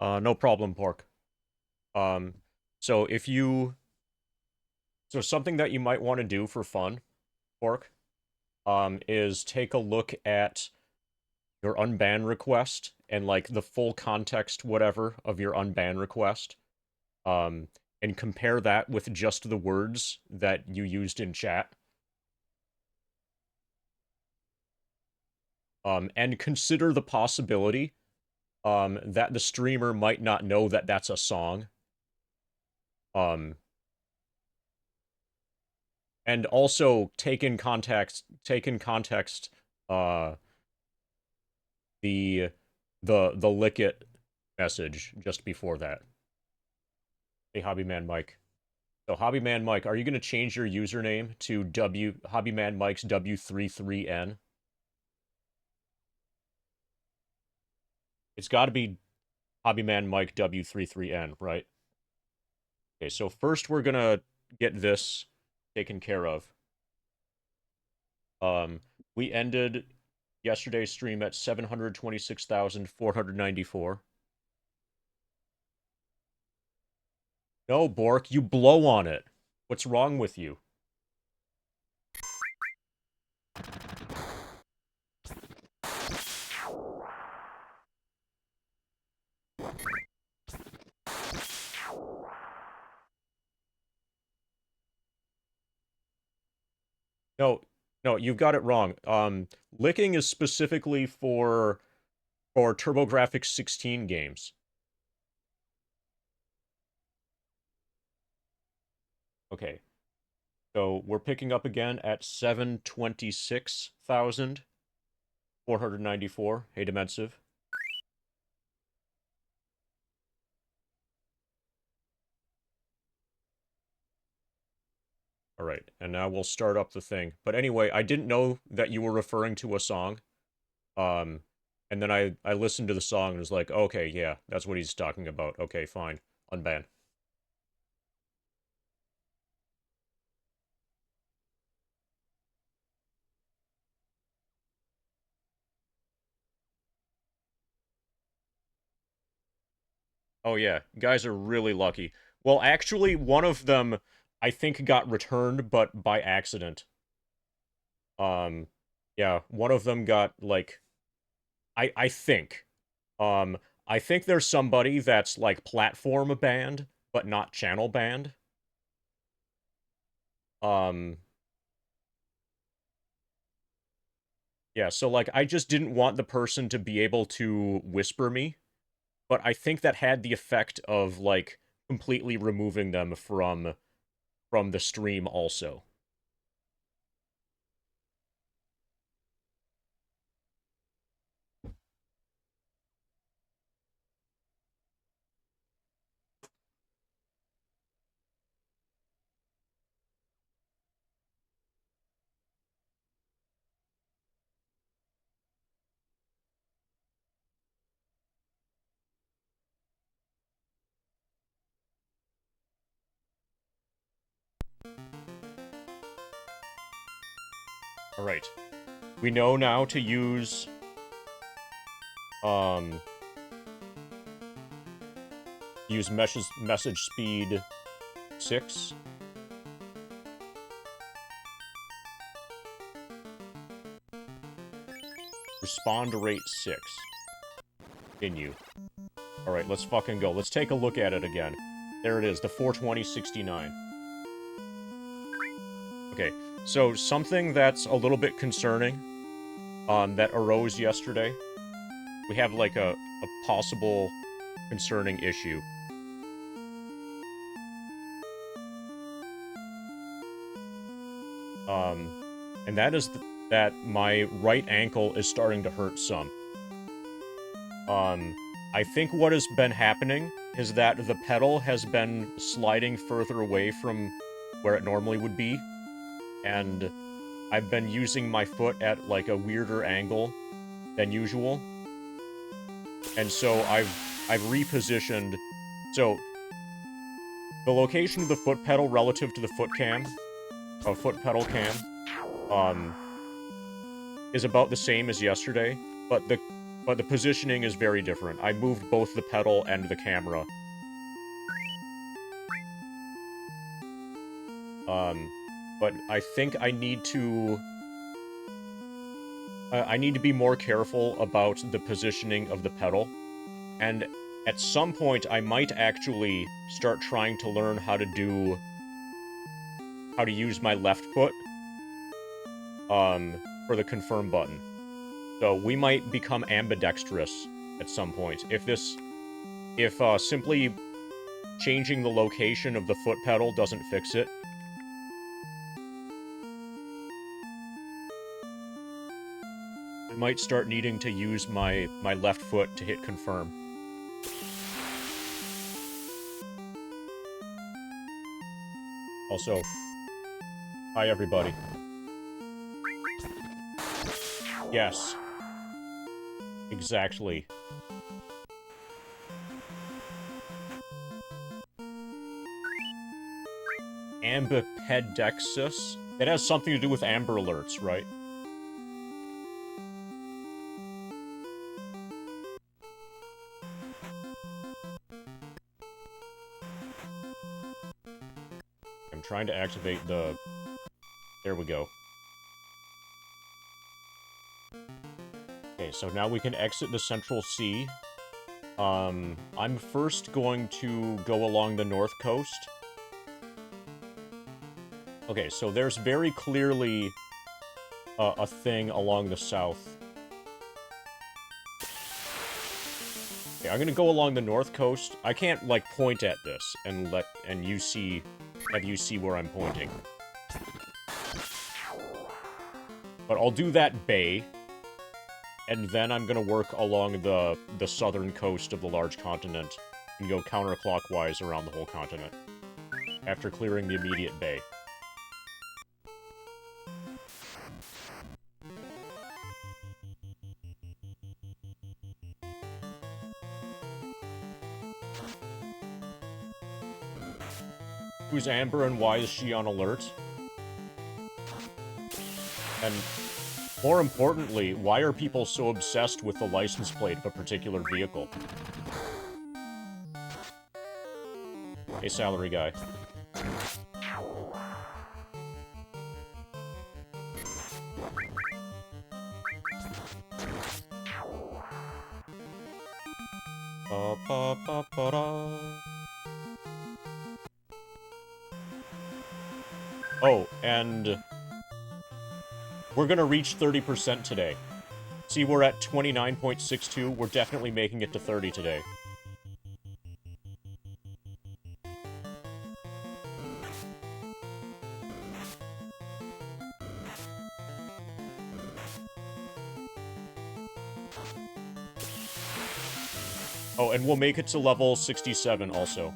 No problem, Pork. Um, so if you, so something that you might want to do for fun, Pork, is take a look at your unban request and like the full context, whatever, of your unban request, um, and compare that with just the words that you used in chat. And consider the possibility, that the streamer might not know that that's a song. Um, and also take in context uh the the lick it message just before that. Hey, Hobbyman Mike. So Hobbyman Mike, are you gonna change your username to Hobbyman Mike's W33N? It's gotta be Hobbyman Mike W33N, right? Okay, so first we're gonna get this taken care of. Um, we ended yesterday's stream at 726,494. No, Bork, you blow on it. What's wrong with you? No, no, you've got it wrong. Licking is specifically for TurboGrafx 16 games. Okay. So we're picking up again at 726,494. Hey, Dimensive. All right, and now we'll start up the thing. But anyway, I didn't know that you were referring to a song. Um, and then I listened to the song and was like, okay, yeah, that's what he's talking about. Okay, fine. Unban. Oh yeah, guys are really lucky. Well, actually, one of them I think got returned, but by accident. Um, yeah, one of them got like I think. Um, I think there's somebody that's like platform banned, but not channel banned. Um, yeah, so like I just didn't want the person to be able to whisper me, but I think that had the effect of like completely removing them from the stream also. All right. We know now to um use message speed 6. Respond rate 6. Continue. Alright, let's fucking go. Let's take a look at it again. There it is, the 42069. Okay, so something that's a little bit concerning, that arose yesterday. We have like a possible concerning issue. And that is that my right ankle is starting to hurt some. I think what has been happening is that the pedal has been sliding further away from where it normally would be, and I've been using my foot at like a weirder angle than usual. And so I've repositioned. So the location of the foot pedal relative to the foot pedal cam, is about the same as yesterday, but But the positioning is very different. I moved both the pedal and the camera. But I think I need to... I need to be more careful about the positioning of the pedal. And at some point, I might actually start trying to learn how to use my left foot, for the confirm button. So we might become ambidextrous at some point. If simply changing the location of the foot pedal doesn't fix it. I might start needing to use my left foot to hit confirm. Also, hi everybody. Yes. Exactly. Ambipedexus? It has something to do with Amber Alerts, right? I'm trying to activate the... There we go. Okay, so now we can exit the Central Sea. I'm first going to go along the north coast. Okay, so there's very clearly a thing along the south. Okay, I'm gonna go along the north coast. I can't, like, point at this and have you see where I'm pointing. But I'll do that bay, and then I'm gonna work along the southern coast of the large continent and go counterclockwise around the whole continent after clearing the immediate bay. Who's Amber and why is she on alert? And more importantly, why are people so obsessed with the license plate of a particular vehicle? Hey, salary guy. Oh, and we're gonna reach 30% today. See, we're at 29.62. We're definitely making it to 30 today. Oh, and we'll make it to level 67 also.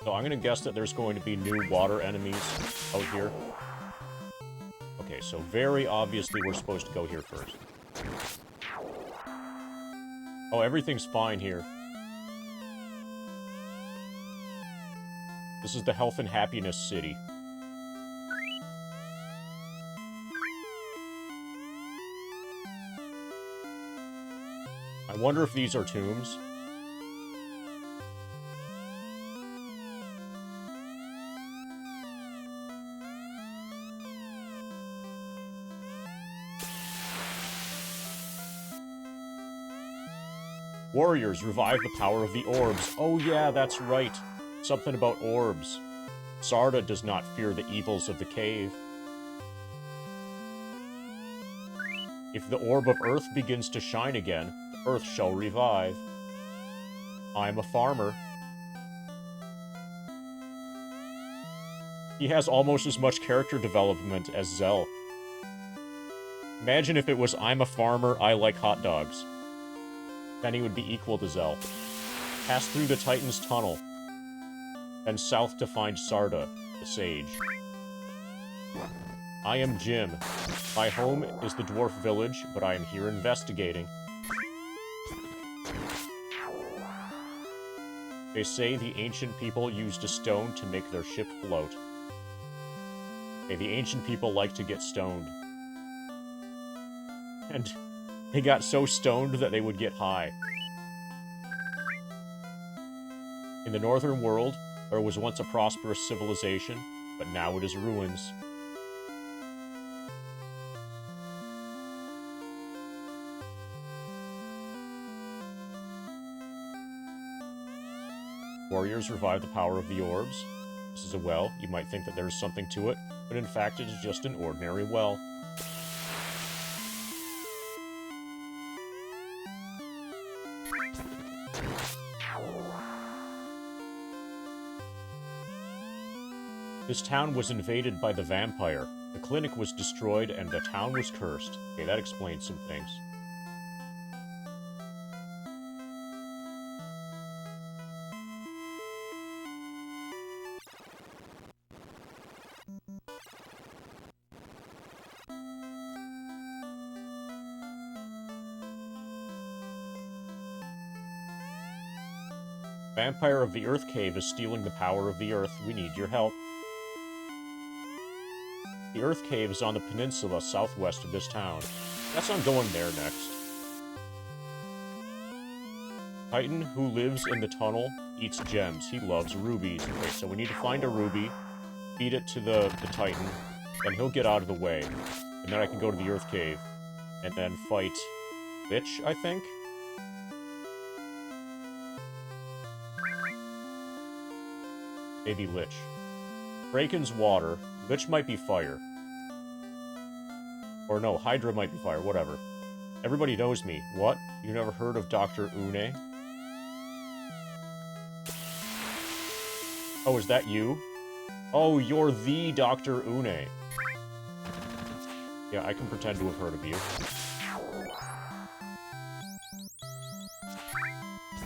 So I'm gonna guess that there's going to be new water enemies out here. Okay, so very obviously we're supposed to go here first. Oh, everything's fine here. This is the health and happiness city. I wonder if these are tombs. Warriors, revive the power of the orbs. Oh yeah, that's right. Something about orbs. Sarda does not fear the evils of the cave. If the orb of Earth begins to shine again, the Earth shall revive. I'm a farmer. He has almost as much character development as Zell. Imagine if it was, I'm a farmer, I like hot dogs. Then he would be equal to Zell. Pass through the Titan's tunnel. Then south to find Sarda, the sage. I am Jim. My home is the dwarf village, but I am here investigating. They say the ancient people used a stone to make their ship float. Okay, the ancient people like to get stoned. And they got so stoned that they would get high. In the northern world, there was once a prosperous civilization, but now it is ruins. Warriors revive the power of the orbs. This is a well. You might think that there is something to it, but in fact it is just an ordinary well. This town was invaded by the vampire. The clinic was destroyed and the town was cursed. Okay, that explains some things. Vampire of the Earth Cave is stealing the power of the Earth. We need your help. The Earth Cave is on the peninsula southwest of this town. Guess I'm going there next. Titan who lives in the tunnel eats gems. He loves rubies. Okay, so we need to find a ruby, feed it to the Titan, then he'll get out of the way. And then I can go to the Earth Cave, and then fight Lich, I think? Maybe Lich. Kraken's water. Lich might be fire. Or no, Hydra might be fire, whatever. Everybody knows me. What? You never heard of Dr. Une? Oh, is that you? Oh, you're the Dr. Une. Yeah, I can pretend to have heard of you.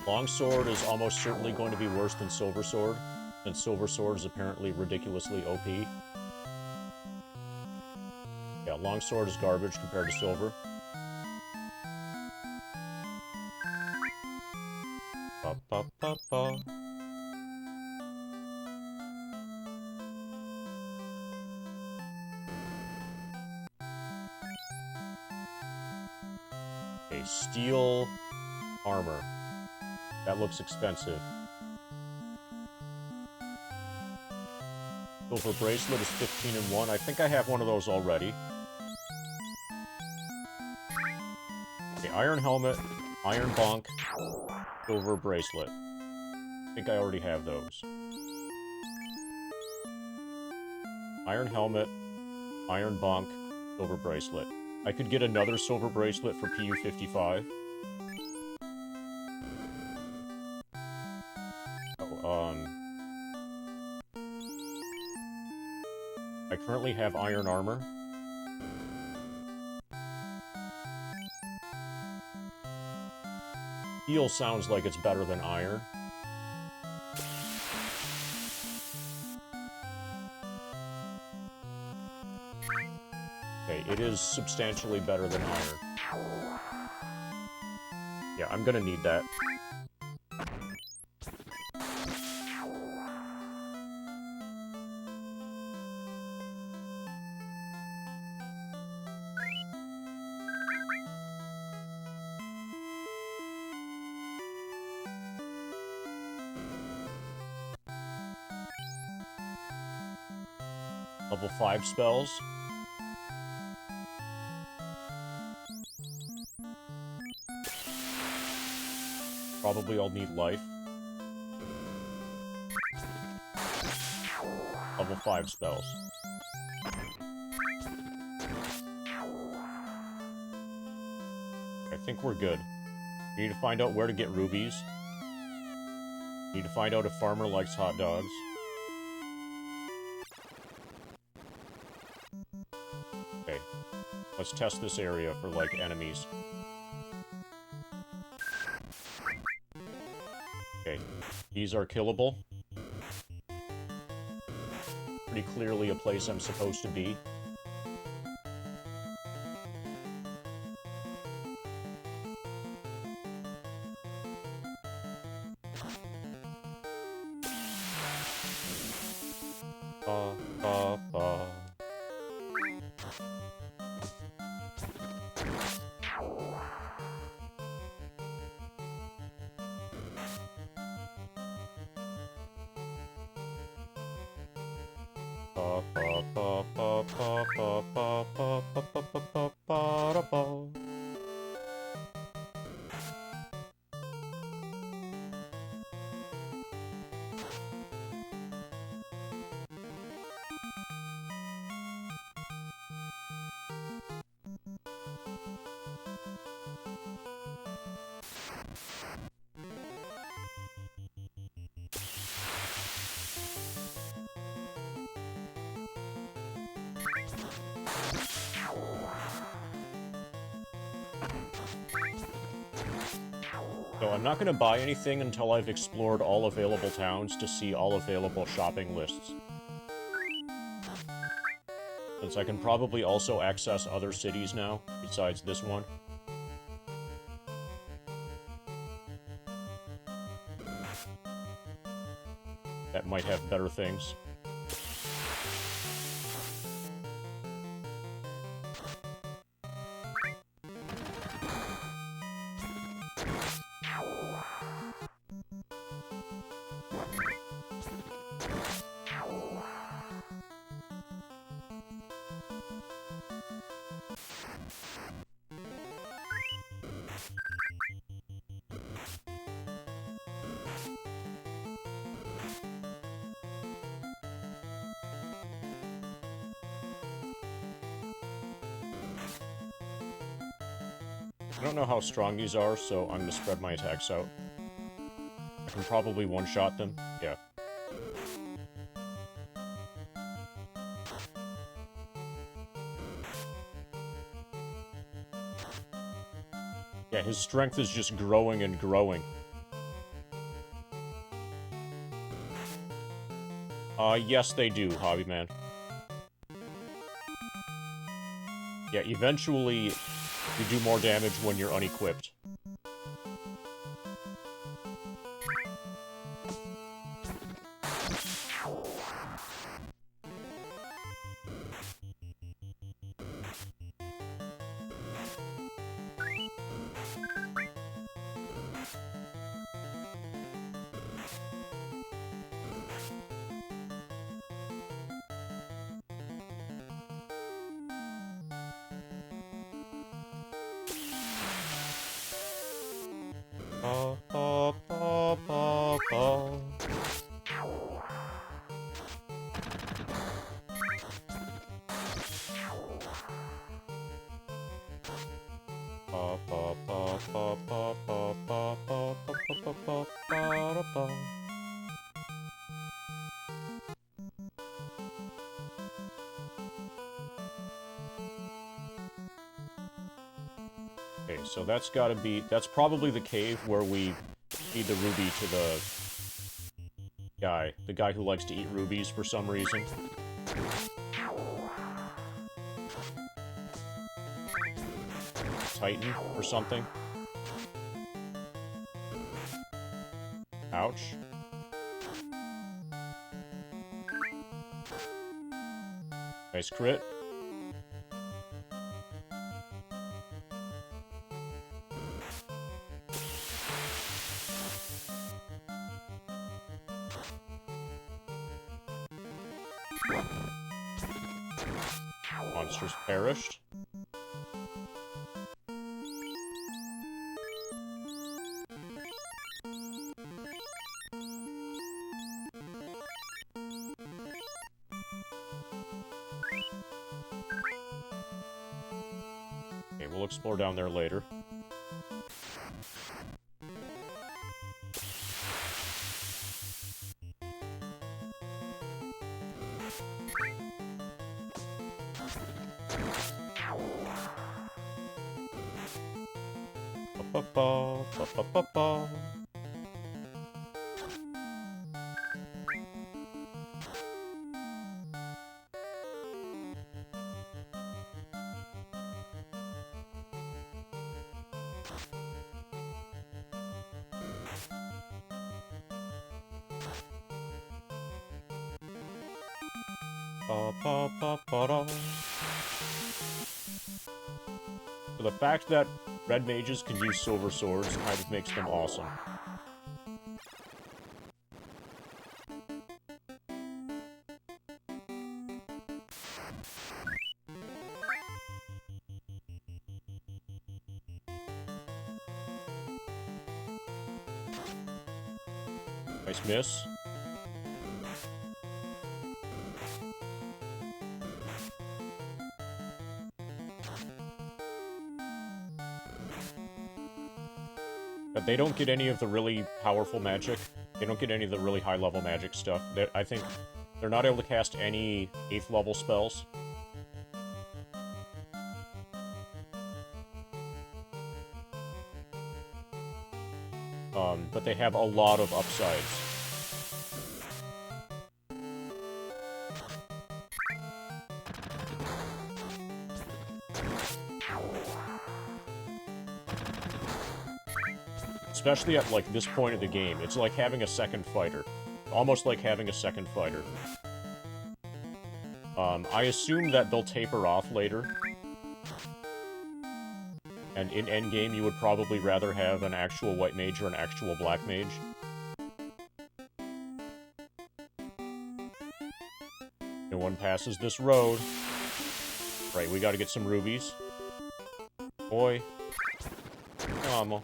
Longsword is almost certainly going to be worse than Silver Sword, since Silver Sword is apparently ridiculously OP. Yeah, Longsword is garbage compared to Silver. Ba, ba, ba, ba. Okay, steel armor. That looks expensive. Silver bracelet is 15 and 1. I think I have one of those already. Okay, iron helmet, iron bonk, silver bracelet. I think I already have those. Iron helmet, iron bonk, silver bracelet. I could get another silver bracelet for PU-55. I currently have iron armor. Steel sounds like it's better than iron. Okay, it is substantially better than iron. Yeah, I'm gonna need that. Level 5 spells. Probably I'll need life. Level 5 spells. I think we're good. We need to find out where to get rubies. We need to find out if Farmer likes hot dogs. Let's test this area for, like, enemies. Okay, these are killable. Pretty clearly a place I'm supposed to be. So I'm not gonna buy anything until I've explored all available towns to see all available shopping lists. Since I can probably also access other cities now, besides this one. That might have better things. I don't know how strong these are, so I'm gonna spread my attacks out. I can probably one-shot them. Yeah. Yeah, his strength is just growing and growing. Yes they do, Hobby Man. Yeah, eventually you do more damage when you're unequipped. Okay, so that's gotta be... That's probably the cave where we feed the ruby to the guy. The guy who likes to eat rubies for some reason. Titan or something. Ouch. Nice crit. Monsters perished. Okay, we'll explore down there later. So the fact that red mages can use silver swords kind of makes them awesome. Nice miss. But they don't get any of the really powerful magic. They don't get any of the really high-level magic stuff. I think they're not able to cast any 8th level spells. But they have a lot of upsides. Especially at, like, this point of the game. It's like having a second fighter. Almost like having a second fighter. I assume that they'll taper off later. And in endgame, you would probably rather have an actual white mage or an actual black mage. No one passes this road. Right, we gotta get some rubies. Boy. Come on.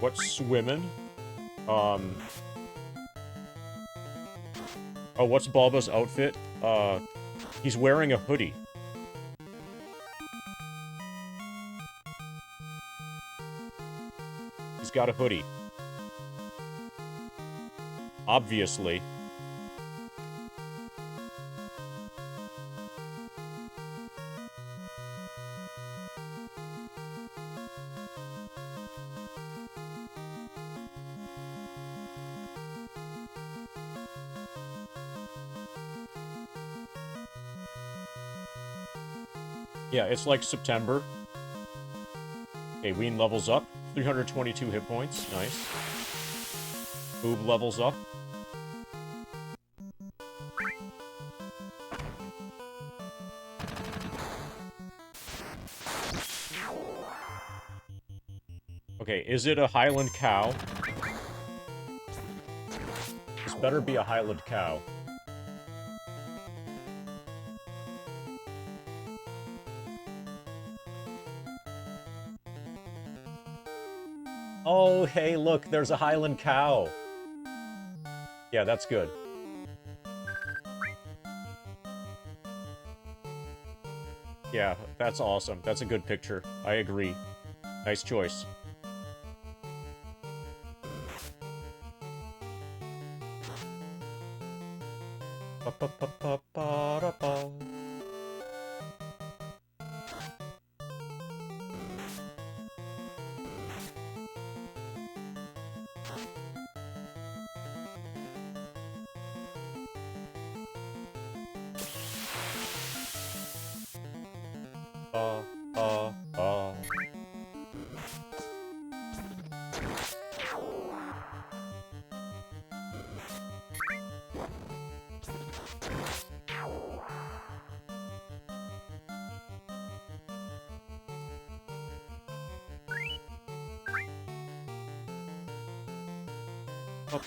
What's swimming? Oh, what's Bulba's outfit? He's wearing a hoodie. He's got a hoodie. Obviously. Yeah, it's like September. Okay, Ween levels up. 322 hit points. Nice. Boob levels up. Okay, is it a Highland cow? This better be a Highland cow. Oh, hey, look, there's a Highland cow. Yeah, that's good. Yeah, that's awesome. That's a good picture. I agree. Nice choice. Ba-ba-ba-ba-ba-da-ba.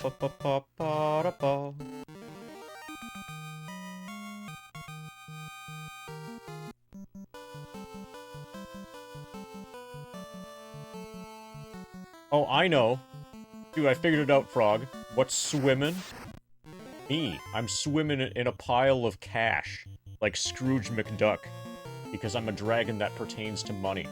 Ba-ba-ba-ba-ba-da-ba. Oh, I know. Dude, I figured it out, Frog. What's swimming? Me. I'm swimming in a pile of cash. Like Scrooge McDuck. Because I'm a dragon that pertains to money.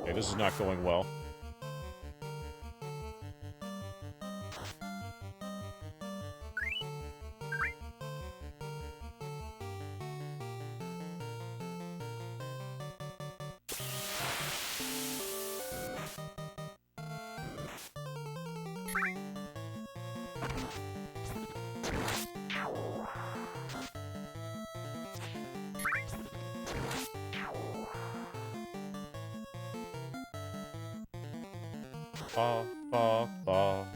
Okay, this is not going well. Ba, ba, ba.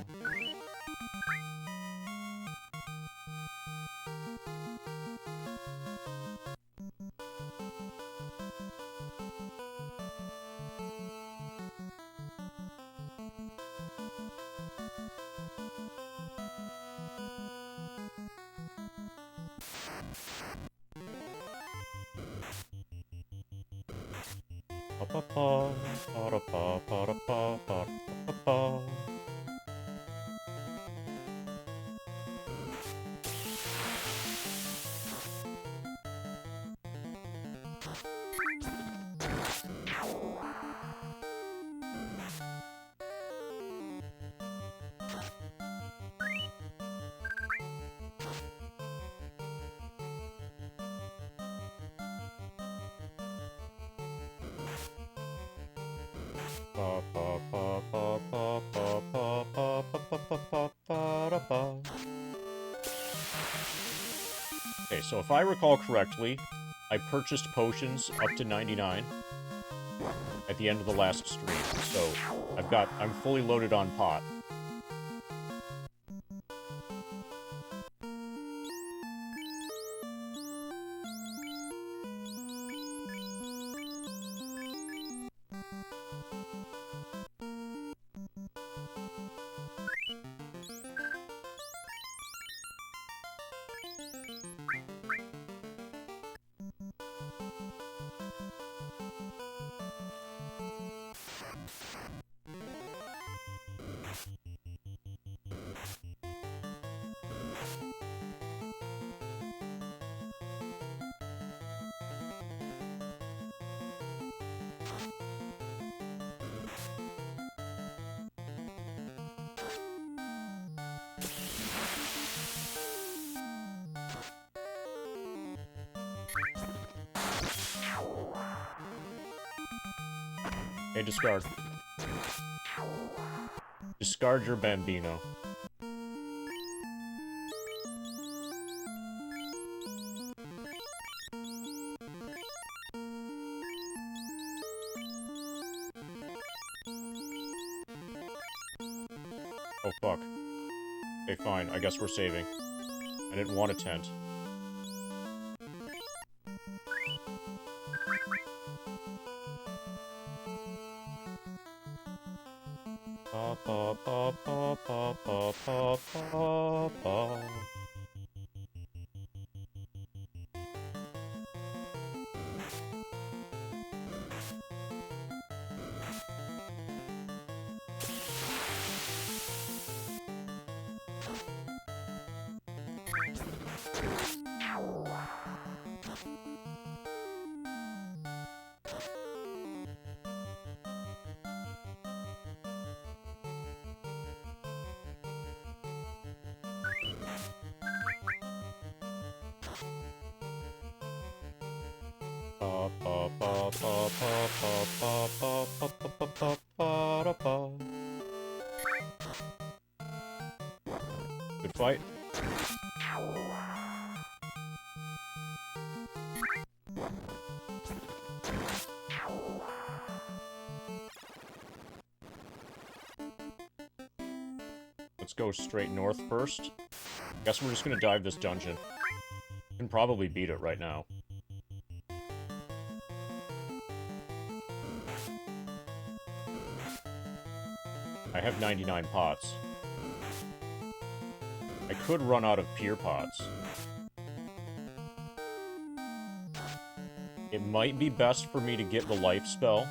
Ba, ba, ba, ba, da, ba, ba, da, ba, ba, ba, ba. Ba, ba, ba, ba, ba, ba, ba, ba, ba, ba, ba, ba, da, ba. Okay, so if I recall correctly, I purchased potions up to 99 at the end of the last stream, so I'm fully loaded on pot. Hey, discard. Discard your Bambino. Oh, fuck. Okay, fine. I guess we're saving. I didn't want a tent. Ba, ba, ba, ba, ba, ba, ba, ba, ba. Ba, ba, ba, ba, ba, ba, ba, ba, ba, ba, ba, ba, da, ba. Good fight. Let's go straight north first. Guess we're just gonna dive this dungeon. Can probably beat it right now. I have 99 pots. I could run out of pier pots. It might be best for me to get the life spell.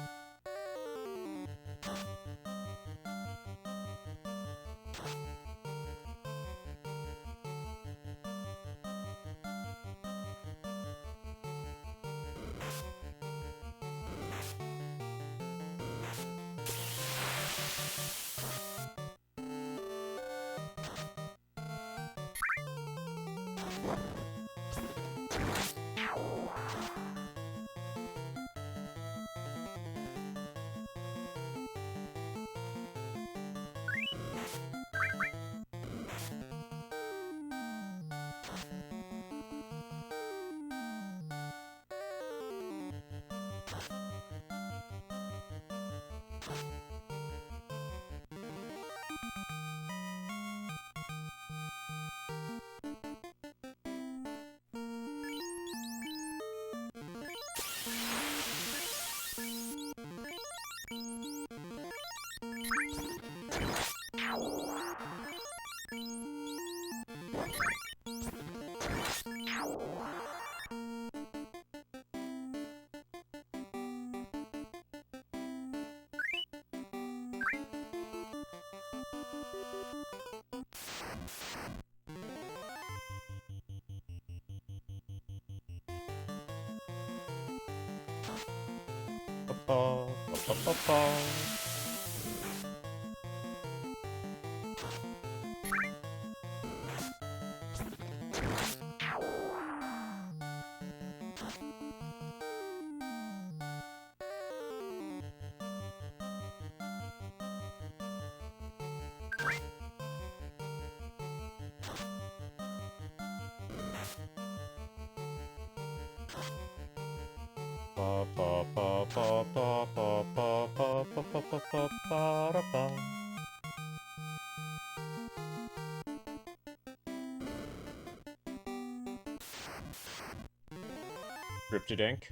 Scripted ink.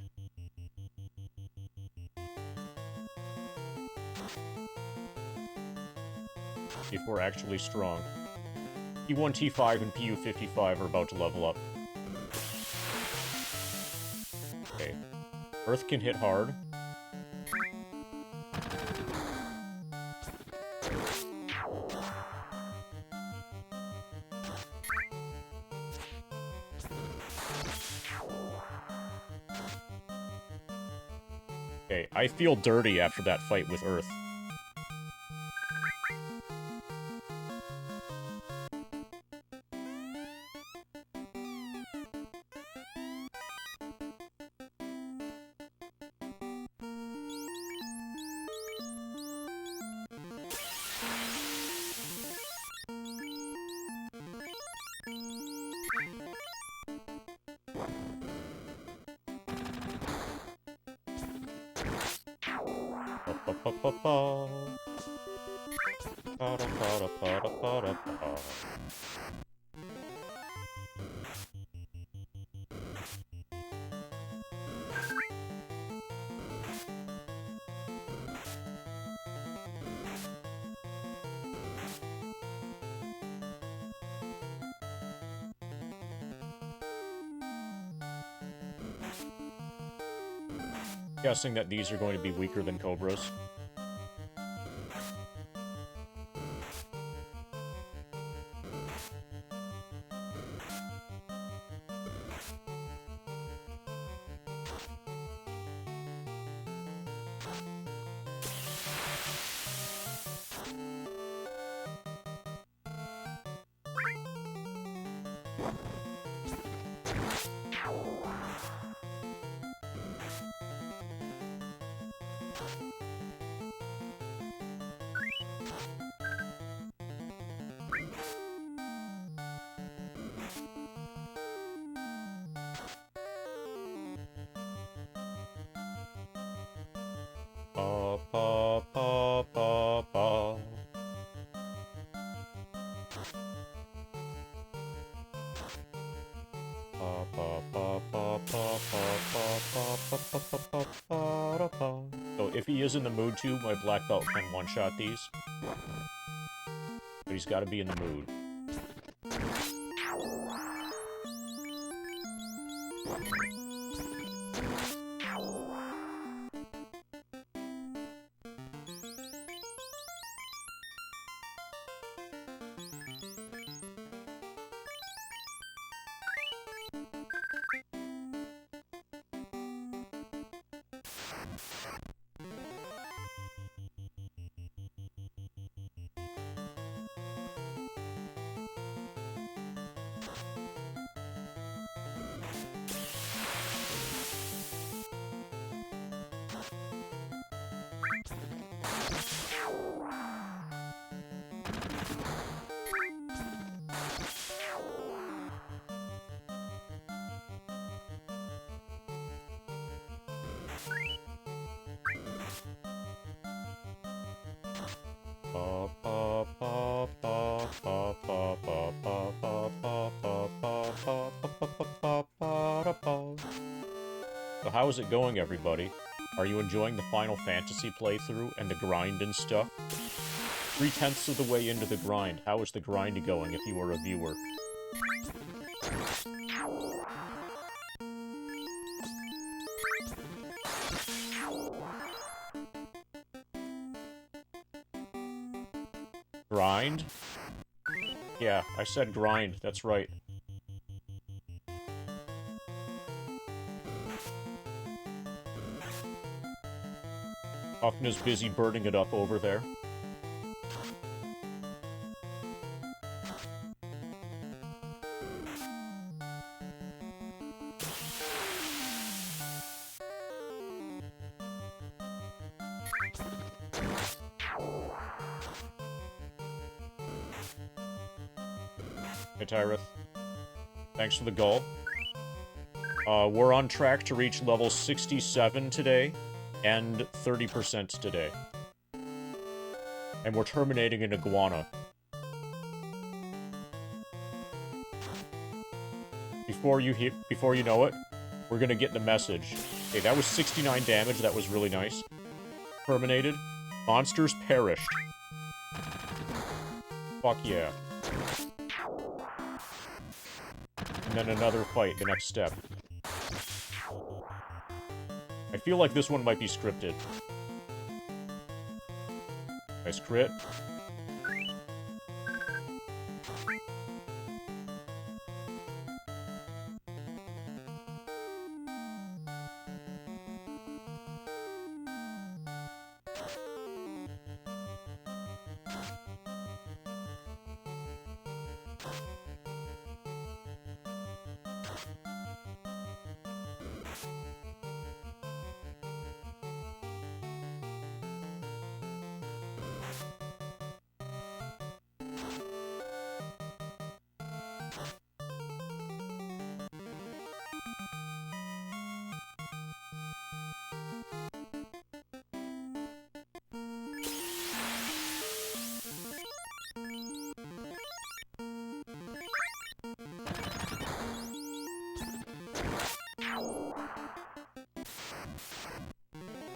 If we're actually strong. P1, T5, and PU55 are about to level up. Okay. Earth can hit hard. Okay, I feel dirty after that fight with Earth. Guessing that these are going to be weaker than Cobras. So if he is in the mood to, my black belt can one-shot these. But he's got to be in the mood. So how is it going, everybody? Are you enjoying the Final Fantasy playthrough and the grind and stuff? 3/10 of the way into the grind. How is the grind going if you were a viewer? Grind? Yeah, I said grind, that's right. Hoffman's busy burning it up over there. Hey, Tyrith. Thanks for the goal. We're on track to reach level 67 today, and 30% today. And we're terminating an iguana. Before you know it, we're gonna get the message. Okay, that was 69 damage, that was really nice. Terminated. Monsters perished. Fuck yeah. And then another fight, the next step. I feel like this one might be scripted. Nice crit.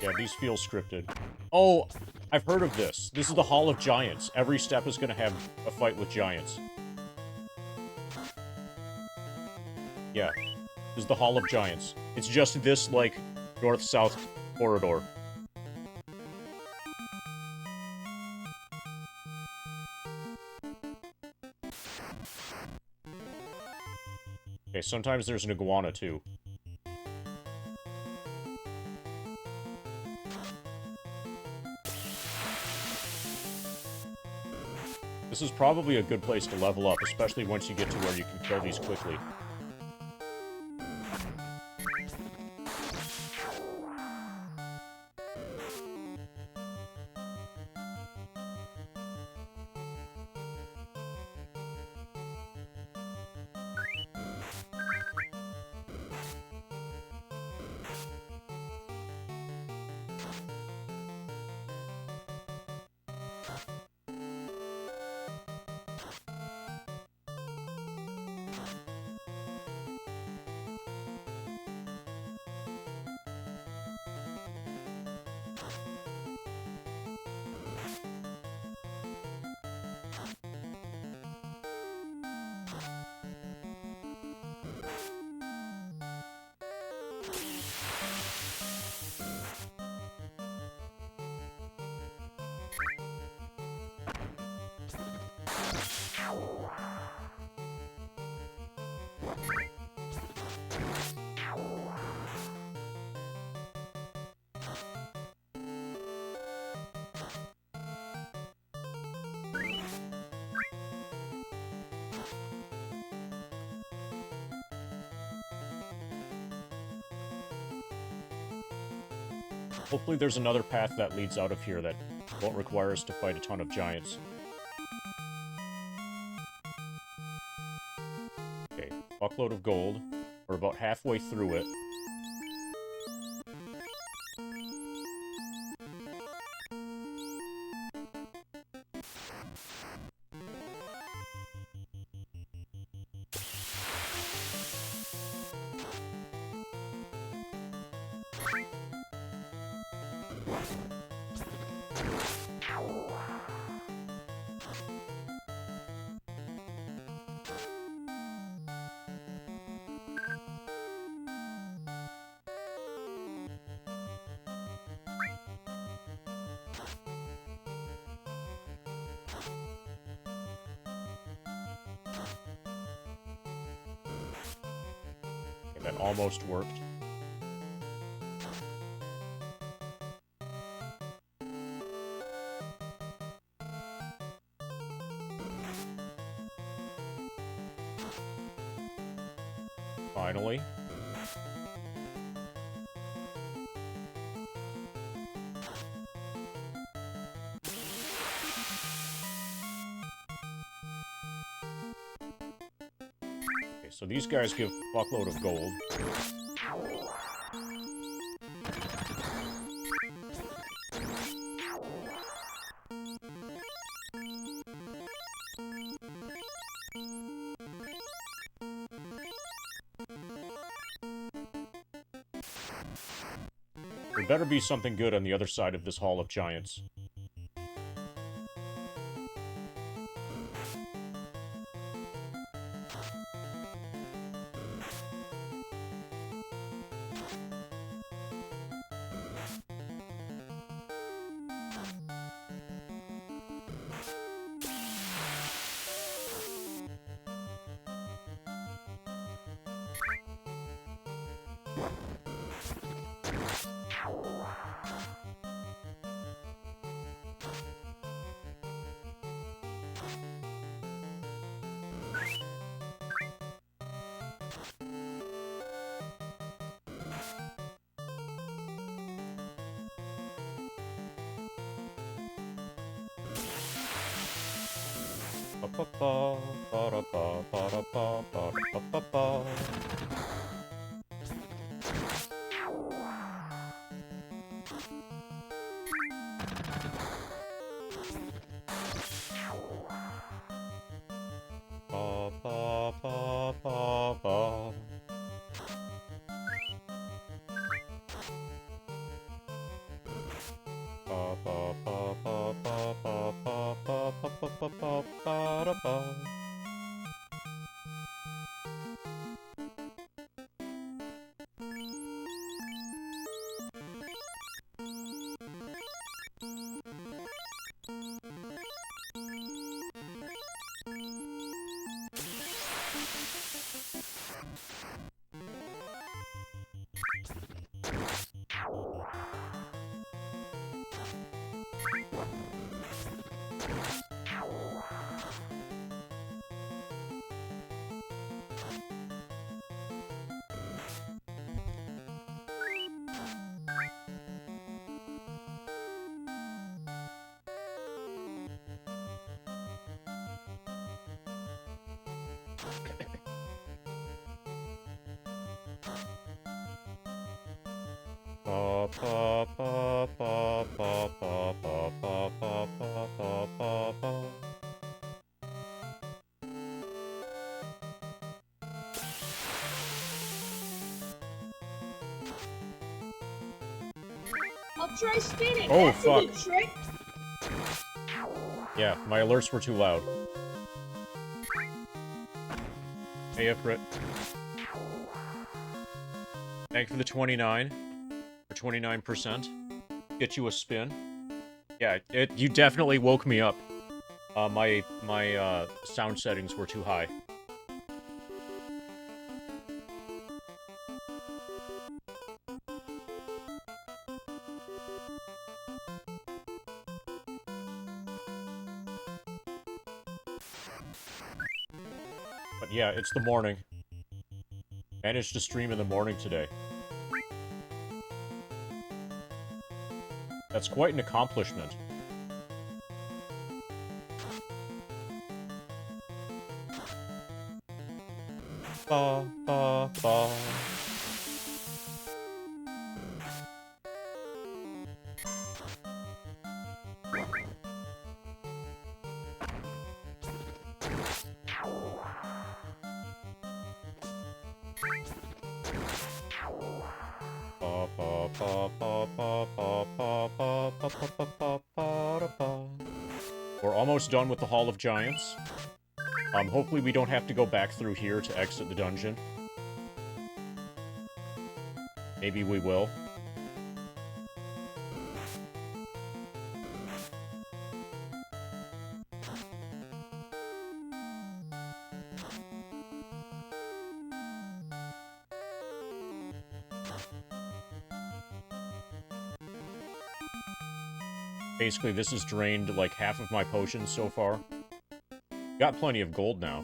Yeah, these feel scripted. Oh, I've heard of this. This is the Hall of Giants. Every step is gonna have a fight with giants. Yeah, this is the Hall of Giants. It's just this, like, north-south corridor. Okay, sometimes there's an iguana, too. This is probably a good place to level up, especially once you get to where you can kill these quickly. Hopefully there's another path that leads out of here that Won't require us to fight a ton of giants. Okay, buckload of gold. We're about halfway through it. That almost worked. Finally. Okay, so these guys give a fuckload of gold. There better be something good on the other side of this Hall of Giants. I'll try spinning. Oh, That's fuck. a good trick. Yeah, my alerts were too loud. Hey, Ifrit. Thank you for the 29. For 29%. Get you a spin. Yeah, you definitely woke me up. My sound settings were too high. But yeah, it's the morning. Managed to stream in the morning today. That's quite an accomplishment. Ba, ba, ba. We're almost done with the Hall of Giants. Hopefully we don't have to go back through here to exit the dungeon. Maybe we will. Basically, this has drained, like, half of my potions so far. Got plenty of gold now.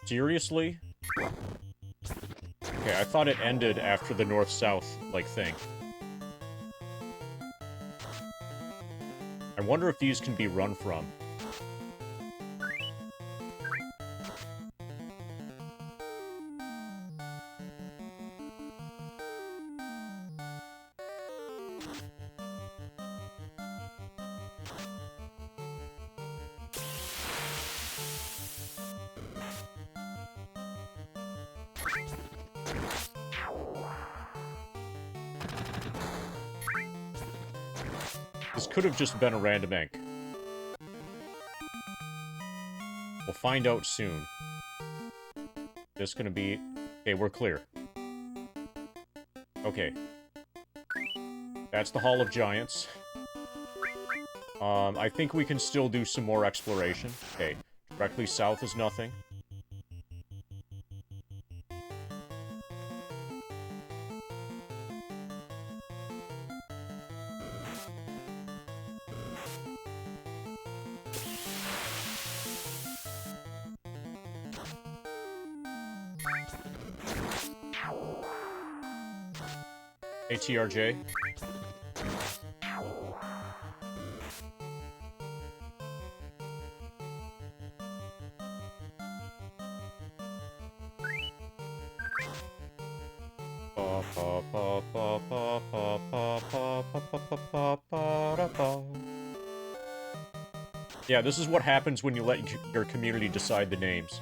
Seriously? Okay, I thought it ended after the north-south, like, thing. I wonder if these can be run from. This could have just been a random ink. We'll find out soon. This gonna be... Okay, we're clear. Okay. That's the Hall of Giants. I think we can still do some more exploration. Okay. Directly south is nothing. ATRJ. Yeah, this is what happens when you let your community decide the names.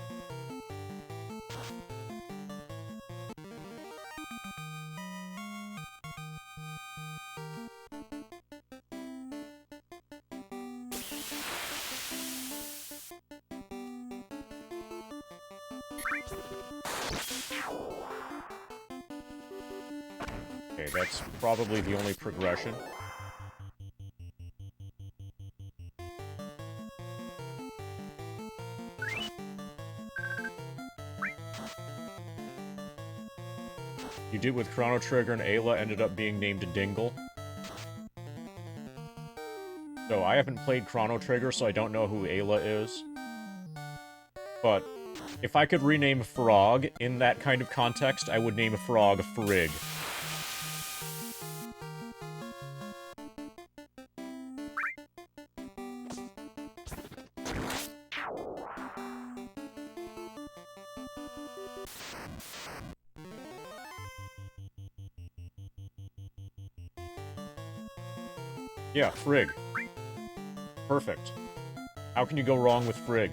Okay, that's probably the only progression. You did with Chrono Trigger and Ayla ended up being named Dingle. So I haven't played Chrono Trigger, so I don't know who Ayla is. But if I could rename a frog in that kind of context, I would name a frog Frig. Yeah, Frig. Perfect. How can you go wrong with Frig?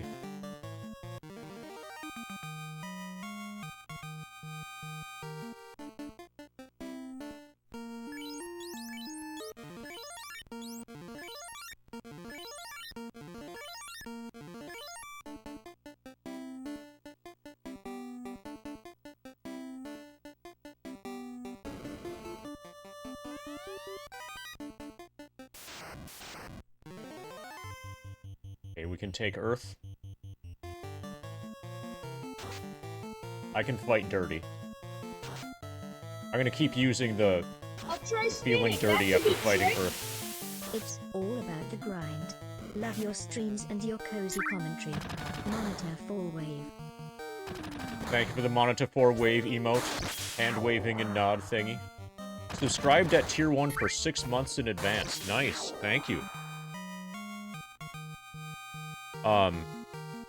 Okay, we can take Earth. I can fight Dirty. I'm gonna keep using the feeling dirty after fighting Earth. It's all about the grind. Love your streams and your cozy commentary. Monitor Fall Wave. Thank you for the Monitor 4 wave emote. Hand waving and nod thingy. Subscribed at tier 1 for 6 months in advance. Nice. Thank you.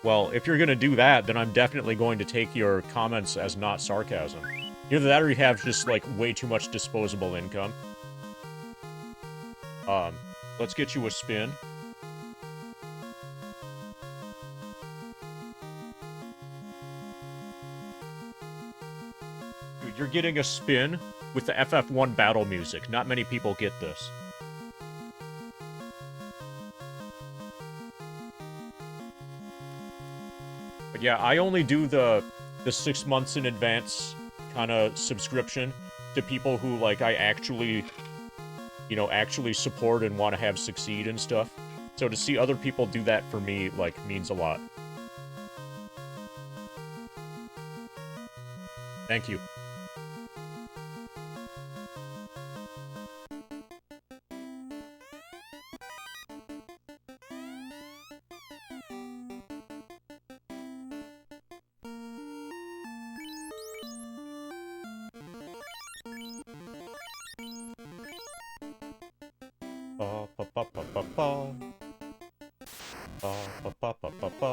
Well, if you're gonna do that, then I'm definitely going to take your comments as not sarcasm. Either that or you have just, like, way too much disposable income. Let's get you a spin. Dude, you're getting a spin with the FF1 battle music. Not many people get this. But yeah, I only do the 6 months in advance kind of subscription to people who, like, I actually, you know, actually support and want to have succeed and stuff. So to see other people do that for me, like, means a lot. Thank you. Ba ba ba ba ba ba. Ba ba ba ba ba ba.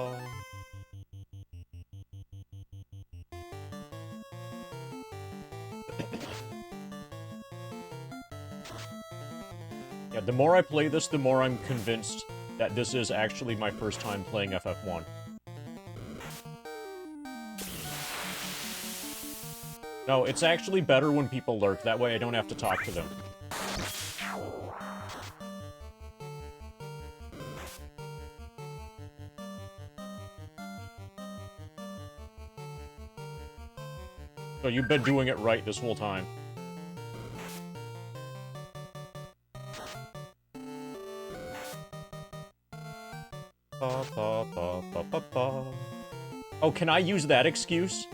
Yeah, the more I play this, the more I'm convinced that this is actually my first time playing FF1. No, it's actually better when people lurk, that way I don't have to talk to them. So you've been doing it right this whole time. Ba, ba, ba, ba, ba, ba. Oh, can I use that excuse?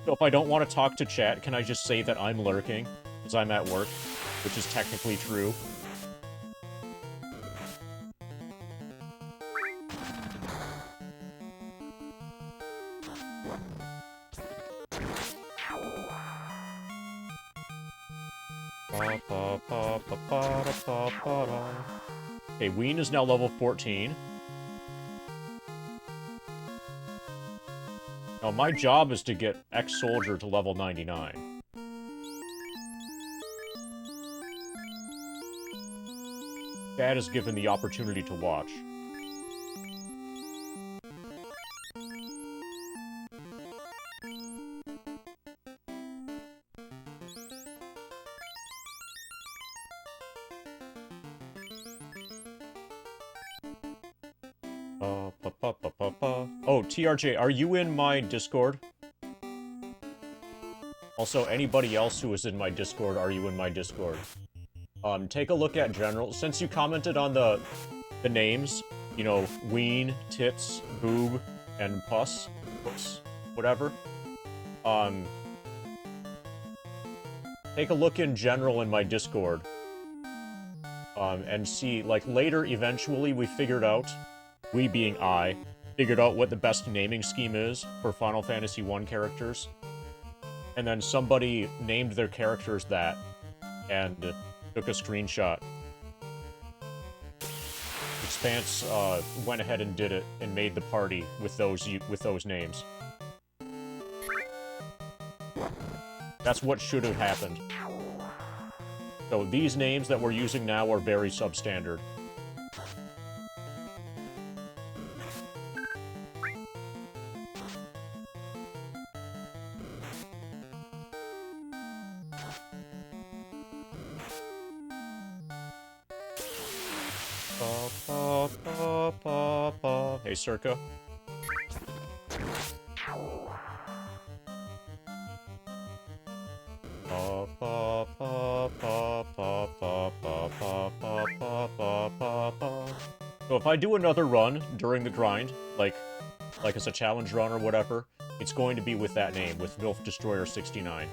So if I don't want to talk to chat, can I just say that I'm lurking? Because I'm at work, which is technically true. Okay, Ween is now level 14. Now, my job is to get Ex-Soldier to level 99. Dad is given the opportunity to watch. Oh, TRJ, are you in my Discord? Also, anybody else who is in my Discord, are you in my Discord? Take a look at general. Since you commented on the names, you know, Ween, Tits, Boob, and Puss, whatever. Take a look in general in my Discord. And see, like, later, eventually, we figured out, we being I, figured out what the best naming scheme is for Final Fantasy I characters. And then somebody named their characters that, and took a screenshot. Expanse went ahead and did it, and made the party with those names. That's what should have happened. So these names that we're using now are very substandard. Hey, Circa. So if I do another run during the grind, like as a challenge run or whatever, it's going to be with that name, with MILF Destroyer 69.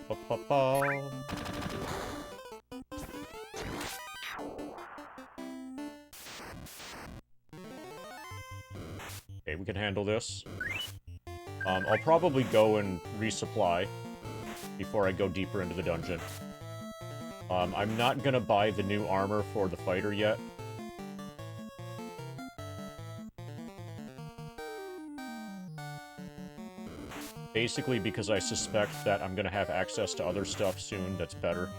Ba-ba-ba-ba. Okay, we can handle this. I'll probably go and resupply before I go deeper into the dungeon. I'm not gonna buy the new armor for the fighter yet. Basically because I suspect that I'm gonna have access to other stuff soon that's better.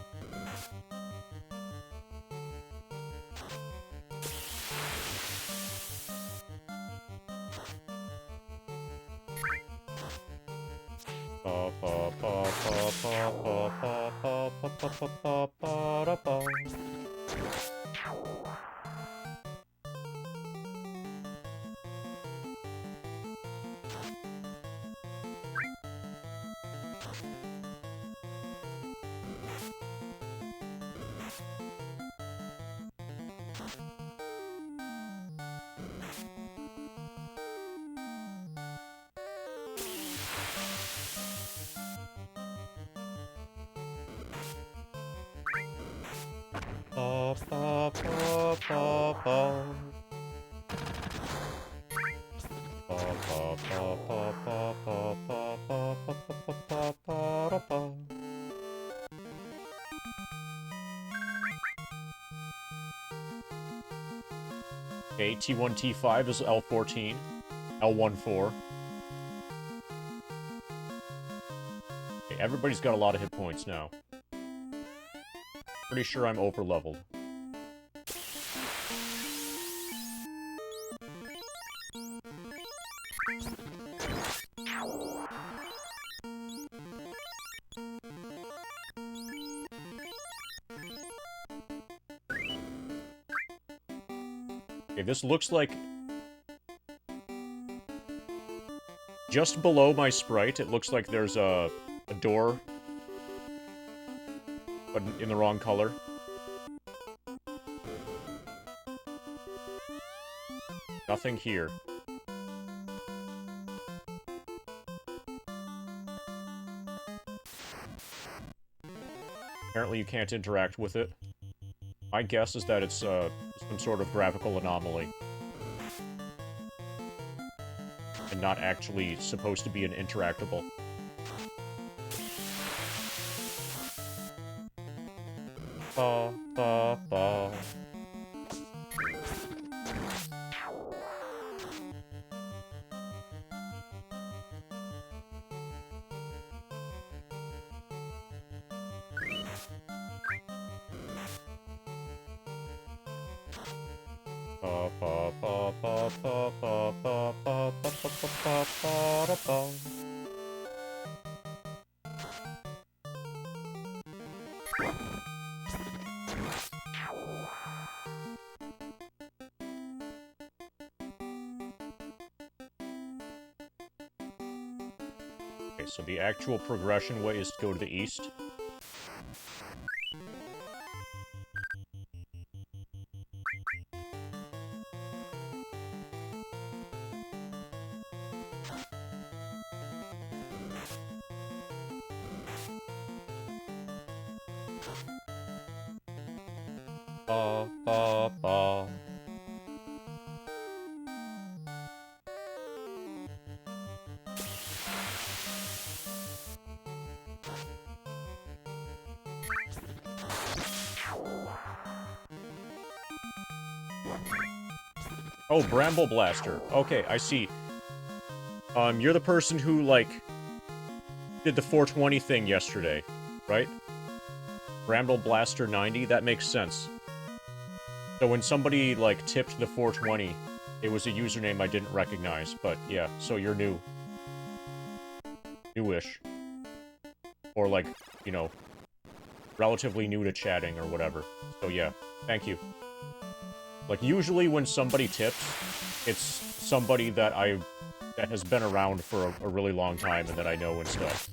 Okay, T1, T5 is L14. L14. Okay, everybody's got a lot of hit points now. Pretty sure I'm over-leveled. Okay, this looks like... just below my sprite, it looks like there's a door, but in the wrong color. Nothing here. Apparently you can't interact with it. My guess is that it's some sort of graphical anomaly. And not actually supposed to be an interactable. Ba, ba, ba. Ba, ba, ba, ba, ba, ba, ba, ba, ba, ba, ba, ba, ba. Okay, so the actual progression way is to go to the east. Ba, ba, ba. Oh, Bramble Blaster. Okay, I see. You're the person who, like, did the 420 thing yesterday, right? Bramble Blaster 90? That makes sense. So when somebody, like, tipped the 420, it was a username I didn't recognize, but yeah, so you're new. Newish. Or, like, you know, relatively new to chatting or whatever. So yeah, thank you. Like, usually when somebody tips, it's somebody that has been around for a really long time and that I know and stuff.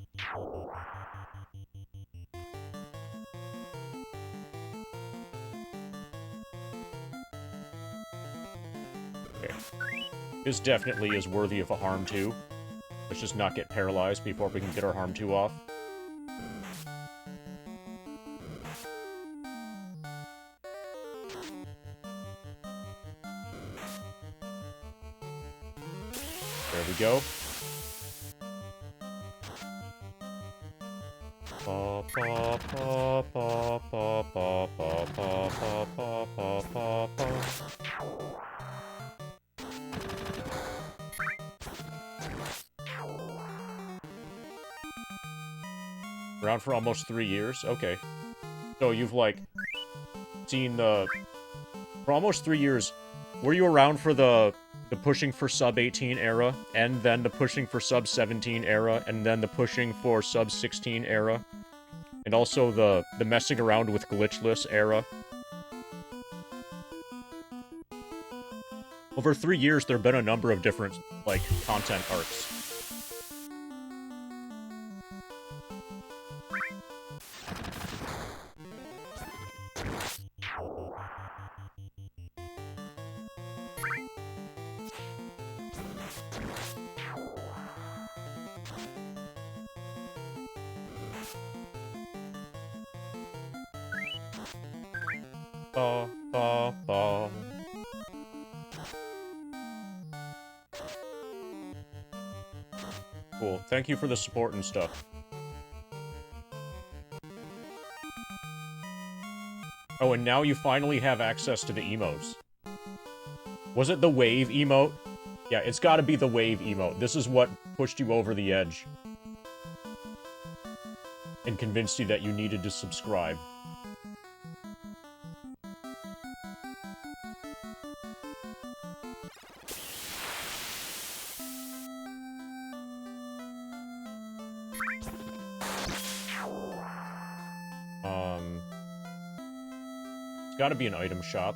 Okay. This definitely is worthy of a harm 2. Let's just not get paralyzed before we can get our harm 2 off. There we go. Pa, pa, pa, pa, pa, pa, pa, pa, pa, pa, pa, pa. Around for almost 3 years? Okay. So you've, like, seen the... For almost 3 years, were you around for the pushing for sub-18 era, and then the pushing for sub-17 era, and then the pushing for sub-16 era, and also the messing around with glitchless era? Over 3 years, there have been a number of different, like, content arcs. Ba, ba, ba. Cool. Thank you for the support and stuff. Oh, and now you finally have access to the emotes. Was it the wave emote? Yeah, it's gotta be the wave emote. This is what pushed you over the edge. And convinced you that you needed to subscribe. It's gotta be an item shop.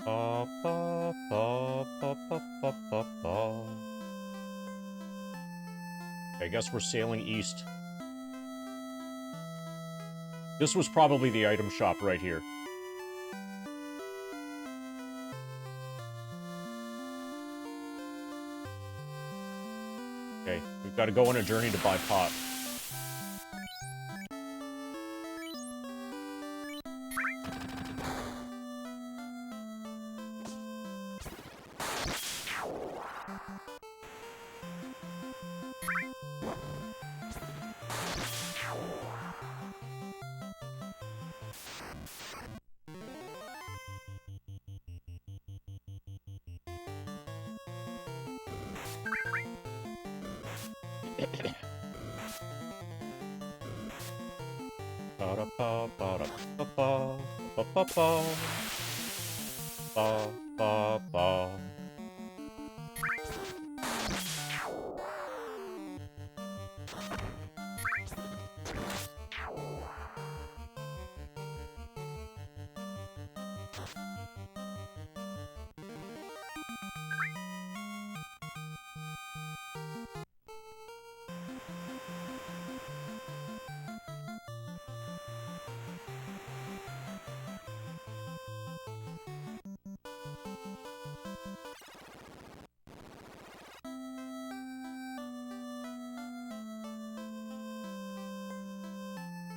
Ba, ba, ba, ba, ba, ba, ba, ba. I guess we're sailing east. This was probably the item shop right here. Okay, we've got to go on a journey to buy pot.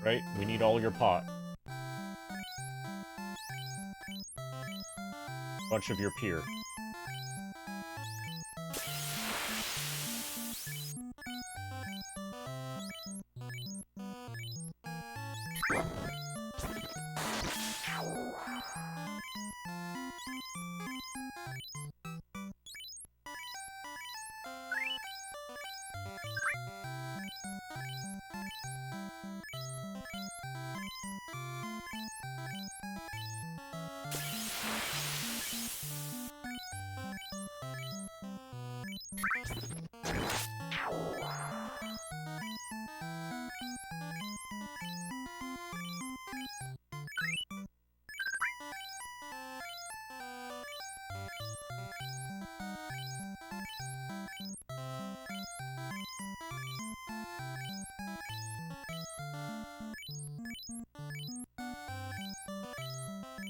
Right? We need all your pot. Bunch of your peer.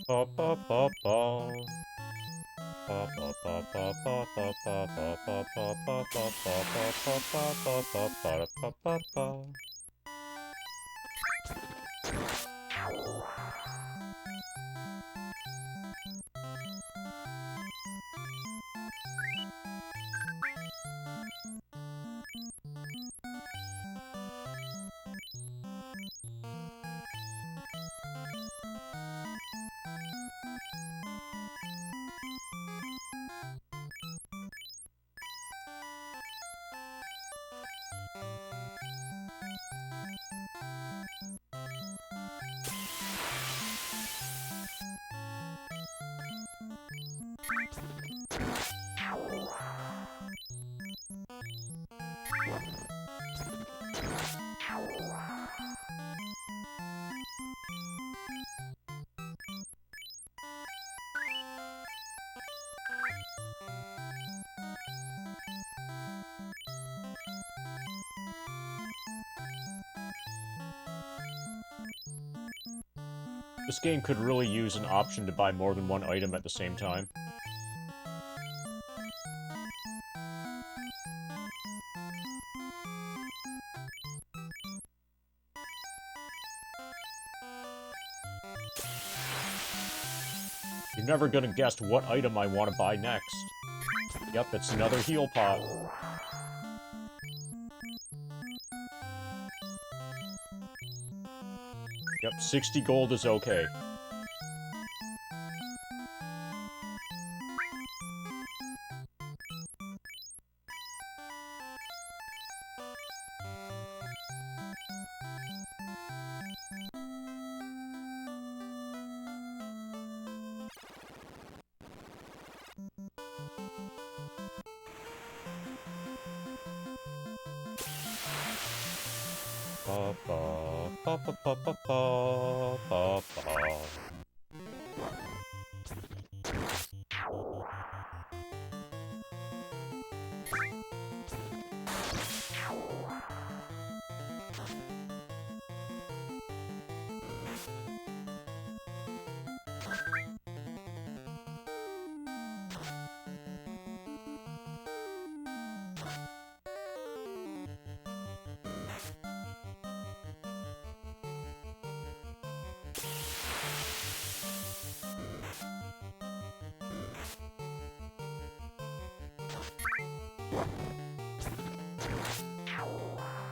Ba, ba, ba, ba. This game could really use an option to buy more than one item at the same time. You're never gonna guess what item I want to buy next. Yep, it's another heal pot. Yep, 60 gold is okay. Ba ba ba ba ba ba ba ba ba.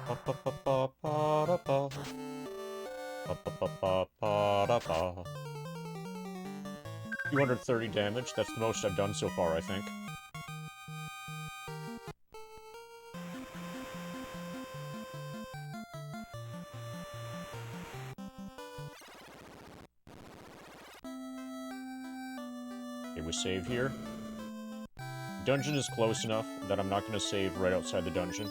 Ba ba ba ba da ba. Ba ba ba ba ba da ba. 230 damage, that's the most I've done so far, I think. Okay, we save here. The dungeon is close enough that I'm not going to save right outside the dungeon.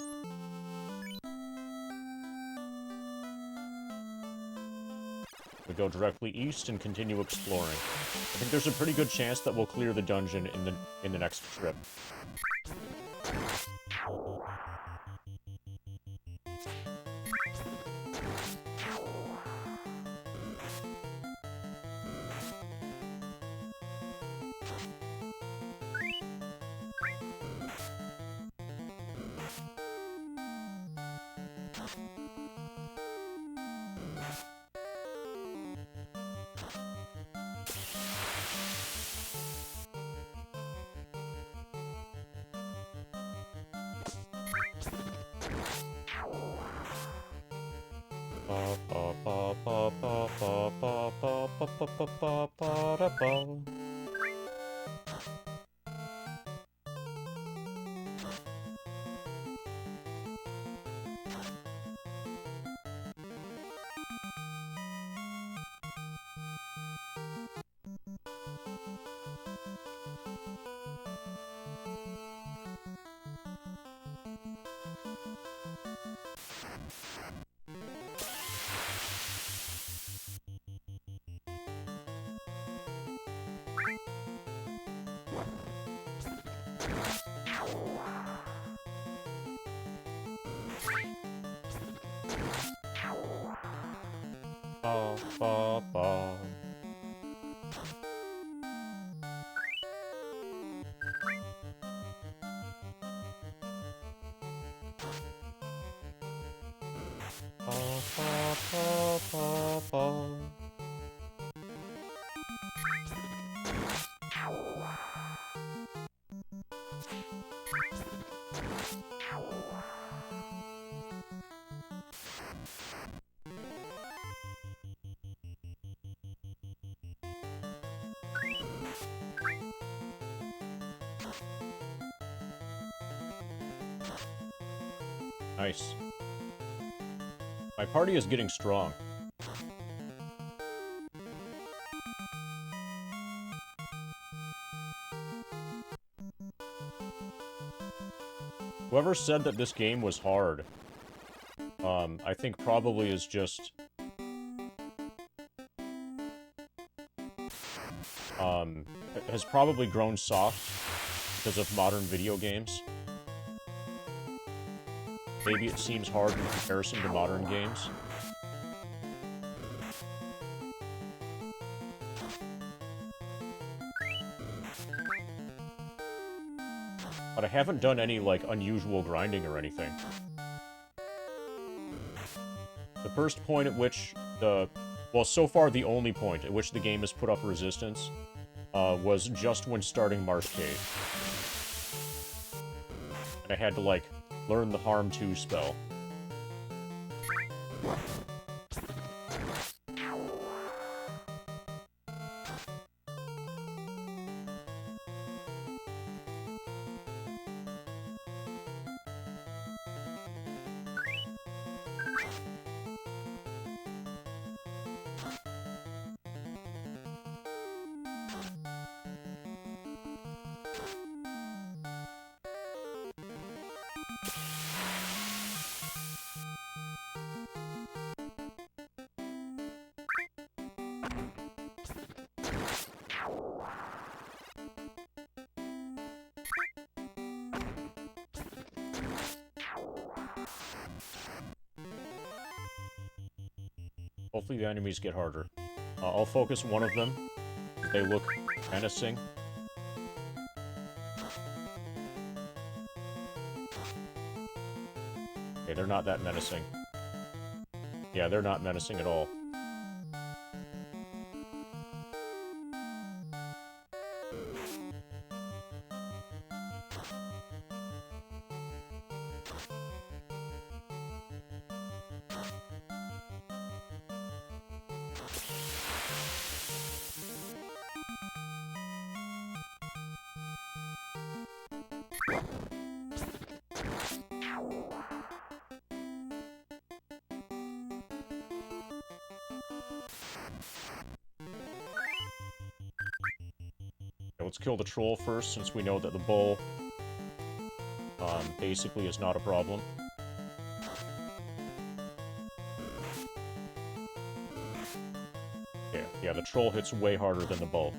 We go directly east and continue exploring. I think there's a pretty good chance that we'll clear the dungeon in the next trip. Ba ba ba ba ba ba ba ba ba ba ba ba ba da ba. Ba ba ba. Nice. My party is getting strong. Whoever said that this game was hard, I think probably is just, has probably grown soft because of modern video games. Maybe it seems hard in comparison to modern games. But I haven't done any, like, unusual grinding or anything. The first point at which well, so far the only point at which the game has put up resistance, was just when starting Marsh Cave. And I had to, like, learn the Harm 2 spell. Hopefully the enemies get harder. I'll focus one of them. They look menacing. Okay, they're not that menacing. Yeah, they're not menacing at all. Let's kill the troll first, since we know that the bull, basically is not a problem. Yeah, the troll hits way harder than the bull.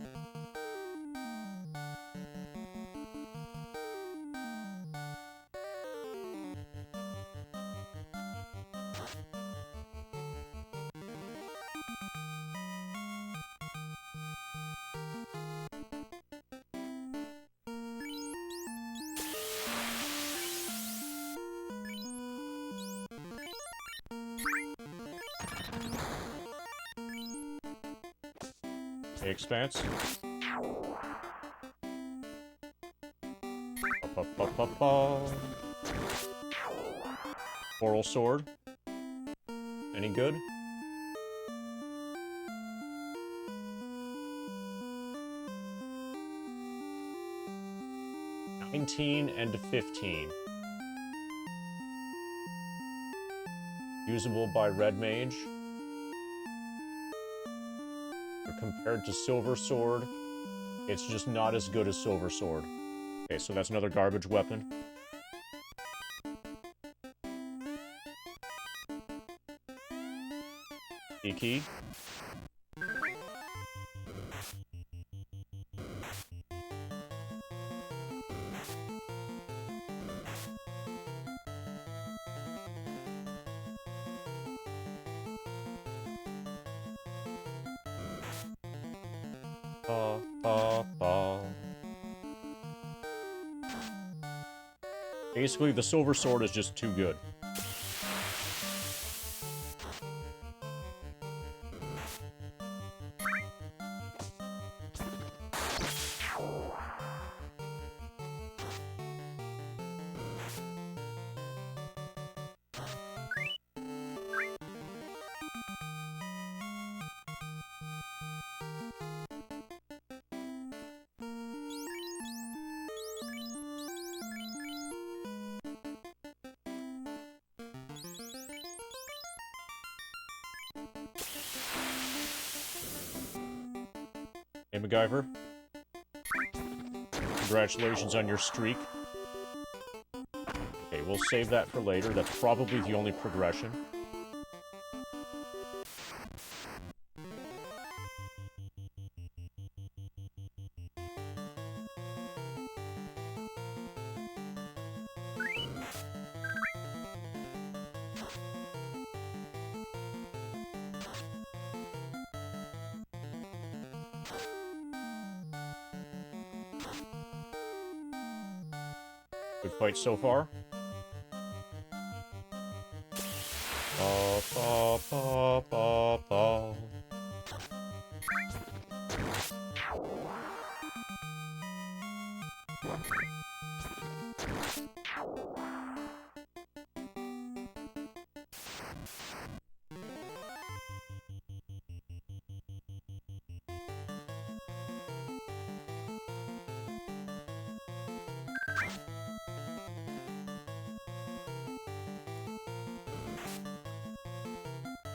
Expanse. Oral sword. Any good? 19 and 15. Usable by Red Mage. Compared to Silver Sword, it's just not as good as Silver Sword. Okay, so that's another garbage weapon. E-key. Basically, the Silver Sword is just too good. Hey, MacGyver. Congratulations on your streak. Okay, we'll save that for later. That's probably the only progression. Good fight so far. Ba, ba, ba, ba, ba.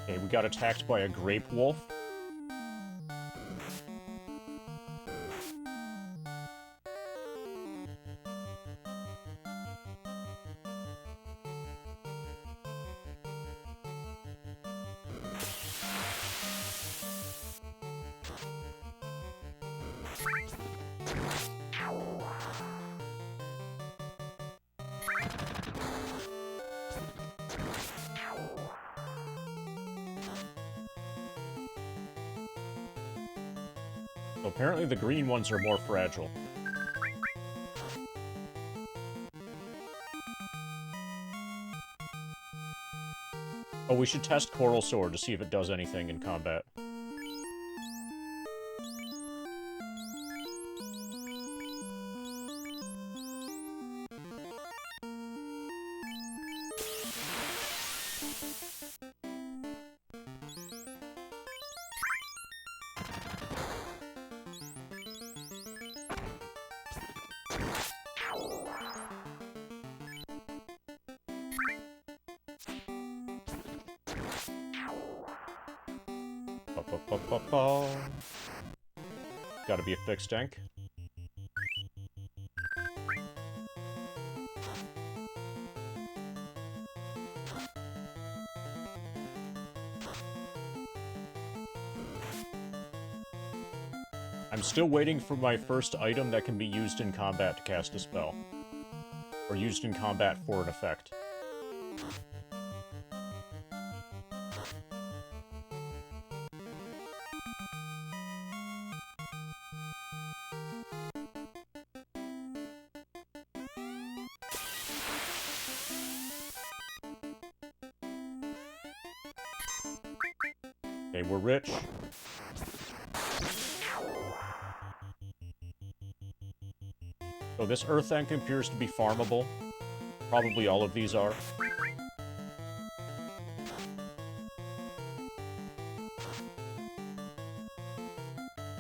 Okay, we got attacked by a grape wolf. So apparently the green ones are more fragile. Oh, we should test Coral Sword to see if it does anything in combat. Ba-ba-ba-ba-ba. Gotta be a fixed tank. I'm still waiting for my first item that can be used in combat to cast a spell. Or used in combat for an effect. Okay, we're rich. So this earth tank appears to be farmable. Probably all of these are.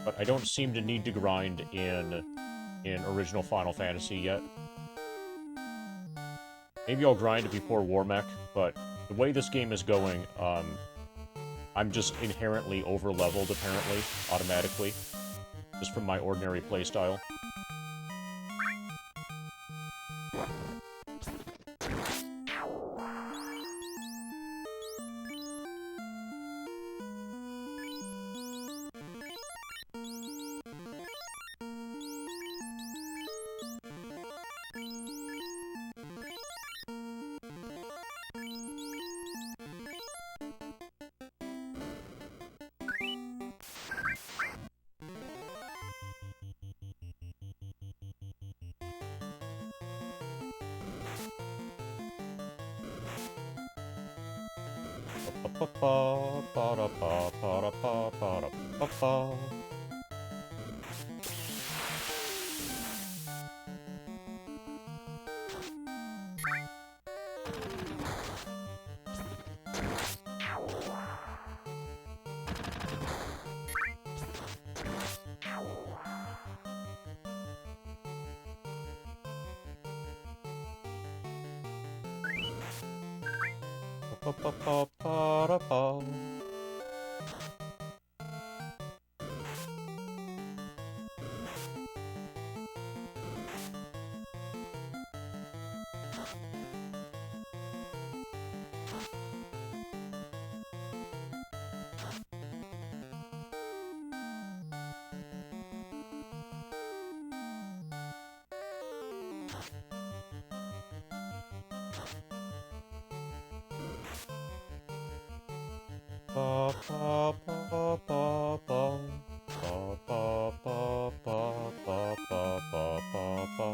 But I don't seem to need to grind in original Final Fantasy yet. Maybe I'll grind it before War Mech, but the way this game is going, I'm just inherently over-leveled, apparently, automatically. Just from my ordinary playstyle. Ba-ba-ba-ba-da-ba-ba-da-ba-ba-da-ba-ba. Ba-ba-ba-ba-da-ba. Ba, ba, ba, ba, ba. Ba, ba, ba, ba, ba, ba, ba, ba, ba.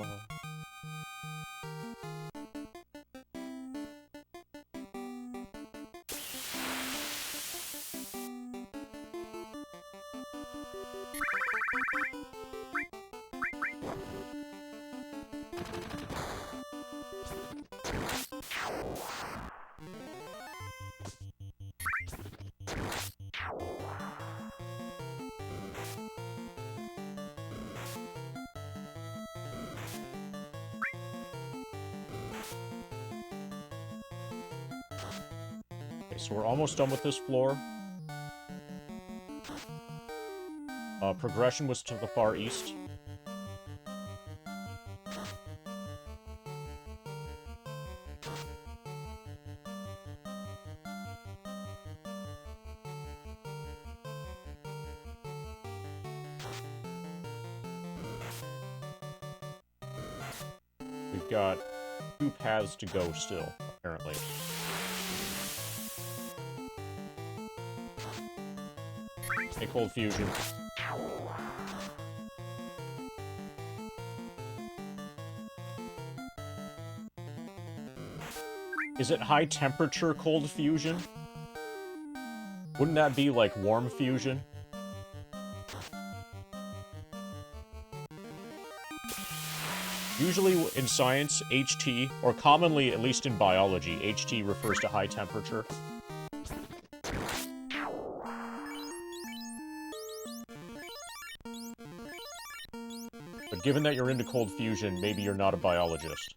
Okay, so we're almost done with this floor. Progression was to the far east. We've got 2 paths to go still, apparently. Hey, Cold Fusion. Is it high temperature cold fusion? Wouldn't that be like warm fusion? Usually in science, HT, or commonly, at least in biology, HT refers to high temperature. But given that you're into cold fusion, maybe you're not a biologist.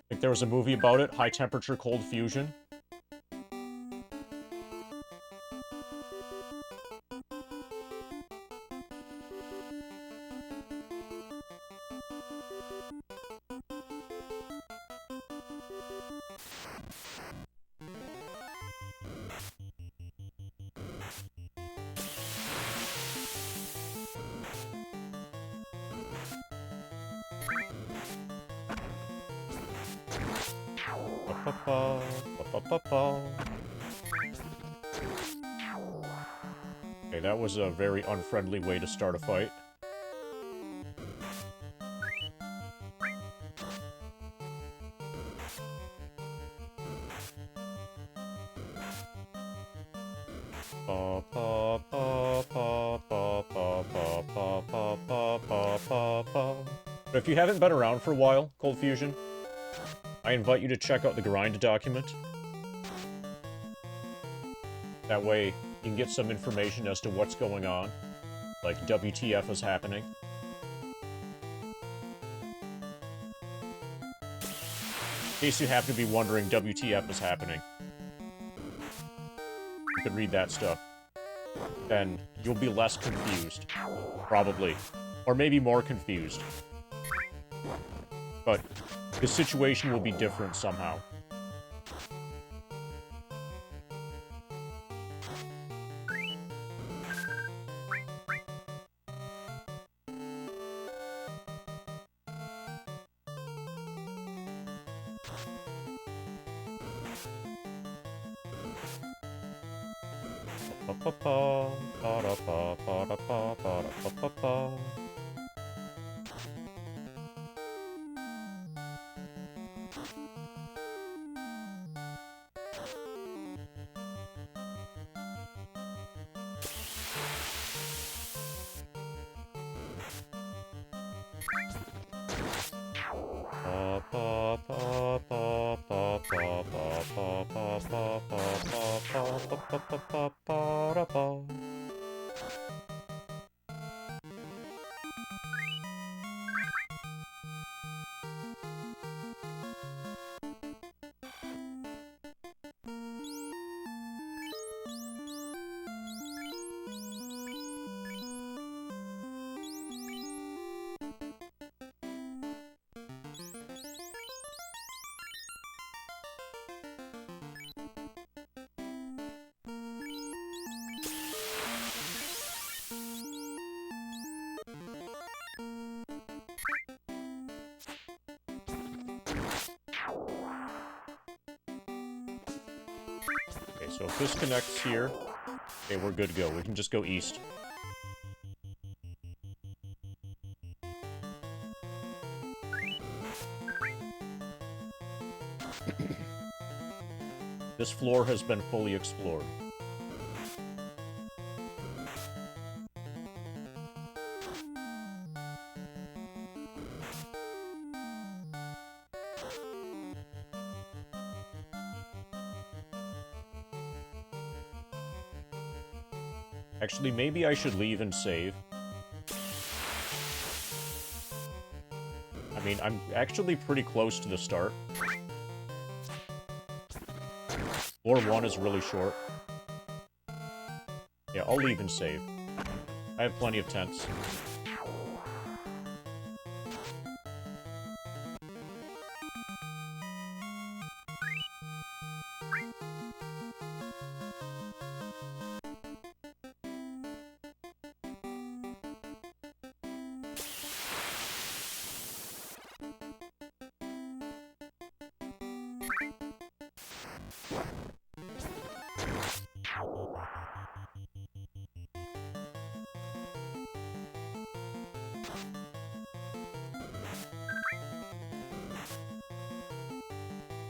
Think there was a movie about it, high temperature cold fusion? Okay, that was a very unfriendly way to start a fight. But if you haven't been around for a while, Cold Fusion, I invite you to check out the grind document. That way, you can get some information as to what's going on. Like, WTF is happening. In case you happen to be wondering, WTF is happening. You could read that stuff. Then, you'll be less confused. Probably. Or maybe more confused. But the situation will be different somehow. so if this connects here, okay, we're good to go. We can just go east. This floor has been fully explored. Actually, maybe I should leave and save. I mean, I'm actually pretty close to the start. Floor 1 is really short. Yeah, I'll leave and save. I have plenty of tents.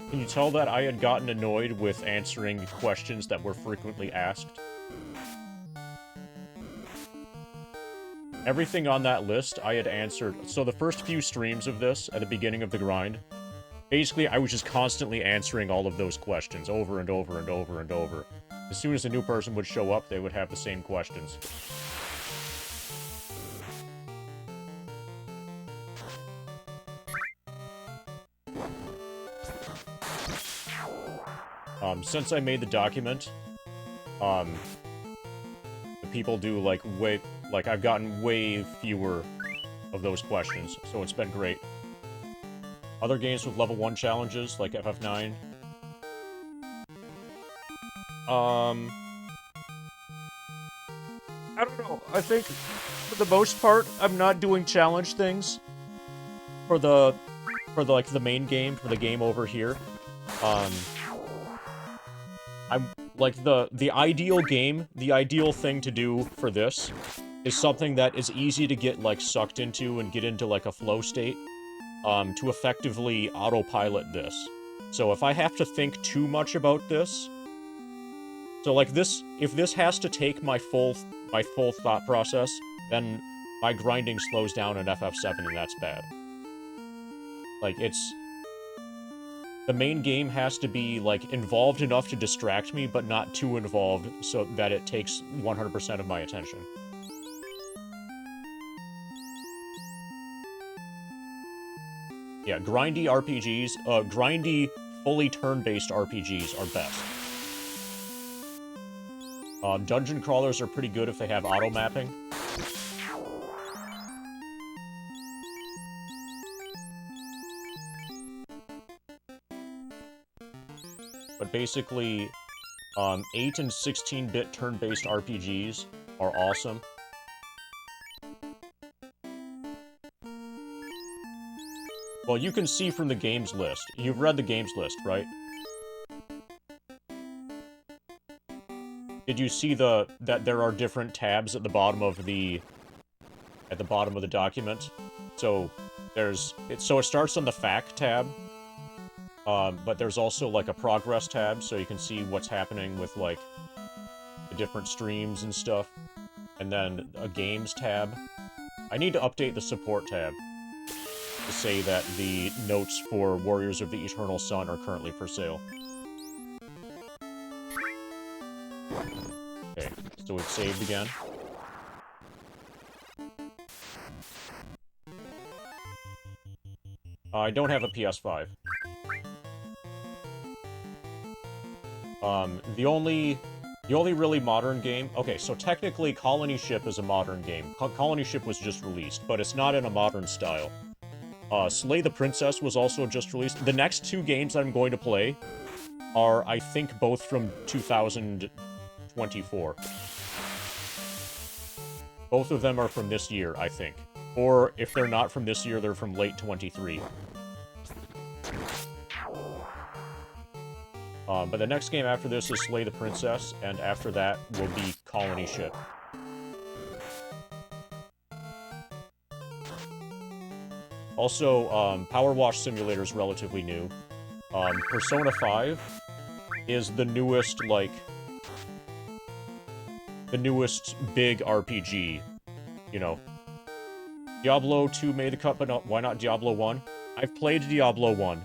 Can you tell that I had gotten annoyed with answering questions that were frequently asked? Everything on that list I had answered. So the first few streams of this, at the beginning of the grind, basically I was just constantly answering all of those questions over and over and over and over. As soon as a new person would show up, they would have the same questions. Since I made the document, the people do, like, I've gotten way fewer of those questions, so it's been great. Other games with level 1 challenges, like FF9. I don't know. I think, for the most part, I'm not doing challenge things for the main game, for the game over here. I'm, like, the ideal game, the ideal thing to do for this is something that is easy to get, like, sucked into and get into, like, a flow state, to effectively autopilot this. So if I have to think too much about this, so, like, this, if this has to take my full thought process, then my grinding slows down in FF7, and that's bad. Like, the main game has to be, like, involved enough to distract me, but not too involved so that it takes 100% of my attention. Yeah, grindy RPGs, grindy, fully turn-based RPGs are best. Dungeon crawlers are pretty good if they have auto-mapping. But basically, 8 and 16-bit turn-based RPGs are awesome. Well, you can see from the games list. You've read the games list, right? Did you see that there are different tabs at the bottom of the document? So it starts on the FAQ tab. But there's also, like, a progress tab, so you can see what's happening with, like, the different streams and stuff. And then a games tab. I need to update the support tab to say that the notes for Warriors of the Eternal Sun are currently for sale. Okay, so we've saved again. I don't have a PS5. The only really modern game... Okay, so technically Colony Ship is a modern game. Colony Ship was just released, but it's not in a modern style. Slay the Princess was also just released. The next two games I'm going to play are, I think, both from 2024. Both of them are from this year, I think. Or, if they're not from this year, they're from late 23. But the next game after this is Slay the Princess, and after that will be Colony Ship. Also, Power Wash Simulator is relatively new. Persona 5 is the newest, like... the newest big RPG, you know. Diablo 2 made the cut, but why not Diablo 1? I've played Diablo 1.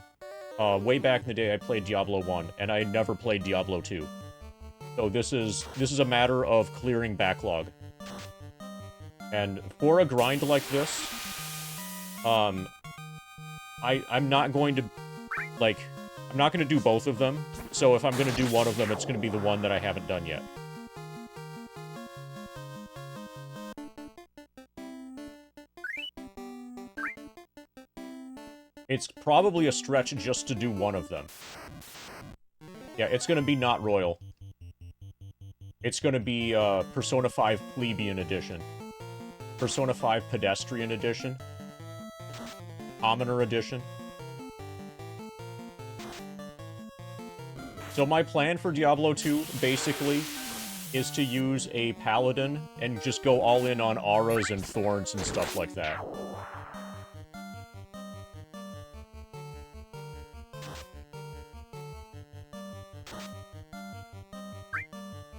Way back in the day, I played Diablo 1, and I never played Diablo 2. So this is a matter of clearing backlog. And for a grind like this, I'm not going to, like, I'm not going to do both of them. So if I'm going to do one of them, it's going to be the one that I haven't done yet. It's probably a stretch just to do one of them. Yeah, it's gonna be not Royal. It's gonna be, Persona 5 Plebeian Edition. Persona 5 Pedestrian Edition. Commoner Edition. So my plan for Diablo 2, basically, is to use a Paladin and just go all in on auras and thorns and stuff like that.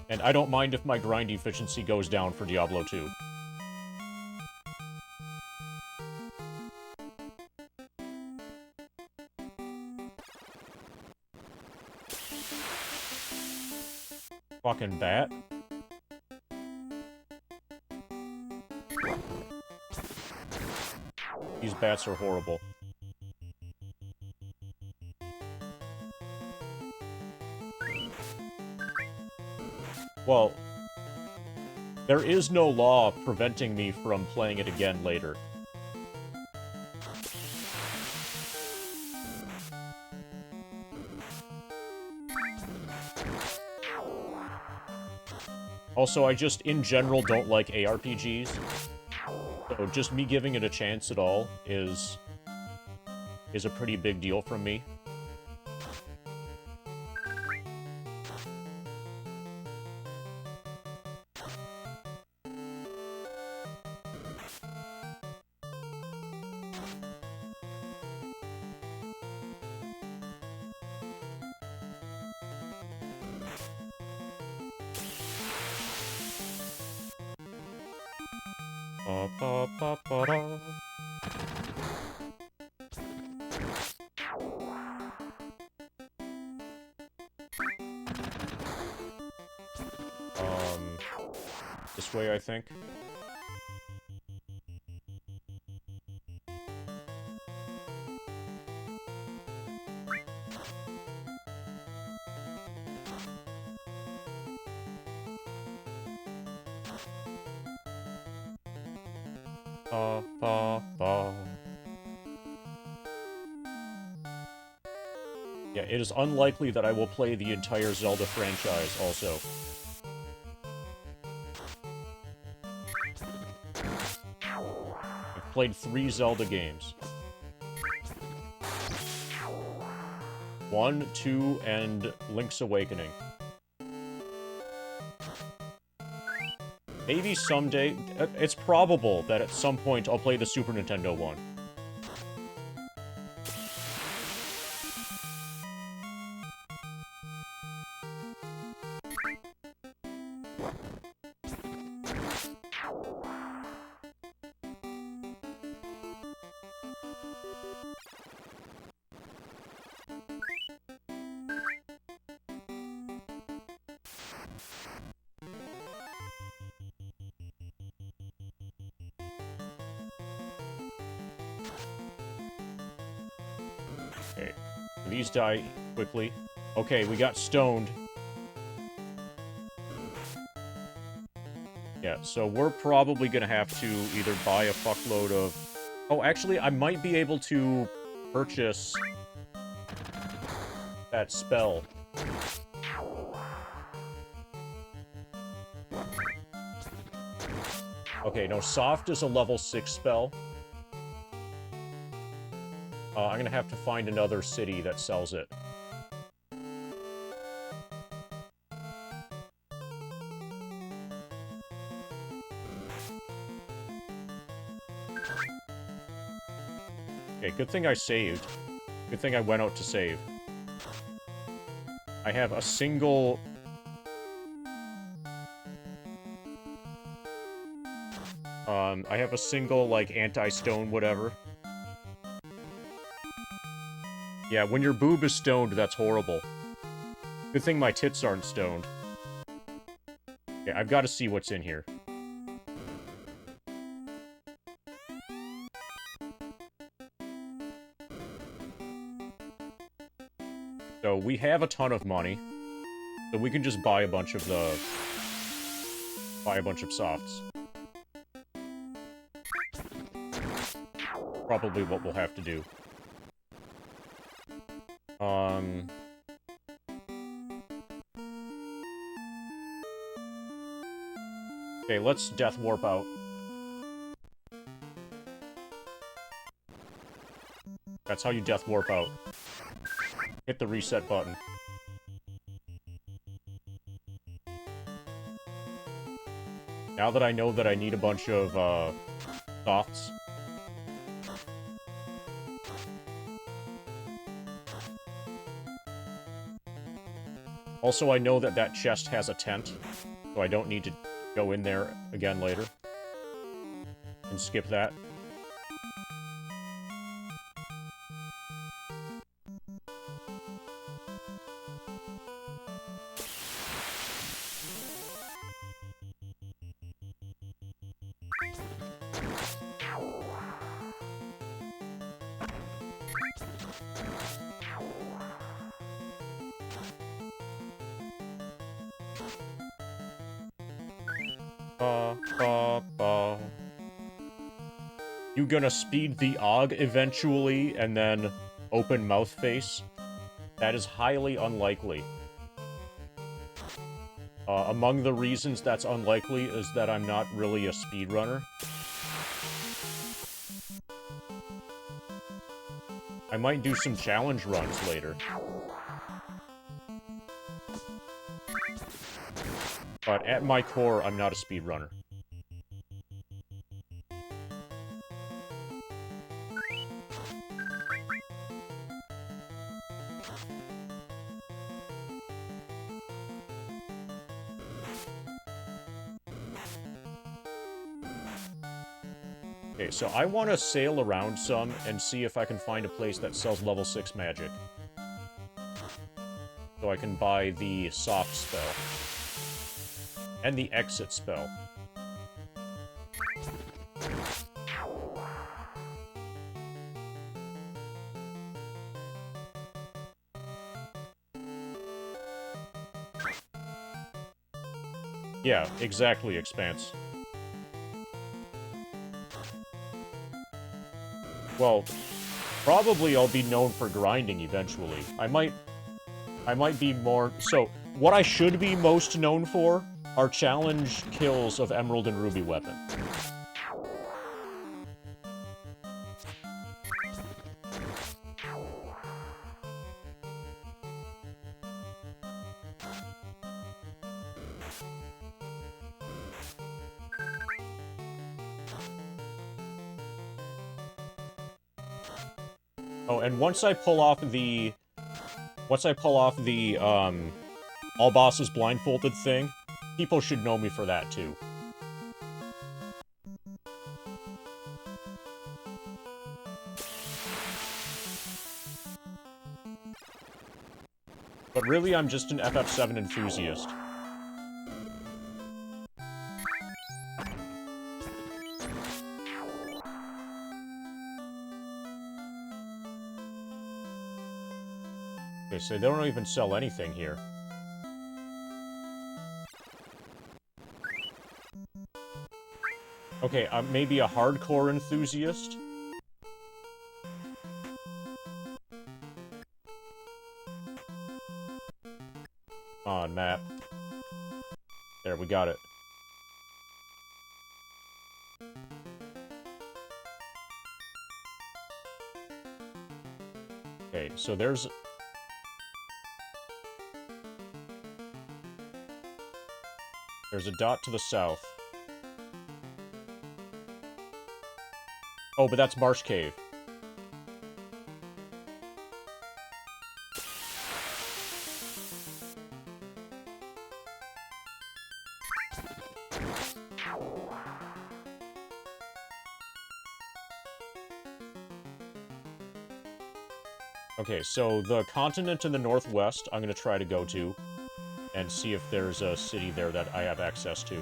And I don't mind if my grind efficiency goes down for Diablo 2. Fucking bat. These bats are horrible. Well, there is no law preventing me from playing it again later. Also, I just, in general, don't like ARPGs. So just me giving it a chance at all is a pretty big deal from me. Ba-ba-ba-ba-da. This way, I think. Ba-ba-ba. Yeah, it is unlikely that I will play the entire Zelda franchise, also. I've played 3 Zelda games. 1, 2, and Link's Awakening. Maybe someday, it's probable that at some point I'll play the Super Nintendo one. Okay, these die quickly. Okay, we got stoned. Yeah, so we're probably gonna have to either buy a fuckload of... Oh, actually, I might be able to purchase that spell. Okay, no, Soft is a level 6 spell. I'm gonna have to find another city that sells it. good thing I saved. Good thing I went out to save. I have a single... I have a single, like, anti-stone whatever. Yeah, when your boob is stoned, that's horrible. Good thing my tits aren't stoned. Okay, I've got to see what's in here. So, we have a ton of money. So we can just buy a bunch of the... Buy a bunch of softs. Probably what we'll have to do. Okay, let's death warp out. That's how you death warp out. Hit the reset button. Now that I know that I need a bunch of, softs. Also, I know that that chest has a tent, so I don't need to go in there again later. And skip that. You gonna speed the AUG eventually, and then open mouth face? That is highly unlikely. Among the reasons that's unlikely is that I'm not really a speedrunner. I might do some challenge runs later. But at my core, I'm not a speedrunner. Okay, so I want to sail around some and see if I can find a place that sells level 6 magic. So I can buy the soft spell. And the exit spell. Yeah, exactly, Expanse. Well, probably I'll be known for grinding eventually. I might be more... So, what I should be most known for are challenge kills of Emerald and Ruby weapon. Oh, and once I pull off the... all bosses blindfolded thing, people should know me for that, too. But really, I'm just an FF7 enthusiast. Okay, so they don't even sell anything here. Okay, maybe a hardcore enthusiast? Come on, map. There, we got it. Okay, so there's a dot to the south. Oh, but that's Marsh Cave. Okay, so the continent in the northwest, I'm gonna try to go to, and see if there's a city there that I have access to.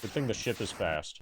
Good thing the ship is fast.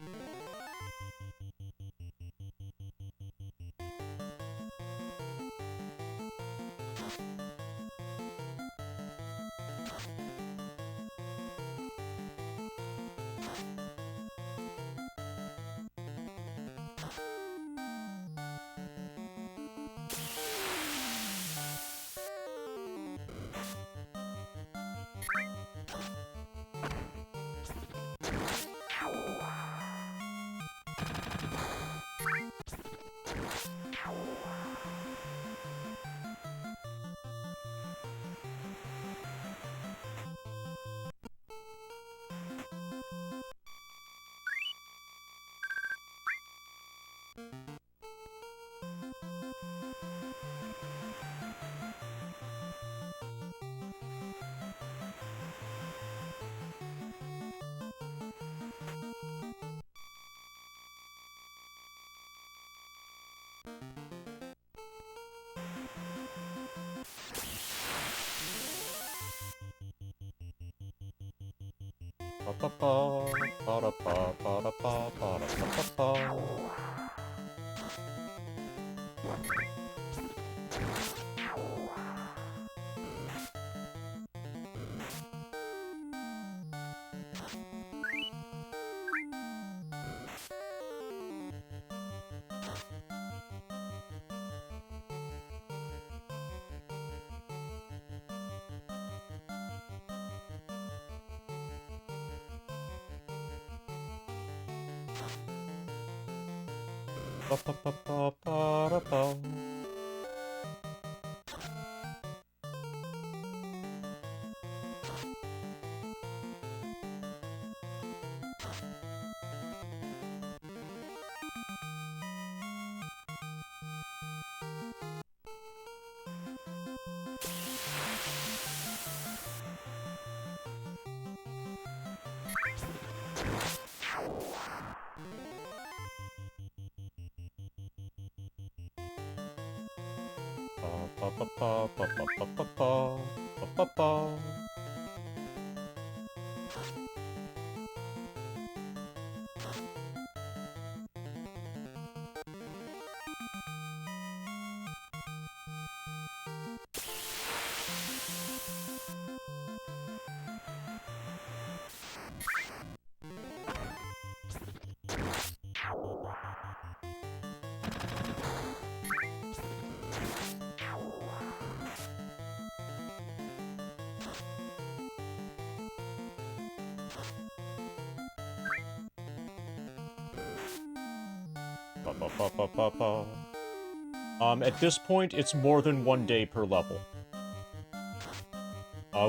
At this point, it's more than 1 day per level.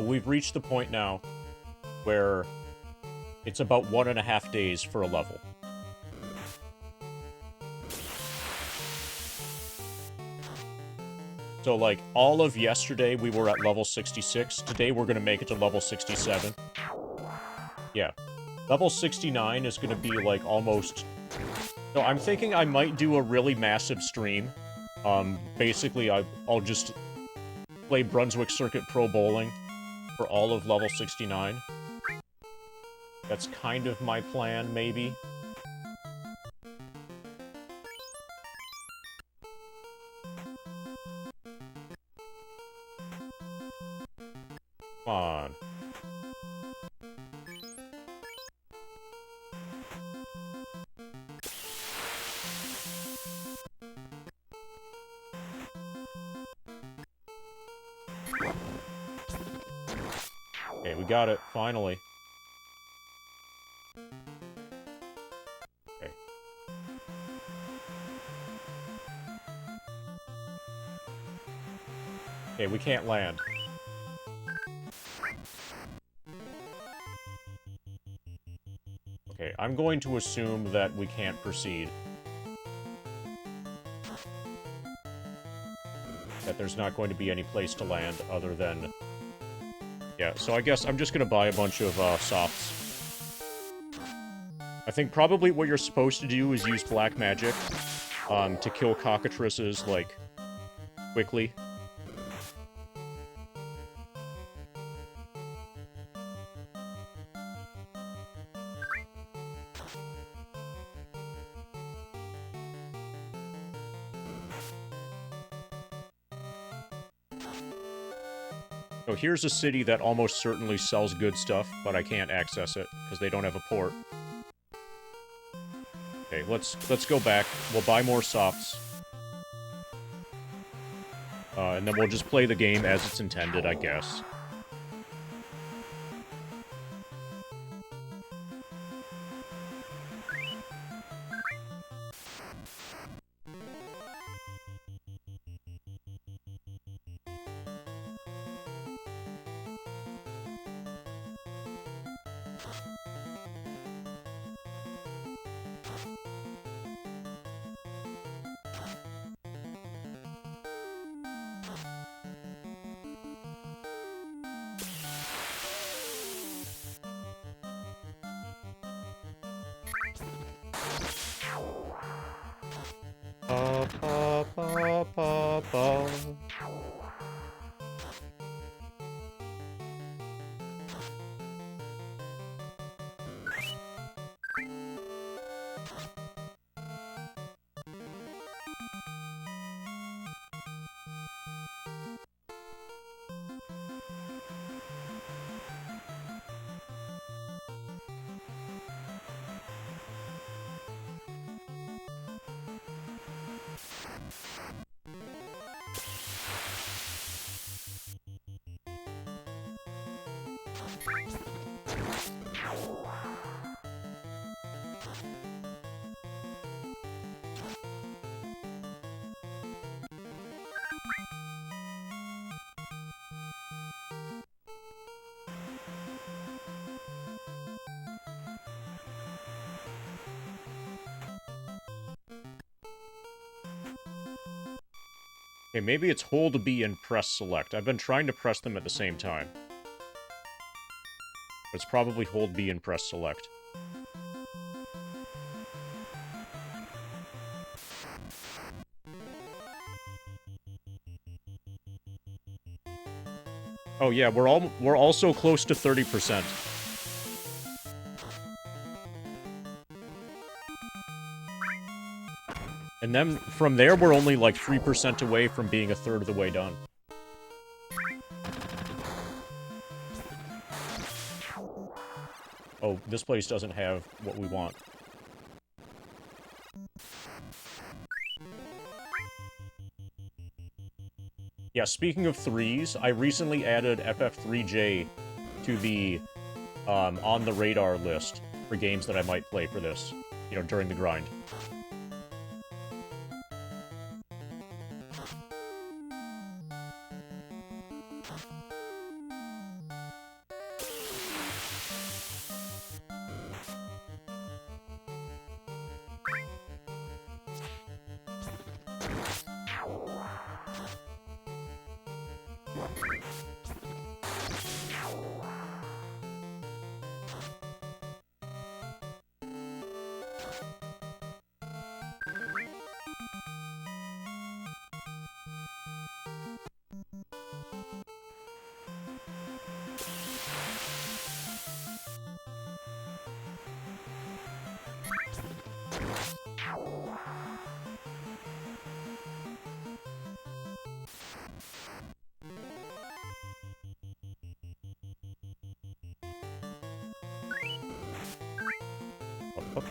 We've reached the point now where it's about 1.5 days for a level. So, like, all of yesterday we were at level 66. Today we're gonna make it to level 67. Yeah. Level 69 is gonna be, like, almost... So I'm thinking I might do a really massive stream. Basically, I'll just play Brunswick Circuit Pro Bowling for all of level 69. That's kind of my plan, maybe. Come on. Okay, we got it, finally. Okay. Okay, we can't land. Okay, I'm going to assume that we can't proceed. That there's not going to be any place to land other than... Yeah, so I guess I'm just gonna buy a bunch of, softs. I think probably what you're supposed to do is use black magic, to kill cockatrices, like, quickly. So here's a city that almost certainly sells good stuff, but I can't access it, because they don't have a port. Okay, let's go back. We'll buy more softs. And then we'll just play the game as it's intended, I guess. Pa, pa, pa, pa, pa. Okay, maybe it's hold B and press select. I've been trying to press them at the same time. It's probably hold B and press select. Oh yeah, we're also close to 30%. And then, from there, we're only like 3% away from being a third of the way done. Oh, this place doesn't have what we want. Yeah, speaking of threes, I recently added FF3J to the, on the radar list for games that I might play for this, you know, during the grind.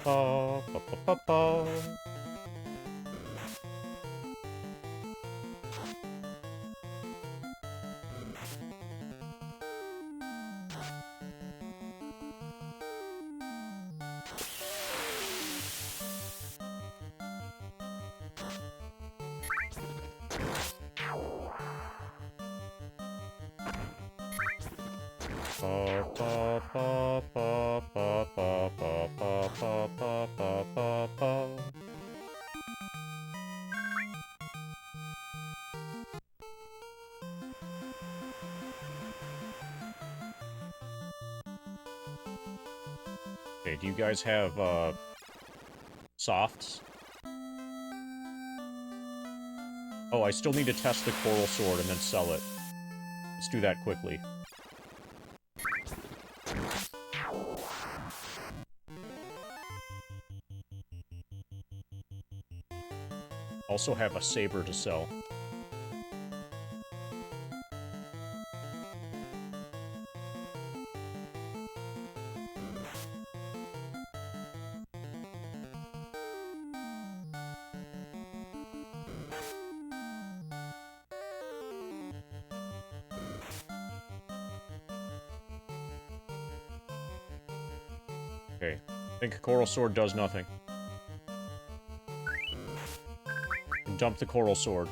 Pa-pa-pa. Okay, do you guys have, softs? Oh, I still need to test the coral sword and then sell it. Let's do that quickly. Also have a saber to sell. Okay, I think Coral Sword does nothing. Dump the Coral Sword.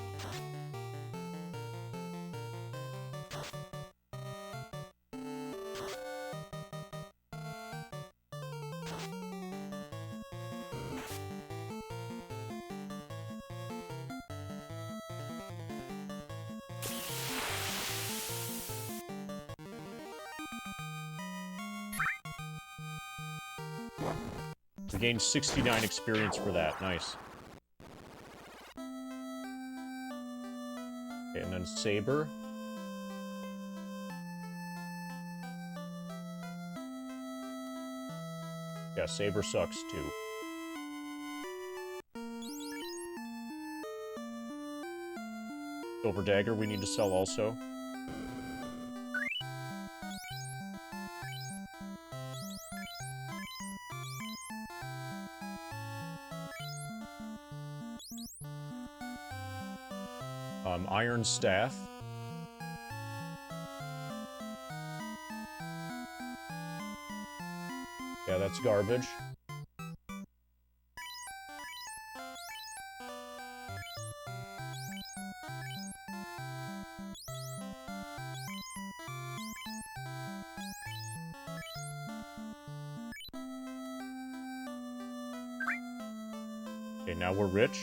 We gained 69 experience for that. Nice. Okay, and then Saber. Yeah, Saber sucks too. Silver Dagger we need to sell also. Iron Staff. Yeah, that's garbage. Okay, now we're rich.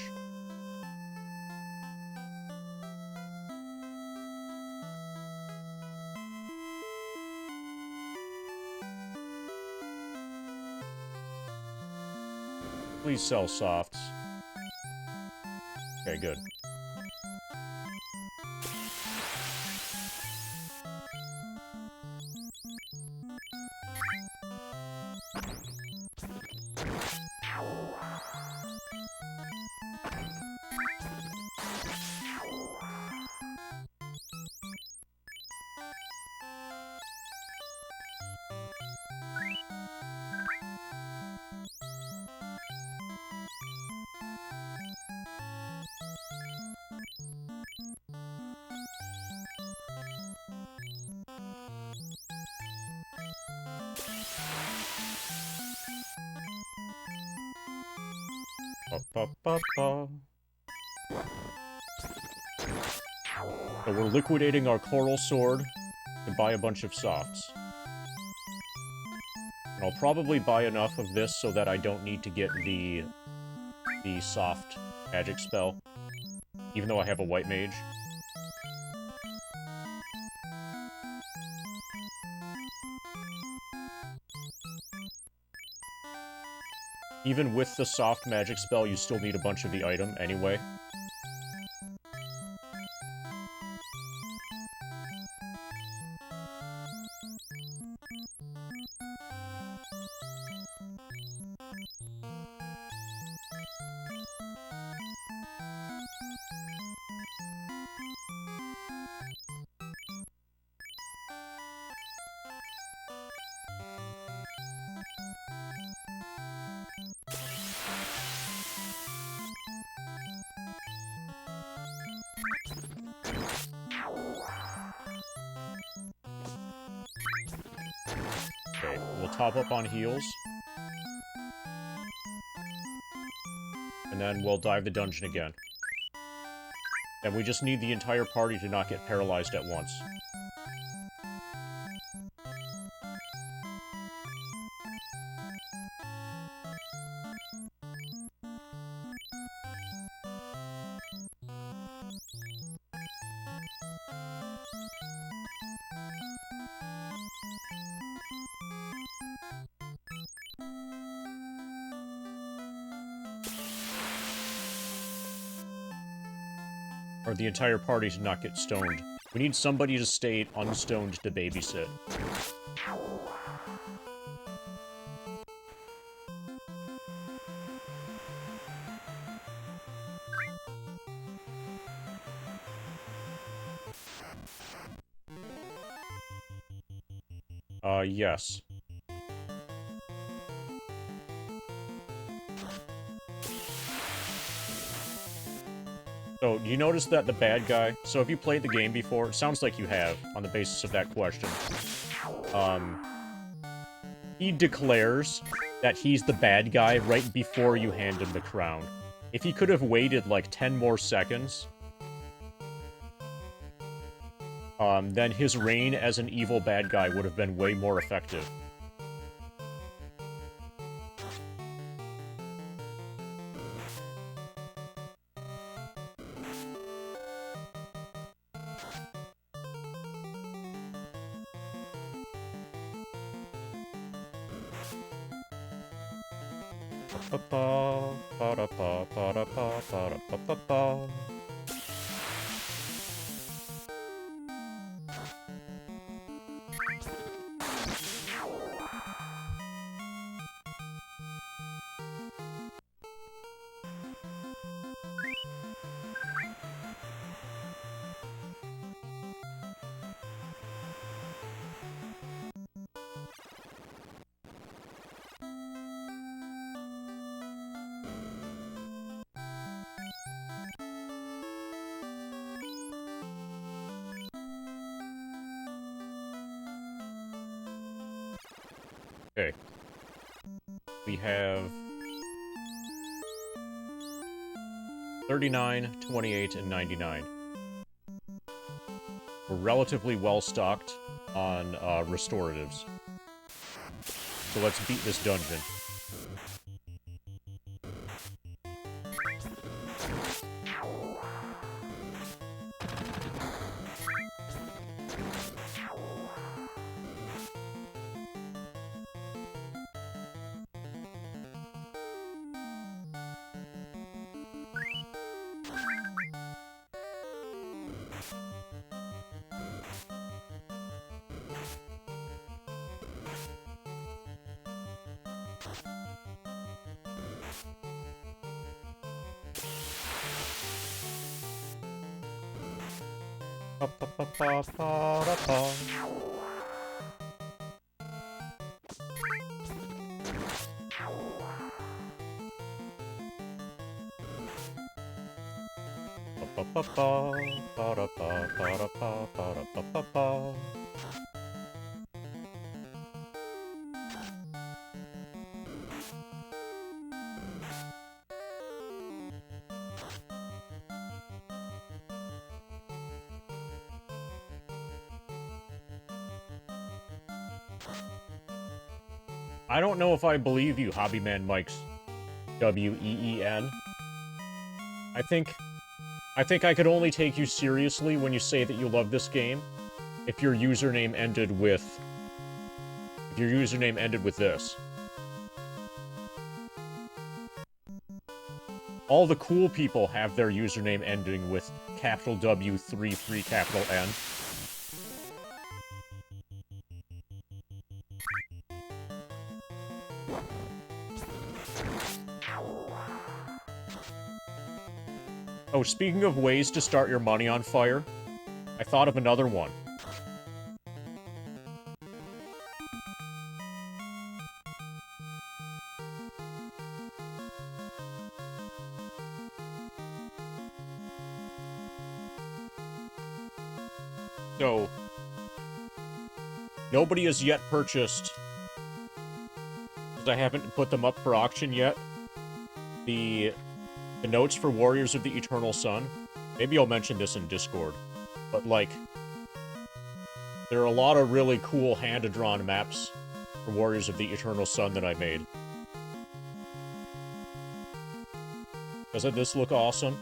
Please sell softs. Okay, good. Ba-ba-ba-ba. So we're liquidating our Coral Sword to buy a bunch of softs. And I'll probably buy enough of this so that I don't need to get the soft magic spell, even though I have a white mage. Even with the soft magic spell, you still need a bunch of the item anyway. Okay, we'll top up on heals. And then we'll dive the dungeon again. And we just need the entire party to not get paralyzed at once. Or the entire party to not get stoned. We need somebody to stay unstoned to babysit. Yes. So, do you notice that the bad guy... So, have you played the game before? It sounds like you have, on the basis of that question. He declares that he's the bad guy right before you hand him the crown. If he could have waited, like, 10 more seconds... then his reign as an evil bad guy would have been way more effective. Okay. We have 39, 28, and 99. We're relatively well-stocked on restoratives. So let's beat this dungeon. I don't know if I believe you, Hobbyman Mike's W-E-E-N. I think I could only take you seriously when you say that you love this game if your username ended with... If your username ended with this. All the cool people have their username ending with capital W, 3 capital N. Oh, speaking of ways to start your money on fire, I thought of another one. So, nobody has yet purchased, because I haven't put them up for auction yet, the notes for Warriors of the Eternal Sun. Maybe I'll mention this in Discord. But, like, there are a lot of really cool hand-drawn maps for Warriors of the Eternal Sun that I made. Doesn't this look awesome?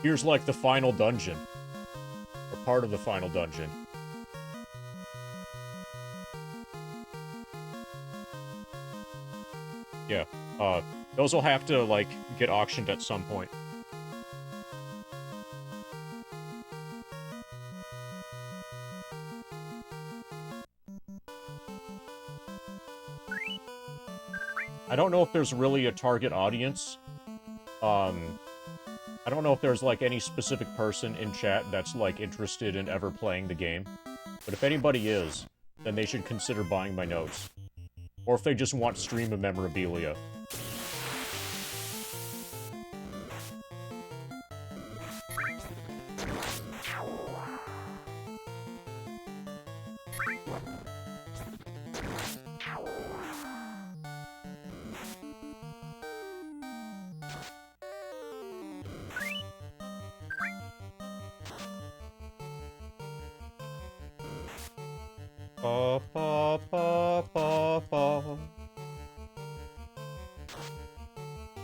Here's like the final dungeon. Or part of the final dungeon. Yeah, those will have to, like, get auctioned at some point. I don't know if there's really a target audience. I don't know if there's, like, any specific person in chat that's, like, interested in ever playing the game. But if anybody is, then they should consider buying my notes. Or if they just want stream of memorabilia. Ba ba ba ba ba.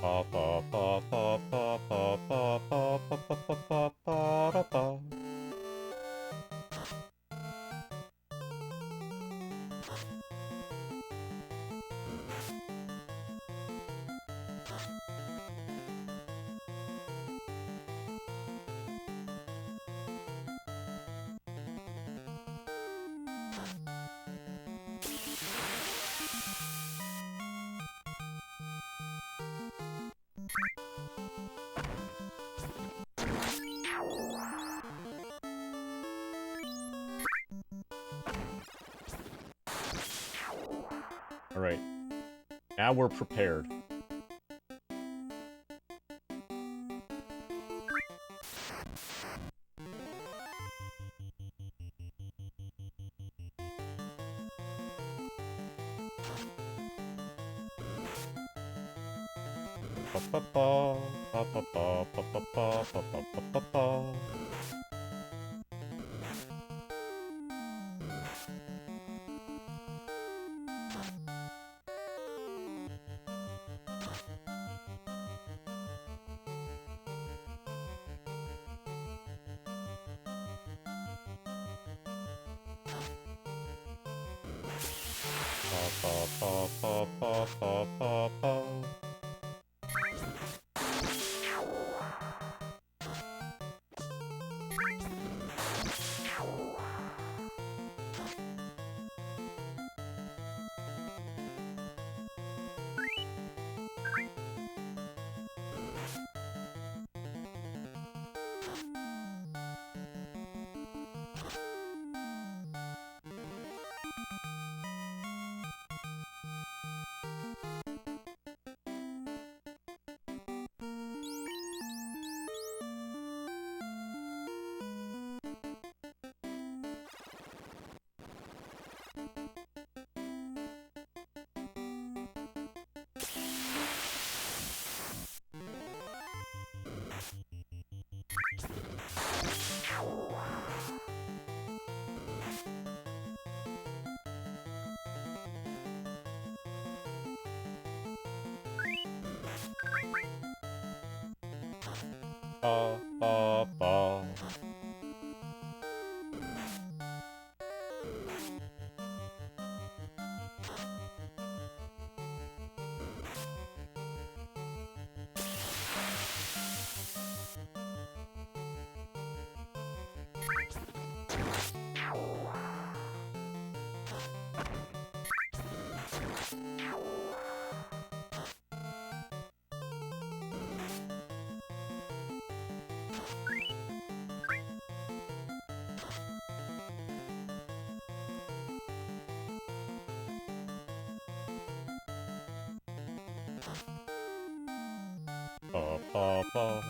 Ba ba ba ba ba ba ba ba ba ba ba ba ba ba. Alright. Now we're prepared. Ba ba ba ba ba ba ba ba ba ba ba ba ba. Ba ba ba ba ba ba ba. Ba ba ba. Ba ba ba.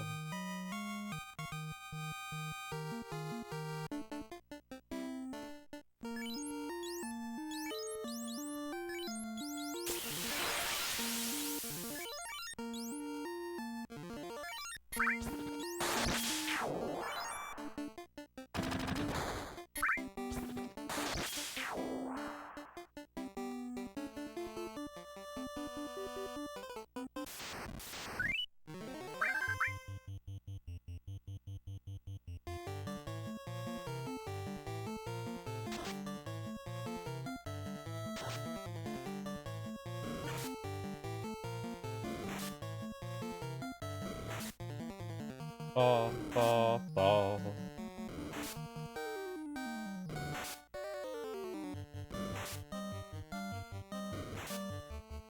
Ba, ba, ba.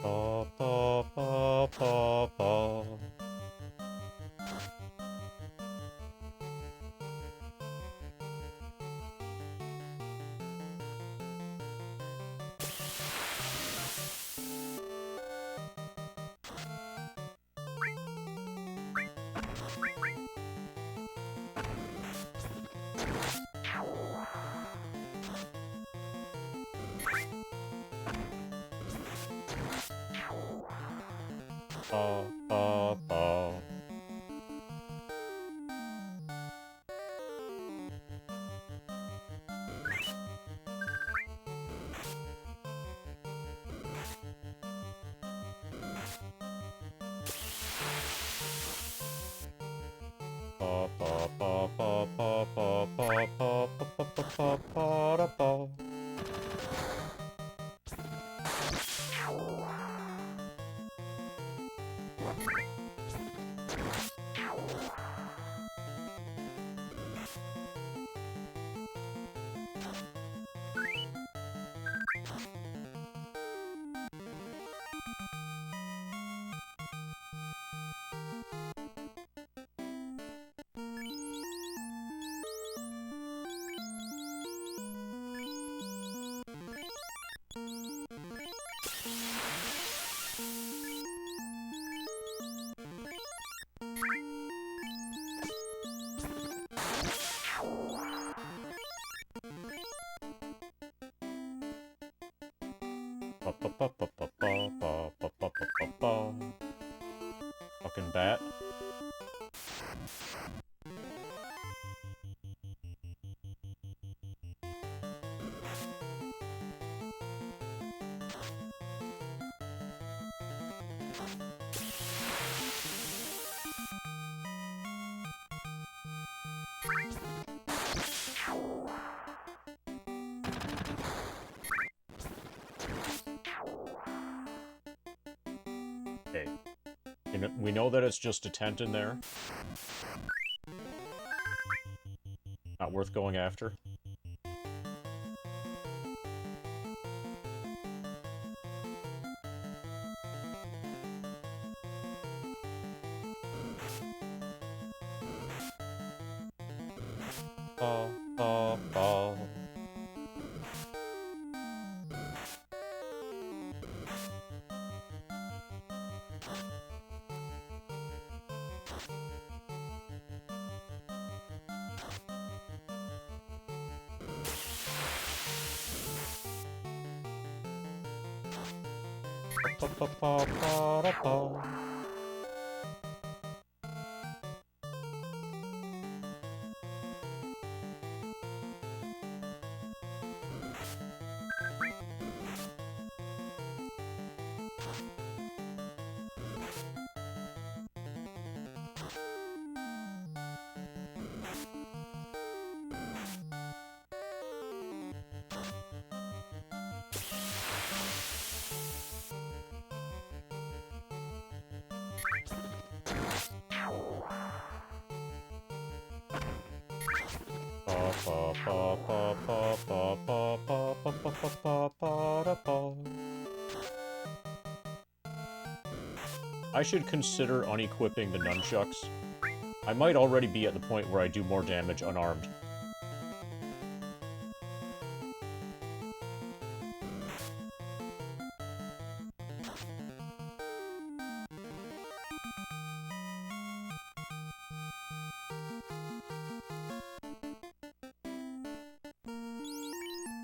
Ba, ba, ba, ba, ba. Ba, ba, ba. Ba, ba, ba, ba, ba, ba, ba, ba, ba, ba, ba, ba, da, ba. Ba, ba, ba, ba, ba, ba, ba, ba, ba, ba, ba. Fucking bat. Okay. We know that it's just a tent in there. Not worth going after. Ba, ba, ba. Ba, ba, ba, ba, da, ba. Ba, ba, ba, ba, ba, ba, ba, ba, ba, ba, ba, ba, da, ba. I should consider unequipping the nunchucks. I might already be at the point where I do more damage unarmed.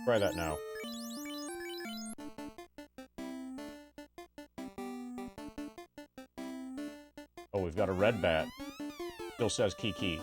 Try that now. Oh, we've got a red bat. Still says Kiki.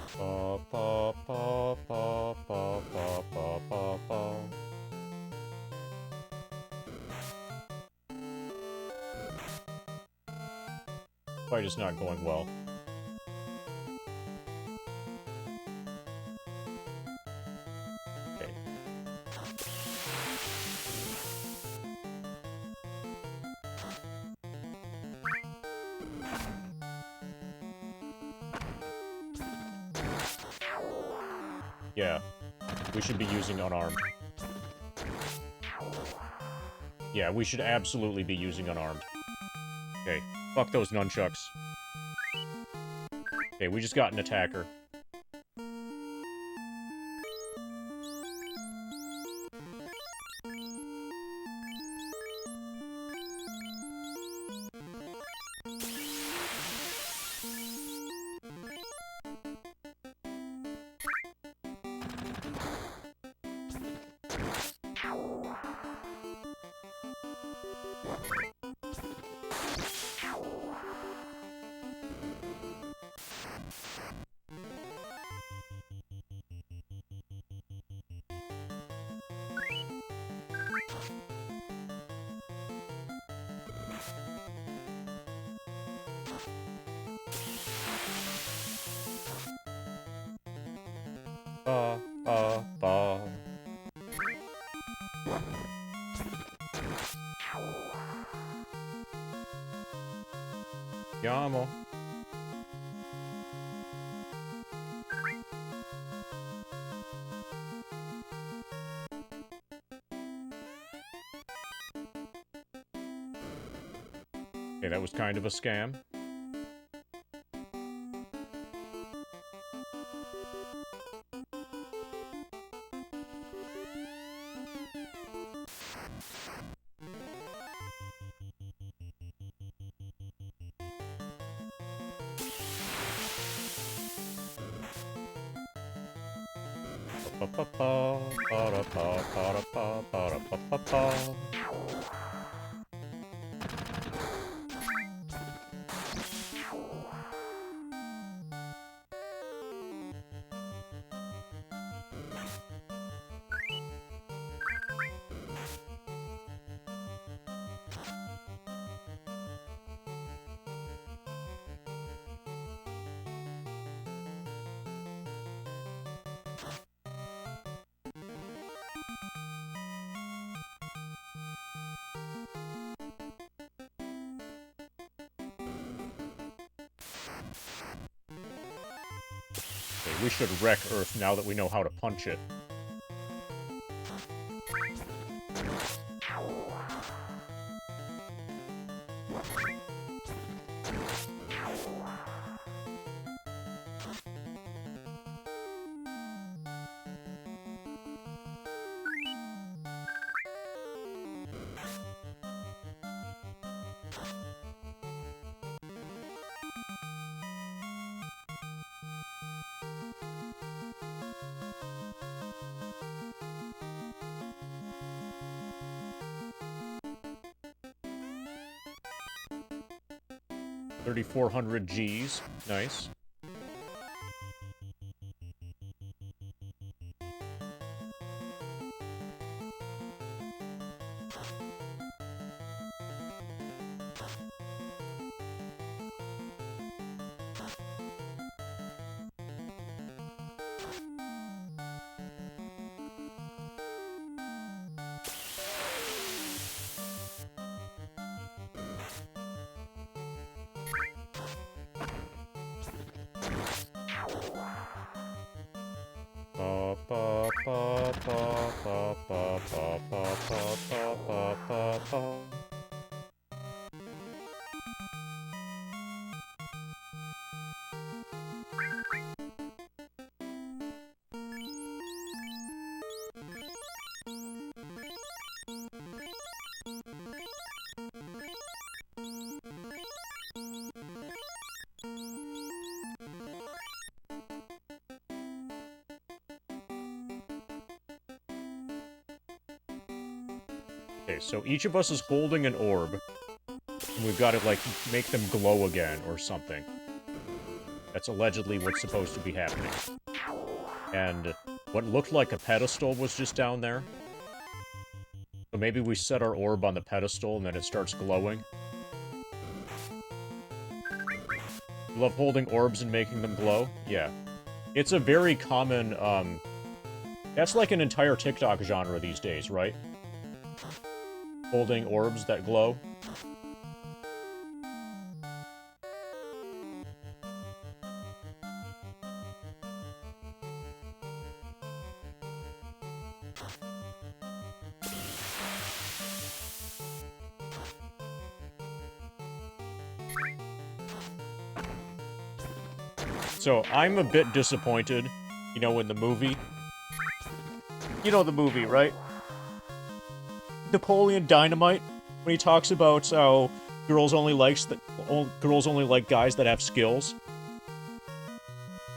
Pa, pa, pa, pa, pa, pa, pa, pa, pa. Fight is not going well. Okay. Yeah, we should be using unarmed. Yeah, we should absolutely be using unarmed. Okay, fuck those nunchucks. Okay, we just got an attacker. Ba, ba, ba. Yamo. Okay, that was kind of a scam. Ba ba ba ba da ba ba da ba ba da ba ba ba. Okay, we should wreck Earth now that we know how to punch it. $3,400 Gs. Nice. Ba ba ba ba ba ba ba ba ba ba ba ba. Okay, so each of us is holding an orb. And we've got to, like, make them glow again or something. That's allegedly what's supposed to be happening. And what looked like a pedestal was just down there. So maybe we set our orb on the pedestal and then it starts glowing. You love holding orbs and making them glow? Yeah. It's a very common, that's like an entire TikTok genre these days, right? Holding orbs that glow. So, I'm a bit disappointed, you know, in the movie. You know the movie, right? Napoleon Dynamite, when he talks about how girls only like guys that have skills.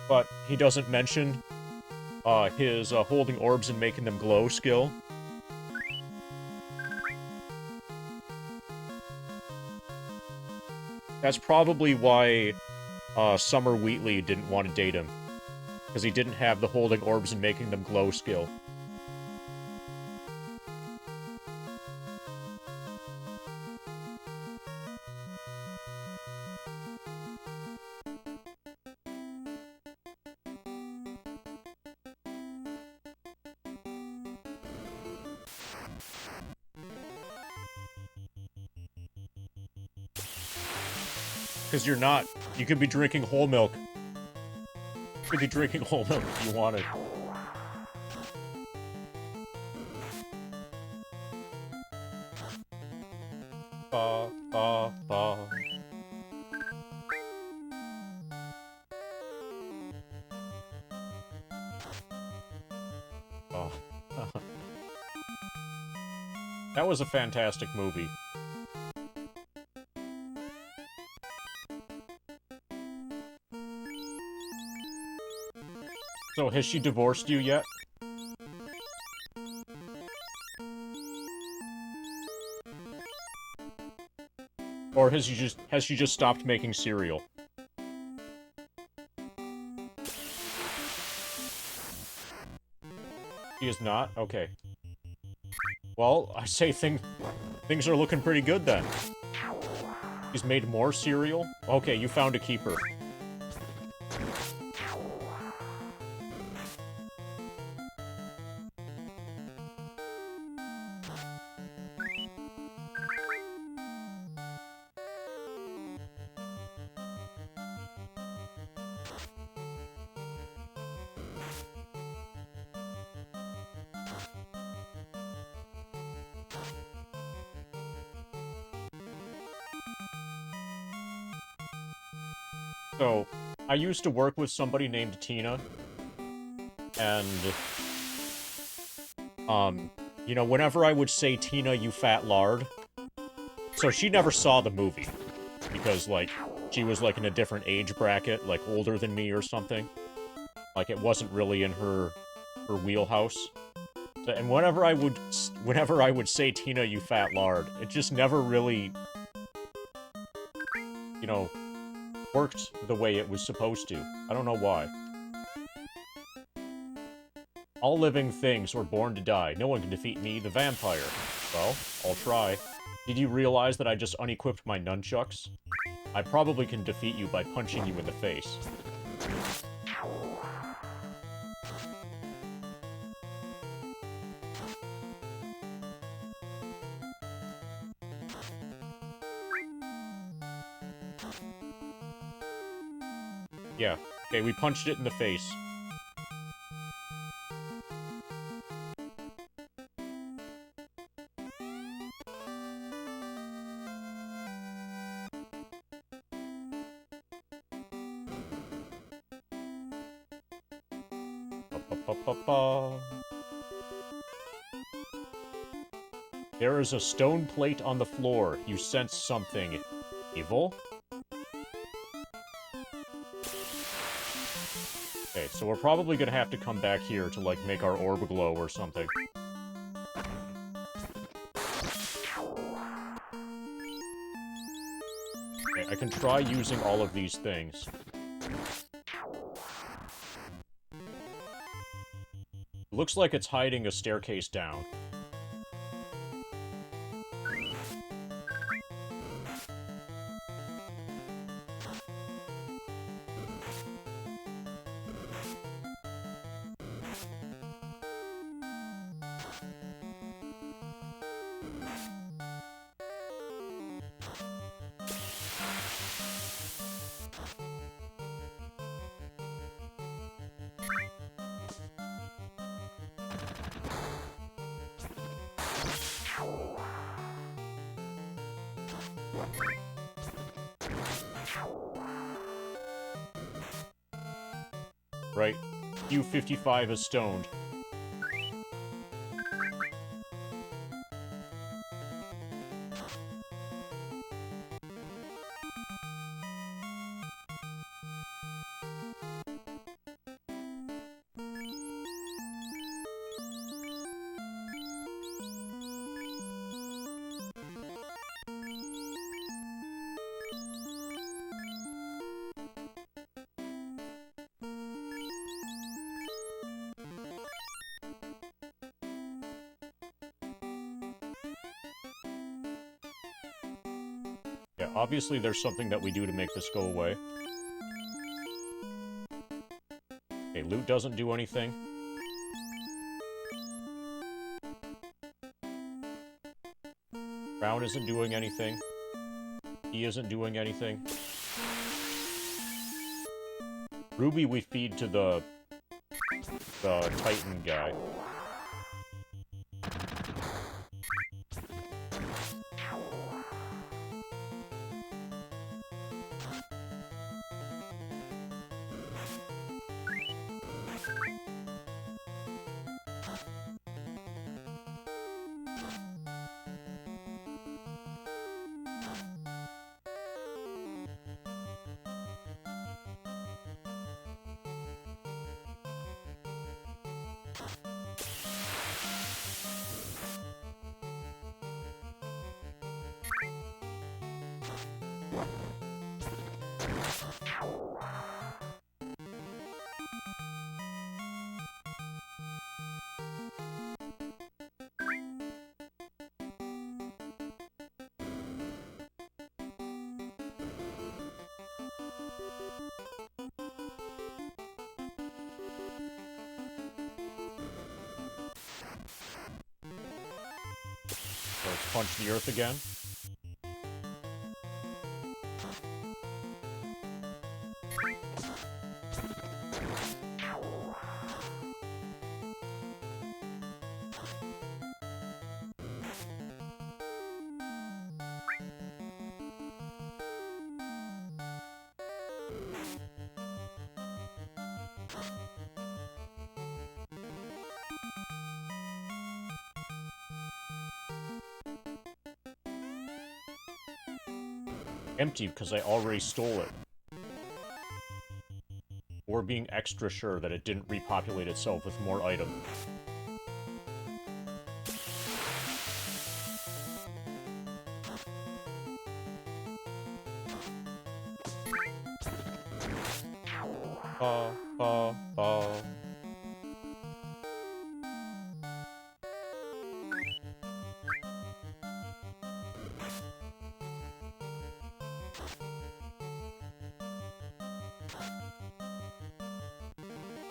But he doesn't mention his holding orbs and making them glow skill. That's probably why Summer Wheatley didn't want to date him. Because he didn't have the holding orbs and making them glow skill. Because you're not. You could be drinking whole milk. You could be drinking whole milk if you wanted. Ba, ba, ba. Oh. That was a fantastic movie. So, has she divorced you yet? Or has she just stopped making cereal? She is not? Okay. Well, I say things are looking pretty good then. She's made more cereal? Okay, you found a keeper. So, I used to work with somebody named Tina, and, you know, whenever I would say, Tina, you fat lard, so she never saw the movie, because, like, she was, like, in a different age bracket, like, older than me or something. Like, it wasn't really in her wheelhouse. So, and whenever I would say, Tina, you fat lard, it just never really, you know, worked the way it was supposed to. I don't know why. All living things were born to die. No one can defeat me, the vampire. Well, I'll try. Did you realize that I just unequipped my nunchucks? I probably can defeat you by punching you in the face. Yeah. Okay, we punched it in the face. Ba-ba-ba-ba. There is a stone plate on the floor. You sense something evil? Okay, so we're probably gonna have to come back here to, like, make our orb glow or something. Okay, I can try using all of these things. Looks like it's hiding a staircase down. Right. U55 is stoned. Yeah, obviously there's something that we do to make this go away. Okay, loot doesn't do anything. Brown isn't doing anything. He isn't doing anything. Ruby we feed to the Titan guy. Let's punch the earth again. Empty, because I already stole it. Or being extra sure that it didn't repopulate itself with more items.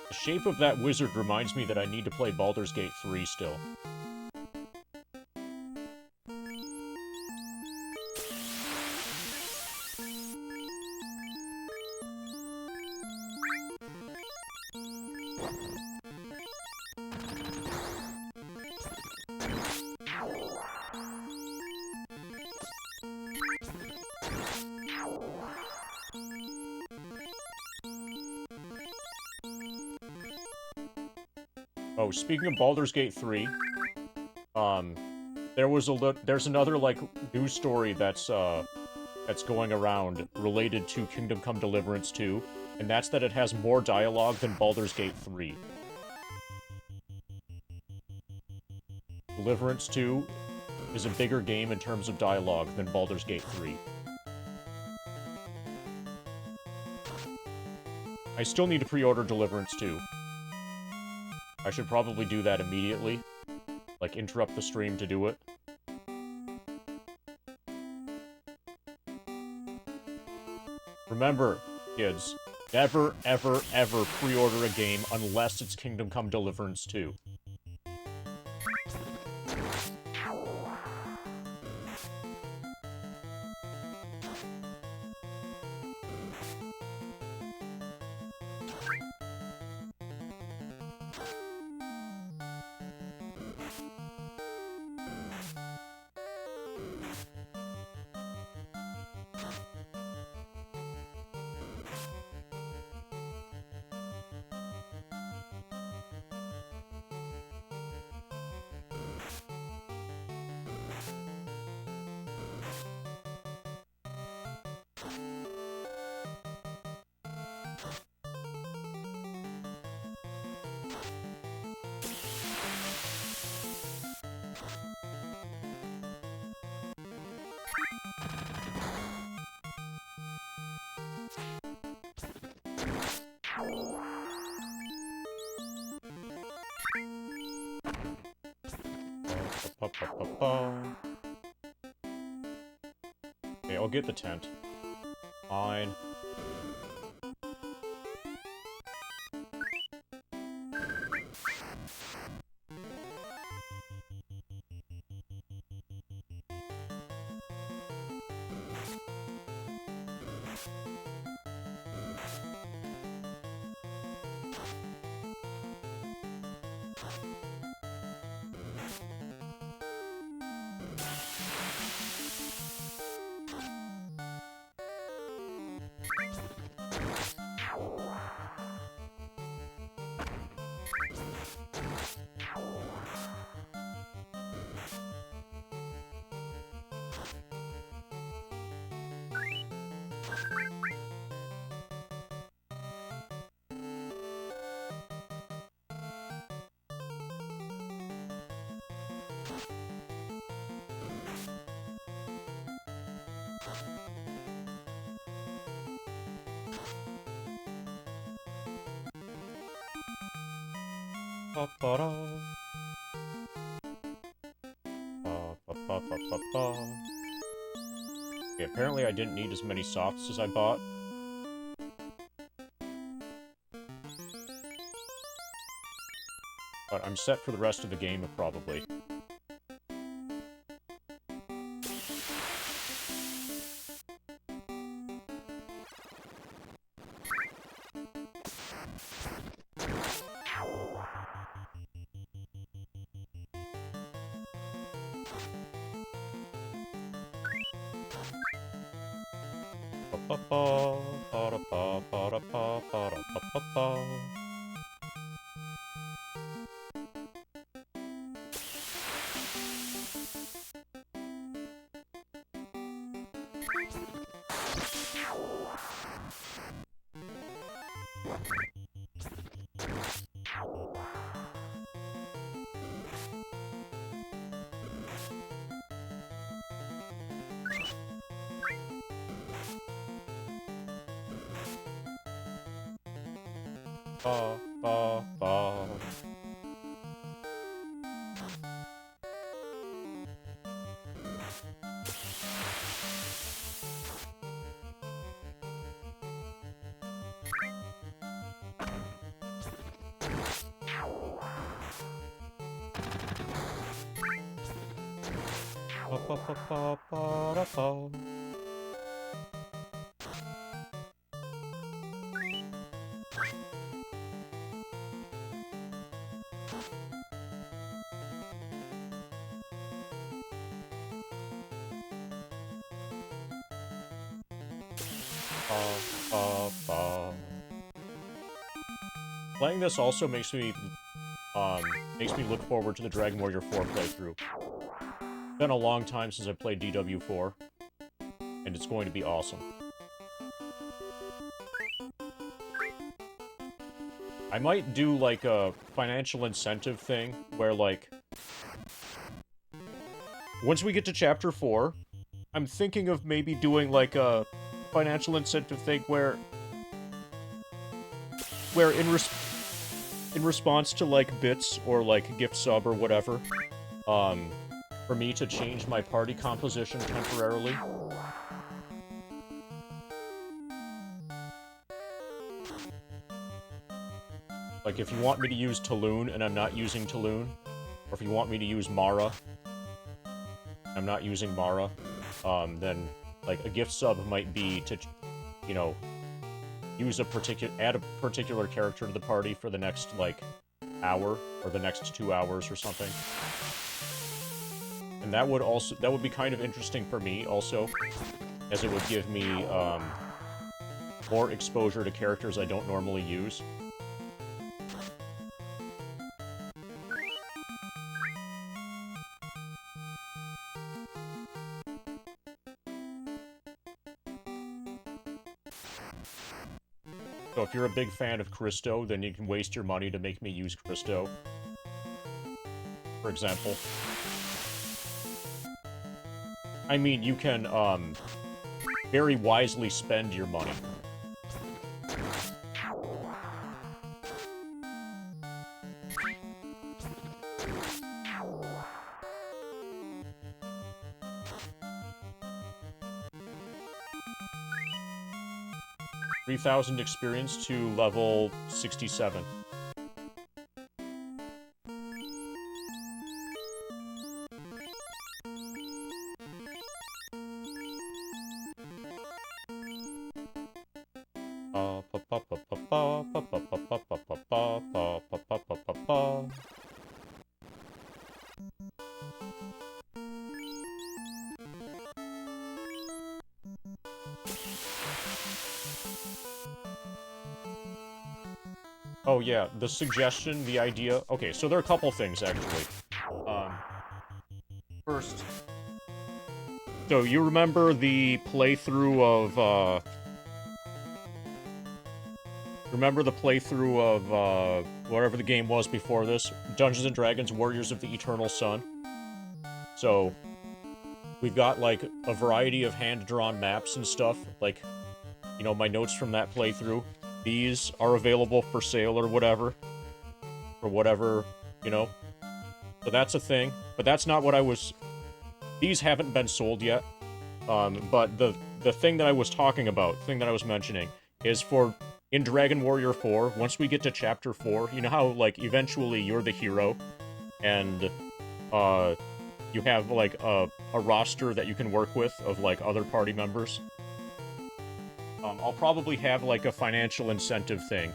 The shape of that wizard reminds me that I need to play Baldur's Gate 3 still. Oh, speaking of Baldur's Gate 3, there's another, like, news story that's going around related to Kingdom Come Deliverance 2, and that's that it has more dialogue than Baldur's Gate 3. Deliverance 2 is a bigger game in terms of dialogue than Baldur's Gate 3. I still need to pre-order Deliverance 2. I should probably do that immediately. Like, interrupt the stream to do it. Remember, kids, never, ever, ever pre-order a game unless it's Kingdom Come Deliverance 2. Okay, I'll get the tent. Fine. Ba-ba-da. Ba-ba-ba-ba-ba. Okay, apparently I didn't need as many softs as I bought. But I'm set for the rest of the game, probably. Ba-ba-ba, ba-da-ba, ba-da-ba, ba-da-ba-ba-ba. Ba, ba, ba. Ba, ba, ba, ba, ba, da, ba. Playing this also makes me look forward to the Dragon Warrior 4 playthrough. It's been a long time since I played DW4, and it's going to be awesome. I might do, like, a financial incentive thing, where, like, once we get to Chapter 4, I'm thinking of maybe doing, like, a financial incentive thing where in response to, like, bits or, like, gift sub or whatever, for me to change my party composition temporarily. Like, if you want me to use Taloon and I'm not using Taloon, or if you want me to use Mara, I'm not using Mara, then, like, a gift sub might be to, you know, add a particular character to the party for the next, like, hour, or the next 2 hours or something. And that would be kind of interesting for me, also, as it would give me, more exposure to characters I don't normally use. So if you're a big fan of Christo, then you can waste your money to make me use Christo, for example. I mean, you can, very wisely spend your money. $3,000 experience to level 67. Oh yeah, the suggestion, the idea... Okay, so there are a couple things, actually. First... So, you remember the playthrough of, Remember the playthrough of, whatever the game was before this? Dungeons & Dragons Warriors of the Eternal Sun? So, we've got, like, a variety of hand-drawn maps and stuff, like, you know, my notes from that playthrough. These are available for sale or whatever. Or whatever, you know. So that's a thing. But that's not what I was... These haven't been sold yet. But the thing that I was talking about, thing that I was mentioning, is for... In Dragon Warrior 4, once we get to Chapter 4, you know how, like, eventually you're the hero, and, you have, like, a roster that you can work with of, like, other party members? I'll probably have, like, a financial incentive thing,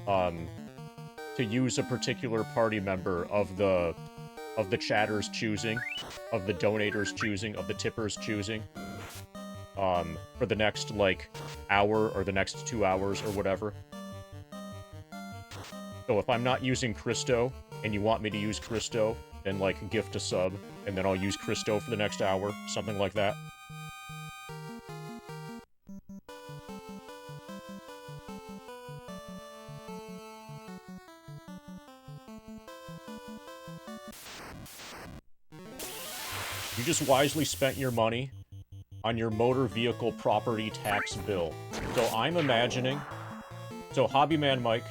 to use a particular party member of the chatters choosing, of the donators choosing, of the tippers choosing, for the next, like, hour or the next 2 hours or whatever. So if I'm not using Christo, and you want me to use Christo, then, like, gift a sub, and then I'll use Christo for the next hour, something like that. You just wisely spent your money on your motor vehicle property tax bill. So I'm imagining... So, Hobbyman Mike,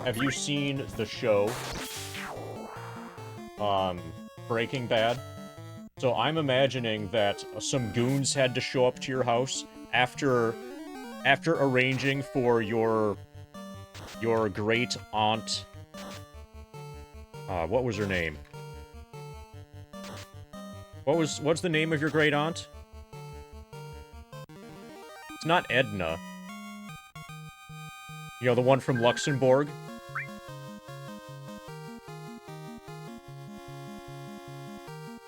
have you seen the show, Breaking Bad? So I'm imagining that some goons had to show up to your house after arranging for your great aunt... what was her name? What's the name of your great aunt? It's not Edna. You know, the one from Luxembourg?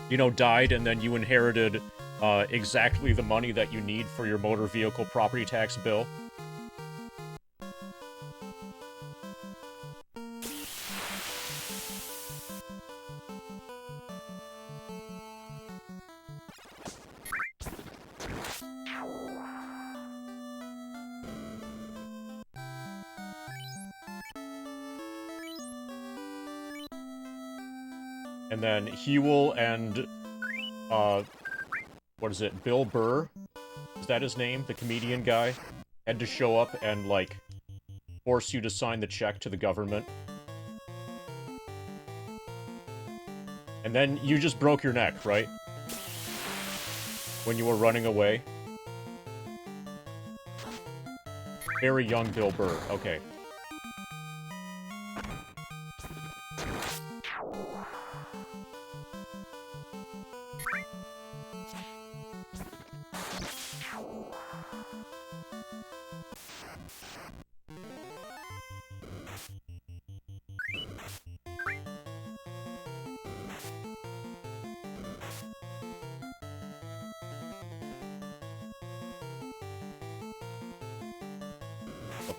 You know, died and then you inherited, exactly the money that you need for your motor vehicle property tax bill. And then Hewell and, what is it, Bill Burr? Is that his name? The comedian guy? Had to show up and, like, force you to sign the check to the government And then you just broke your neck, right? When you were running away? Very young Bill Burr. Okay.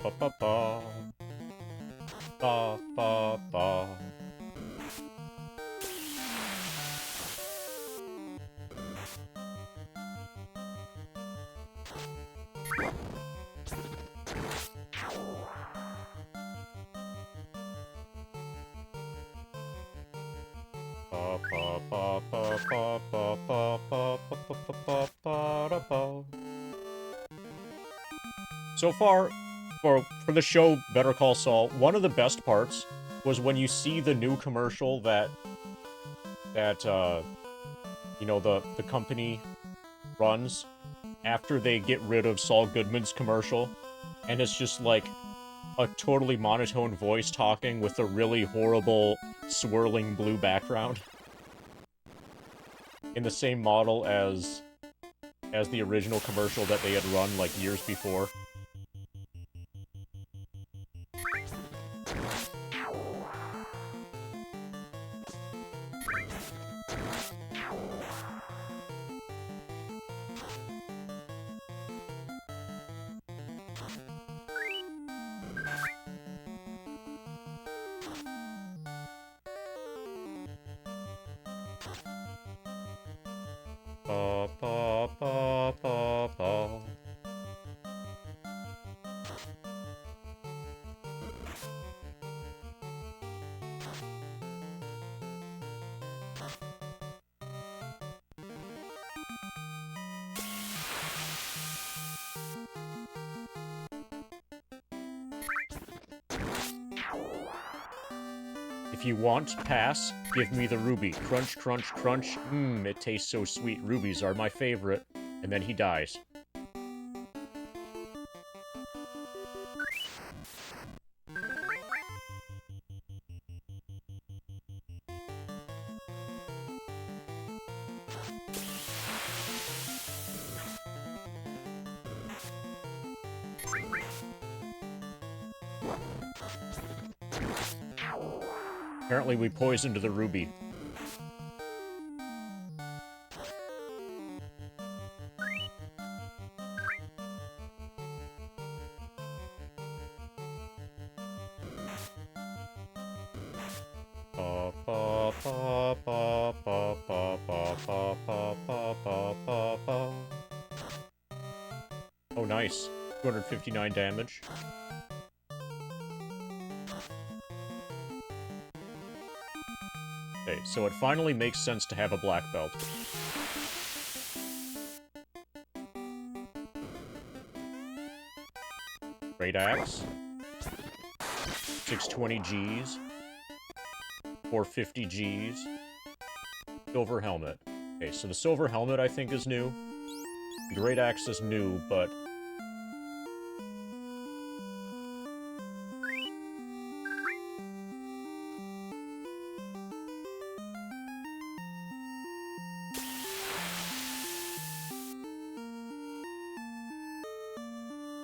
Ba ba ba. Ba ba ba. Ba ba ba ba ba ba ba ba ba ba ba ba. So far, for the show Better Call Saul, one of the best parts was when you see the new commercial that you know, the company runs after they get rid of Saul Goodman's commercial, and it's just like a totally monotone voice talking with a really horrible swirling blue background. In the same model as the original commercial that they had run like years before. Ba ba ba ba ba. If you want, pass. Give me the ruby. Crunch, crunch, crunch. Mmm, it tastes so sweet. Rubies are my favorite. And then he dies. Apparently we poisoned the ruby. Ba ba ba ba ba ba ba ba ba ba ba ba ba. Oh, nice. 259 damage. Okay, so it finally makes sense to have a black belt. Great axe. 620 Gs. 450 Gs. Silver helmet. Okay, so the silver helmet I think is new. The great axe is new, but...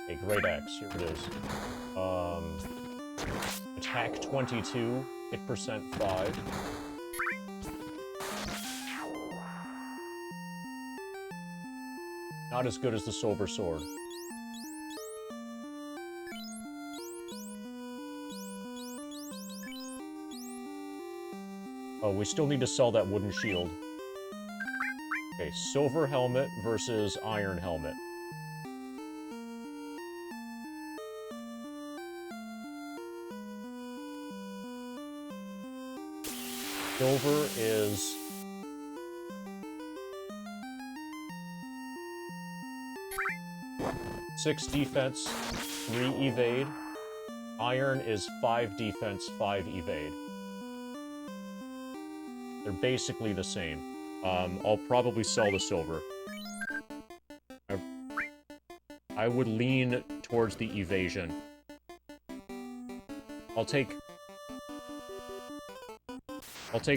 a great axe, here it is. Attack 22, hit percent 5. Not as good as the silver sword. Oh, we still need to sell that wooden shield. Okay, silver helmet versus iron helmet. Silver is... six defense, 3 evade. Iron is 5 defense, 5 evade. They're basically the same. I'll probably sell the silver. I would lean towards the evasion. I'll take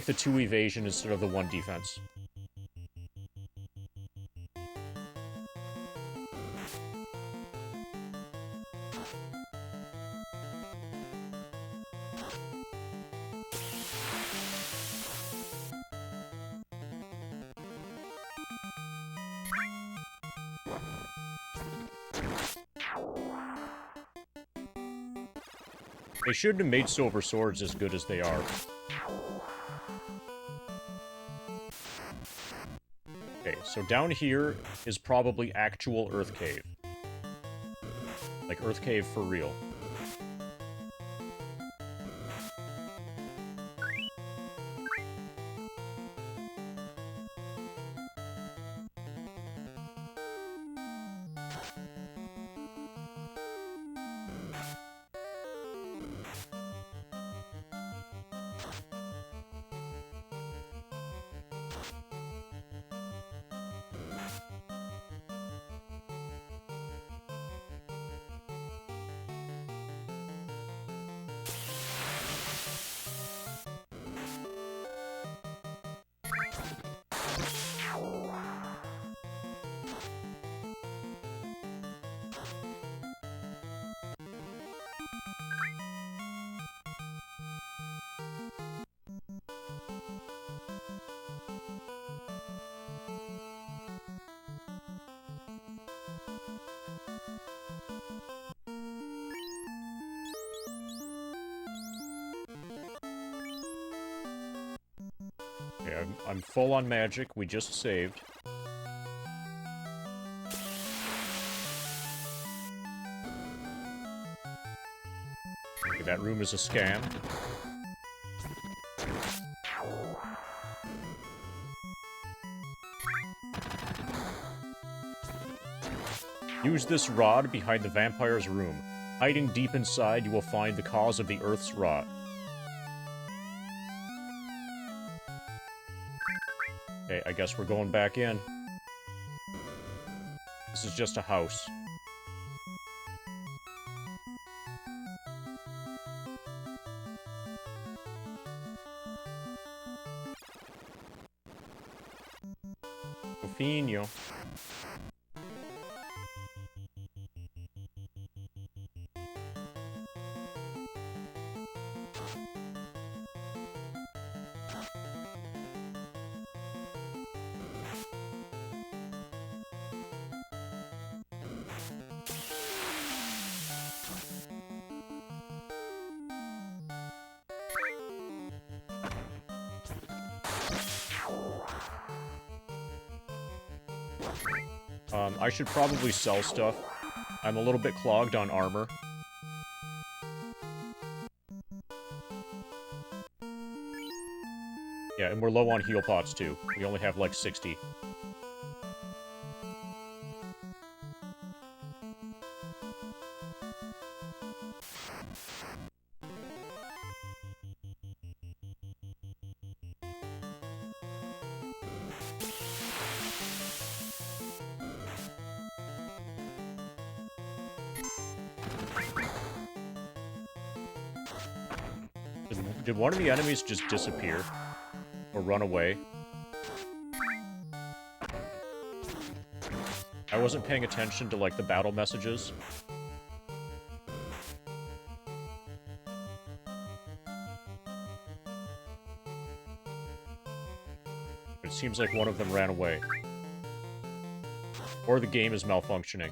the 2 evasion instead of the 1 defense. They shouldn't have made silver swords as good as they are. Okay, so down here is probably actual Earth Cave. Like, Earth Cave for real. Okay, I'm full on magic. We just saved. Okay, that room is a scam. Use this rod behind the vampire's room. Hiding deep inside, you will find the cause of the Earth's rot. Okay, I guess we're going back in. This is just a house. Fofinho. I should probably sell stuff. I'm a little bit clogged on armor. Yeah, and we're low on heal pots, too. We only have, like, 60. Did one of the enemies just disappear? Or run away? I wasn't paying attention to, like, the battle messages. It seems like one of them ran away. Or the game is malfunctioning.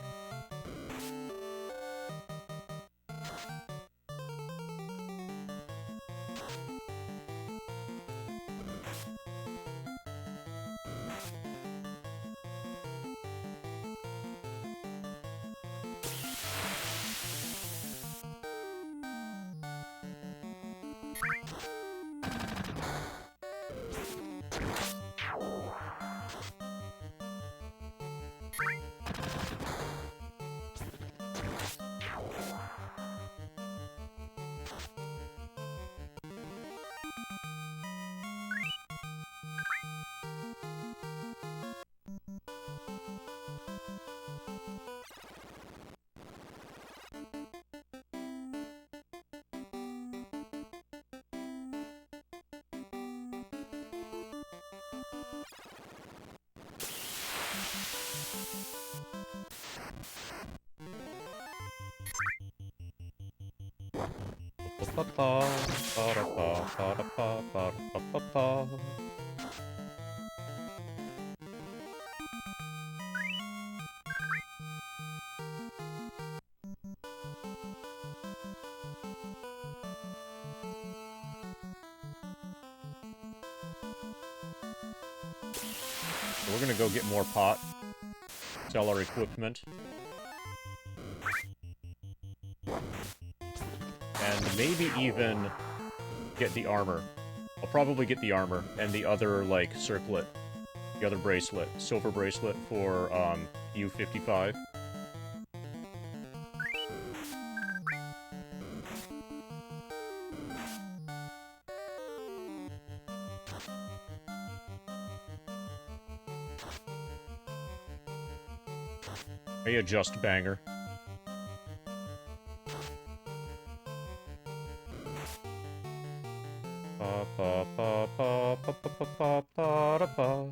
So we're gonna go get more pot. Sell our equipment. And maybe even get the armor. I'll probably get the armor and the other, like, circlet. The other bracelet. Silver bracelet for, U55. Hey, adjust banger. Pa pa pa pa pa pa pa pa pa da pa.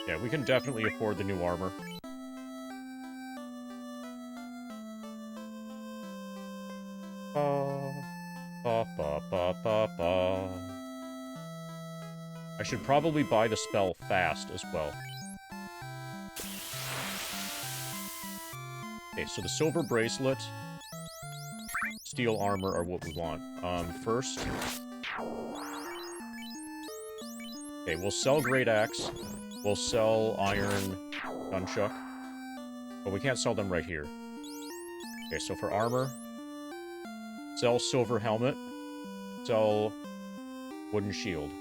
Yeah, we can definitely afford the new armor. Ba, ba, ba, ba, ba. I should probably buy the spell fast as well. Okay, so the silver bracelet, steel armor are what we want. First... Okay, we'll sell Great Axe. We'll sell Iron Nunchuck. But we can't sell them right here. Okay, so for armor, sell Silver Helmet. Sell Wooden Shield.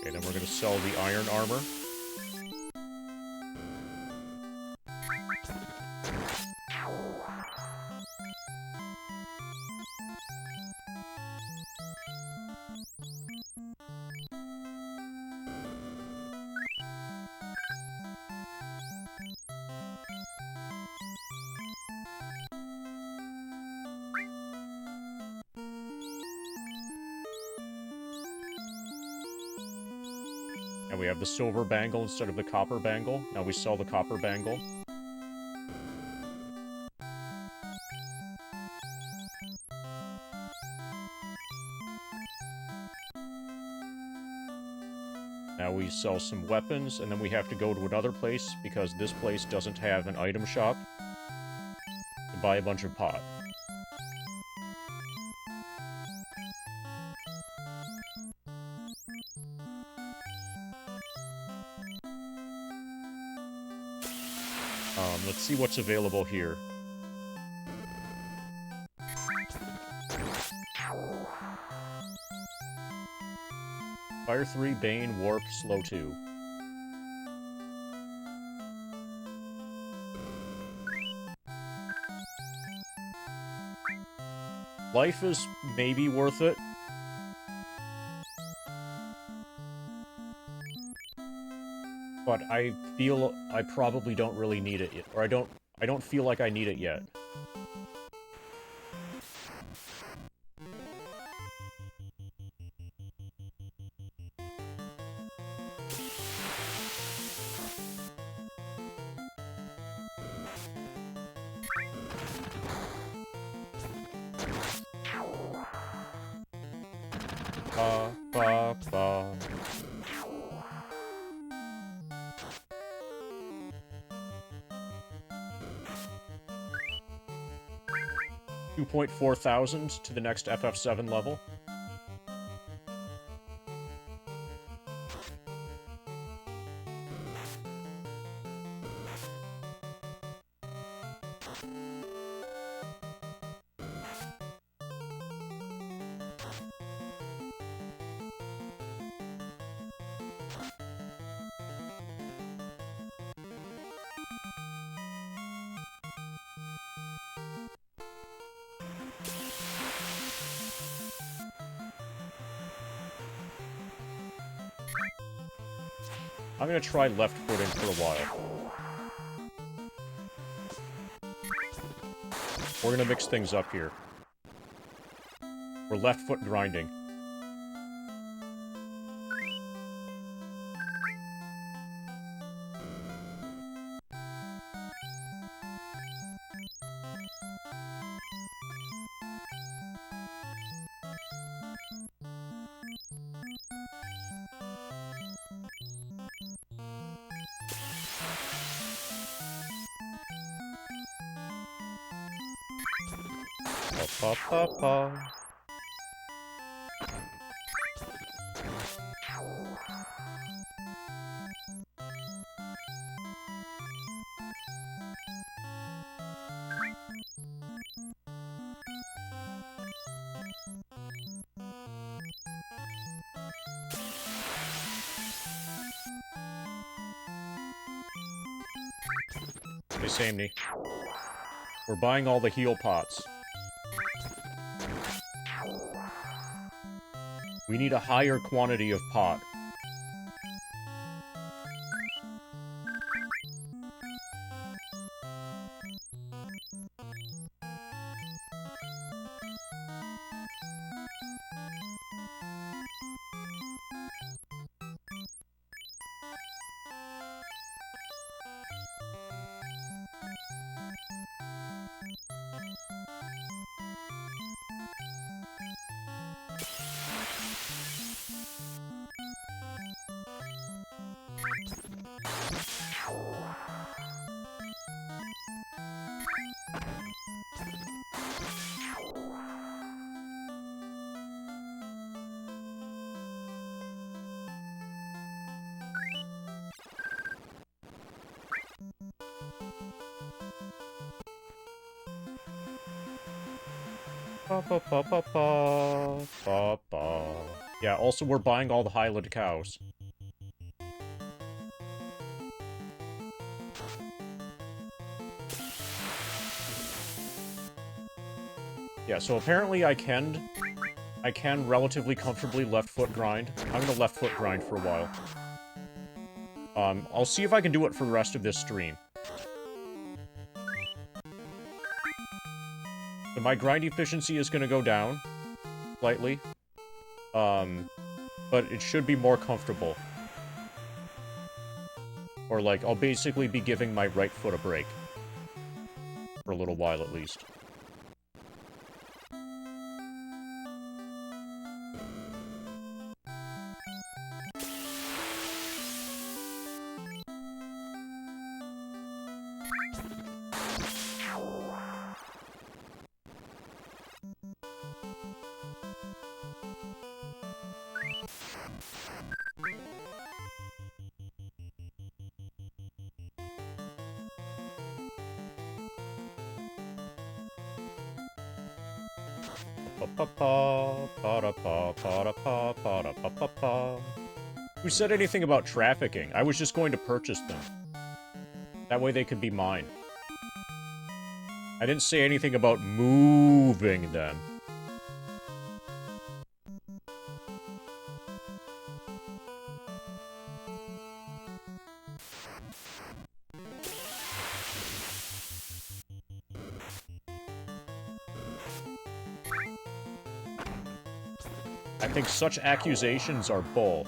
Okay, then we're gonna sell the iron armor. And we have the silver bangle instead of the copper bangle. Now we sell the copper bangle. Now we sell some weapons, and then we have to go to another place, because this place doesn't have an item shop, to buy a bunch of pot. Let's see what's available here. Fire 3, Bane, Warp, Slow 2. Life is maybe worth it. But I feel I probably don't really need it yet, or I don't feel like I need it yet. Ba ba ba. 2.4 thousand to the next FF7 level. I'm gonna try left footing for a while. We're gonna mix things up here. We're left foot grinding. Ba, ba, ba. Hey, Samney. We're buying all the heal pots. We need a higher quantity of pot. Ba, ba, ba, ba, ba, ba, ba. Yeah, also we're buying all the Highland cows. Yeah, so apparently I can relatively comfortably left foot grind. I'm gonna left foot grind for a while. I'll see if I can do it for the rest of this stream. So my grind efficiency is gonna go down slightly. But it should be more comfortable. Or, like, I'll basically be giving my right foot a break. For a little while, at least. Who said anything about trafficking? I was just going to purchase them. That way they could be mine. I didn't say anything about moving them. I think such accusations are bull.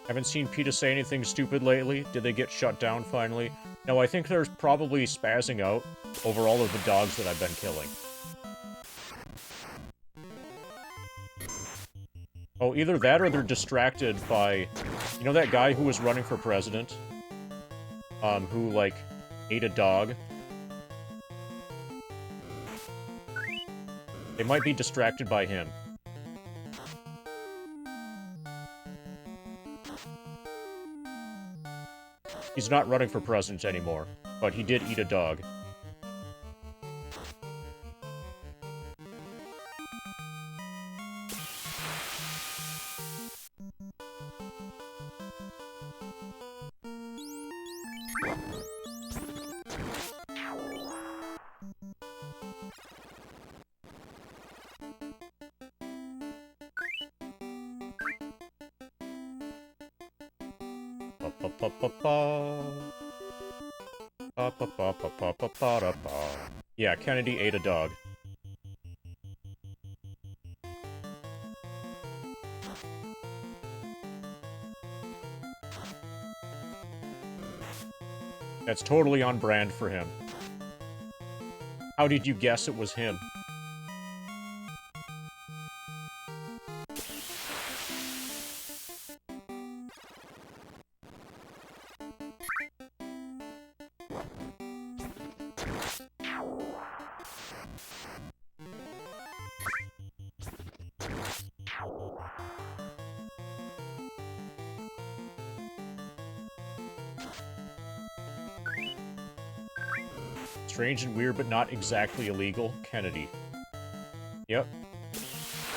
Haven't seen PETA say anything stupid lately. Did they get shut down finally? No, I think they're probably spazzing out over all of the dogs that I've been killing. Oh, either that or they're distracted by... You know that guy who was running for president? Who, like, ate a dog? They might be distracted by him. He's not running for president anymore, but he did eat a dog. Yeah, Kennedy ate a dog. That's totally on brand for him. How did you guess it was him? Strange and weird, but not exactly illegal. Kennedy. Yep.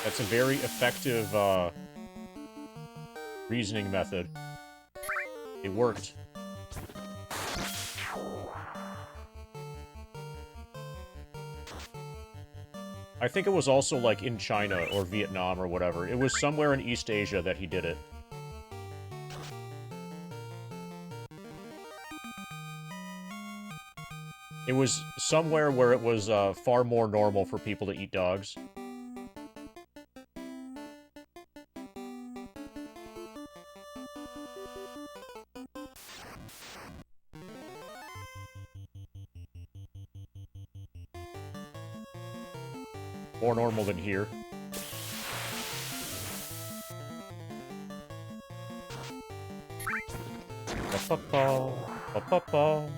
That's a very effective, reasoning method. It worked. I think it was also, like, in China or Vietnam or whatever. It was somewhere in East Asia that he did it. It was somewhere where it was far more normal for people to eat dogs. More normal than here. Ba-ba-ba, ba-ba-ba.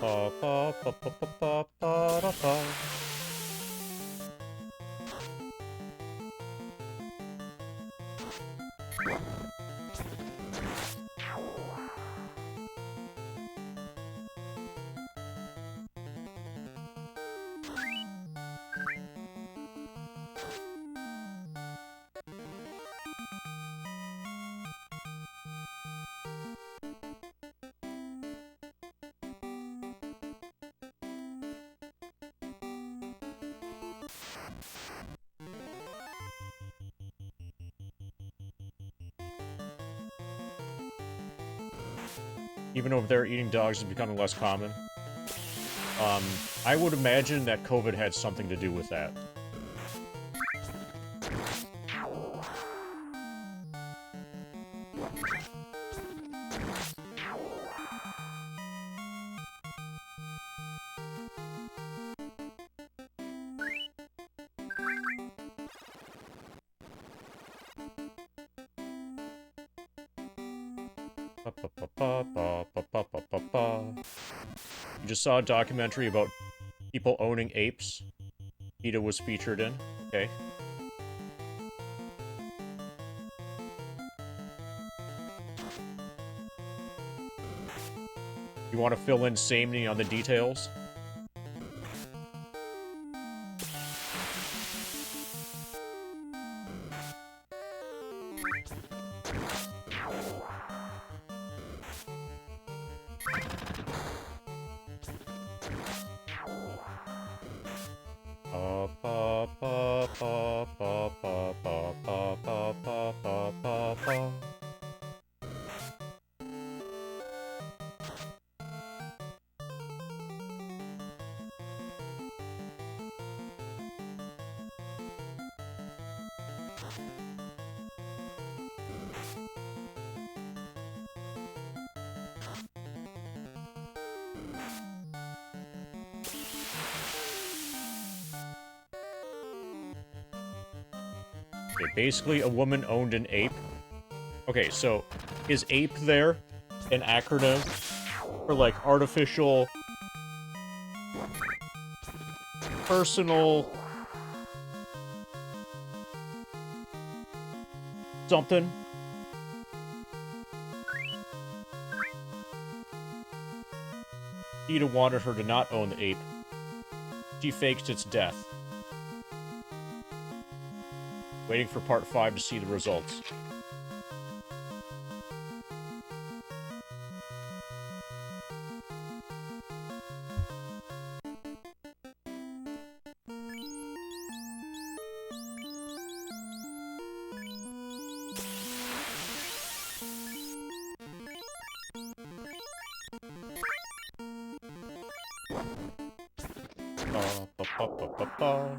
Ba-ba-ba-ba-ba-ba-ba-da-ba. Even over there, eating dogs is becoming less common. I would imagine that COVID had something to do with that. You just saw a documentary about people owning apes. PETA was featured in. Okay. You want to fill in samey on the details? Okay, basically, a woman owned an ape. Okay, so is ape there an acronym for, like, artificial personal something? Ida wanted her to not own the ape. She faked its death. Waiting for part 5 to see the results. Ba, ba, ba, ba, ba.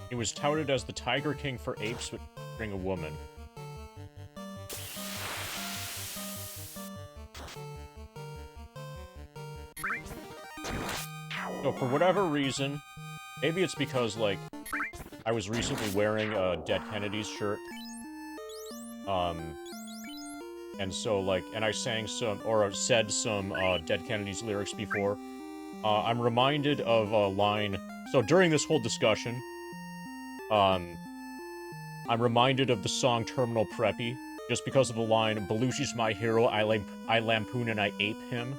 He was touted as the Tiger King for apes, but bring a woman. So for whatever reason, maybe it's because, like, I was recently wearing a Dead Kennedys shirt. And so, like, and I sang some, or said some, Dead Kennedys lyrics before. I'm reminded of a line, so during this whole discussion, I'm reminded of the song Terminal Preppy, just because of the line, Belushi's my hero, I lampoon and I ape him.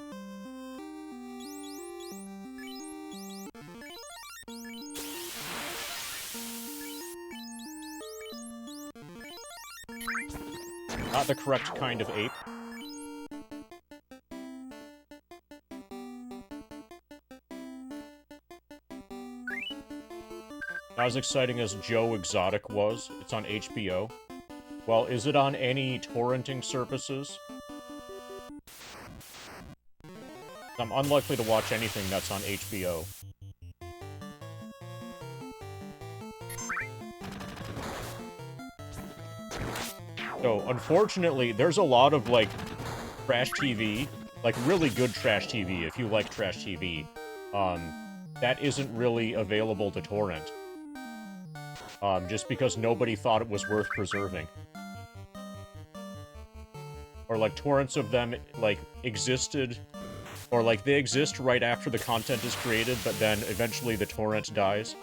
Not the correct kind of ape. Not as exciting as Joe Exotic was. It's on HBO. Well, is it on any torrenting services? I'm unlikely to watch anything that's on HBO. So, unfortunately, there's a lot of, like, trash TV, like, really good trash TV, if you like trash TV, that isn't really available to torrent. Just because nobody thought it was worth preserving. Or, like, torrents of them, like, existed, or, like, they exist right after the content is created, but then eventually the torrent dies.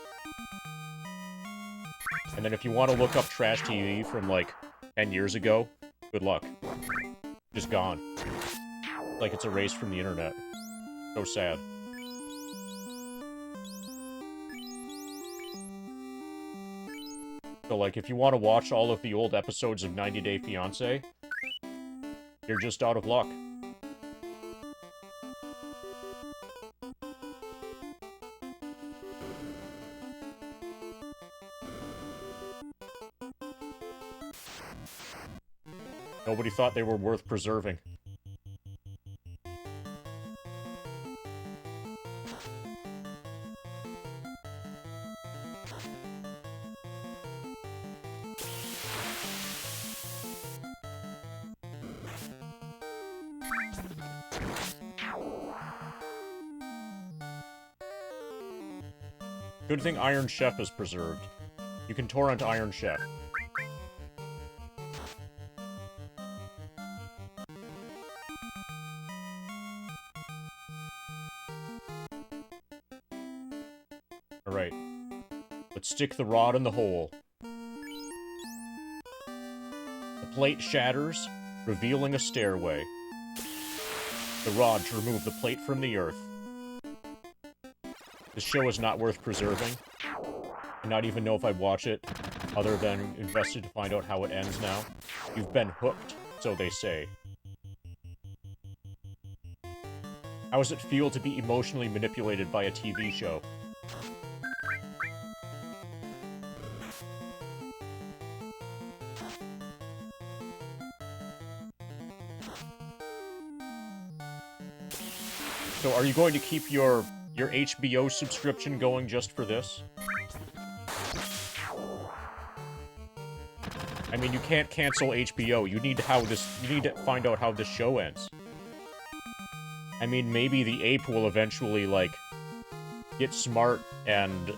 And then if you want to look up trash TV from, like, 10 years ago, good luck. Just gone. Like it's erased from the internet. So sad. So, like, if you want to watch all of the old episodes of 90 Day Fiancé, you're just out of luck. Nobody thought they were worth preserving. Good thing Iron Chef is preserved. You can torrent Iron Chef. Alright. Let's stick the rod in the hole. The plate shatters, revealing a stairway. The rod to remove the plate from the earth. This show is not worth preserving. I not even know if I'd watch it, other than invested to find out how it ends now. You've been hooked, so they say. How does it feel to be emotionally manipulated by a TV show? So are you going to keep your HBO subscription going just for this? I mean, you can't cancel HBO. You need to find out how this show ends. I mean, maybe the ape will eventually, like, get smart and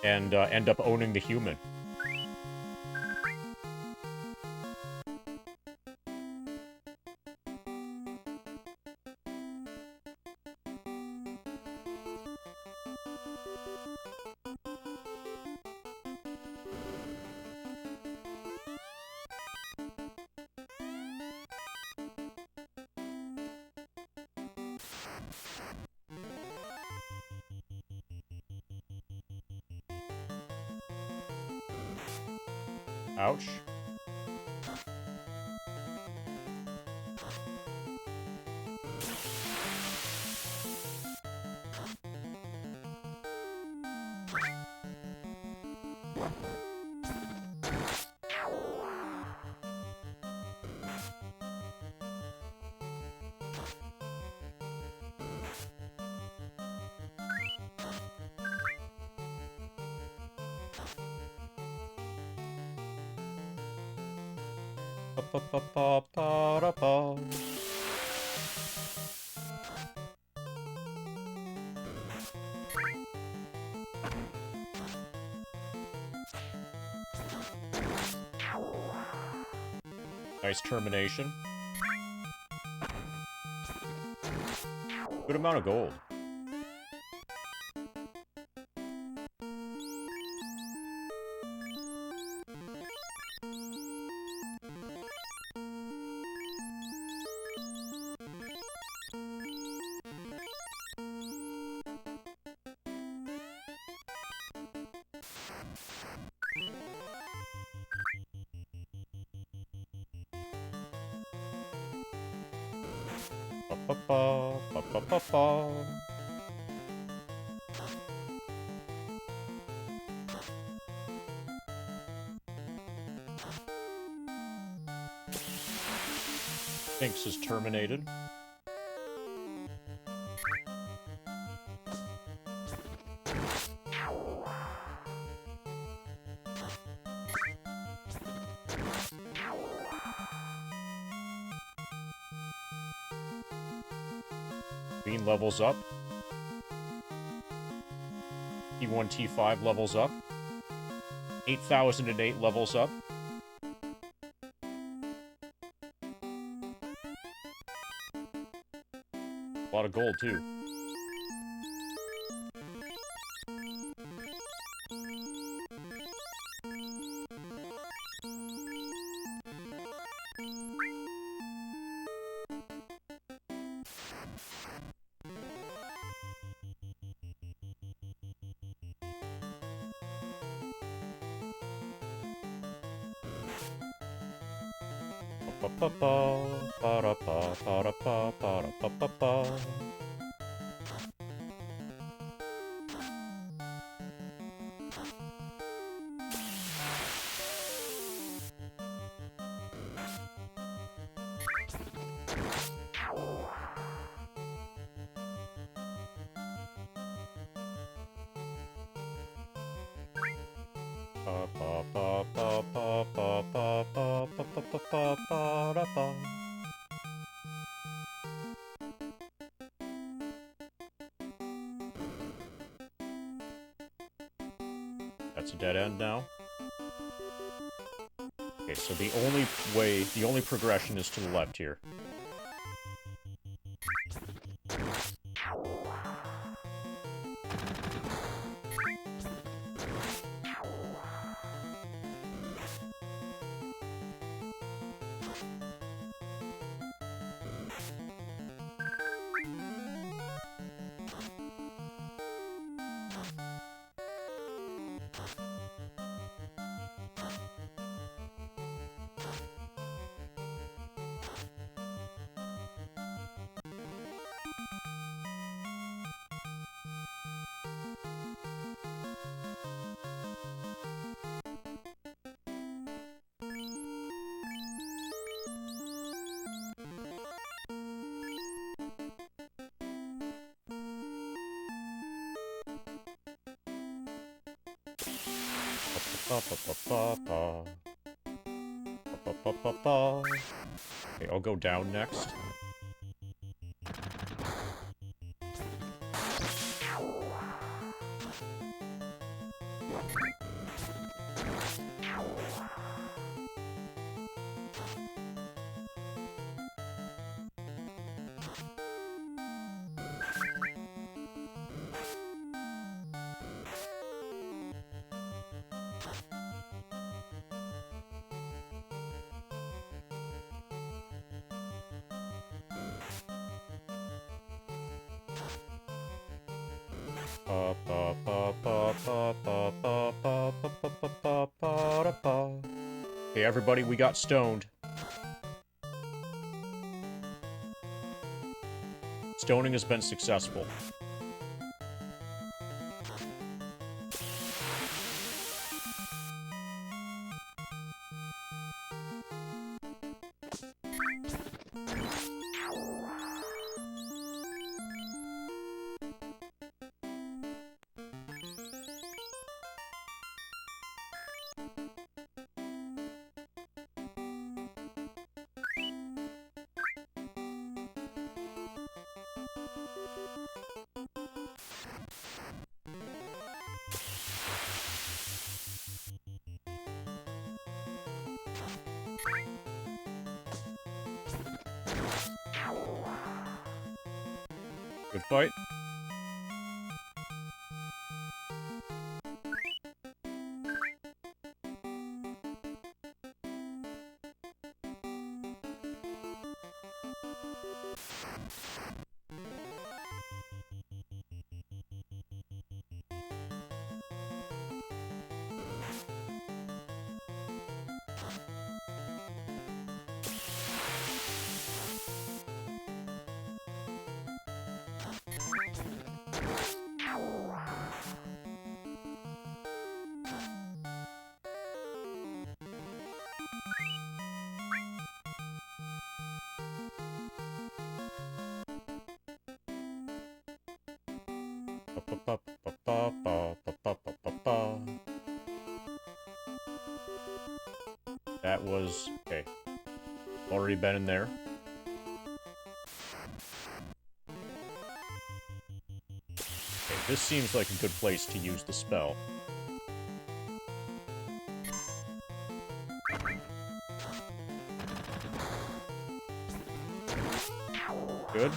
end up owning the human. Ouch. Ba-ba-ba-ba-ba-da-ba. Nice termination. Good amount of gold. Ba-ba-ba, ba-ba-ba-ba. Sphinx is terminated. Bean levels up. T1, T5 levels up. 8008 levels up. A lot of gold, too. Ba-ba-ba, ba-da-ba, ba-da-ba, ba-da-ba-ba-ba. Ba-ba-ba-ba-ba-ba-ba-ba-ba-ba-ba-ba-ba-ba. That's a dead end now. Okay, so the only progression is to the left here. Ba ba ba ba ba. Ba ba ba ba. Okay, I'll go down next. Ba ba ba ba ba ba ba ba ba ba ba ba ba da ba. Hey everybody, we got stoned. Stoning has been successful. Good fight. Ba, ba, ba, ba, ba, ba, ba, ba, ba. That was... okay. Already been in there. Okay, this seems like a good place to use the spell. Good.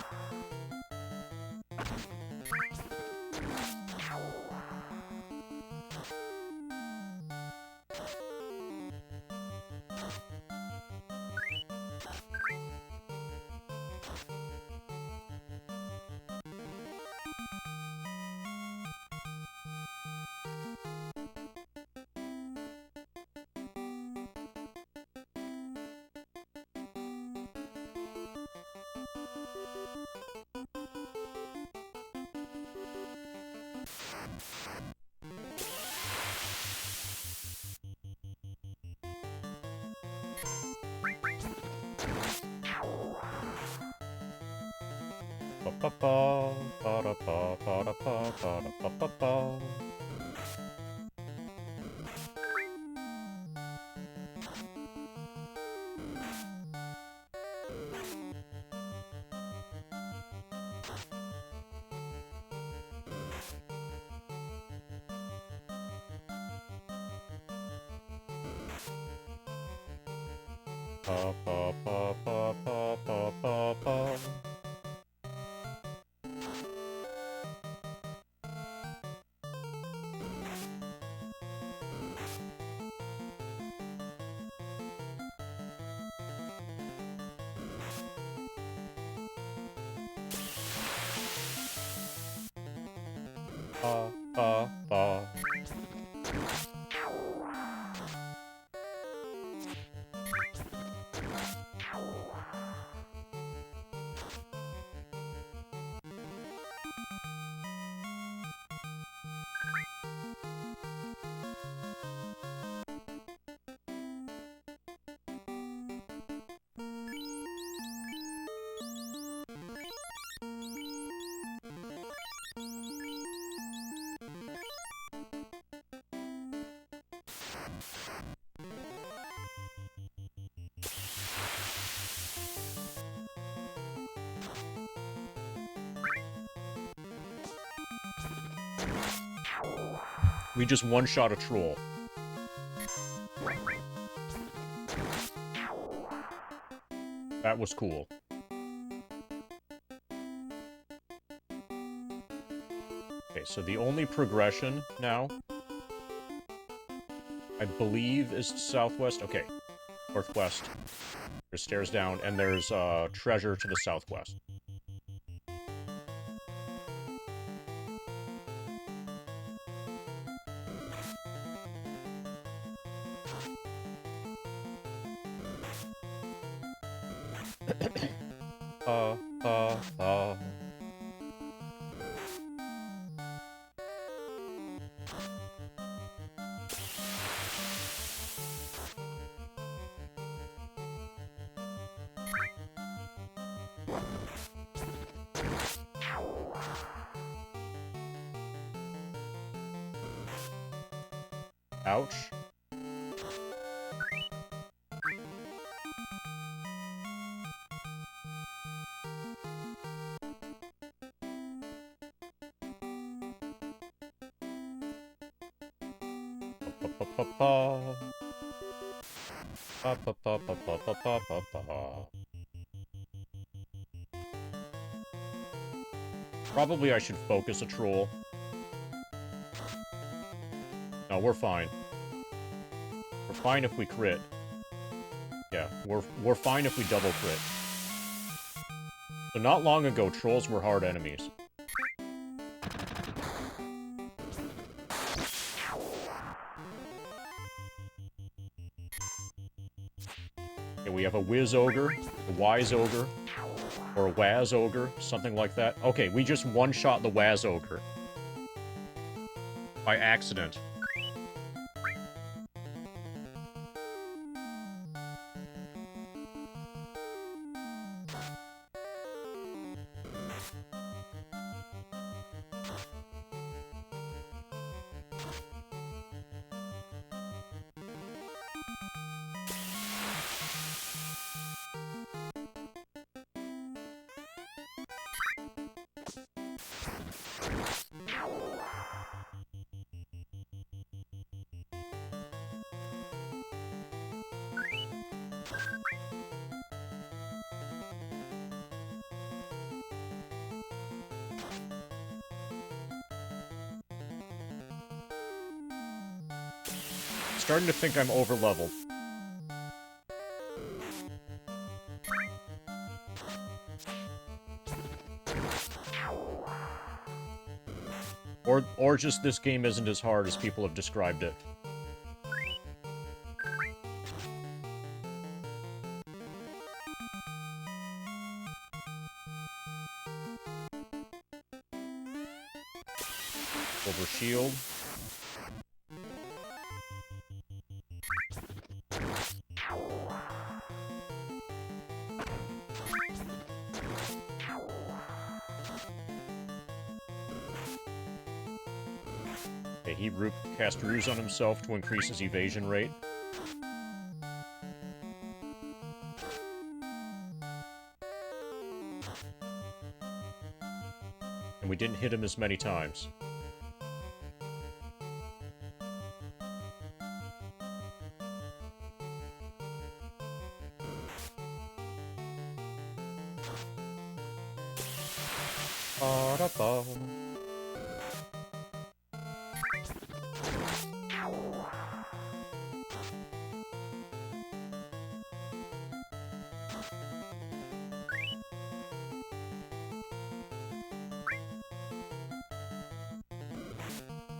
Ba ba ba ba da ba ba da ba ba da ba ba ba. Ba ba ba ba ba ba ba ba. Ba ba ba. We just one-shot a troll. That was cool. Okay, so the only progression now, I believe, is southwest. Okay, northwest. There's stairs down, and there's treasure to the southwest. uh. Ouch. Probably I should focus a troll. No, we're fine. We're fine if we crit. Yeah, we're fine if we double crit. So not long ago, trolls were hard enemies. Okay, we have a whiz ogre, a wise ogre, or a waz ogre, something like that. Okay, we just one-shot the waz ogre. By accident. Starting to think I'm over-leveled. Or just this game isn't as hard as people have described it. Over shield. Okay, he cast Ruse on himself to increase his evasion rate. And we didn't hit him as many times. Ba-da-ba.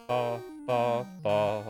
Ba, ba, ba.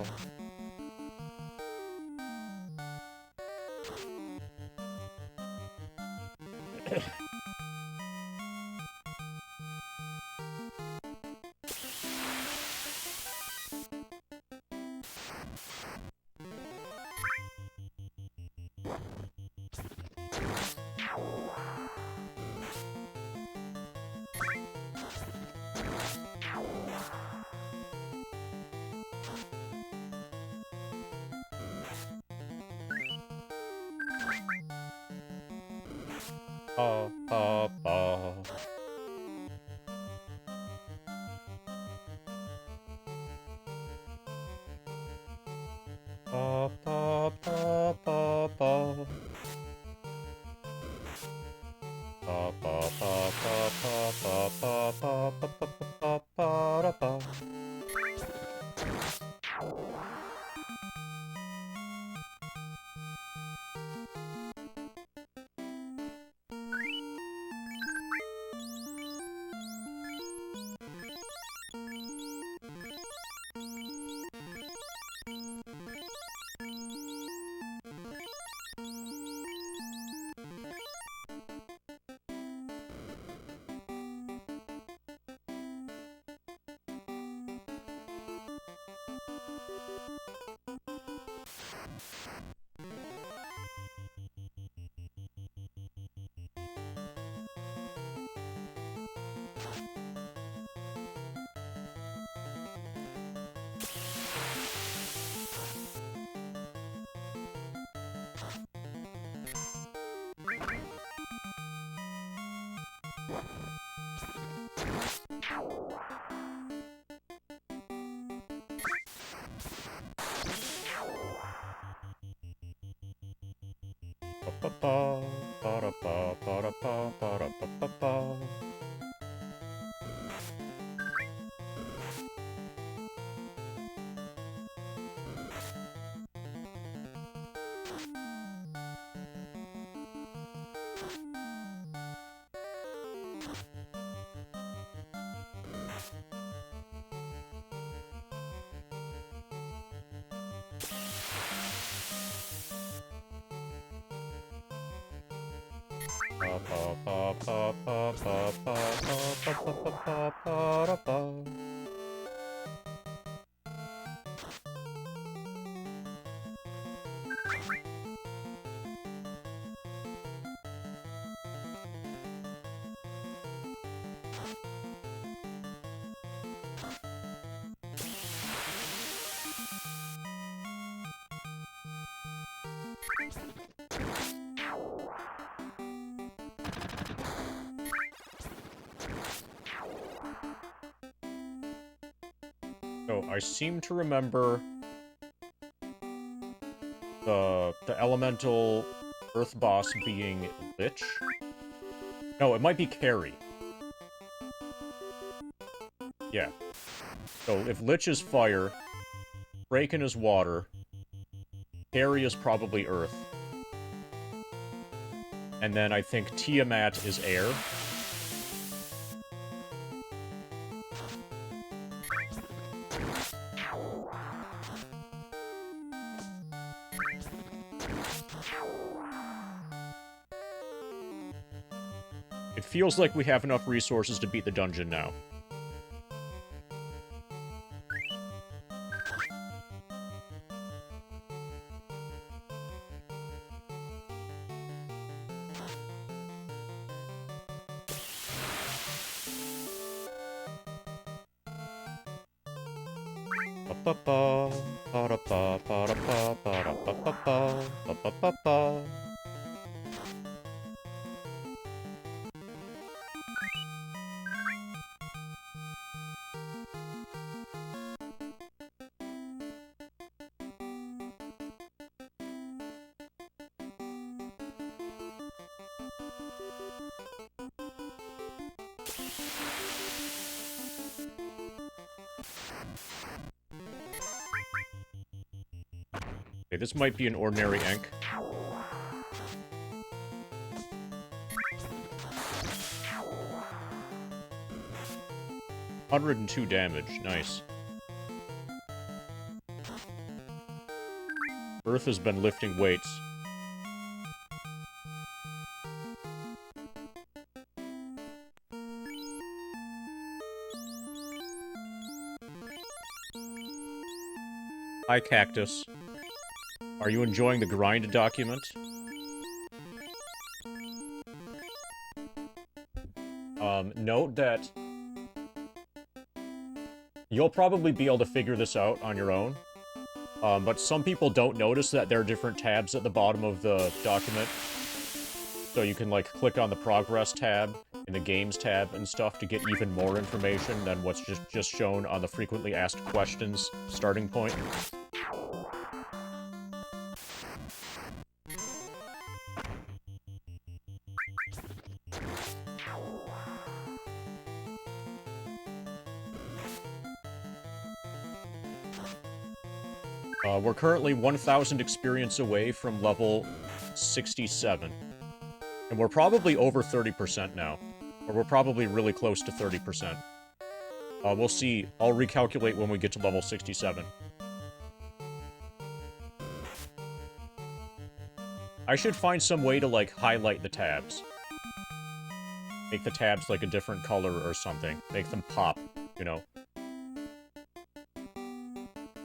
Ba, ba, ba. So, I seem to remember the elemental Earth boss being Lich. No, it might be Carrie. Yeah. So, if Lich is fire, Kraken is water, Carrie is probably Earth. And then I think Tiamat is air. It feels like we have enough resources to beat the dungeon now. Ba-ba-ba, ba-da-ba, ba-da-ba, ba-da-ba-ba-ba, ba-ba-ba-ba. Okay, this might be an ordinary Enk. $102 damage, nice. Earth has been lifting weights. Hi, Cactus. Are you enjoying the grind document? Note that you'll probably be able to figure this out on your own, but some people don't notice that there are different tabs at the bottom of the document. So you can, like, click on the Progress tab and the Games tab and stuff to get even more information than what's just shown on the Frequently Asked Questions starting point. We're currently 1,000 experience away from level 67. And we're probably over 30% now. Or we're probably really close to 30%. We'll see. I'll recalculate when we get to level 67. I should find some way to, like, highlight the tabs. Make the tabs, like, a different color or something. Make them pop, you know?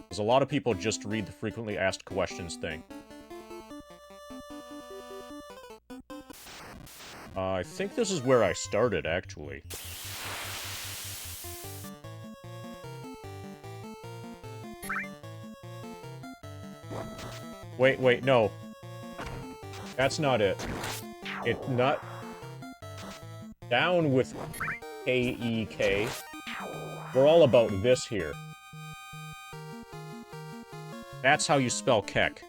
Because a lot of people just read the Frequently Asked Questions thing. I think this is where I started, actually. Wait, no. That's not it. It's not... Down with K-E-K. We're all about this here. That's how you spell Keck.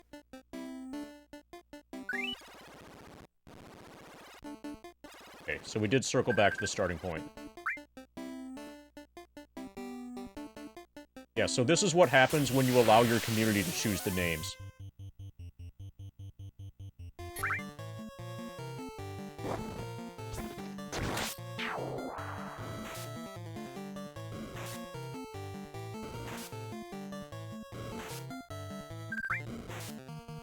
Okay, so we did circle back to the starting point. Yeah, so this is what happens when you allow your community to choose the names.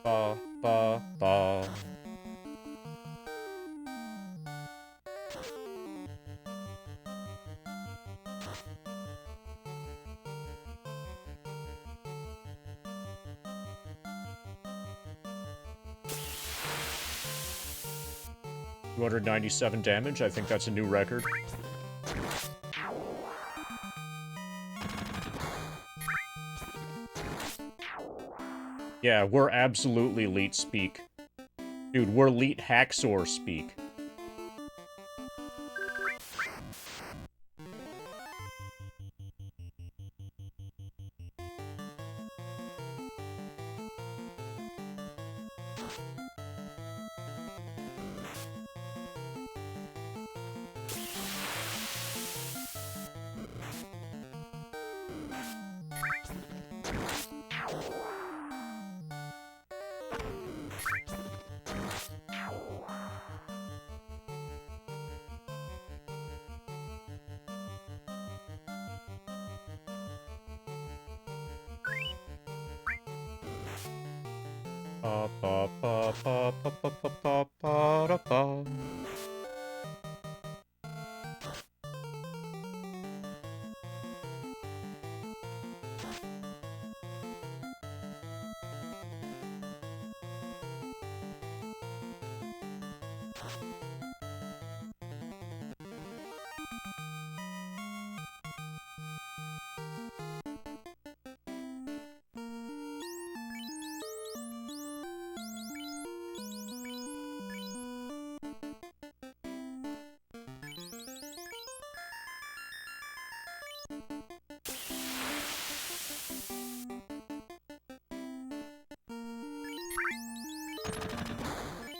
Ba, ba, ba. $297 damage, I think that's a new record. Yeah, we're absolutely elite speak. Dude, we're elite hacksaw speak. Ba ba ba ba ba ba ba ba ba da ba.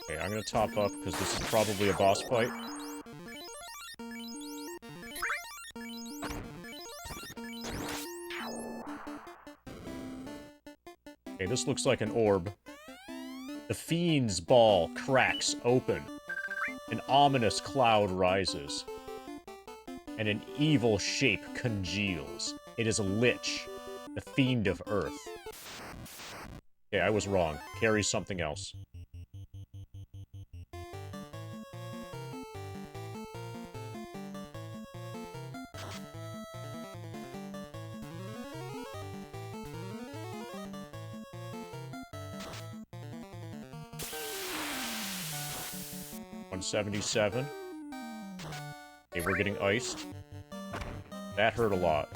Okay, I'm gonna top up because this is probably a boss fight. Okay, this looks like an orb. The Fiend's ball cracks open. An ominous cloud rises. And an evil shape congeals. It is a lich, the Fiend of Earth. Okay, I was wrong. Carries something else. $177. Okay, we're getting iced. That hurt a lot.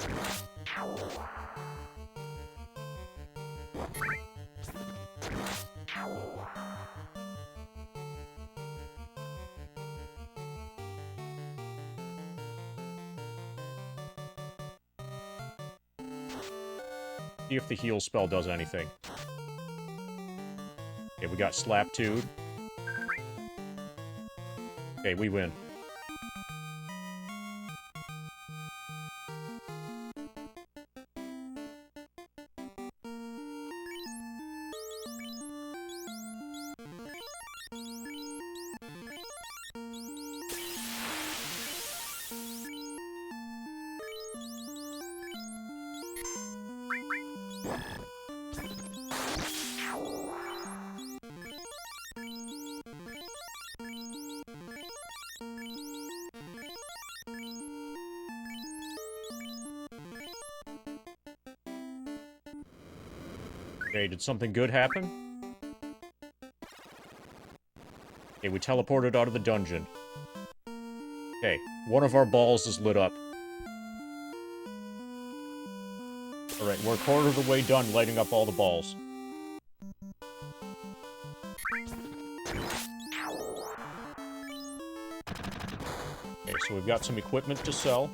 See if the heal spell does anything. Okay, we got Slap 2. Okay, we win. Okay, did something good happen? Okay, we teleported out of the dungeon. Okay, one of our balls is lit up. Alright, we're a quarter of the way done lighting up all the balls. Okay, So we've got some equipment to sell.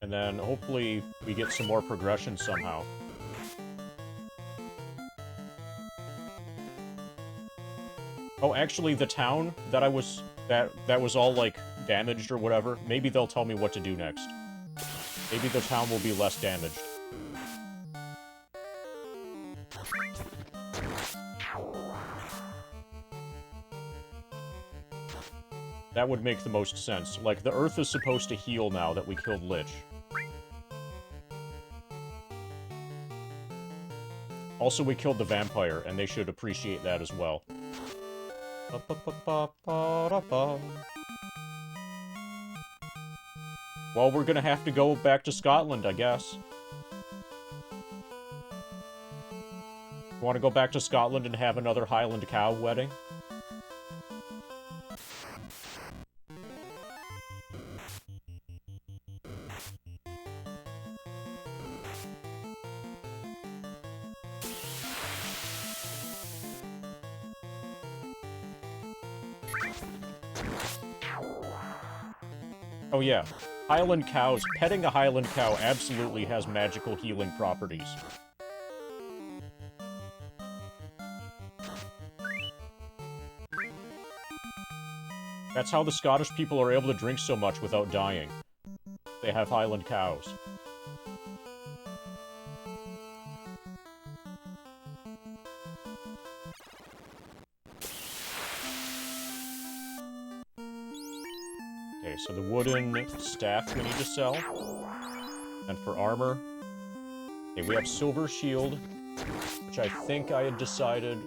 And then hopefully we get some more progression somehow. Oh, actually, the town that I was... That was all, like, damaged or whatever, maybe they'll tell me what to do next. Maybe the town will be less damaged. That would make the most sense. Like, the Earth is supposed to heal now that we killed Lich. Also, we killed the vampire, and they should appreciate that as well. Well, we're gonna have to go back to Scotland, I guess. Want to go back to Scotland and have another Highland cow wedding? Oh yeah, Highland cows. Petting a Highland cow absolutely has magical healing properties. That's how the Scottish people are able to drink so much without dying. They have Highland cows. Okay, so the wooden staff we need to sell. And for armor... Okay, we have silver shield, which I think I had decided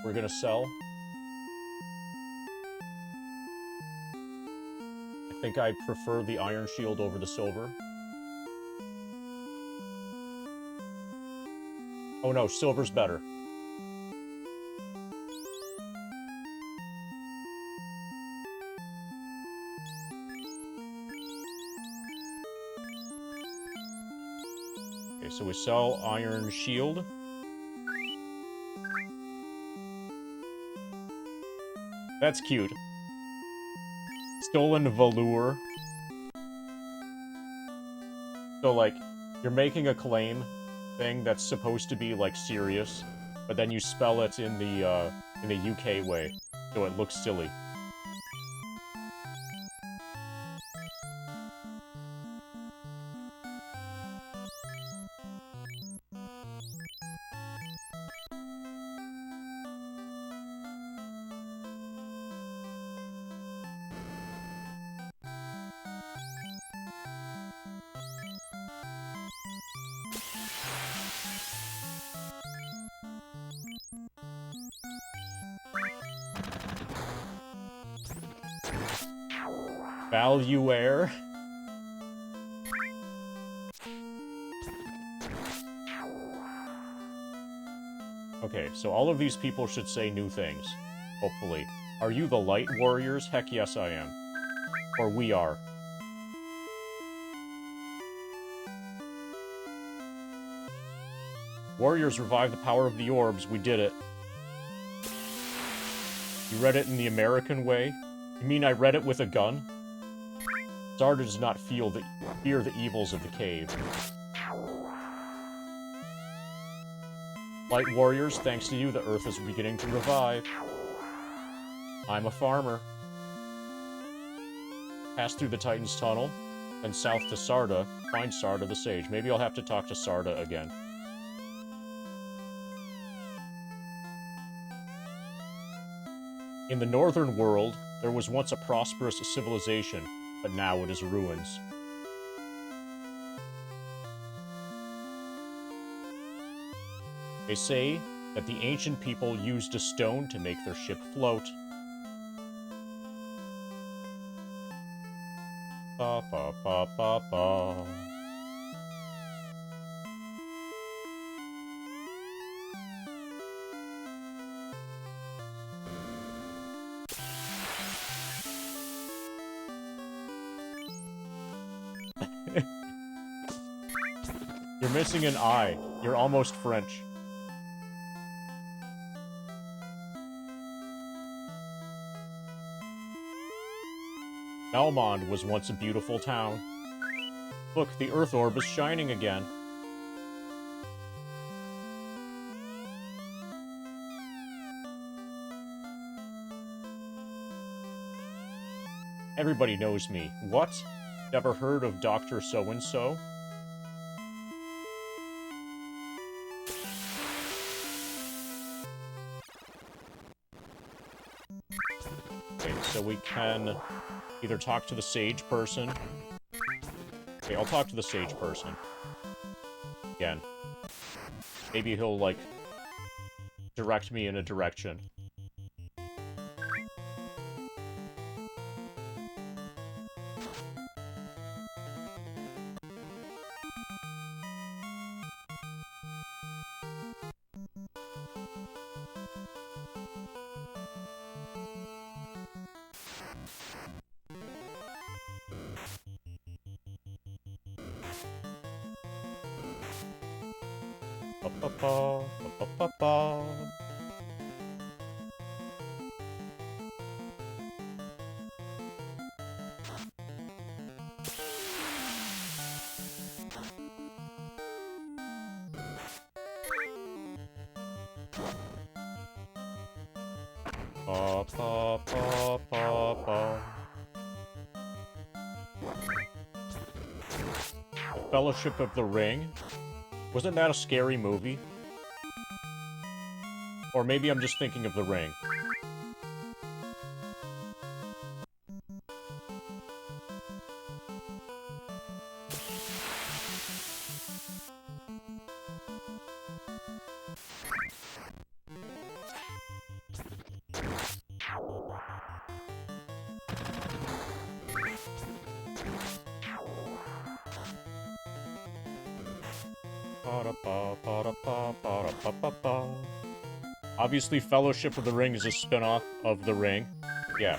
we're gonna sell. I think I prefer the iron shield over the silver. Oh no, silver's better. Okay, so we sell iron shield. That's cute. Stolen velour. So, like, you're making a claim thing that's supposed to be, like, serious, but then you spell it in the UK way, so it looks silly. Valuaire. Okay, so all of these people should say new things, hopefully. Are you the Light Warriors? Heck yes, I am. Or we are. Warriors revive the power of the orbs. We did it. You read it in the American way? You mean I read it with a gun? Zarda does not fear the evils of the cave. Light Warriors, thanks to you, the Earth is beginning to revive. I'm a farmer. Pass through the Titan's Tunnel, then south to Sarda. Find Sarda the Sage. Maybe I'll have to talk to Sarda again. In the northern world, there was once a prosperous civilization, but now it is ruins. They say that the ancient people used a stone to make their ship float. Ba ba ba ba ba. You're missing an eye. You're almost French. Belmont was once a beautiful town. Look, the Earth orb is shining again. Everybody knows me. What? Never heard of Dr. So-and-so? Okay, so we can either talk to the sage person. Okay, I'll talk to the sage person. Again. Maybe he'll, like, direct me in a direction. Ba-ba-ba, ba-ba-ba-ba. Ba-ba-ba-ba-ba. Fellowship of the Ring? Wasn't that a scary movie? Or maybe I'm just thinking of The Ring. Obviously, Fellowship of the Ring is a spin-off of The Ring. Yeah.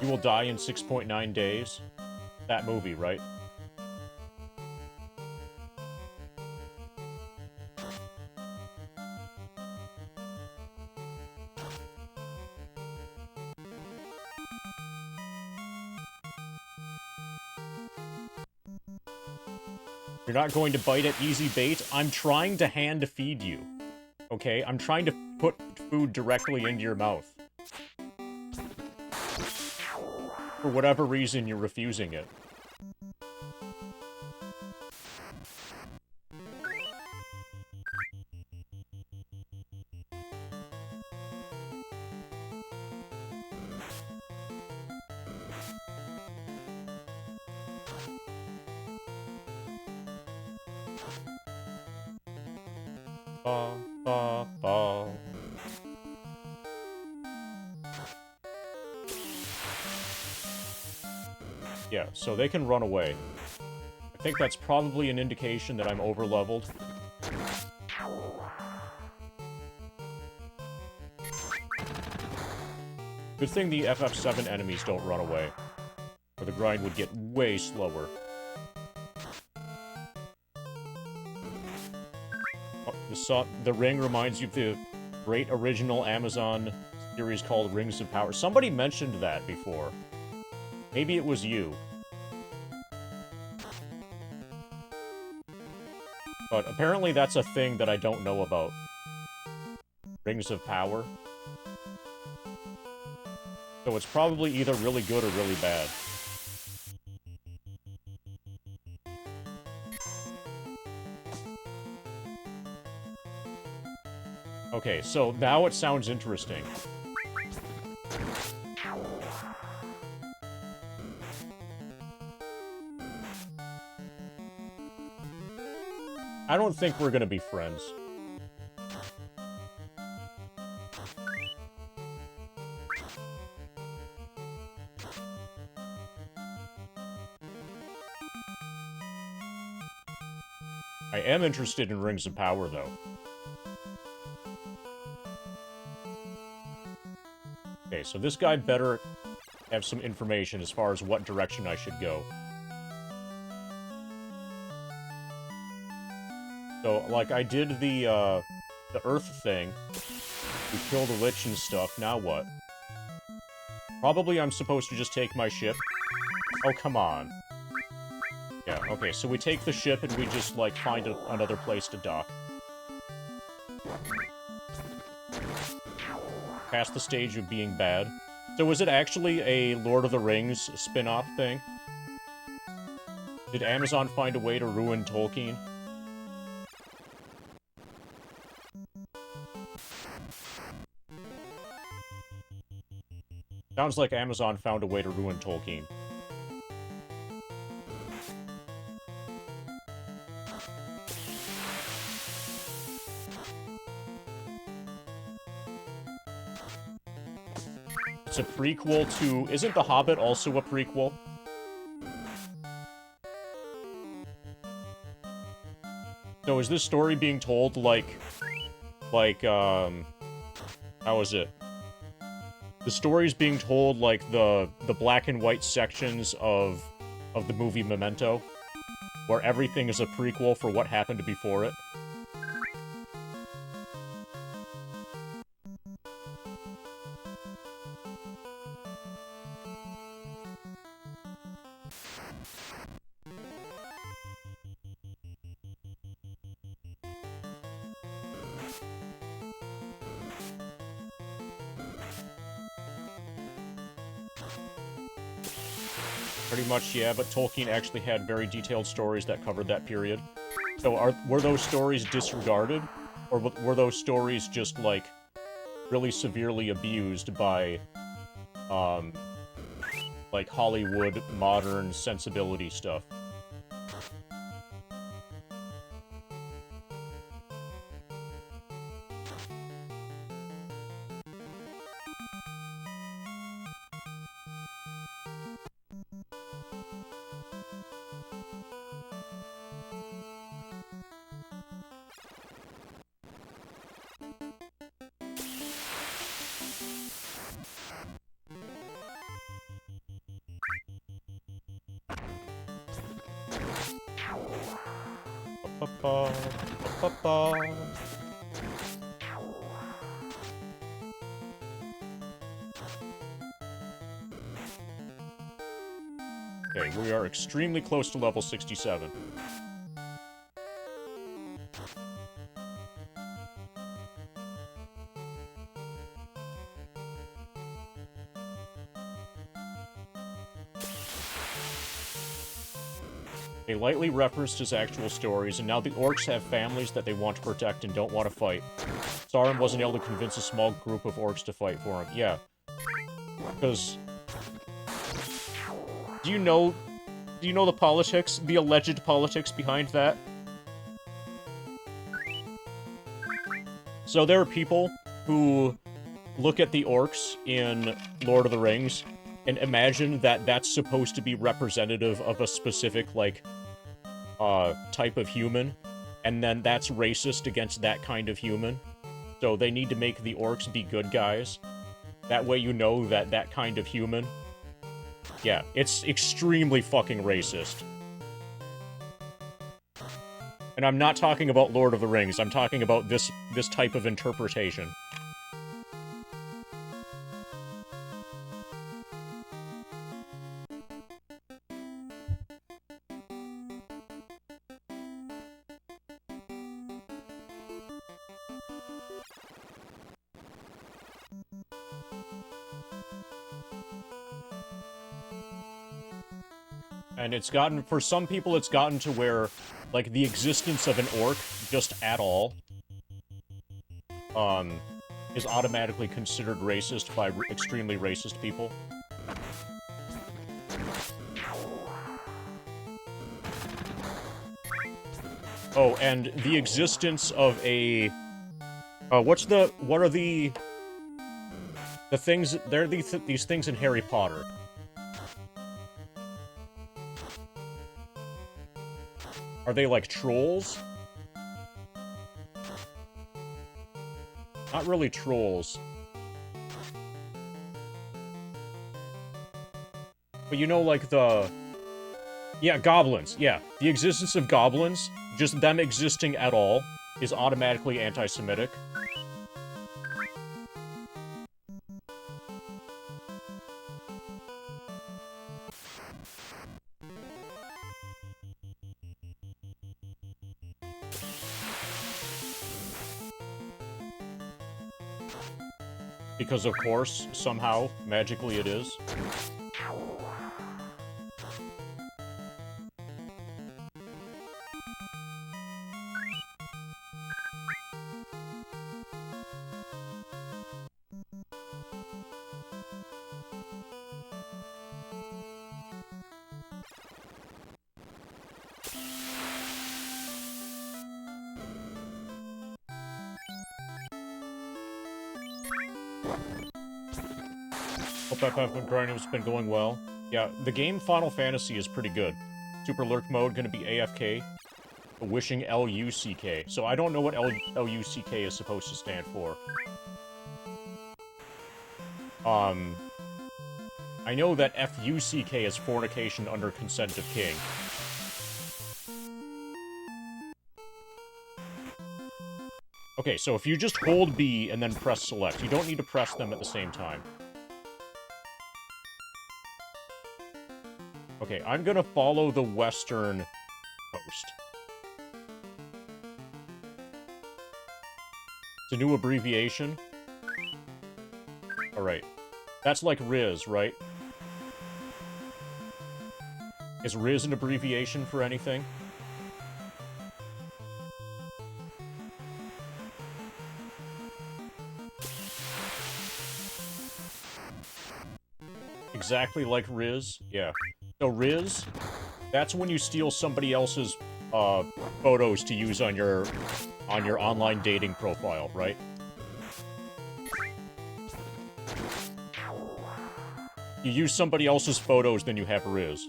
You will die in 6.9 days. That movie, right? You're not going to bite at easy bait. I'm trying to hand feed you. Okay? I'm trying to put food directly into your mouth. For whatever reason, you're refusing it. Ba, ba, ba. Yeah, so they can run away. I think that's probably an indication that I'm over-leveled. Good thing the FF7 enemies don't run away, or the grind would get way slower. The ring reminds you of the great original Amazon series called Rings of Power. Somebody mentioned that before. Maybe it was you. But apparently that's a thing that I don't know about. Rings of Power. So it's probably either really good or really bad. Okay, so now it sounds interesting. I don't think we're gonna be friends. I am interested in Rings of Power, though. Okay, so this guy better have some information as far as what direction I should go. So, like, I did the Earth thing. We killed the Lich and stuff, now what? Probably I'm supposed to just take my ship. Oh, come on. Yeah, okay, so we take the ship and we just, like, find another place to dock. Past the stage of being bad. So is it actually a Lord of the Rings spin-off thing? Did Amazon find a way to ruin Tolkien? Sounds like Amazon found a way to ruin Tolkien. It's a prequel to... Isn't The Hobbit also a prequel? So is this story being told like, how is it? The story's being told like the black and white sections of the movie Memento, where everything is a prequel for what happened before it. Pretty much, yeah, but Tolkien actually had very detailed stories that covered that period. So were those stories disregarded? Or were those stories just, like, really severely abused by, like, Hollywood modern sensibility stuff? Okay, we are extremely close to level 67. They lightly referenced his actual stories, and now the orcs have families that they want to protect and don't want to fight. Sauron wasn't able to convince a small group of orcs to fight for him. Yeah. Because... Do you know the politics? The alleged politics behind that? So there are people who look at the orcs in Lord of the Rings and imagine that that's supposed to be representative of a specific, like, type of human, and then that's racist against that kind of human. So they need to make the orcs be good guys. That way you know that that kind of human... Yeah, it's extremely fucking racist. And I'm not talking about Lord of the Rings, I'm talking about this type of interpretation. And it's gotten, for some people, it's gotten to where, like, the existence of an orc, just at all, is automatically considered racist by extremely racist people. Oh, and the existence of a... what are the things, there are these things in Harry Potter. Are they like trolls? Not really trolls. But you know, like the... Yeah, goblins, yeah. The existence of goblins, just them existing at all, is automatically anti-Semitic. Because of course, somehow, magically it is. Hope that grinding's been going well. Yeah, the game Final Fantasy is pretty good. Super Lurk mode gonna be AFK. Wishing L-U-C-K. So I don't know what L-U-C-K is supposed to stand for. I know that F-U-C-K is fornication under consent of king. Okay, so if you just hold B and then press select, you don't need to press them at the same time. Okay, I'm gonna follow the western coast. It's a new abbreviation. Alright. That's like Riz, right? Is Riz an abbreviation for anything? Exactly like Riz? Yeah. So Riz, that's when you steal somebody else's photos to use on your online dating profile, right? You use somebody else's photos, then you have Riz.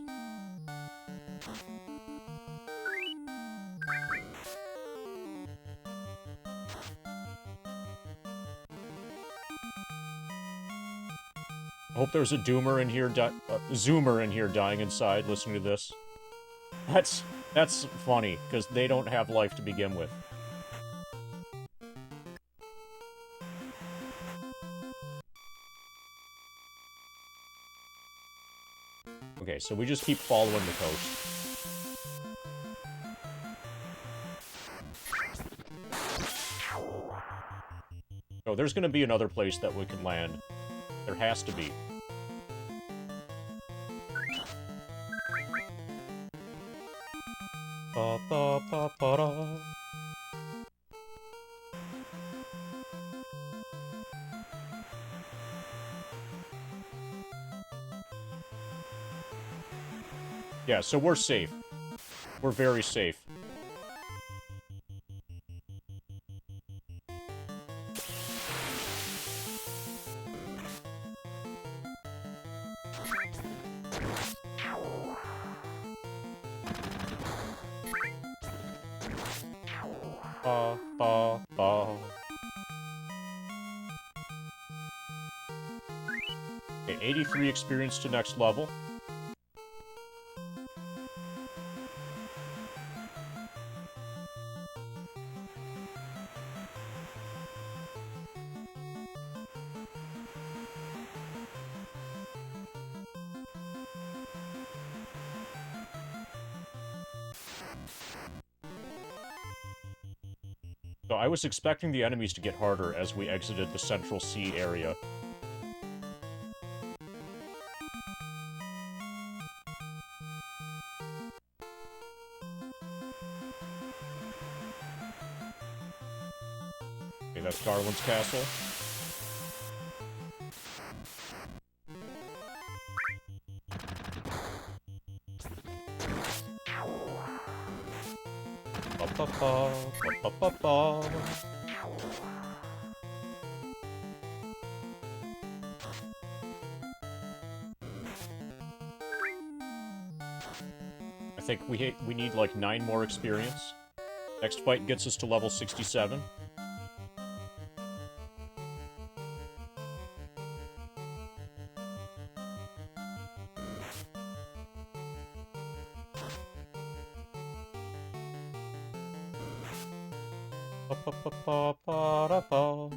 I hope there's a Doomer in here, Zoomer in here dying inside listening to this. That's funny, because they don't have life to begin with. Okay, so we just keep following the coast. Oh, there's gonna be another place that we can land. There has to be. Ba ba ba ba da. Yeah, so we're safe. We're very safe. Ba ba ba. Okay, 83 experience to next level. So I was expecting the enemies to get harder as we exited the Central Sea area. Okay, that's Garland's castle. Ba ba ba ba ba ba. I think we need like 9 more experience. Next fight gets us to level 67. Ba ba ba ba ba da ba.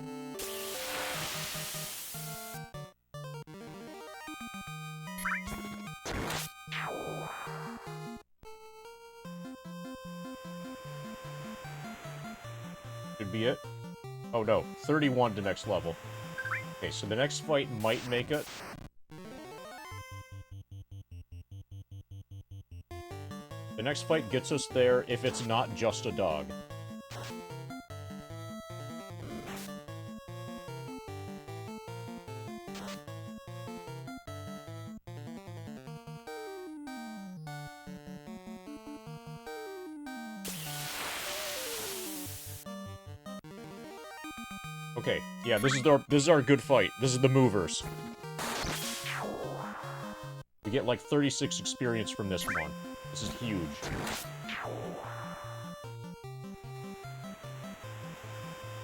Should be it. Oh no, 31 to next level. Okay, so the next fight might make it. The next fight gets us there if it's not just a dog. Okay, yeah, this is our good fight. This is the movers. We get like 36 experience from this one. This is huge.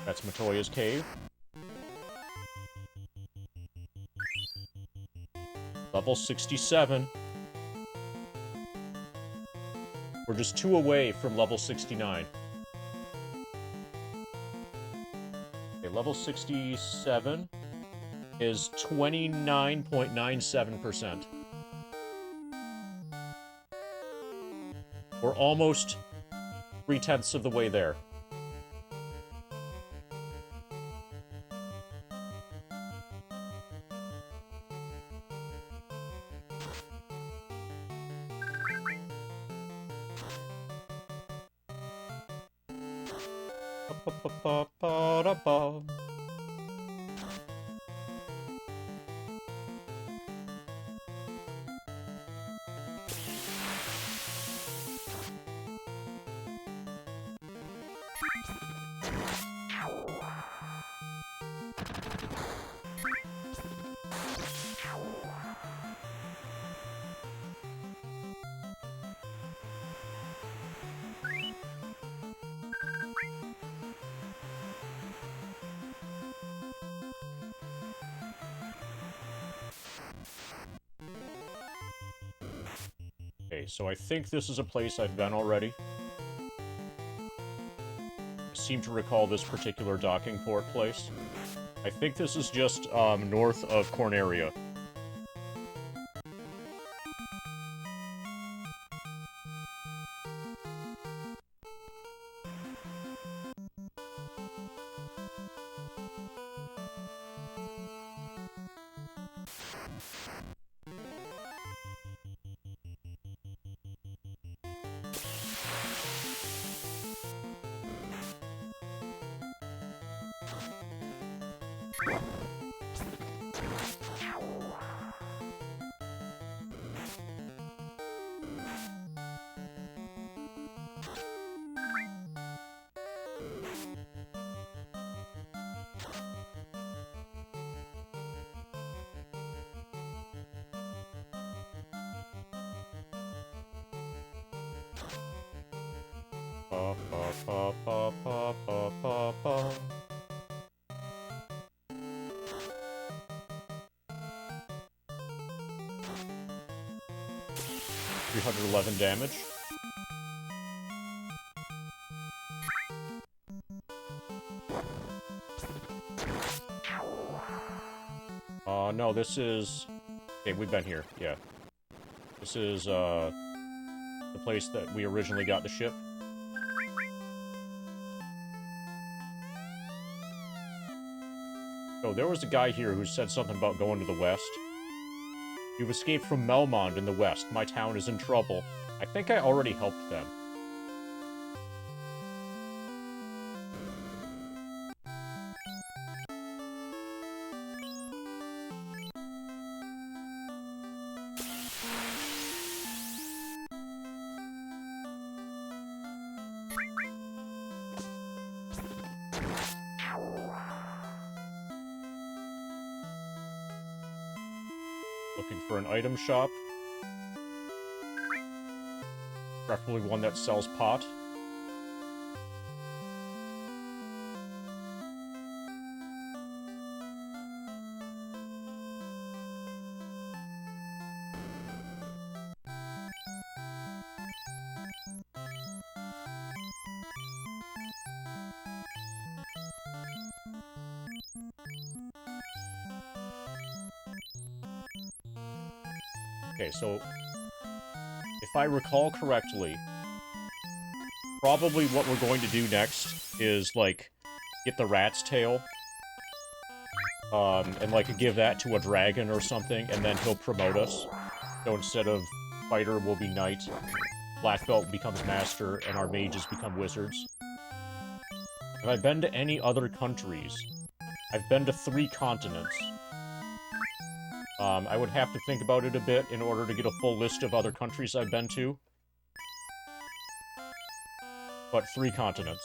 That's Matoya's cave. Level 67. We're just 2 away from level 69. Okay, level 67 is 29.97%. We're almost 3/10 of the way there. Ba-ba-ba-ba-da-ba. Okay, so I think this is a place I've been already. I seem to recall this particular docking port place. I think this is just north of Corneria. Ba, ba, ba, ba, ba, ba, ba, ba. 311 damage. No, this is... Okay, we've been here, yeah. This is, the place that we originally got the ship. Oh, there was a guy here who said something about going to the west. You've escaped from Melmond in the west. My town is in trouble. I think I already helped them. Looking for an item shop. Preferably one that sells pot. Okay, so if I recall correctly, probably what we're going to do next is, like, get the rat's tail. and, like, give that to a dragon or something, and then he'll promote us. So instead of fighter, we'll be knight, black belt becomes master, and our mages become wizards. Have I been to any other countries? I've been to 3 continents. I would have to think about it a bit in order to get a full list of other countries I've been to. But 3 continents.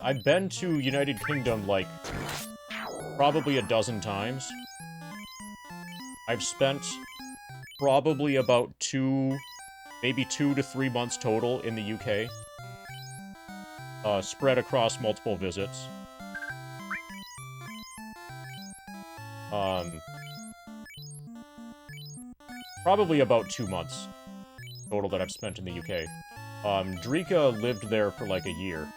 I've been to United Kingdom, like, probably a dozen times. I've spent probably about maybe 2 to 3 months total in the UK. Spread across multiple visits. Probably about 2 months total that I've spent in the UK. Drika lived there for like a year.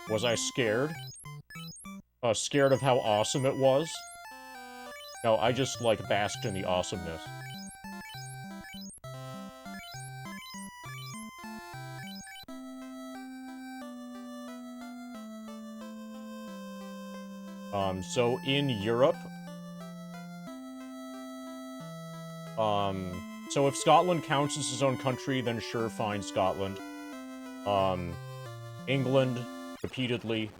Was I scared? Scared of how awesome it was? No, I just, like, basked in the awesomeness. So in Europe... So if Scotland counts as his own country, then sure, fine, Scotland. England, repeatedly.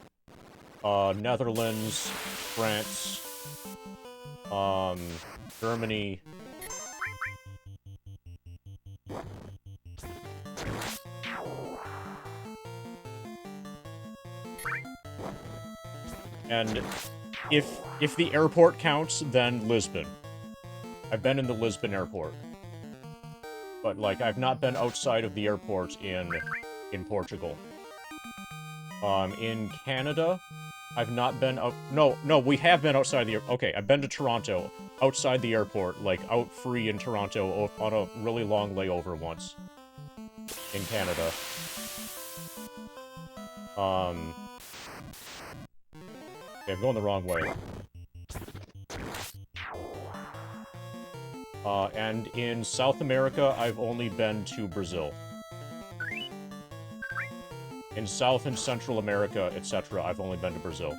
Netherlands, France, Germany. And if the airport counts, then Lisbon. I've been in the Lisbon airport. But, like, I've not been outside of the airport in Portugal. In Canada, I've not been out... No, we have been outside the... Okay, I've been to Toronto, outside the airport, like, out free in Toronto on a really long layover once. In Canada. Okay, I'm going the wrong way. And in South America, I've only been to Brazil. In South and Central America, etc., I've only been to Brazil.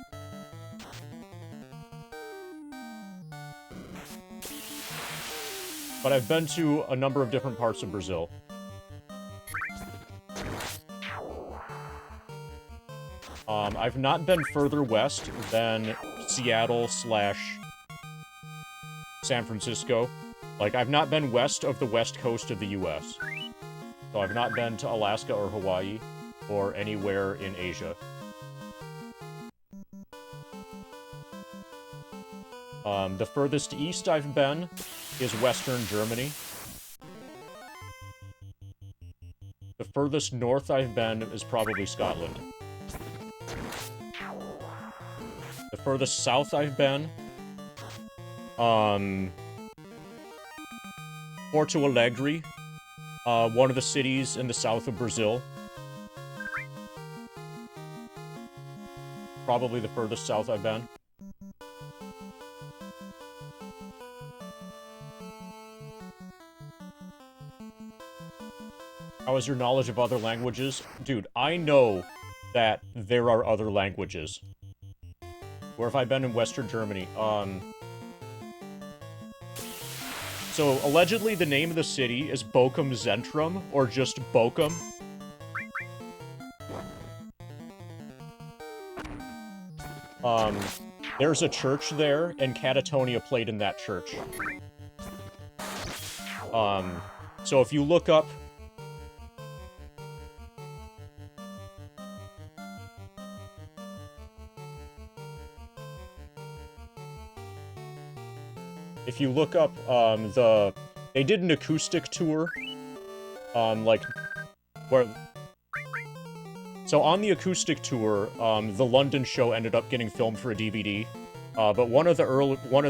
But I've been to a number of different parts of Brazil. I've not been further west than Seattle/San Francisco. Like, I've not been west of the west coast of the US. So I've not been to Alaska or Hawaii, or anywhere in Asia. The furthest east I've been is Western Germany. The furthest north I've been is probably Scotland. The furthest south I've been, Porto Alegre, one of the cities in the south of Brazil. Probably the furthest south I've been. How is your knowledge of other languages? Dude, I know that there are other languages. Where have I been in Western Germany? So, allegedly, the name of the city is Bochum Zentrum, or just Bochum. There's a church there, and Catatonia played in that church. So if you look up... If you look up, they did an acoustic tour, like, where... So on the acoustic tour, the London show ended up getting filmed for a DVD, but one of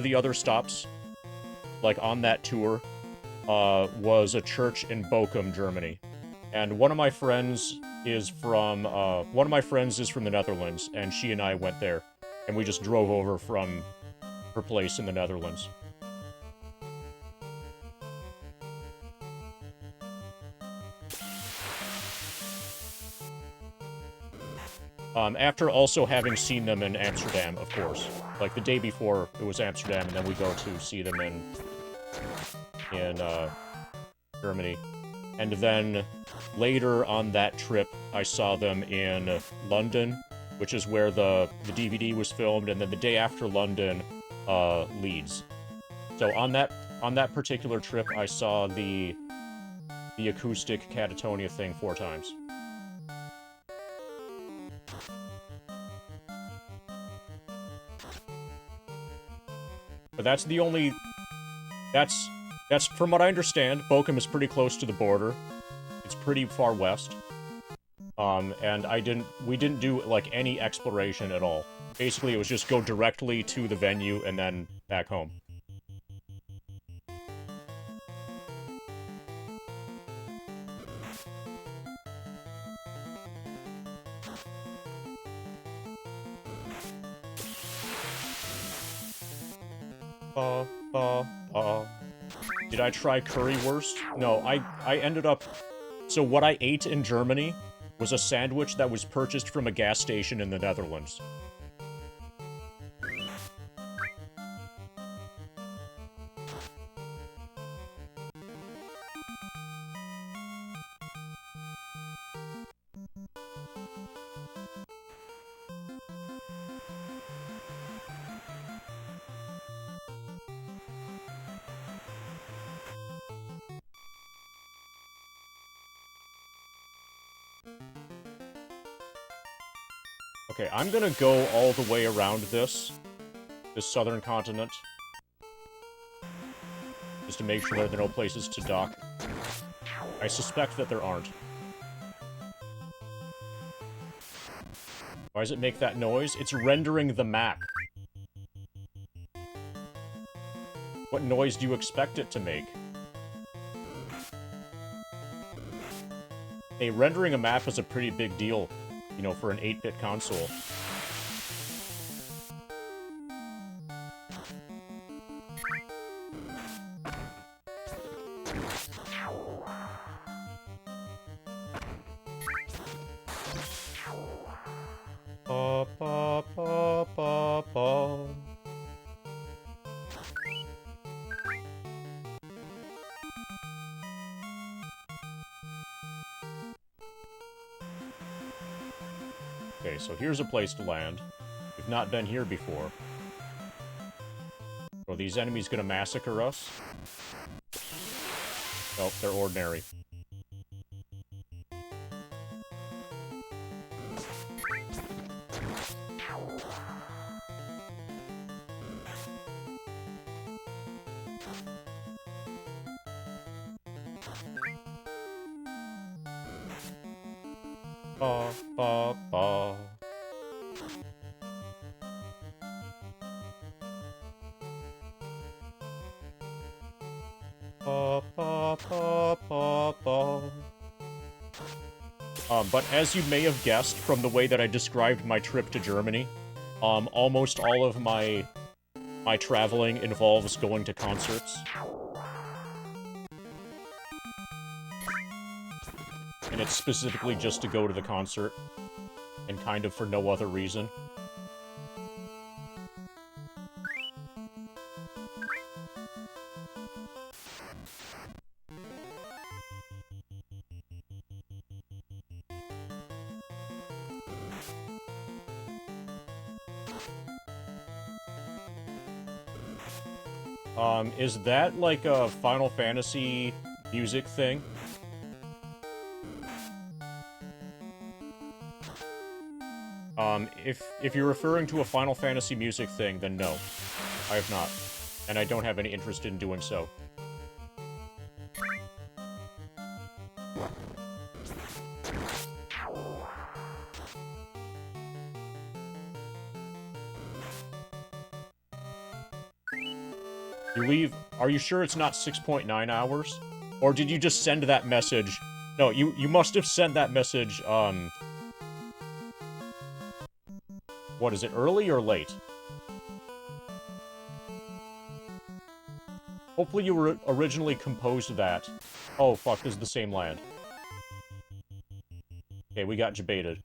the other stops, like, on that tour, was a church in Bochum, Germany. And one of my friends is from the Netherlands, and she and I went there, and we just drove over from her place in the Netherlands. After also having seen them in Amsterdam, of course. Like, the day before, it was Amsterdam, and then we go to see them in Germany. And then, later on that trip, I saw them in London, which is where the DVD was filmed, and then the day after London, Leeds. So on that particular trip, I saw the acoustic Catatonia thing 4 times. But that's the only... That's from what I understand, Bochum is pretty close to the border. It's pretty far west. And we didn't do, like, any exploration at all. Basically, it was just go directly to the venue and then back home. Did I try currywurst? No, I ended up... So what I ate in Germany was a sandwich that was purchased from a gas station in the Netherlands. Okay, I'm gonna go all the way around this southern continent. Just to make sure that there are no places to dock. I suspect that there aren't. Why does it make that noise? It's rendering the map. What noise do you expect it to make? Hey, rendering a map is a pretty big deal, you know, for an 8-bit console. Okay, so here's a place to land. We've not been here before. Are these enemies gonna massacre us? Nope, they're ordinary. Ba, ba, ba. Ba, ba, ba, ba, ba. But as you may have guessed from the way that I described my trip to Germany, almost all of my traveling involves going to concerts. And it's specifically just to go to the concert, and kind of for no other reason. Is that like a Final Fantasy music thing? If you're referring to a Final Fantasy music thing, then no. I have not. And I don't have any interest in doing so. You leave... Are you sure it's not 6.9 hours? Or did you just send that message... No, you must have sent that message, What is it, early or late? Hopefully you were originally composed that. Oh, fuck, this is the same land. Okay, we got jebaited.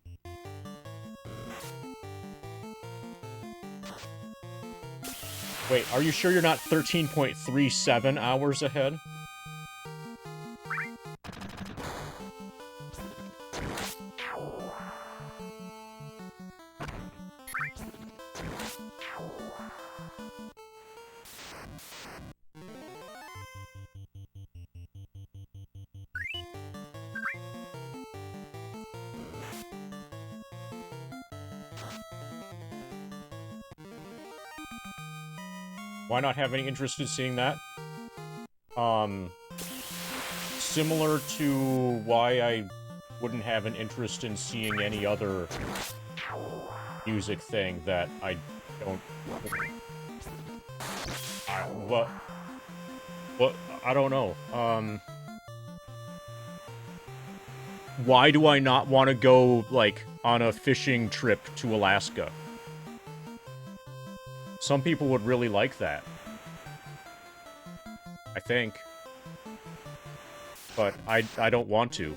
Wait, are you sure you're not 13.37 hours ahead? Why not have any interest in seeing that? Similar to why I wouldn't have an interest in seeing any other music thing that I don't... What? I don't know. Why do I not want to go, like, on a fishing trip to Alaska? Some people would really like that. I think. But I don't want to.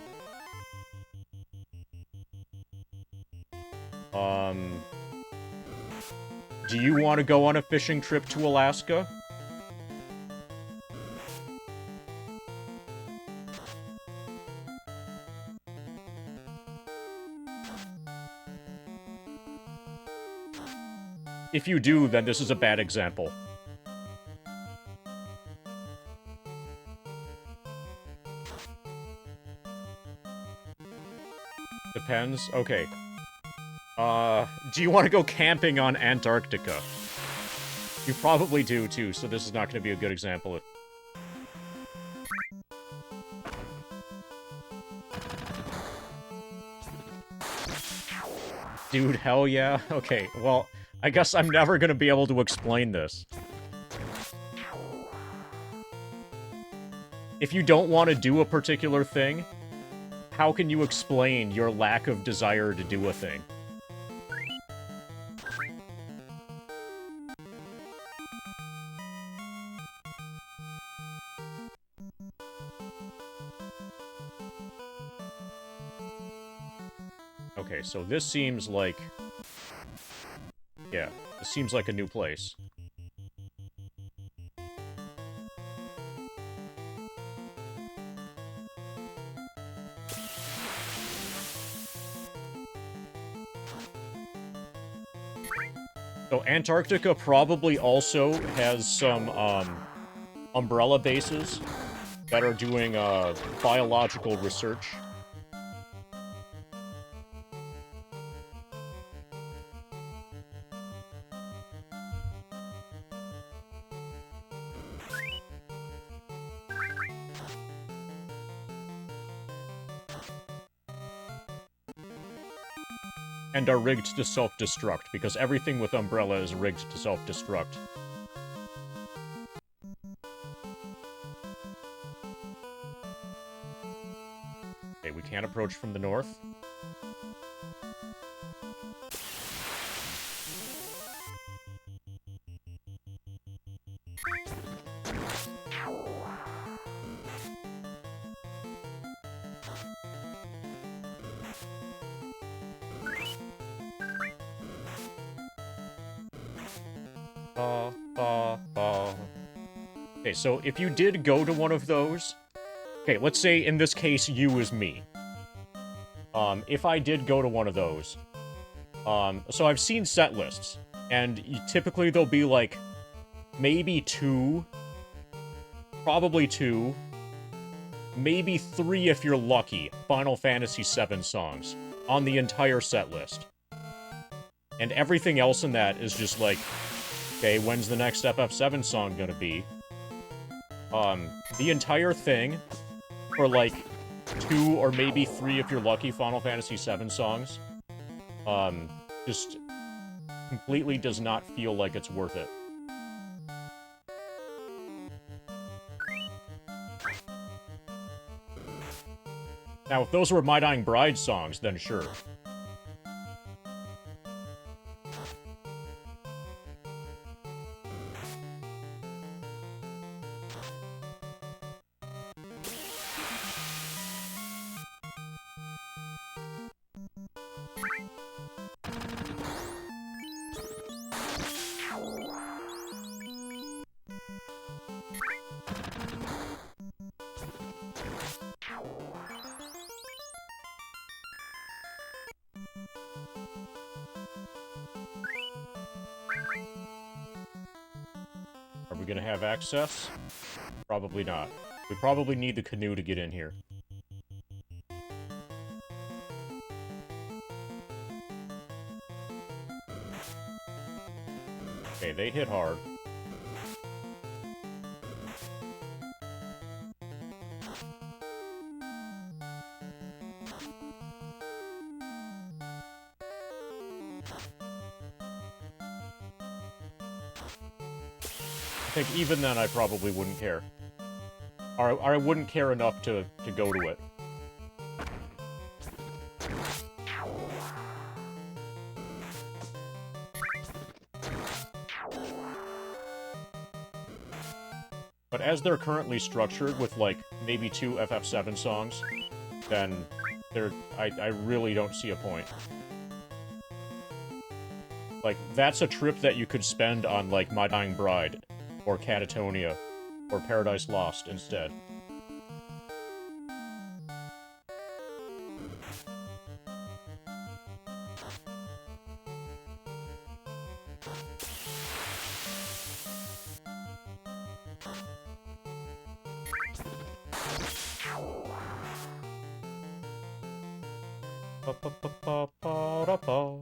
Do you want to go on a fishing trip to Alaska? If you do, then this is a bad example. Depends. Okay. Do you want to go camping on Antarctica? You probably do, too, so this is not going to be a good example. Dude, hell yeah? Okay, well, I guess I'm never going to be able to explain this. If you don't want to do a particular thing, how can you explain your lack of desire to do a thing? Okay, so this seems like... Yeah, this seems like a new place. So Antarctica probably also has some, umbrella bases that are doing, biological research. And are rigged to self-destruct, because everything with Umbrella is rigged to self-destruct. Okay, we can't approach from the north. Okay, so if you did go to one of those... Okay, let's say in this case you is me. If I did go to one of those... so I've seen set lists, and typically there'll be like... maybe two... probably two... maybe three if you're lucky, Final Fantasy VII songs on the entire set list. And everything else in that is just like... Okay, when's the next FF7 song gonna be? The entire thing, for like, 2 or maybe 3 if you're lucky Final Fantasy VII songs, just completely does not feel like it's worth it. Now, if those were My Dying Bride songs, then sure. we gonna have access? Probably not. We probably need the canoe to get in here. Okay, they hit hard. I think even then I probably wouldn't care. Or I wouldn't care enough to go to it. But as they're currently structured with, like, maybe 2 FF7 songs, then I really don't see a point. Like, that's a trip that you could spend on, like, My Dying Bride, or Catatonia, or Paradise Lost instead. Ba-ba-ba-ba-ba-da-ba.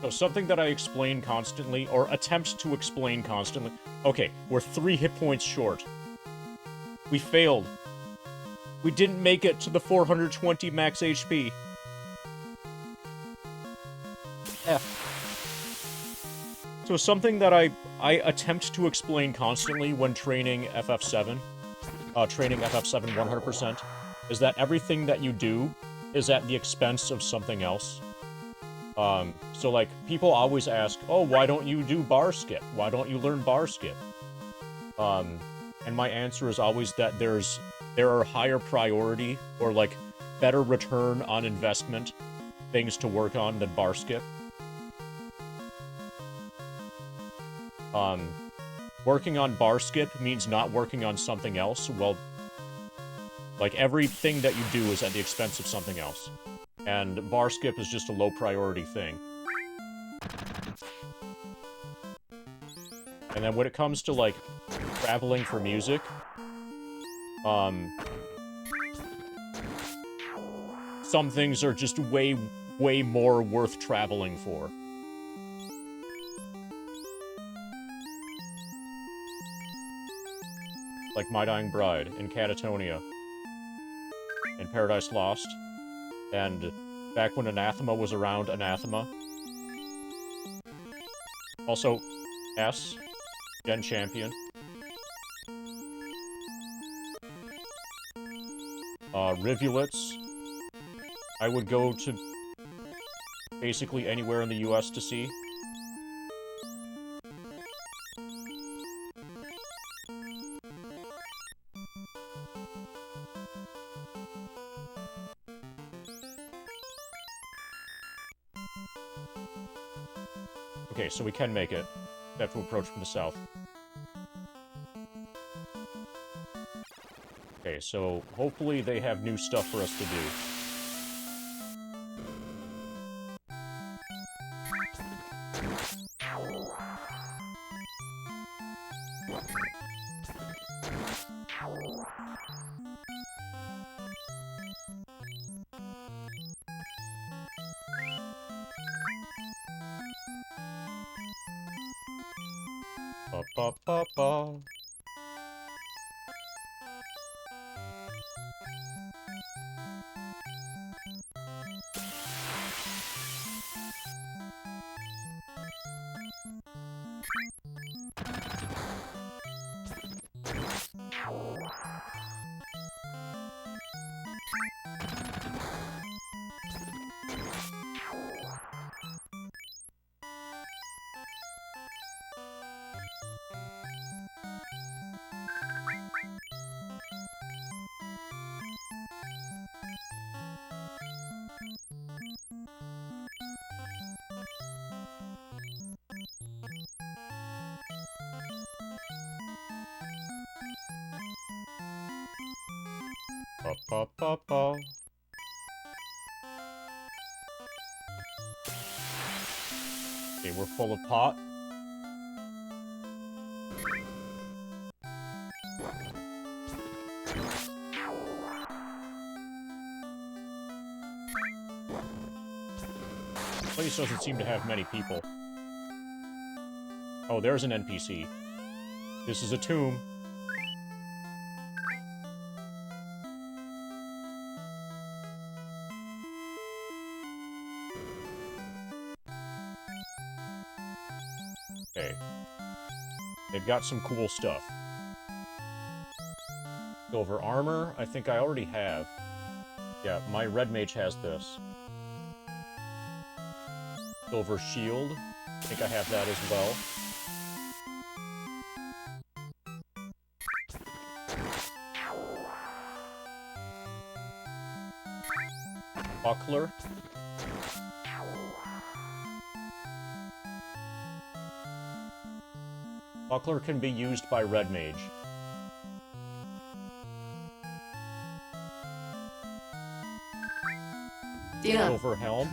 So something that I explain constantly, or attempt to explain constantly. Okay, we're 3 hit points short. We failed. We didn't make it to the 420 max HP. F. So something that I attempt to explain constantly when training FF7, training FF7 100%, is that everything that you do is at the expense of something else. So, like, people always ask, oh, why don't you do bar skip? Why don't you learn bar skip? And my answer is always that there are higher priority, or, like, better return on investment things to work on than bar skip. Working on bar skip means not working on something else. Well, like, everything that you do is at the expense of something else. And bar skip is just a low priority thing. And then when it comes to, like, traveling for music, some things are just way, way more worth traveling for. Like My Dying Bride, and Catatonia, and Paradise Lost, and back when Anathema was around, Anathema. Also, S, Gen Champion. Rivulets. I would go to basically anywhere in the US to see. Okay, so we can make it. We have to approach from the south. Okay, so hopefully they have new stuff for us to do. Ba-ba-ba-ba. Ba-ba-ba-ba. Okay, we're full of pot. This place doesn't seem to have many people. Oh, there's an NPC. This is a tomb. Okay. They've got some cool stuff. Silver armor, I think I already have. Yeah, my red mage has this. Silver shield, I think I have that as well. Buckler. Buckler can be used by red mage. Yeah, Silver helm.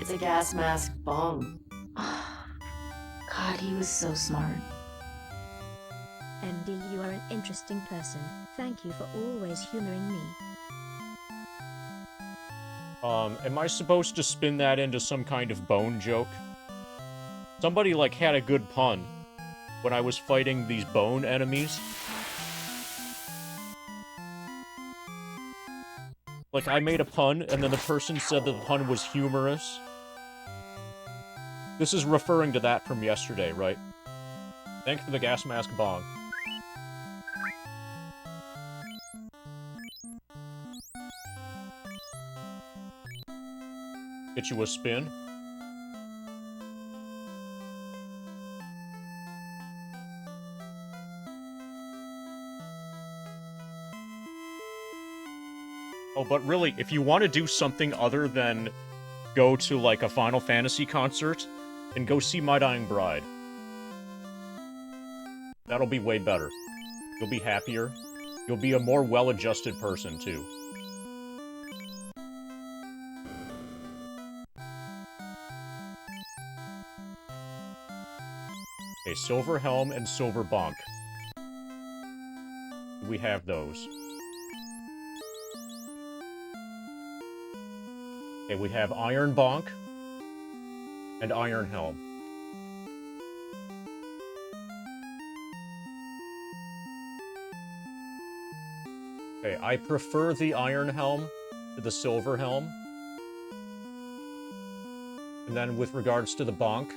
it's a gas mask bomb. God, he was so smart. MD, you are an interesting person. Thank you for always humoring me. Am I supposed to spin that into some kind of bone joke? Somebody, like, had a good pun when I was fighting these bone enemies. Like, I made a pun, and then the person said that the pun was humorous. This is referring to that from yesterday, right? Thanks for the gas mask bong. Get you a spin. Oh, but really, if you want to do something other than go to, like, a Final Fantasy concert, then go see My Dying Bride. That'll be way better. You'll be happier. You'll be a more well-adjusted person, too. Okay, Silver Helm and Silver Bonk. We have those. Okay, we have Iron Bonk and Iron Helm. Okay, I prefer the Iron Helm to the Silver Helm. And then with regards to the Bonk,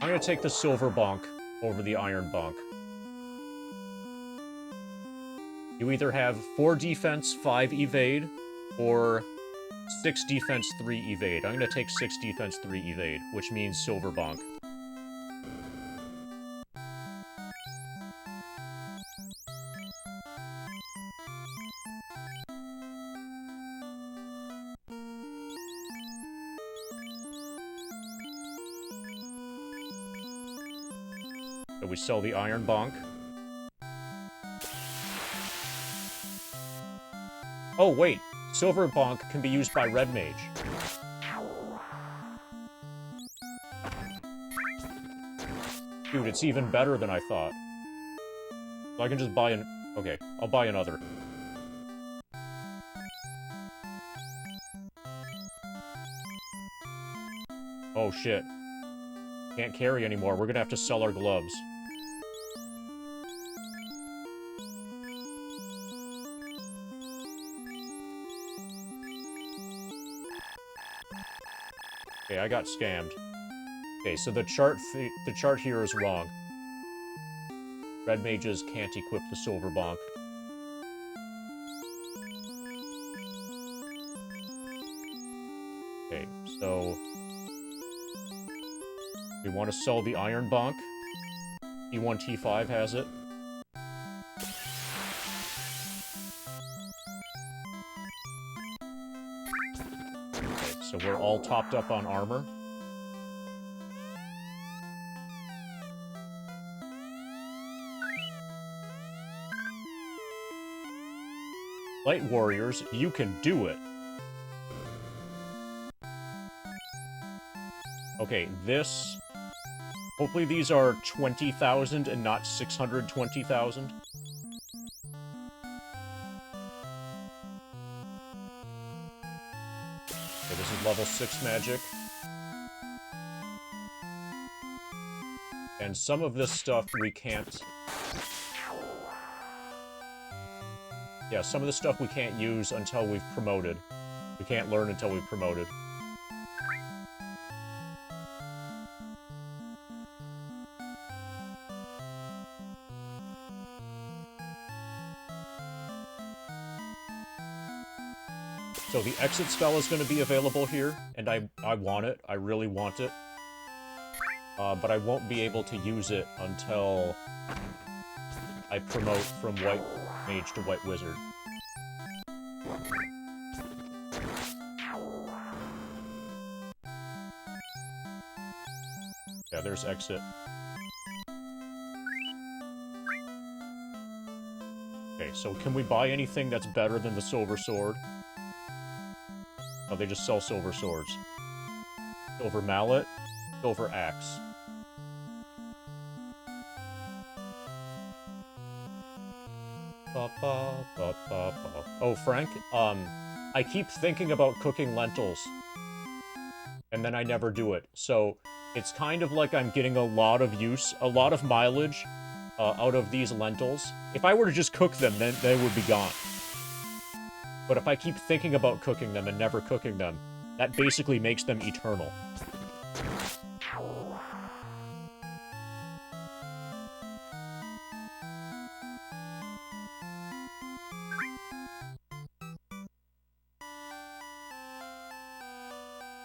I'm gonna take the Silver Bonk over the Iron Bonk. You either have 4 defense, 5 evade, or 6 defense, 3 evade. I'm gonna take 6 defense, 3 evade, which means Silver Bonk. So we sell the Iron Bonk. Oh, wait. Silver Bonk can be used by Red Mage. Dude, it's even better than I thought. So I can just buy an... Okay, I'll buy another. Oh, shit. Can't carry anymore. We're gonna have to sell our gloves. Okay, I got scammed. Okay, so the chart here is wrong. Red mages can't equip the Silver Bonk. Okay, so we want to sell the Iron Bonk. T1, T5 has it. Okay, so we're all topped up on armor. Light warriors, you can do it. Okay, this... Hopefully these are 20,000 and not 620,000. Okay, this is level 6 magic. And some of this stuff we can't... Yeah, some of the stuff we can't use until we've promoted. We can't learn until we've promoted. So the exit spell is going to be available here, and I want it. I really want it. But I won't be able to use it until I promote from White Mage to White Wizard. Yeah, there's exit. Okay, so can we buy anything that's better than the Silver Sword? Oh, they just sell silver swords. Silver mallet, silver axe. Oh, Frank, I keep thinking about cooking lentils, and then I never do it. So it's kind of like I'm getting a lot of use, a lot of mileage out of these lentils. If I were to just cook them, then they would be gone. But if I keep thinking about cooking them and never cooking them, that basically makes them eternal.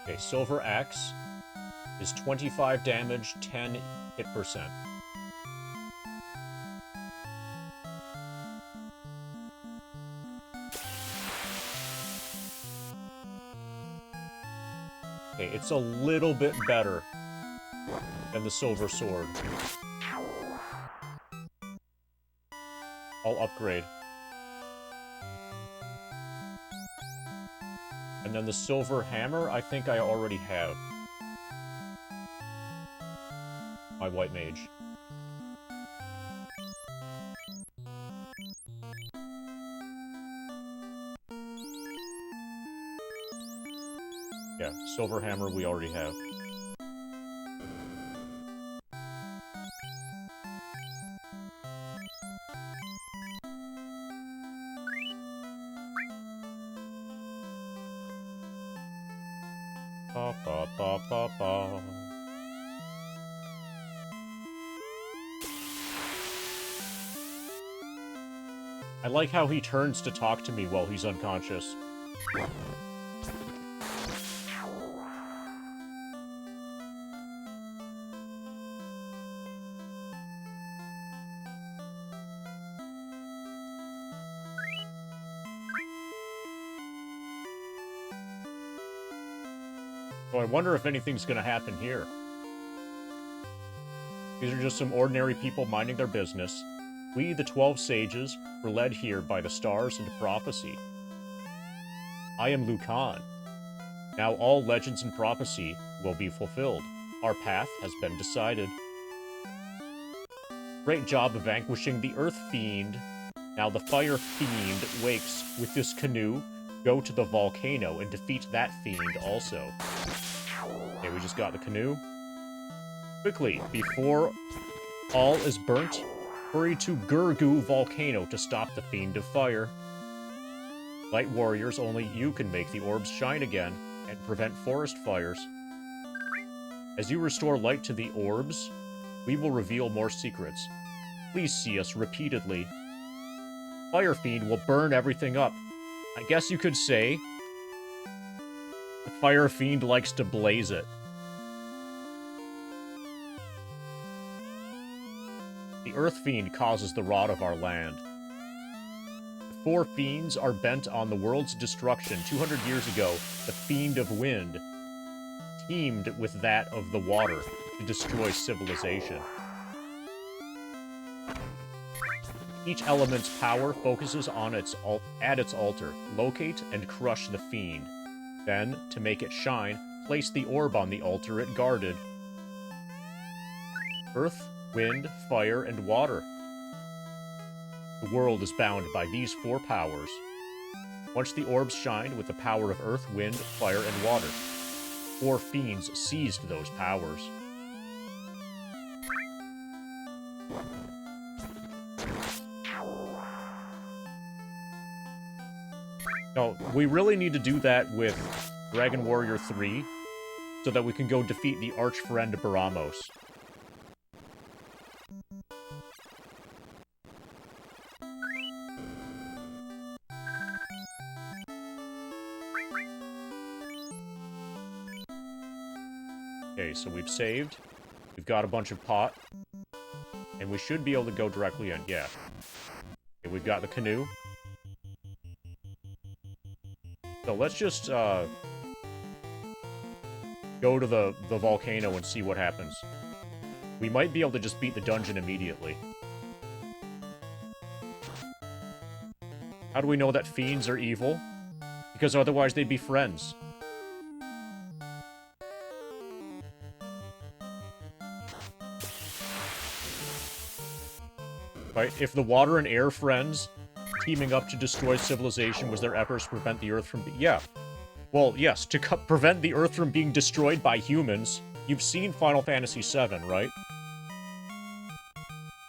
Okay, Silver Axe is 25 damage, 10 hit percent. Okay, it's a little bit better than the Silver Sword. I'll upgrade. And then the Silver Hammer, I think I already have. My White Mage. Yeah, Silver Hammer we already have. Ba, ba, ba, ba, ba. I like how he turns to talk to me while he's unconscious. So I wonder if anything's gonna happen here. These are just some ordinary people minding their business. We, the 12 sages, were led here by the stars into prophecy. I am Lucan. Now all legends and prophecy will be fulfilled. Our path has been decided. Great job of vanquishing the Earth Fiend. Now the Fire Fiend wakes with this canoe. Go to the volcano and defeat that fiend also. Okay, we just got the canoe. Quickly, before all is burnt, hurry to Gurgu Volcano to stop the Fiend of Fire. Light warriors, only you can make the orbs shine again and prevent forest fires. As you restore light to the orbs, we will reveal more secrets. Please see us repeatedly. Fire Fiend will burn everything up. I guess you could say the Fire Fiend likes to blaze it. The Earth Fiend causes the rot of our land. The 4 fiends are bent on the world's destruction. 200 years ago, the Fiend of Wind teamed with that of the water to destroy civilization. Each element's power focuses on its altar. Locate and crush the fiend. Then, to make it shine, place the orb on the altar it guarded. Earth, wind, fire, and water. The world is bound by these 4 powers. Watch the orbs shine with the power of earth, wind, fire, and water. 4 fiends seized those powers. No, we really need to do that with Dragon Warrior 3, so that we can go defeat the arch-friend Baramos. Okay, so we've saved. We've got a bunch of pot. And we should be able to go directly in, yeah. Okay, we've got the canoe. So let's just, go to the volcano and see what happens. We might be able to just beat the dungeon immediately. How do we know that fiends are evil? Because otherwise they'd be friends. Right? If the water and air friends teaming up to destroy civilization was their efforts to prevent the Earth from yeah. Well, yes, to prevent the Earth from being destroyed by humans. You've seen Final Fantasy VII, right?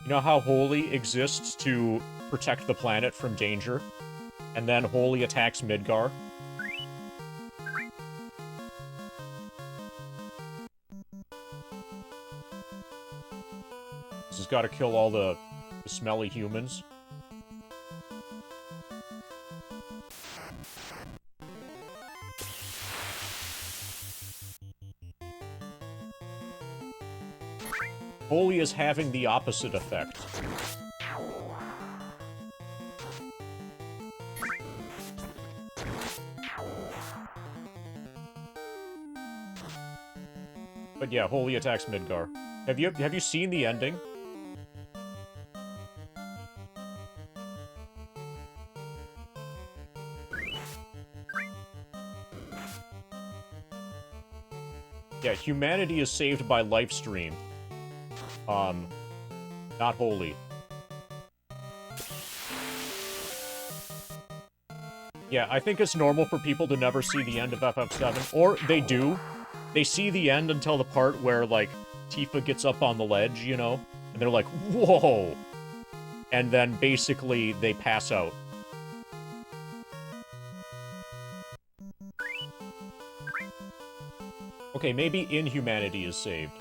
You know how Holy exists to protect the planet from danger? And then Holy attacks Midgar? This has got to kill all the smelly humans. Holy is having the opposite effect. But yeah, Holy attacks Midgar. Have you seen the ending? Yeah, humanity is saved by Lifestream. Not Holy. Yeah, I think it's normal for people to never see the end of FF7. Or, they do. They see the end until the part where, like, Tifa gets up on the ledge, you know? And they're like, whoa! And then, basically, they pass out. Okay, maybe Inhumanity is saved.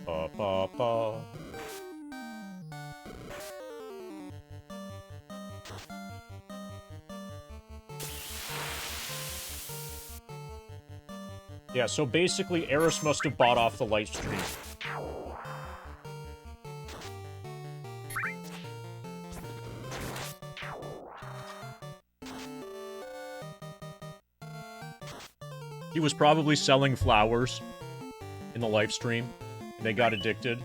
Ba ba ba. Yeah, so basically, Eris must have bought off the light stream. He was probably selling flowers in the live stream, and they got addicted.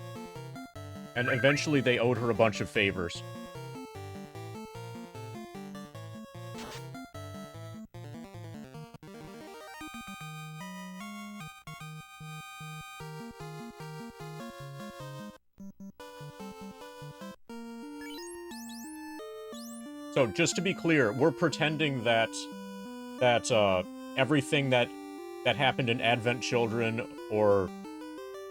And eventually they owed her a bunch of favors. So, just to be clear, we're pretending that everything that happened in Advent Children or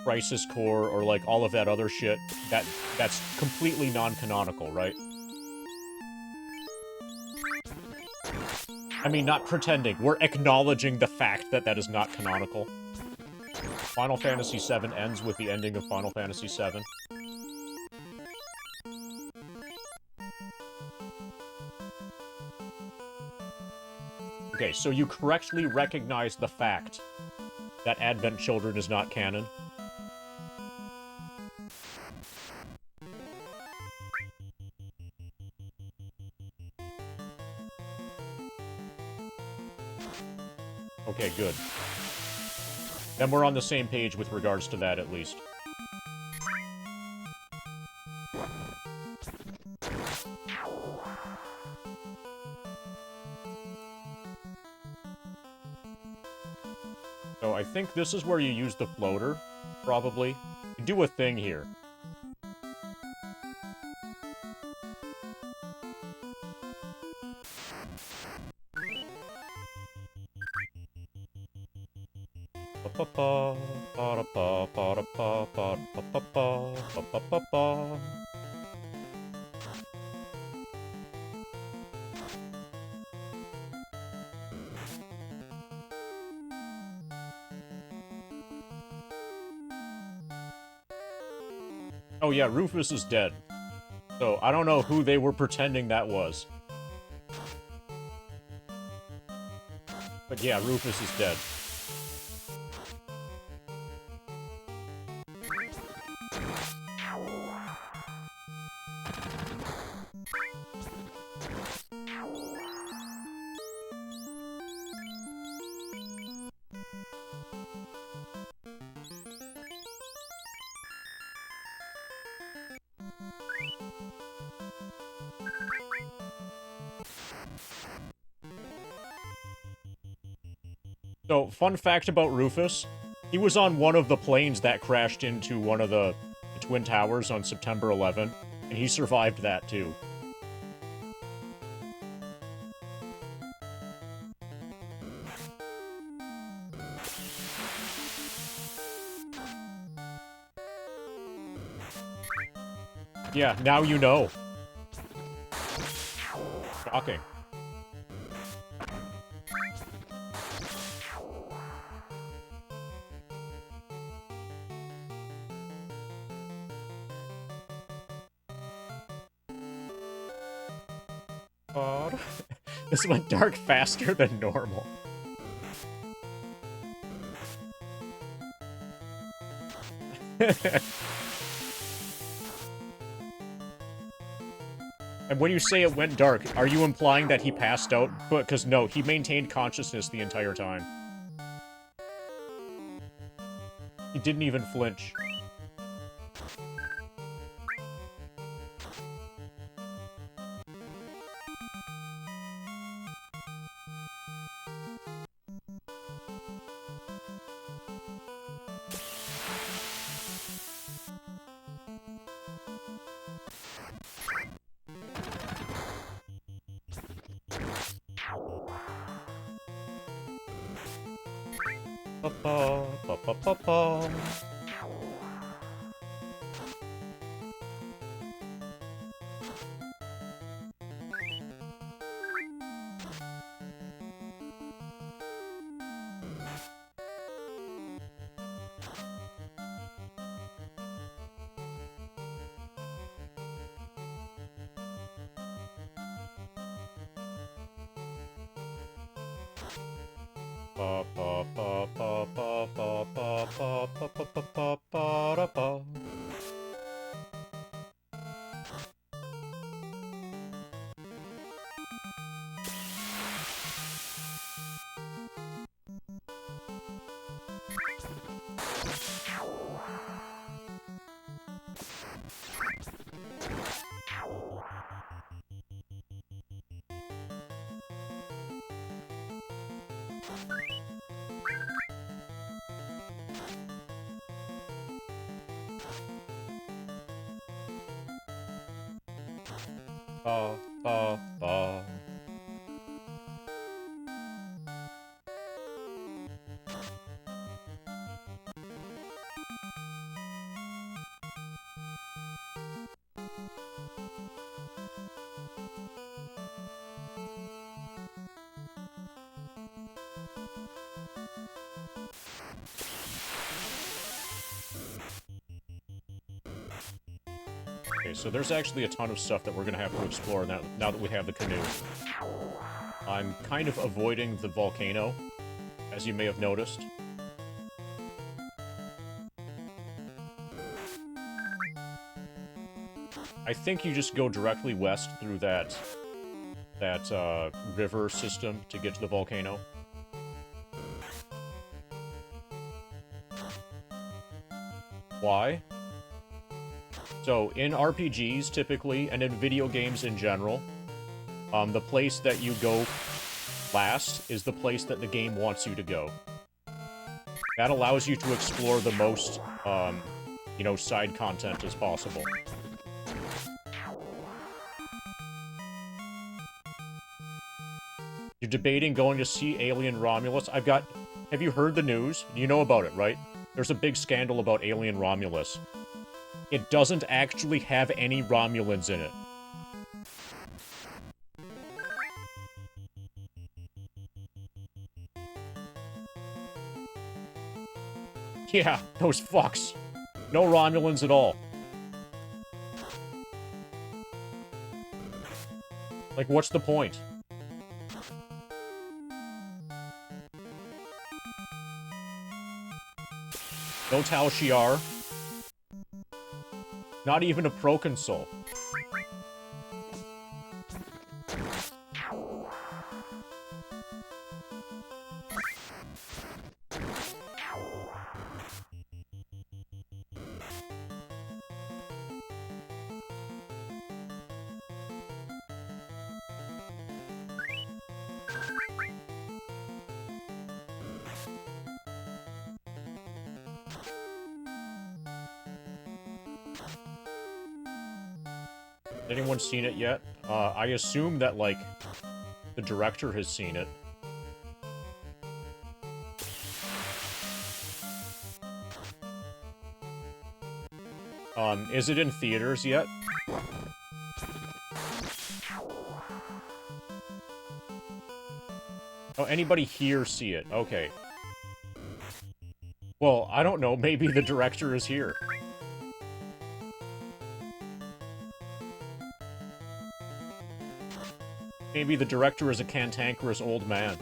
Crisis Core or like all of that other shit, that's completely non-canonical, right? I mean, not pretending. We're acknowledging the fact that that is not canonical. Final Fantasy VII ends with the ending of Final Fantasy VII. Okay, so you correctly recognize the fact that Advent Children is not canon. Okay, good. Then we're on the same page with regards to that, at least. So I think this is where you use the floater, probably. You do a thing here. Oh yeah, Rufus is dead. So I don't know who they were pretending that was. But yeah, Rufus is dead. So, fun fact about Rufus, he was on one of the planes that crashed into one of the Twin Towers on September 11th, and he survived that too. Yeah, now you know. Shocking. This went dark faster than normal. And when you say it went dark, are you implying that he passed out? Because no, he maintained consciousness the entire time. He didn't even flinch. Ba-ba-ba-ba-ba-ba. Ba-ba-ba-ba-ba-ba-ba-ba-ba-ba-ba-ba-ba-ba. Ba-ba-ba. Okay, so there's actually a ton of stuff that we're gonna have to explore now that we have the canoe. I'm kind of avoiding the volcano, as you may have noticed. I think you just go directly west through that river system to get to the volcano. Why? So, in RPGs, typically, and in video games in general, the place that you go last is the place that the game wants you to go. That allows you to explore the most, you know, side content as possible. You're debating going to see Alien Romulus? Have you heard the news? You know about it, right? There's a big scandal about Alien Romulus. It doesn't actually have any Romulans in it. Yeah, those fucks. No Romulans at all. Like, what's the point? No Tal Shiar. Not even a Proconsul. Anyone seen it yet? I assume that, like, the director has seen it. Is it in theaters yet? Oh, anybody here see it? Okay. Well, I don't know, maybe the director is here. Maybe the director is a cantankerous old man.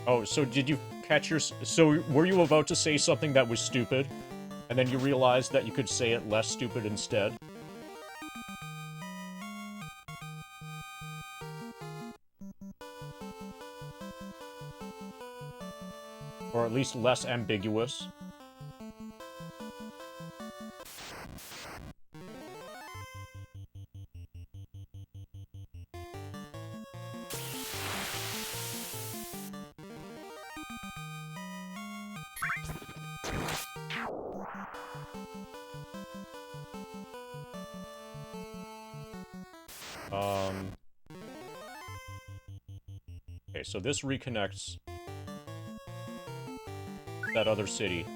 Oh, so did you catch so were you about to say something that was stupid? And then you realized that you could say it less stupid instead? Or at least less ambiguous? Okay, so this reconnects that other city.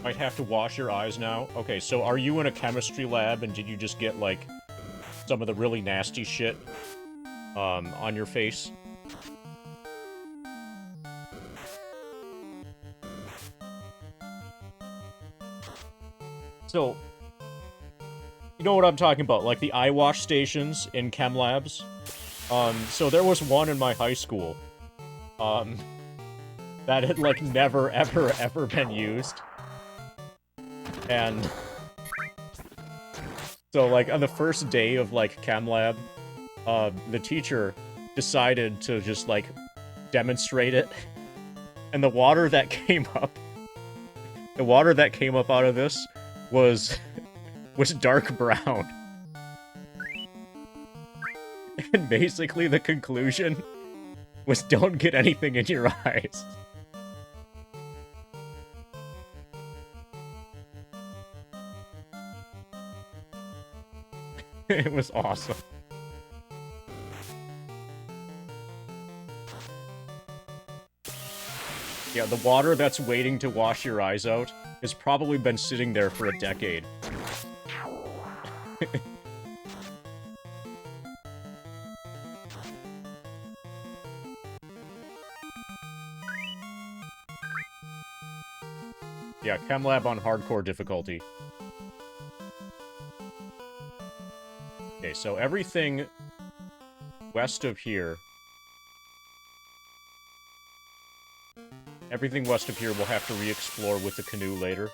Might have to wash your eyes now. Okay, so are you in a chemistry lab and did you just get, like, some of the really nasty shit, on your face? So, you know what I'm talking about, like the eye wash stations in chem labs? So there was one in my high school, that had, like, never, ever, ever been used. And so, like, on the first day of, like, chem lab, the teacher decided to just, like, demonstrate it. And the water that came up out of this was dark brown. And basically the conclusion was don't get anything in your eyes. It was awesome. Yeah, the water that's waiting to wash your eyes out has probably been sitting there for a decade. Yeah, ChemLab on hardcore difficulty. Okay, so everything west of here... Everything west of here we'll have to re-explore with the canoe later.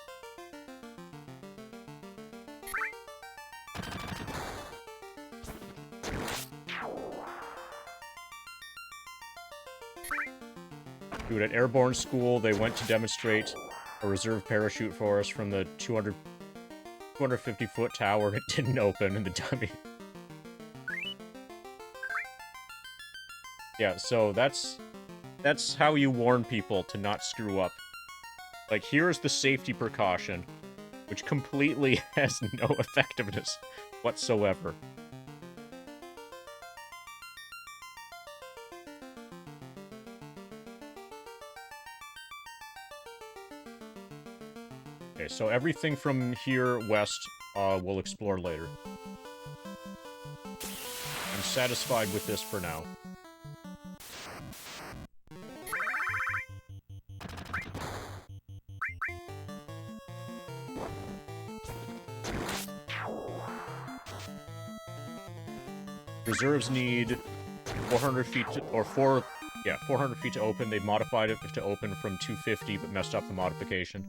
Dude, at Airborne School, they went to demonstrate a reserve parachute for us from the 250-foot tower. It didn't open in the dummy. Yeah, so that's how you warn people to not screw up. Like, here's the safety precaution, which completely has no effectiveness whatsoever. Okay, so everything from here west, we'll explore later. I'm satisfied with this for now. Reserves need 400 feet to, or 400 feet to open. They modified it to open from 250, but messed up the modification.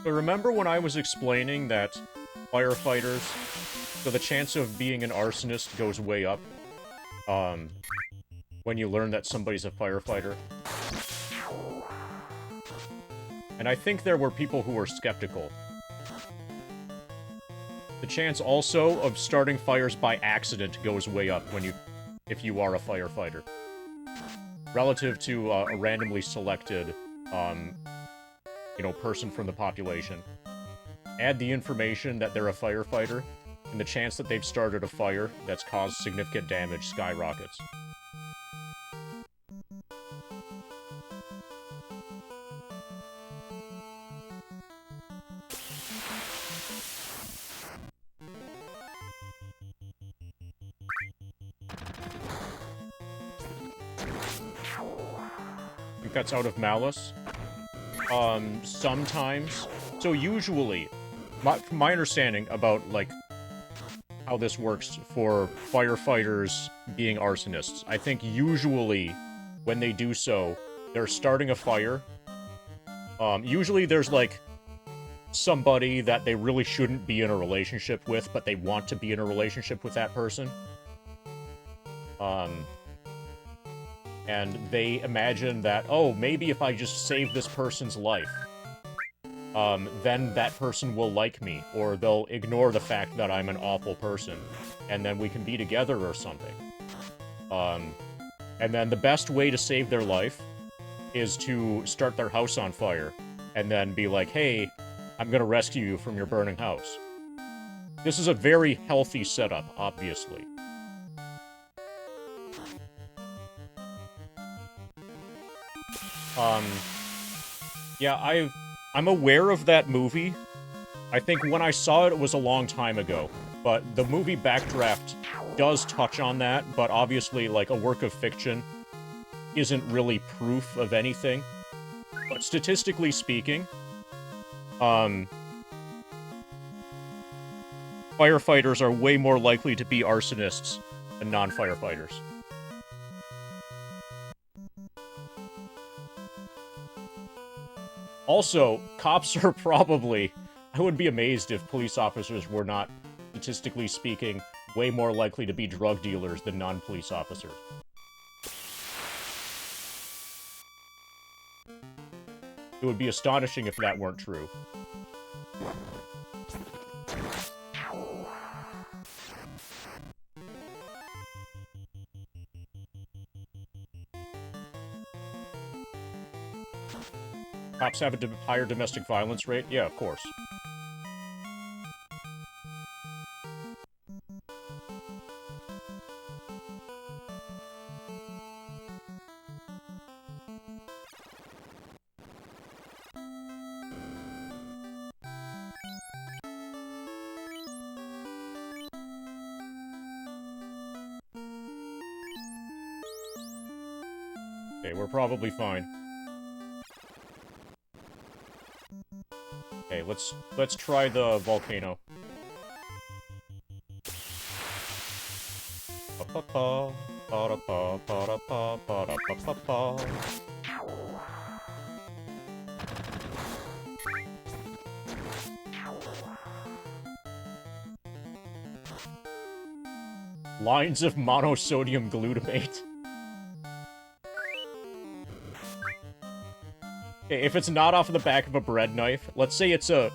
So remember when I was explaining that firefighters, so the chance of being an arsonist goes way up, when you learn that somebody's a firefighter? And I think there were people who were skeptical. The chance also of starting fires by accident goes way up if you are a firefighter. Relative to a randomly selected, person from the population. Add the information that they're a firefighter, and the chance that they've started a fire that's caused significant damage skyrockets. I think that's out of malice. Sometimes. So usually, from my understanding about, like, how this works for firefighters being arsonists, I think usually when they do so, they're starting a fire. Usually there's, like, somebody that they really shouldn't be in a relationship with, but they want to be in a relationship with that person. And they imagine that, oh, maybe if I just save this person's life, then that person will like me, or they'll ignore the fact that I'm an awful person, and then we can be together or something. And then the best way to save their life is to start their house on fire, and then be like, hey, I'm gonna rescue you from your burning house. This is a very healthy setup, obviously. Yeah, I'm aware of that movie. I think when I saw it, it was a long time ago. But the movie Backdraft does touch on that, but obviously, like, a work of fiction isn't really proof of anything. But statistically speaking, firefighters are way more likely to be arsonists than non-firefighters. Also, cops are probably... I would be amazed if police officers were not, statistically speaking, way more likely to be drug dealers than non-police officers. It would be astonishing if that weren't true. Cops have a higher domestic violence rate? Yeah, of course. Okay, we're probably fine. Okay, let's try the volcano. Pa-pa-pa, pa-da-pa, pa-da-pa, pa-da-pa-pa-pa. Lines of monosodium glutamate. Okay, if it's not off the back of a bread knife, let's say it's a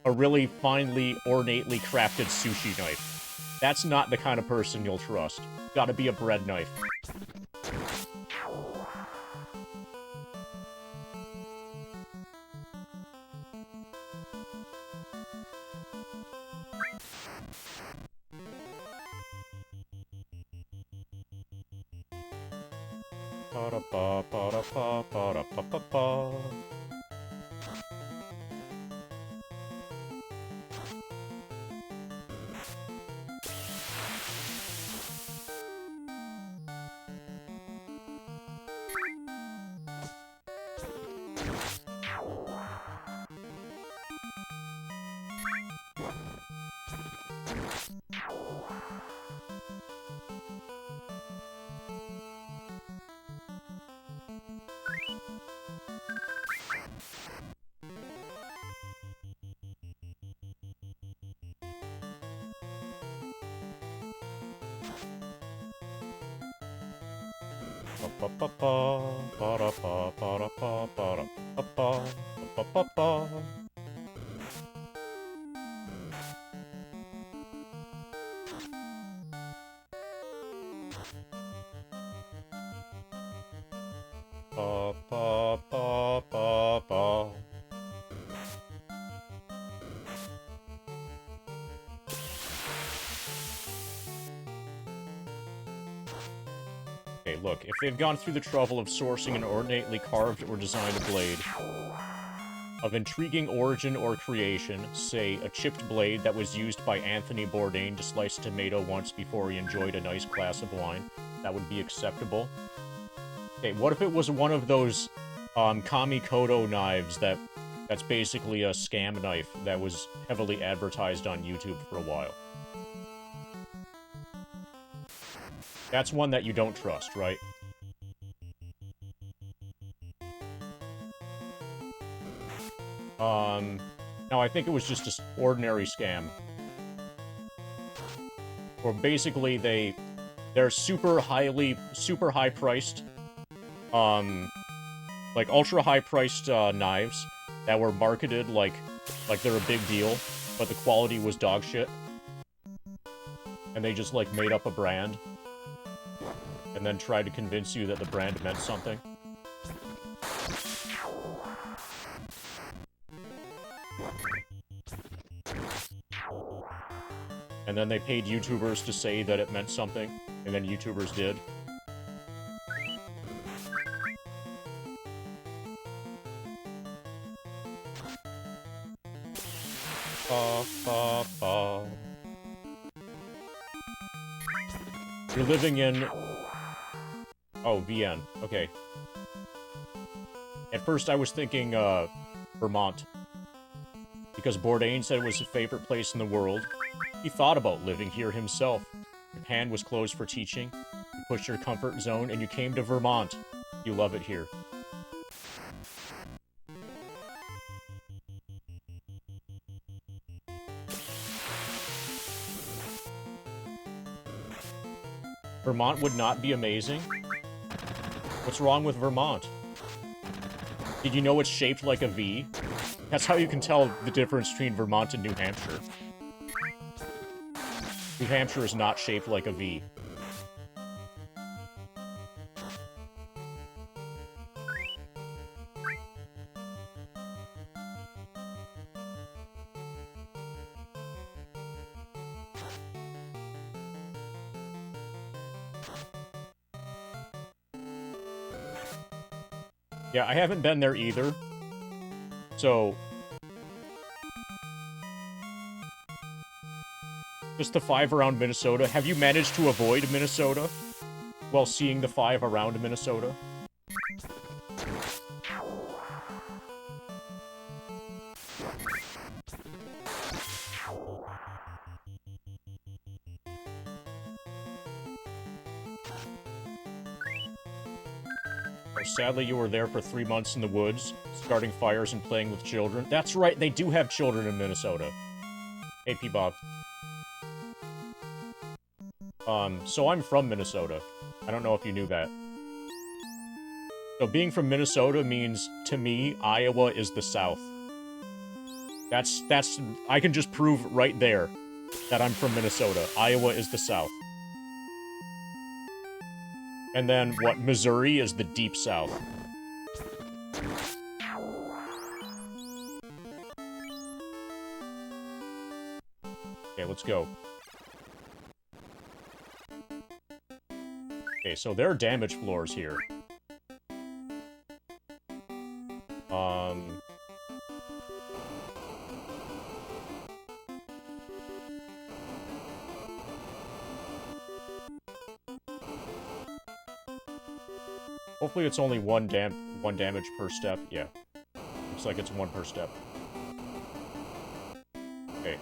really finely, ornately crafted sushi knife. That's not the kind of person you'll trust. Gotta be a bread knife. Pa-da-pa, pa-da-pa, pa-da-pa-pa-pa. Pa-pa-pa-pa, pa-da-pa, pa-da-pa, pa-da-pa-pa, pa-pa-pa-pa. Pa-pa-pa-pa-pa. Okay, look, if they've gone through the trouble of sourcing an ornately carved or designed blade of intriguing origin or creation, say, a chipped blade that was used by Anthony Bourdain to slice a tomato once before he enjoyed a nice glass of wine, that would be acceptable. Okay, what if it was one of those, Kami Kodo knives that's basically a scam knife that was heavily advertised on YouTube for a while? That's one that you don't trust, right? No, I think it was just an ordinary scam. Or basically, they're super high-priced, like, ultra-high-priced, knives that were marketed like they're a big deal, but the quality was dog shit. And they just, like, made up a brand. And then tried to convince you that the brand meant something. And then they paid YouTubers to say that it meant something, and then YouTubers did. Ba-ba-ba. You're living in... Oh, VN. Okay. At first I was thinking, Vermont. Because Bourdain said it was his favorite place in the world. He thought about living here himself. Japan was closed for teaching. You pushed your comfort zone and you came to Vermont. You love it here. Vermont would not be amazing? What's wrong with Vermont? Did you know it's shaped like a V? That's how you can tell the difference between Vermont and New Hampshire. New Hampshire is not shaped like a V. Yeah, I haven't been there either. So... just the 5 around Minnesota. Have you managed to avoid Minnesota while seeing the 5 around Minnesota? Sadly, you were there for 3 months in the woods, starting fires and playing with children. That's right, they do have children in Minnesota. Hey, P-Bob. So I'm from Minnesota. I don't know if you knew that. So being from Minnesota means, to me, Iowa is the South. That's, I can just prove right there that I'm from Minnesota. Iowa is the South. And then, what, Missouri is the Deep South. Okay, let's go. Okay, so there are damage floors here. Hopefully it's only one damage per step. Yeah. Looks like it's 1 per step. Okay.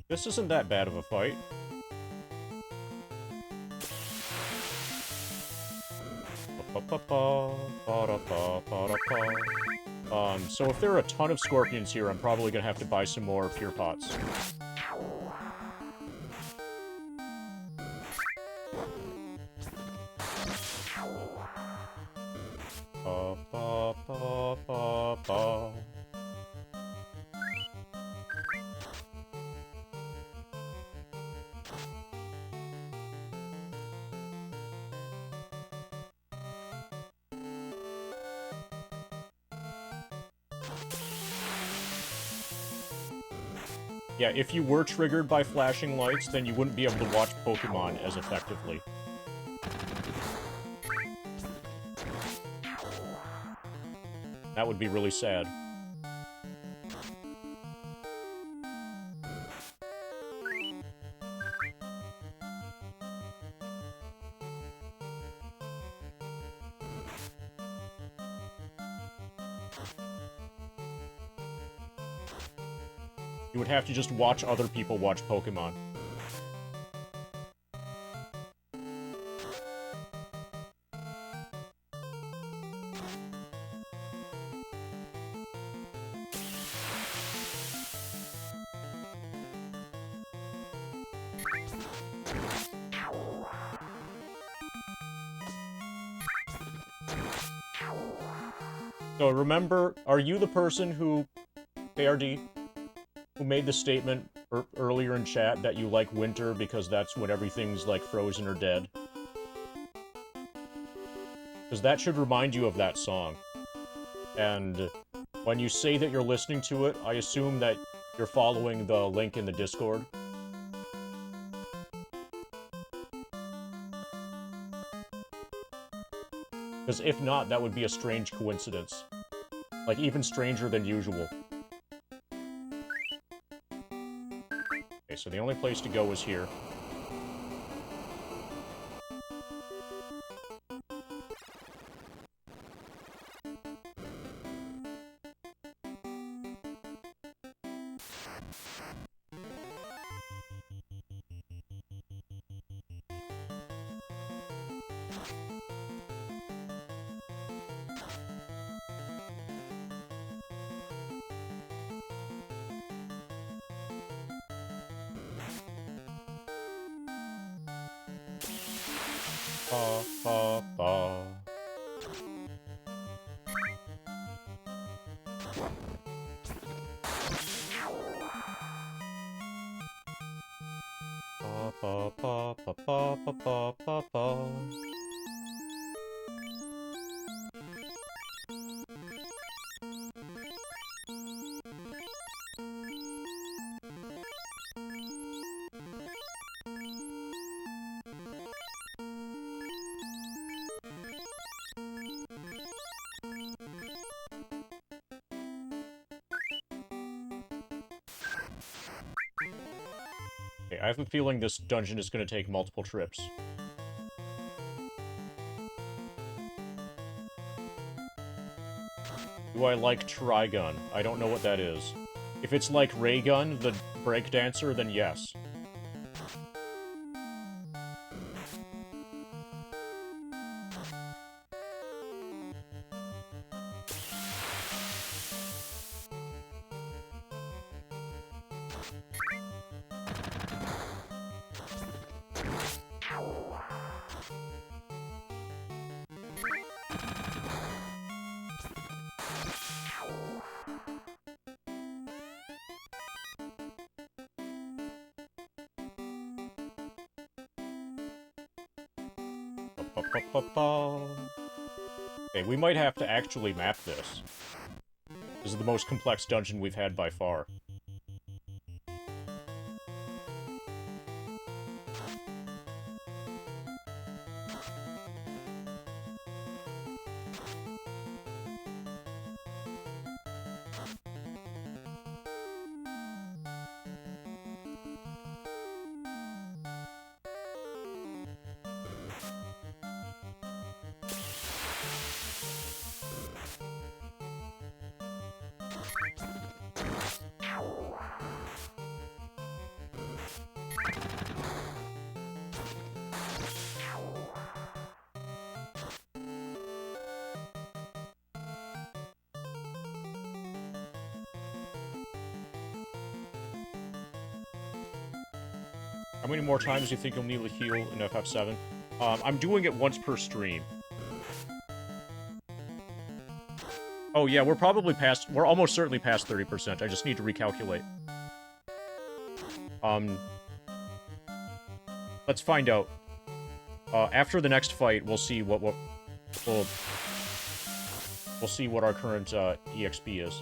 This isn't that bad of a fight. So if there are a ton of scorpions here, I'm probably gonna have to buy some more pure pots. Yeah, if you were triggered by flashing lights, then you wouldn't be able to watch Pokemon as effectively. That would be really sad. You would have to just watch other people watch Pokemon. So remember, are you the person who, KRD, who made the statement earlier in chat that you like winter because that's when everything's, like, frozen or dead? Because that should remind you of that song. And when you say that you're listening to it, I assume that you're following the link in the Discord. Because if not, that would be a strange coincidence. Like, even stranger than usual. Okay, so the only place to go is here. Ba, ba, ba. pa pa pa pa pa pa pa pa. Okay, I have a feeling this dungeon is going to take multiple trips. Do I like Trigun? I don't know what that is. If it's like Raygun, the breakdancer, then yes. Okay, we might have to actually map this. This is the most complex dungeon we've had by far. How many more times do you think you'll need to heal in FF7? I'm doing it once per stream. Oh yeah, we're probably past... We're almost certainly past 30%. I just need to recalculate. Let's find out. After the next fight, we'll see what we'll see what our current EXP is.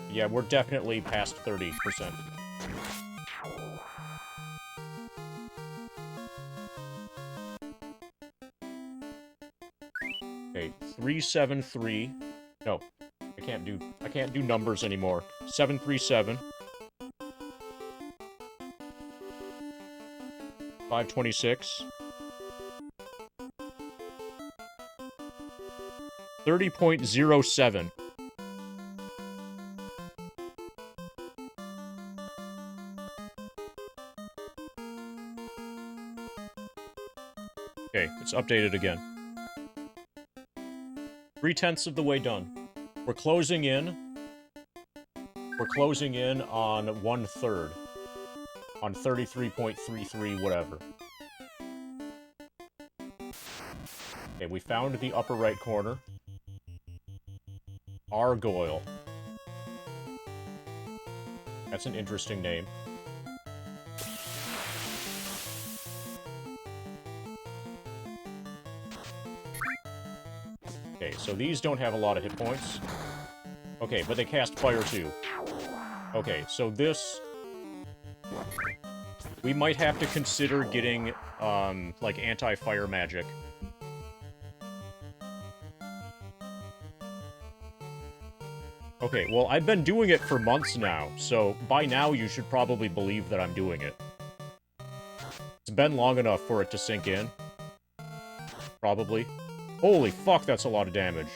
Yeah, we're definitely past 30%. Okay, 373. No, I can't do numbers anymore. 737. 526. 30.07. Okay, it's updated again. 3/10 of the way done. We're closing in. We're closing in on 1/3. On 33.33 whatever. Okay, we found the upper right corner. Argoyle. That's an interesting name. Okay, so these don't have a lot of hit points. Okay, but they cast fire too. Okay, so this... We might have to consider getting, like, anti-fire magic. Okay, well, I've been doing it for months now, so by now you should probably believe that I'm doing it. It's been long enough for it to sink in. Probably. Holy fuck, that's a lot of damage.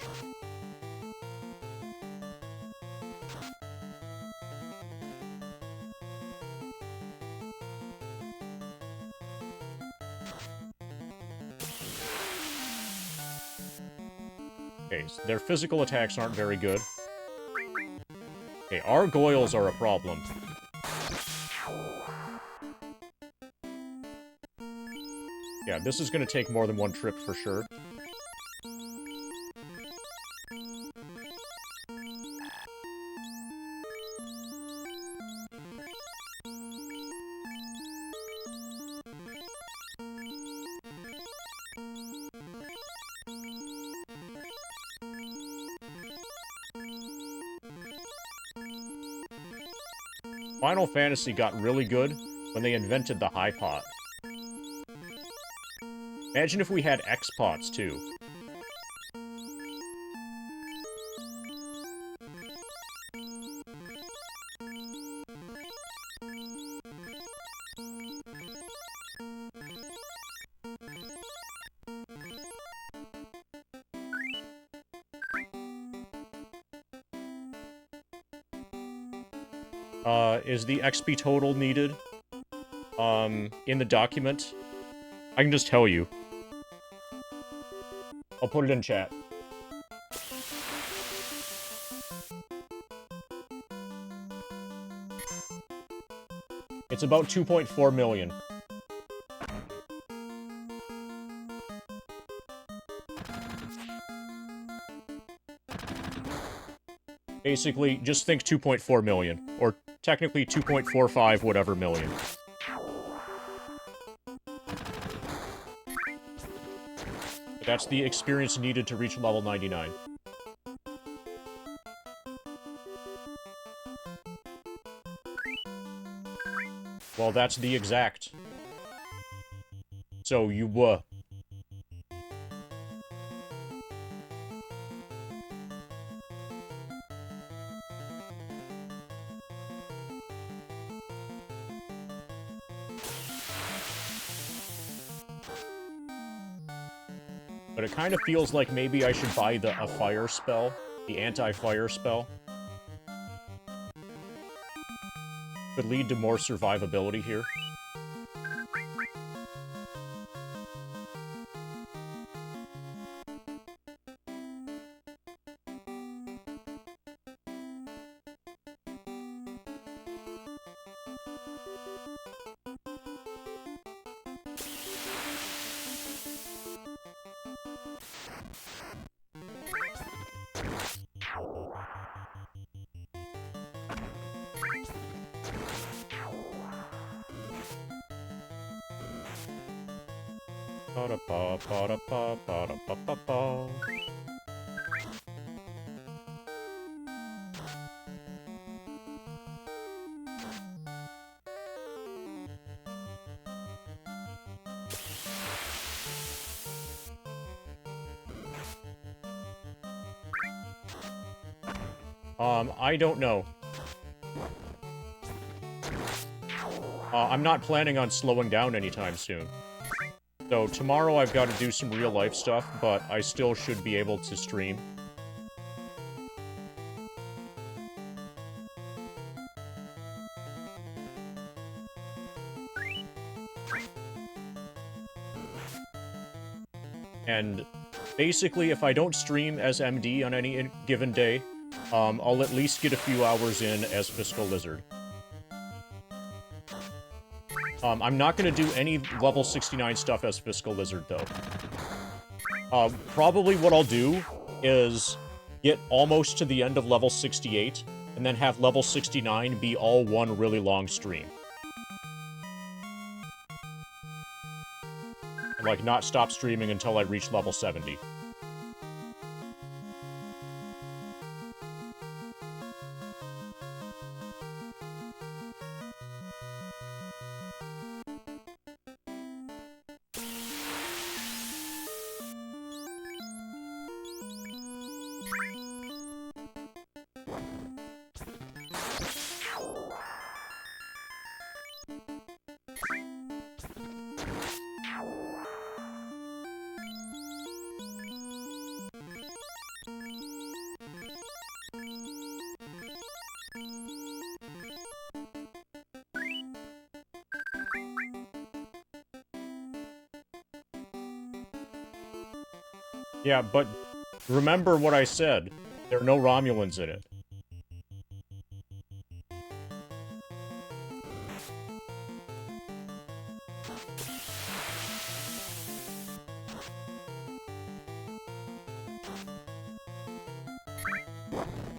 Okay, so their physical attacks aren't very good. Okay, our Goyles are a problem. Yeah, this is gonna take more than one trip for sure. Final Fantasy got really good when they invented the high pot. Imagine if we had X-pots, too. Is the XP total needed? In the document? I can just tell you. I'll put it in chat. It's about 2.4 million. Basically, just think 2.4 million. Or technically 2.45 whatever million. But that's the experience needed to reach level 99. Well, that's the exact. So, you were. But it kind of feels like maybe I should buy a fire spell. The anti-fire spell. Could lead to more survivability here. Ba-da-ba-ba-da-ba-ba-da-ba-ba-ba. I don't know. I'm not planning on slowing down anytime soon. So tomorrow I've got to do some real-life stuff, but I still should be able to stream. And basically, if I don't stream as MD on any given day, I'll at least get a few hours in as Fiscal Lizard. I'm not going to do any level 69 stuff as Fiscal Lizard, though. Probably what I'll do is get almost to the end of level 68, and then have level 69 be all one really long stream. And, like, not stop streaming until I reach level 70. Yeah, but remember what I said. There are no Romulans in it.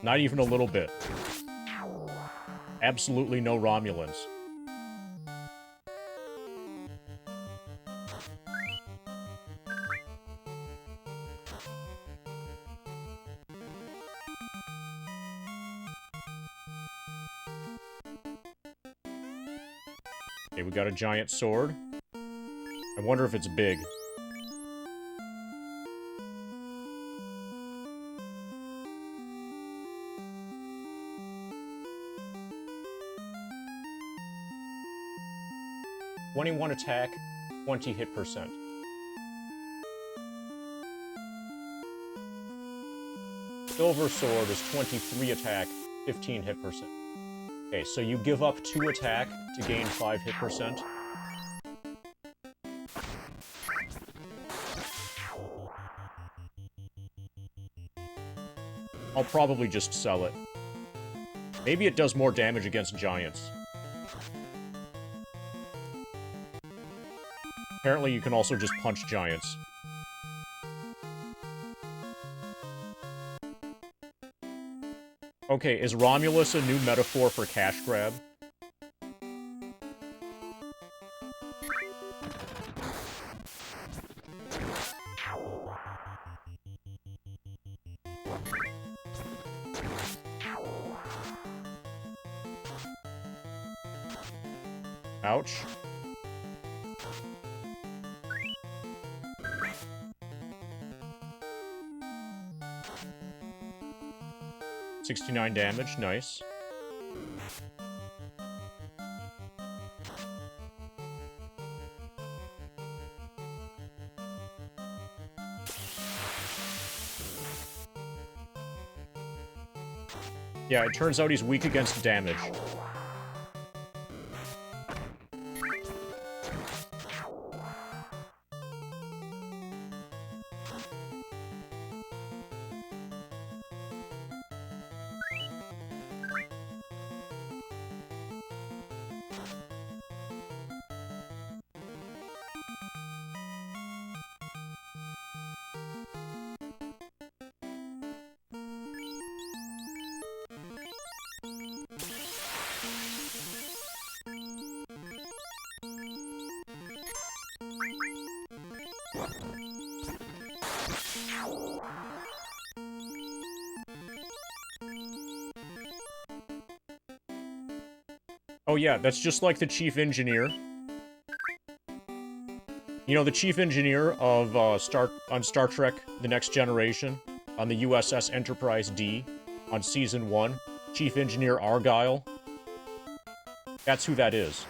Not even a little bit. Absolutely no Romulans. Okay, we got a giant sword. I wonder if it's big. "21 attack, 20 hit percent." Silver sword is 23 attack, 15 hit percent. Okay, so you give up 2 attack to gain 5 hit percent. I'll probably just sell it. Maybe it does more damage against giants. Apparently you can also just punch giants. Okay, is Romulus a new metaphor for cash grab? Ouch. $69 damage, nice. Yeah, it turns out he's weak against damage. Oh yeah, that's just like the chief engineer. You know, the chief engineer of on Star Trek The Next Generation, on the USS Enterprise D, on Season 1, Chief Engineer Argyle. That's who that is.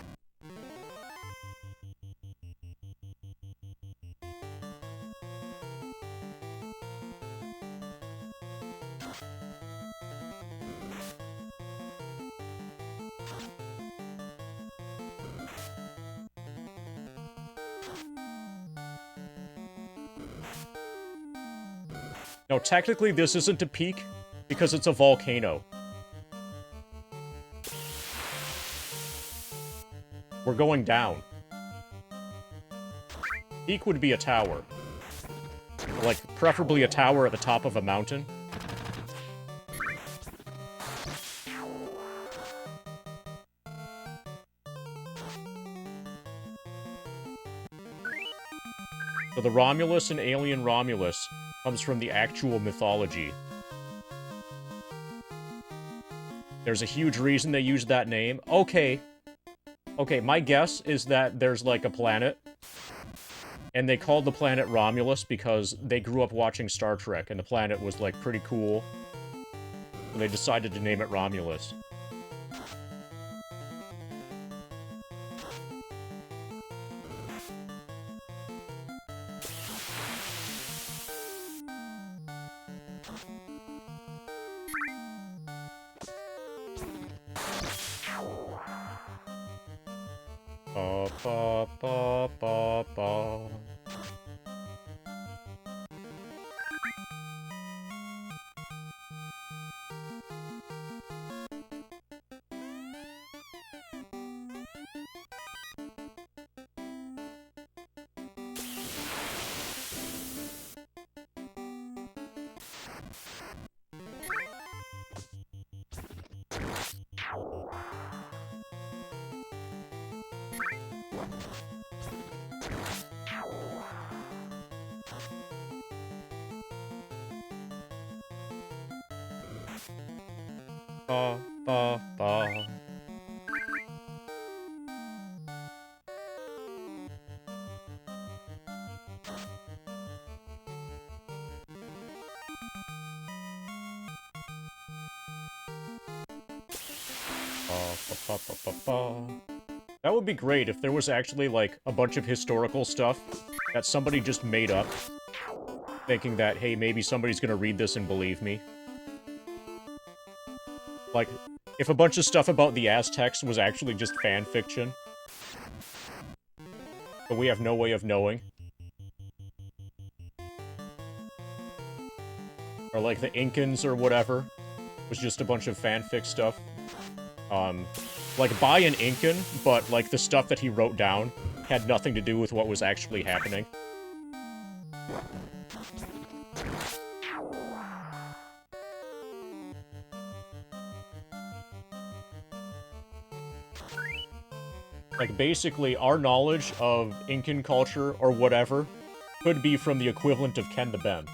No, technically this isn't a peak, because it's a volcano. We're going down. Peak would be a tower. Like, preferably a tower at the top of a mountain. So the Romulus and Alien Romulus comes from the actual mythology. There's a huge reason they use that name. Okay, my guess is that there's like a planet, and they called the planet Romulus because they grew up watching Star Trek, and the planet was like pretty cool, and they decided to name it Romulus. Ba ba ba ba ba. Ba ba ba. That would be great if there was actually, like, a bunch of historical stuff that somebody just made up, thinking that, hey, maybe somebody's gonna read this and believe me. Like, if a bunch of stuff about the Aztecs was actually just fan fiction, but we have no way of knowing. Or like the Incans or whatever was just a bunch of fanfic stuff. Like by an Incan, but like the stuff that he wrote down had nothing to do with what was actually happening. Like basically our knowledge of Incan culture or whatever could be from the equivalent of Ken the Ben.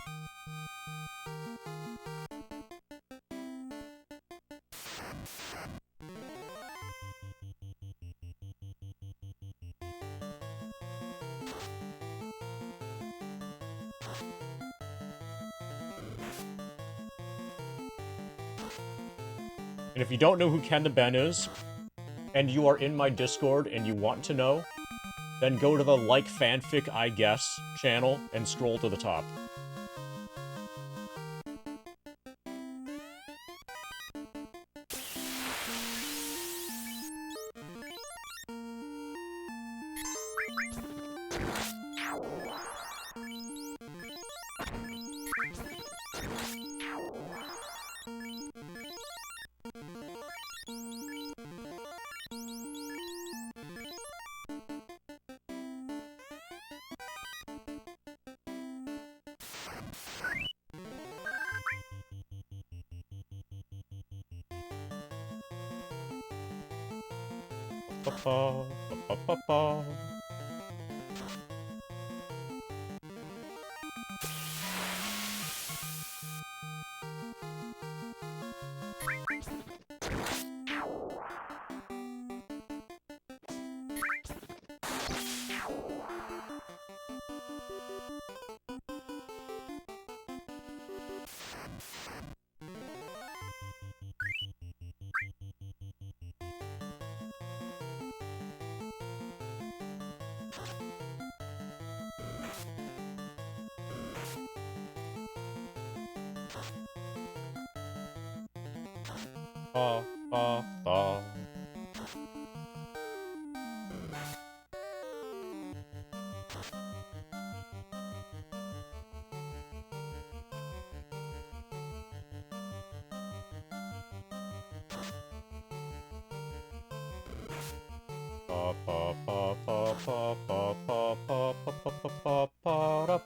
And if you don't know who Ken the Ben is, and you are in my Discord and you want to know, then go to the Like Fanfic I Guess channel and scroll to the top.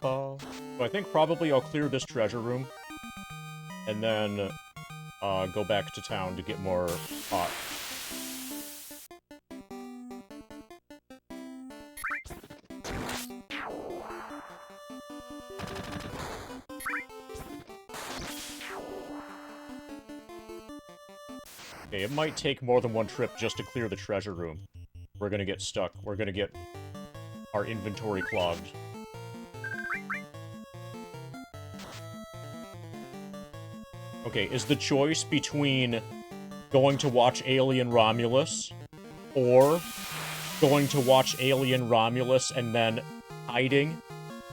So I think probably I'll clear this treasure room, and then go back to town to get more pot. Okay, it might take more than one trip just to clear the treasure room. We're gonna get stuck. We're gonna get our inventory clogged. Okay, is the choice between going to watch Alien Romulus or going to watch Alien Romulus and then hiding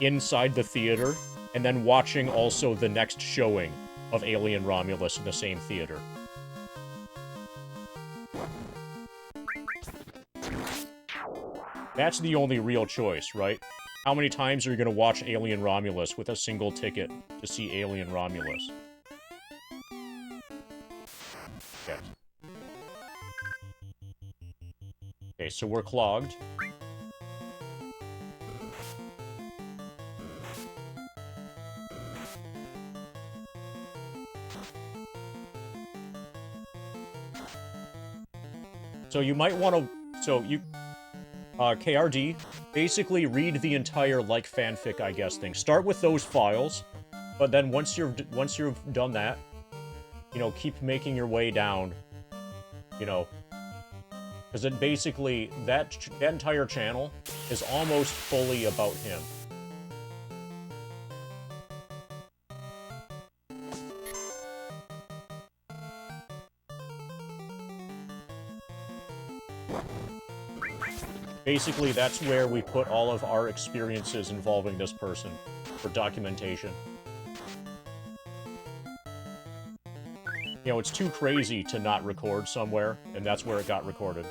inside the theater and then watching also the next showing of Alien Romulus in the same theater? That's the only real choice, right? How many times are you gonna watch Alien Romulus with a single ticket to see Alien Romulus? Yes. Okay, so we're clogged. So you might want to... So you... KRD, basically read the entire like fanfic, I guess, thing. Start with those files, but then once you've done that, you know, keep making your way down, you know, because it basically, that entire channel is almost fully about him. Basically, that's where we put all of our experiences involving this person for documentation. You know, it's too crazy to not record somewhere, and that's where it got recorded.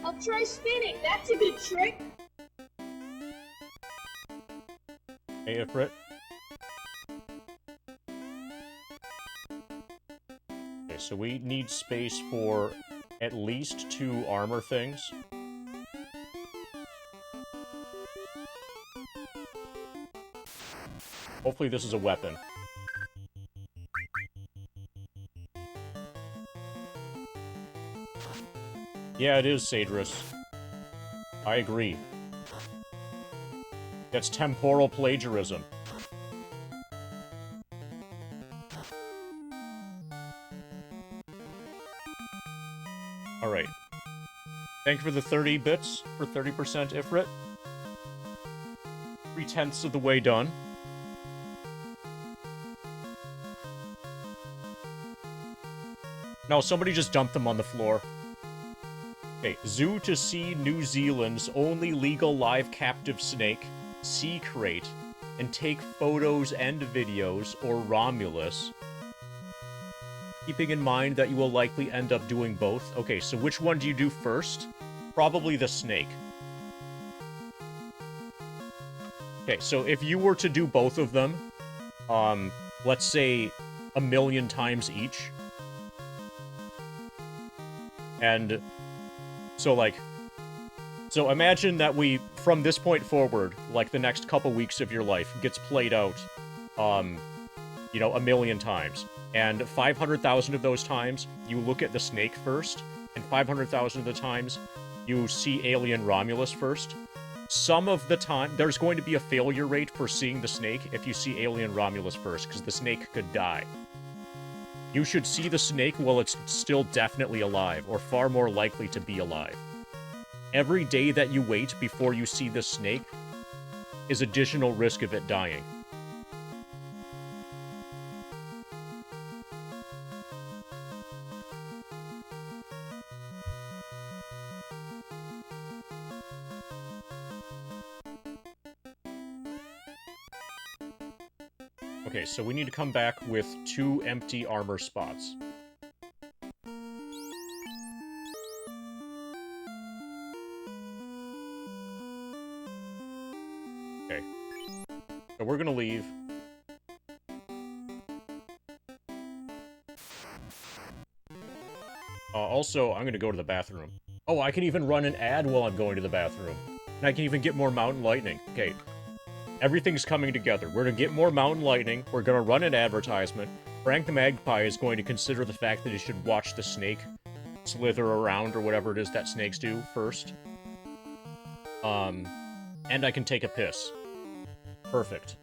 I'll try spinning. That's a good trick. Hey, Ifrit. Okay, so we need space for at least 2 armor things. Hopefully this is a weapon. Yeah, it is, Sadris. I agree. That's temporal plagiarism. Alright. Thank you for the 30 bits for 30% Ifrit. 3/10 of the way done. No, somebody just dumped them on the floor. Okay, zoo to see New Zealand's only legal live captive snake, Sea Crate, and take photos and videos, or Romulus. Keeping in mind that you will likely end up doing both. Okay, so which one do you do first? Probably the snake. Okay, so if you were to do both of them, let's say 1,000,000 times each, and so, like, so imagine that we, from this point forward, like, the next couple weeks of your life gets played out, you know, 1,000,000 times. And 500,000 of those times, you look at the snake first, and 500,000 of the times, you see Alien Romulus first. Some of the time, there's going to be a failure rate for seeing the snake if you see Alien Romulus first, because the snake could die. You should see the snake while it's still definitely alive, or far more likely to be alive. Every day that you wait before you see the snake is additional risk of it dying. Okay, so we need to come back with 2 empty armor spots. Okay. So we're gonna leave. Also, I'm gonna go to the bathroom. Oh, I can even run an ad while I'm going to the bathroom. And I can even get more Mountain Lightning. Okay. Everything's coming together. We're gonna get more Mountain Lightning. We're gonna run an advertisement. Frank the Magpie is going to consider the fact that he should watch the snake slither around, or whatever it is that snakes do, first. And I can take a piss. Perfect.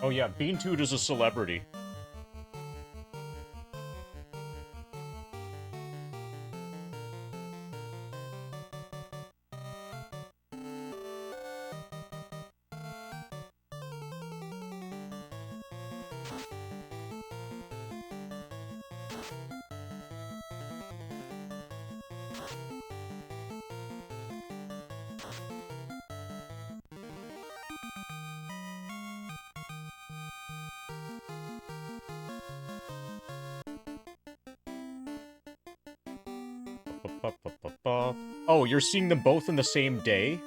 Oh yeah, Beantoot is a celebrity. Oh, you're seeing them both in the same day?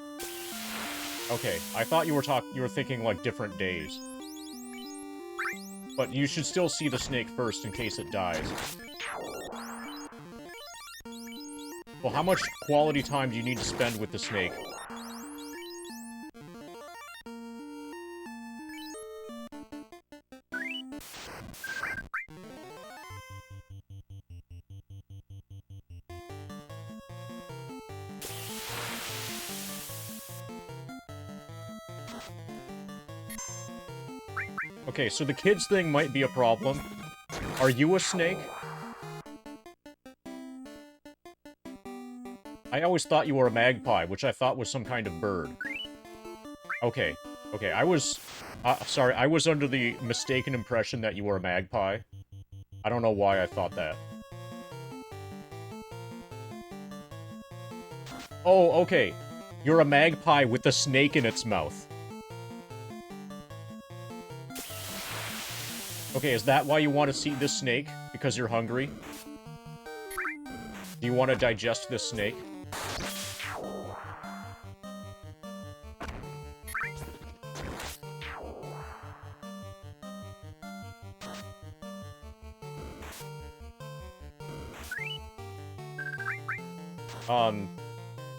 Okay, I thought you were thinking like different days. But you should still see the snake first in case it dies. Well, how much quality time do you need to spend with the snake? Okay, so the kids thing might be a problem. Are you a snake? I always thought you were a magpie, which I thought was some kind of bird. Okay, okay, I was... sorry, I was under the mistaken impression that you were a magpie. I don't know why I thought that. Oh, okay. You're a magpie with a snake in its mouth. Okay, is that why you want to see this snake? Because you're hungry? Do you want to digest this snake?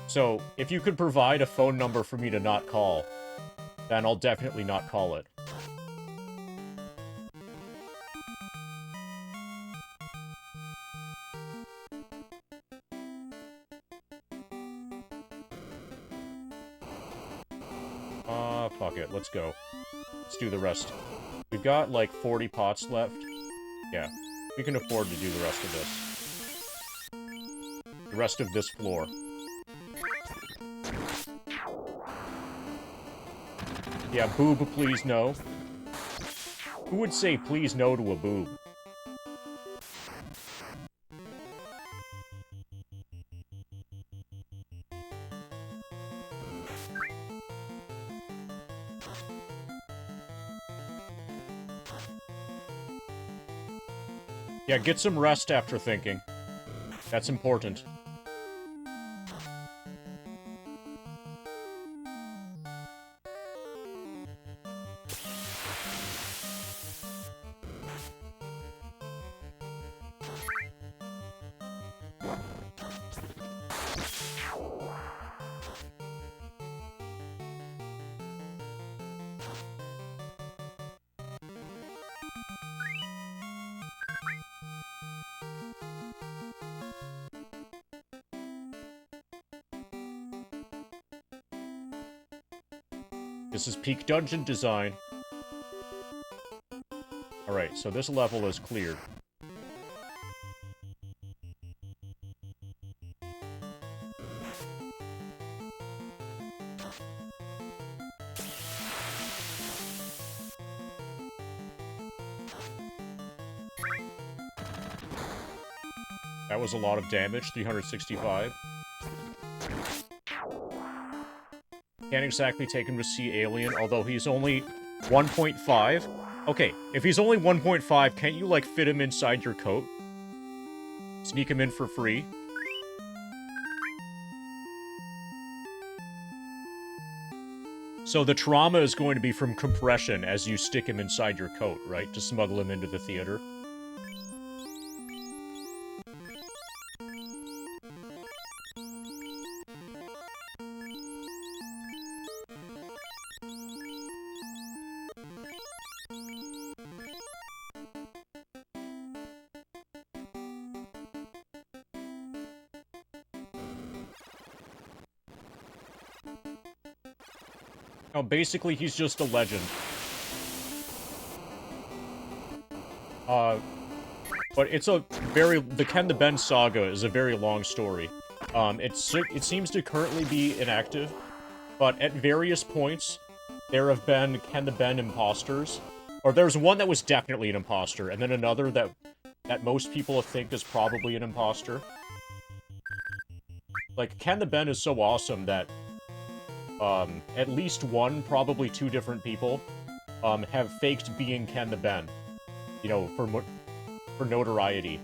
So, if you could provide a phone number for me to not call, then I'll definitely not call it. Fuck it, let's go. Let's do the rest. We've got, like, 40 pots left. Yeah, we can afford to do the rest of this. The rest of this floor. Yeah, boob, please no. Who would say please no to a boob? Yeah, get some rest after thinking. That's important. This is peak dungeon design. Alright, so this level is cleared. That was a lot of damage, 365. Can't exactly take him to see Alien, although he's only 1.5. Okay, if he's only 1.5, can't you, like, fit him inside your coat? Sneak him in for free? So the trauma is going to be from compression as you stick him inside your coat, right? To smuggle him into the theater. Oh, basically, he's just a legend. But it's a the Ken the Ben saga is a very long story. It seems to currently be inactive, but at various points, there have been Ken the Ben imposters. Or there's one that was definitely an imposter, and then another that most people think is probably an imposter. Like, Ken the Ben is so awesome that, at least one, probably two different people, have faked being Ken the Ben. You know, for notoriety.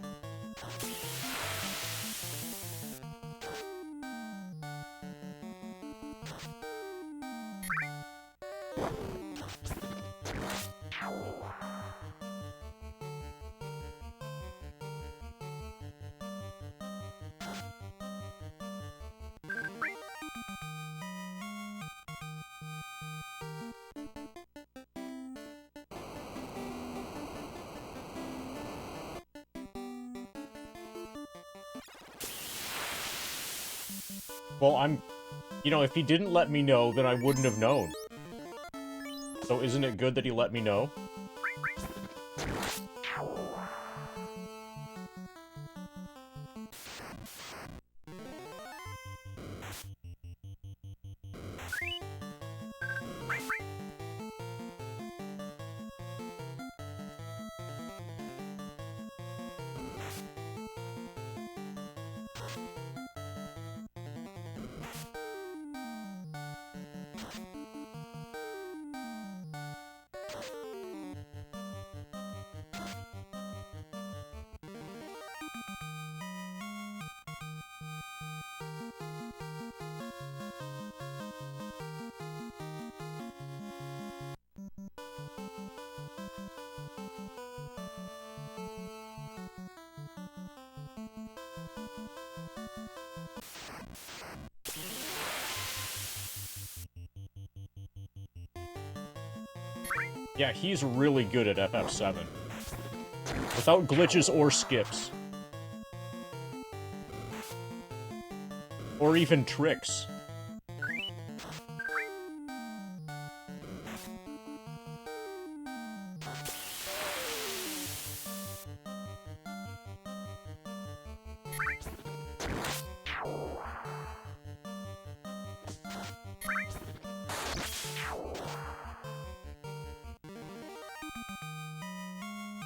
Well, you know, if he didn't let me know, then I wouldn't have known. So isn't it good that he let me know? Yeah, he's really good at FF7. Without glitches or skips. Or even tricks.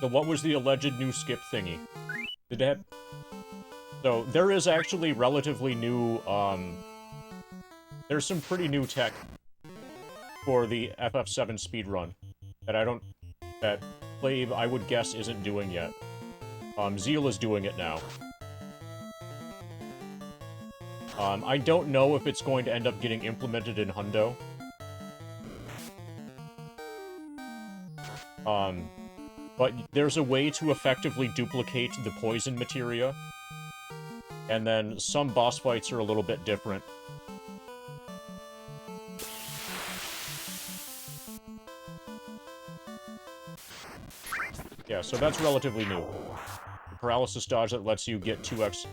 So what was the alleged new skip thingy? Did it have... So, there is actually relatively new, there's some pretty new tech for the FF7 speedrun that Plave, I would guess, isn't doing yet. Zeal is doing it now. I don't know if it's going to end up getting implemented in Hundo. But there's a way to effectively duplicate the poison materia. And then some boss fights are a little bit different. Yeah, so that's relatively new. The paralysis dodge that lets you get 2x.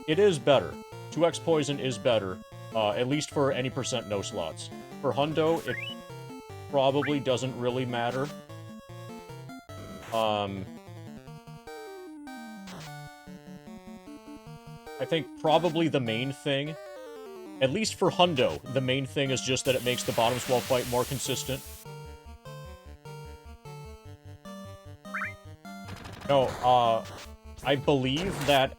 It is better. 2x poison is better, at least for any percent no slots. For Hundo, it probably doesn't really matter. I think probably the main thing, at least for Hundo, the main thing is just that it makes the bottom swell fight more consistent. No, I believe that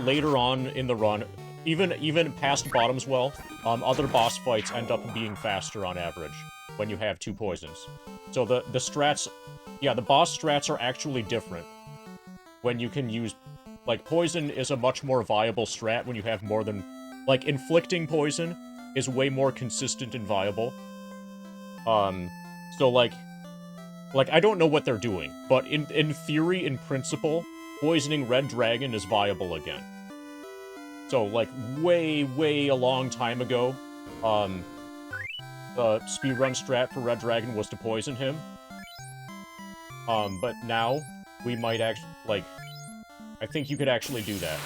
later on in the run, even past Bottomswell, other boss fights end up being faster on average when you have 2 poisons. So the strats, yeah, the boss strats are actually different when you can use, like, poison is a much more viable strat when you have more than, like, inflicting poison is way more consistent and viable. So, like, I don't know what they're doing, but in theory, in principle, poisoning Red Dragon is viable again. So, like, way a long time ago, the speedrun strat for Red Dragon was to poison him. But now, we might actually, like, I think you could actually do that.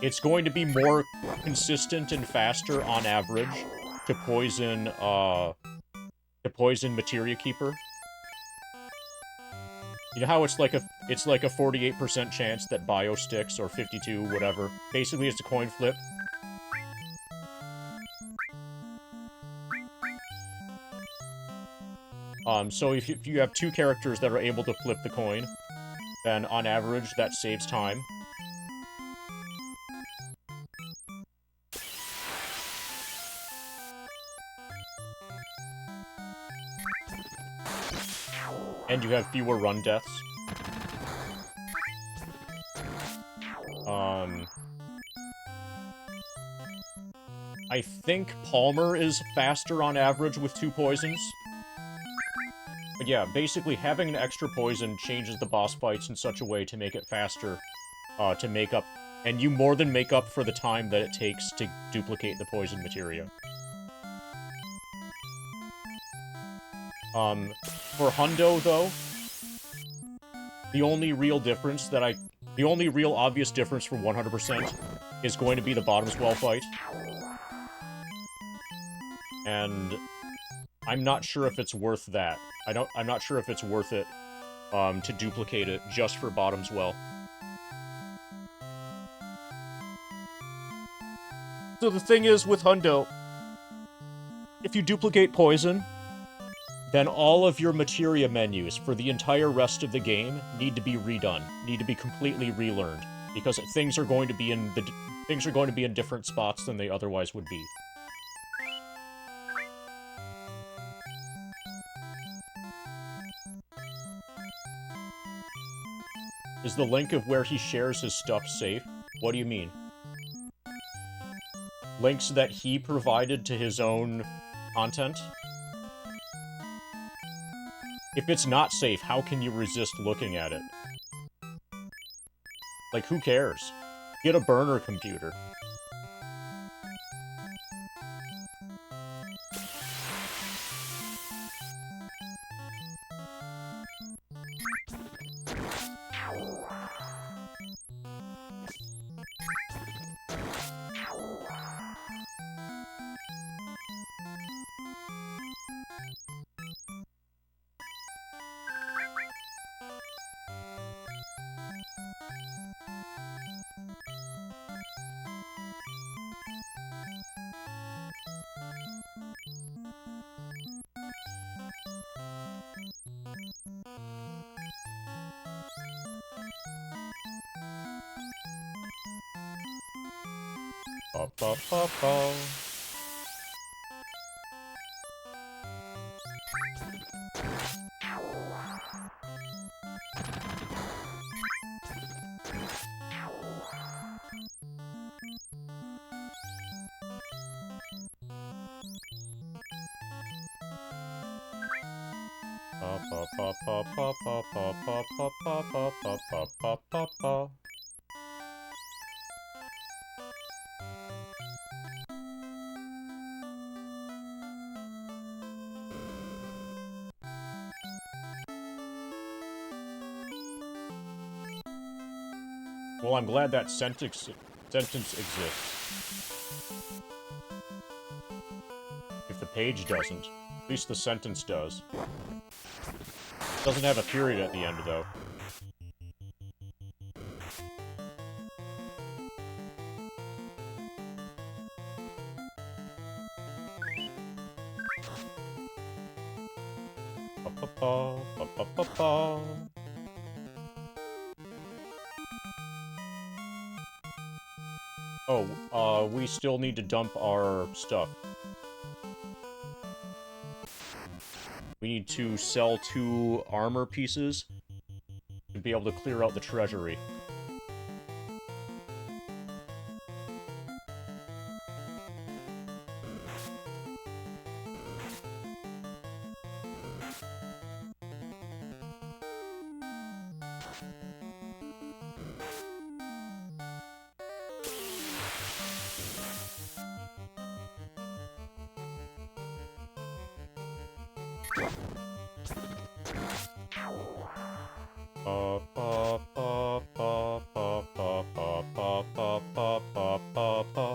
It's going to be more consistent and faster on average, to poison Materia Keeper. You know how it's like a 48% chance that Bio sticks, or 52, whatever. Basically, it's a coin flip. So if you have two characters that are able to flip the coin, then on average, that saves time. And you have fewer run deaths. I think Palmer is faster on average with 2 poisons. But yeah, basically having an extra poison changes the boss fights in such a way to make it faster, to make up, and you more than make up for the time that it takes to duplicate the poison materia. For Hundo, though, the only real obvious difference for 100% is going to be the bottom swell fight. And I'm not sure if it's worth that. I'm not sure if it's worth it, to duplicate it just for bottom swell. So the thing is, with Hundo, if you duplicate poison, then all of your materia menus for the entire rest of the game need to be redone, need to be completely relearned, because things are going to be in different spots than they otherwise would be. Is the link of where he shares his stuff safe? What do you mean? Links that he provided to his own content? If it's not safe, how can you resist looking at it? Like, who cares? Get a burner computer. Ba, ba, ba, ba. Ba, ba, ba, ba, ba, ba, ba, ba, ba, ba, ba, ba, ba, ba, ba. Well, I'm glad that sentence exists. If the page doesn't, at least the sentence does. It doesn't have a period at the end, though. Ba, ba, ba, ba, ba, ba, ba. Oh, we still need to dump our stuff. We need to sell 2 armor pieces to be able to clear out the treasury. Ba, ba, ba, ba, ba, ba, ba, ba, ba, ba, ba, ba, ba.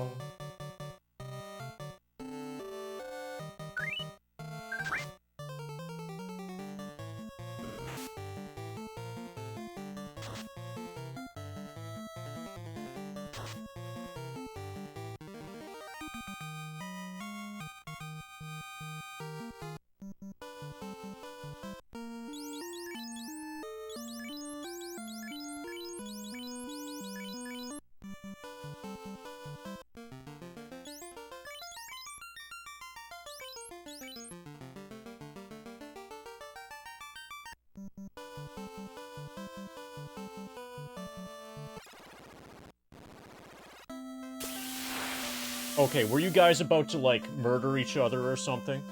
Okay, were you guys about to, like, murder each other or something?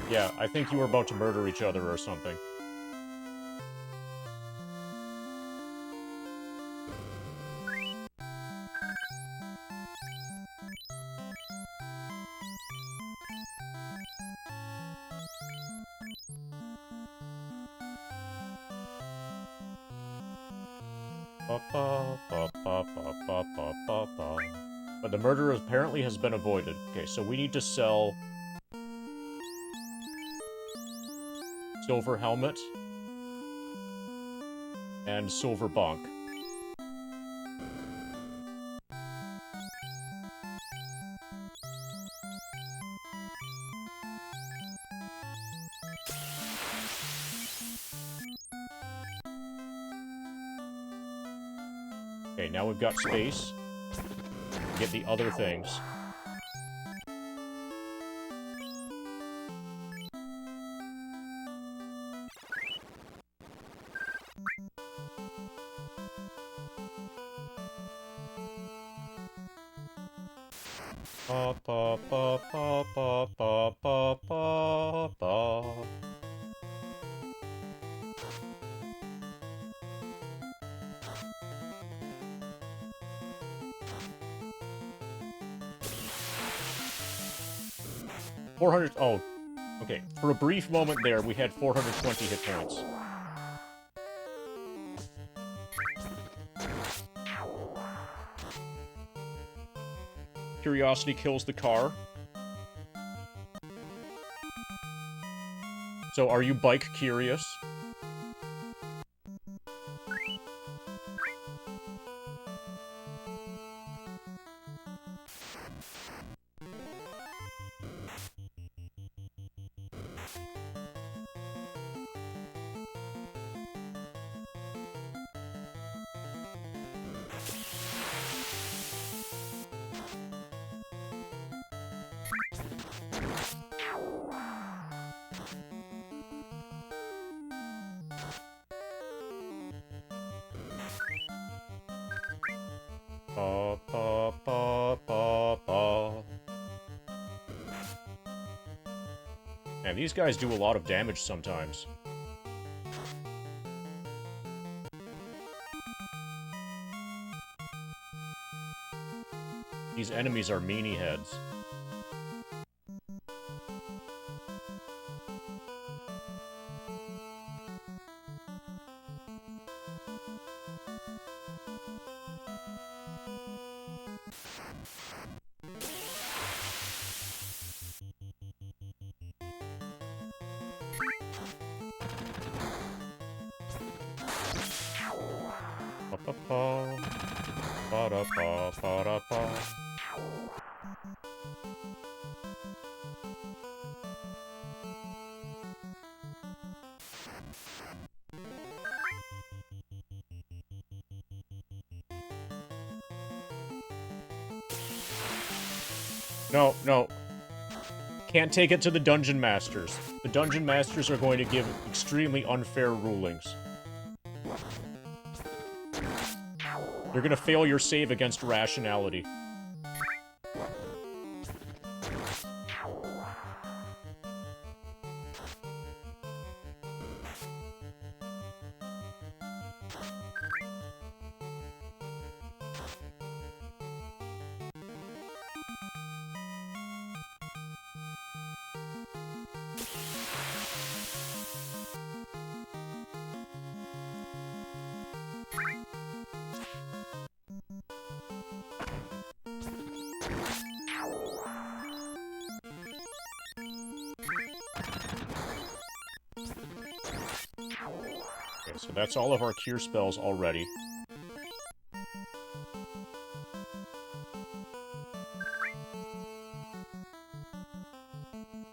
Yeah, I think you were about to murder each other or something. But the murder apparently has been avoided. Okay, so we need to sell... Silver helmet. And silver bunk. Okay, now we've got space. Get the other things. Pa pa pa pa pa pa pa pa pa. Oh, okay. For a brief moment there, we had 420 hit points. Curiosity kills the car. So, are you bike curious? Pa, pa, pa, pa, pa. Man, these guys do a lot of damage sometimes. These enemies are meanie heads. Pa-pa-pa. Ba-da-pa, ba-da-pa. No, no. Can't take it to the Dungeon Masters. The Dungeon Masters are going to give extremely unfair rulings. You're gonna fail your save against rationality. Okay, so that's all of our cure spells already.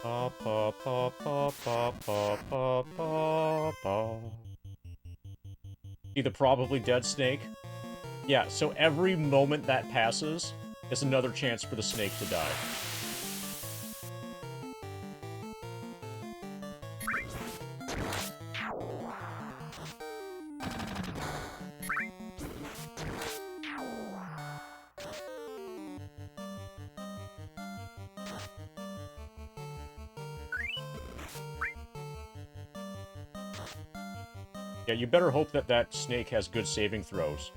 Pa pa pa pa pa pa pa pa pa. See the probably dead snake? Yeah, so every moment that passes is another chance for the snake to die. Yeah, you better hope that that snake has good saving throws.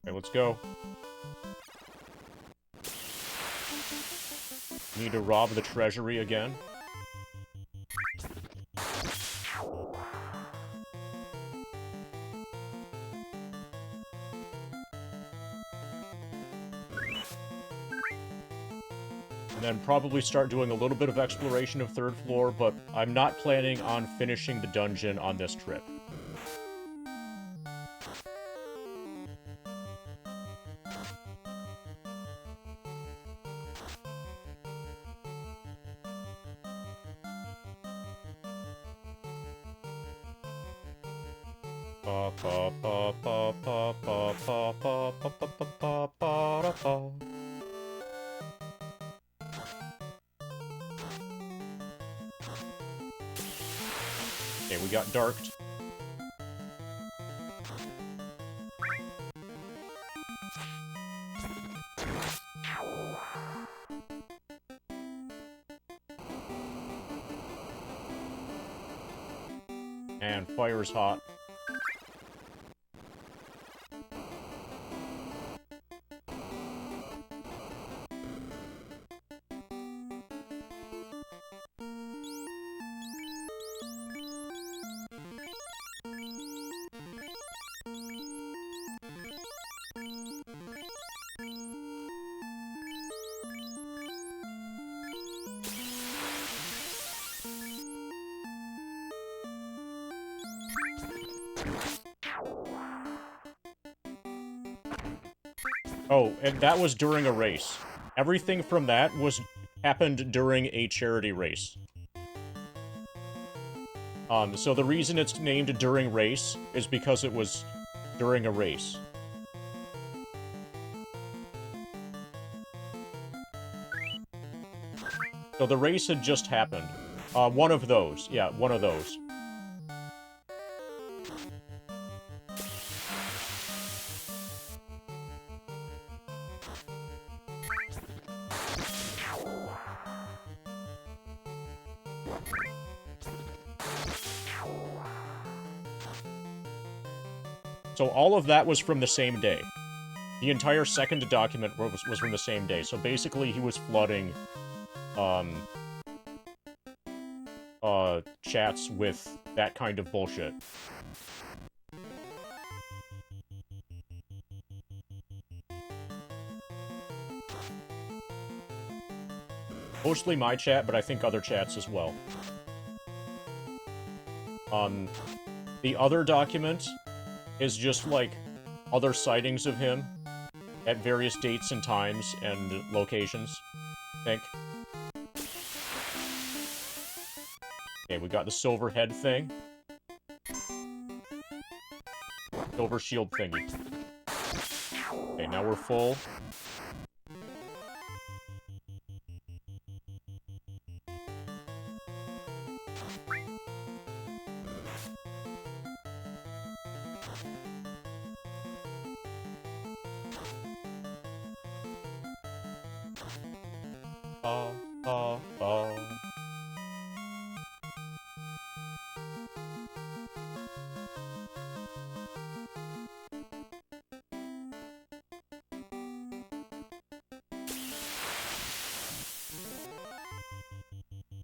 Okay, let's go. Need to rob the treasury again. And then probably start doing a little bit of exploration of third floor, but I'm not planning on finishing the dungeon on this trip. Pa pa pa pa pa pa pa pa pa pa pa pa pa. Okay, we got darked. And fire's hot. Oh, and that was during a race. Everything from that happened during a charity race. So the reason it's named during race is because it was during a race. So the race had just happened. One of those. Yeah, one of those. So all of that was from the same day. The entire second document was from the same day. So basically he was flooding, chats with that kind of bullshit. Mostly my chat, but I think other chats as well. The other document is just, like, other sightings of him at various dates and times and locations, I think. Okay, we got the silver head thing. Silver shield thingy. Okay, now we're full.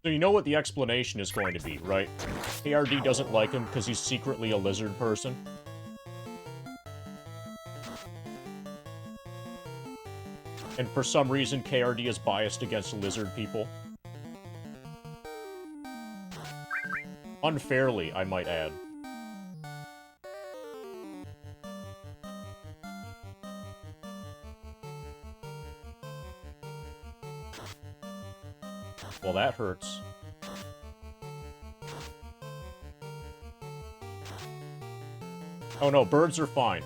So you know what the explanation is going to be, right? KRD doesn't like him because he's secretly a lizard person. And for some reason, KRD is biased against lizard people. Unfairly, I might add. Well, that hurts. Oh no, birds are fine.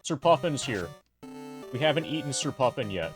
Sir Puffin's here. We haven't eaten Sir Puffin yet.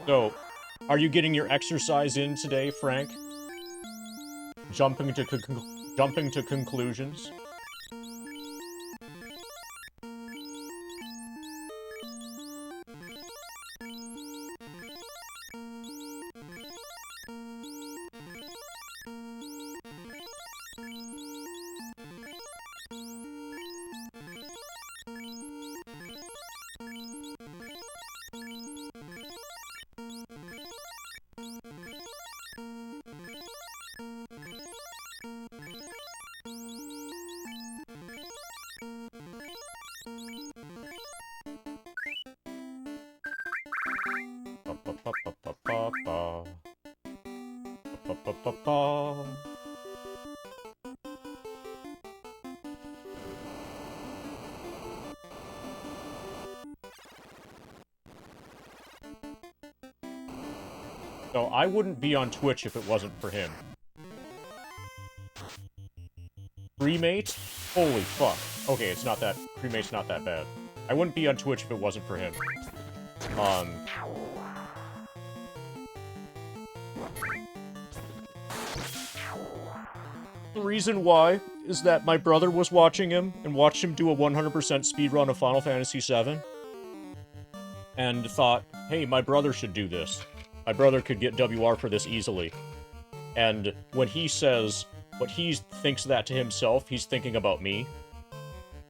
So, are you getting your exercise in today, Frank? Jumping to conclusions? So I wouldn't be on Twitch if it wasn't for him. Cremate? Holy fuck. Okay, it's not that... Cremate's not that bad. I wouldn't be on Twitch if it wasn't for him. The reason why is that my brother was watching him and watched him do a 100% speedrun of Final Fantasy VII. And thought, hey, my brother should do this. My brother could get WR for this easily. And when he says what he thinks that to himself, he's thinking about me.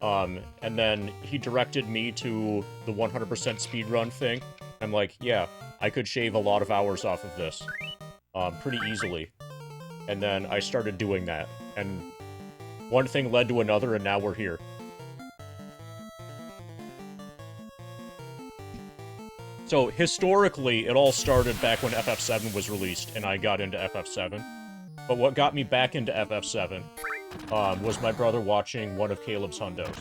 And then he directed me to the 100% speedrun thing. I'm like, yeah, I could shave a lot of hours off of this. Pretty easily. And then I started doing that. And one thing led to another, and now we're here. So, historically, it all started back when FF7 was released, and I got into FF7. But what got me back into FF7 was my brother watching one of Caleb's hundos.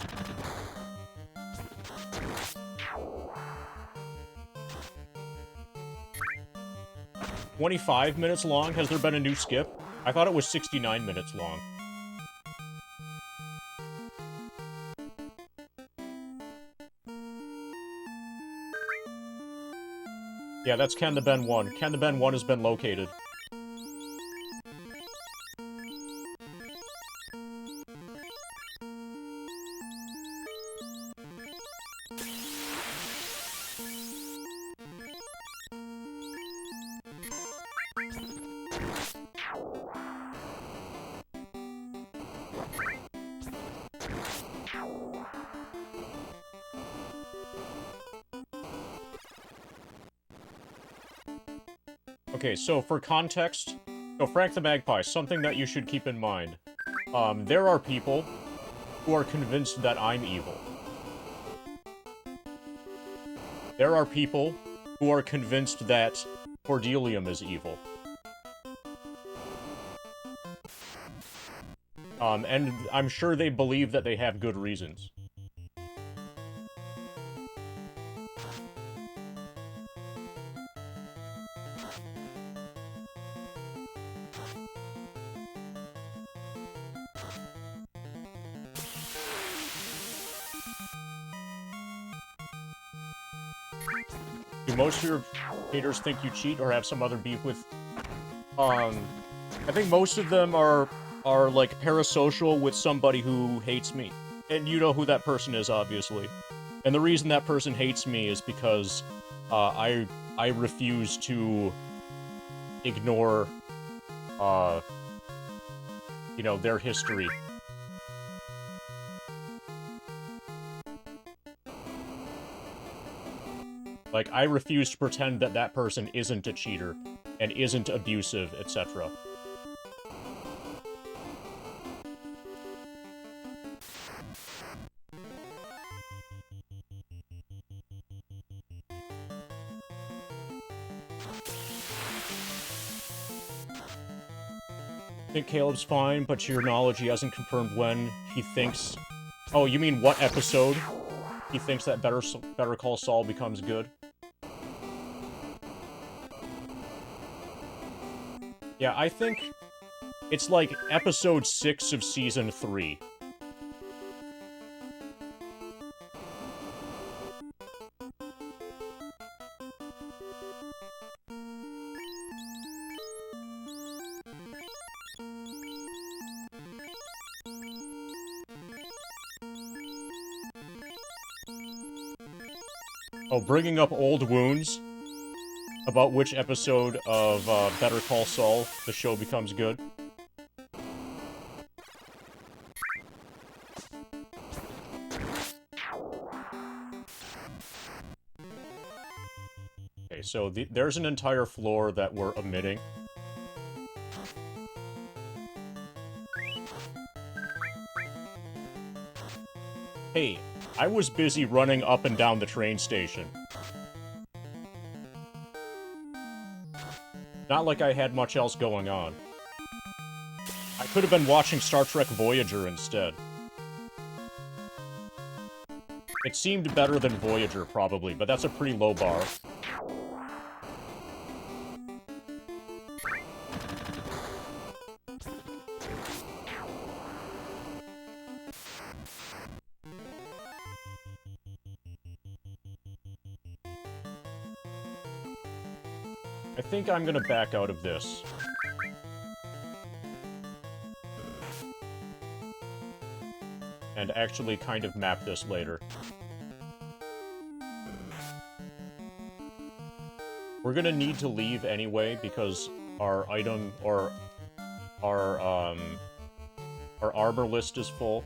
"25 minutes long? Has there been a new skip? I thought it was 69 minutes long." Yeah, that's Ken the Ben 1. Ken the Ben 1 has been located. Okay, so for context, so Frank the Magpie, something that you should keep in mind. There are people who are convinced that I'm evil. There are people who are convinced that Cordelium is evil. And I'm sure they believe that they have good reasons. Do most of your haters think you cheat or have some other beef with... I think most of them are like, parasocial with somebody who hates me. And you know who that person is, obviously. And the reason that person hates me is because, I refuse to ignore, you know, their history. Like, I refuse to pretend that that person isn't a cheater, and isn't abusive, etc. I think Caleb's fine, but to your knowledge, he hasn't confirmed when he thinks... Oh, you mean what episode he thinks that Better Call Saul becomes good? Yeah, I think it's like episode 6 of season 3. Oh, bringing up old wounds about which episode of Better Call Saul the show becomes good. Okay, so there's an entire floor that we're omitting. Hey, I was busy running up and down the train station. Not like I had much else going on. I could have been watching Star Trek Voyager instead. It seemed better than Voyager, probably, but that's a pretty low bar. I think I'm gonna back out of this. And actually kind of map this later. We're gonna need to leave anyway, because our item, or our armor list is full.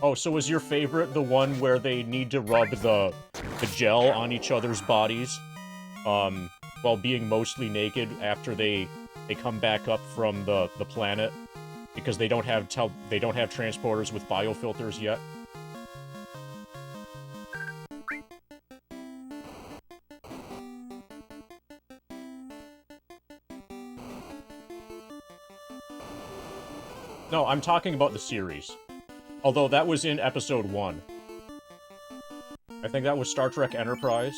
Oh, so is your favorite the one where they need to rub the gel on each other's bodies, while being mostly naked after they come back up from the planet, because they don't have transporters with biofilters yet? No, I'm talking about the series. Although that was in episode 1. I think that was Star Trek Enterprise.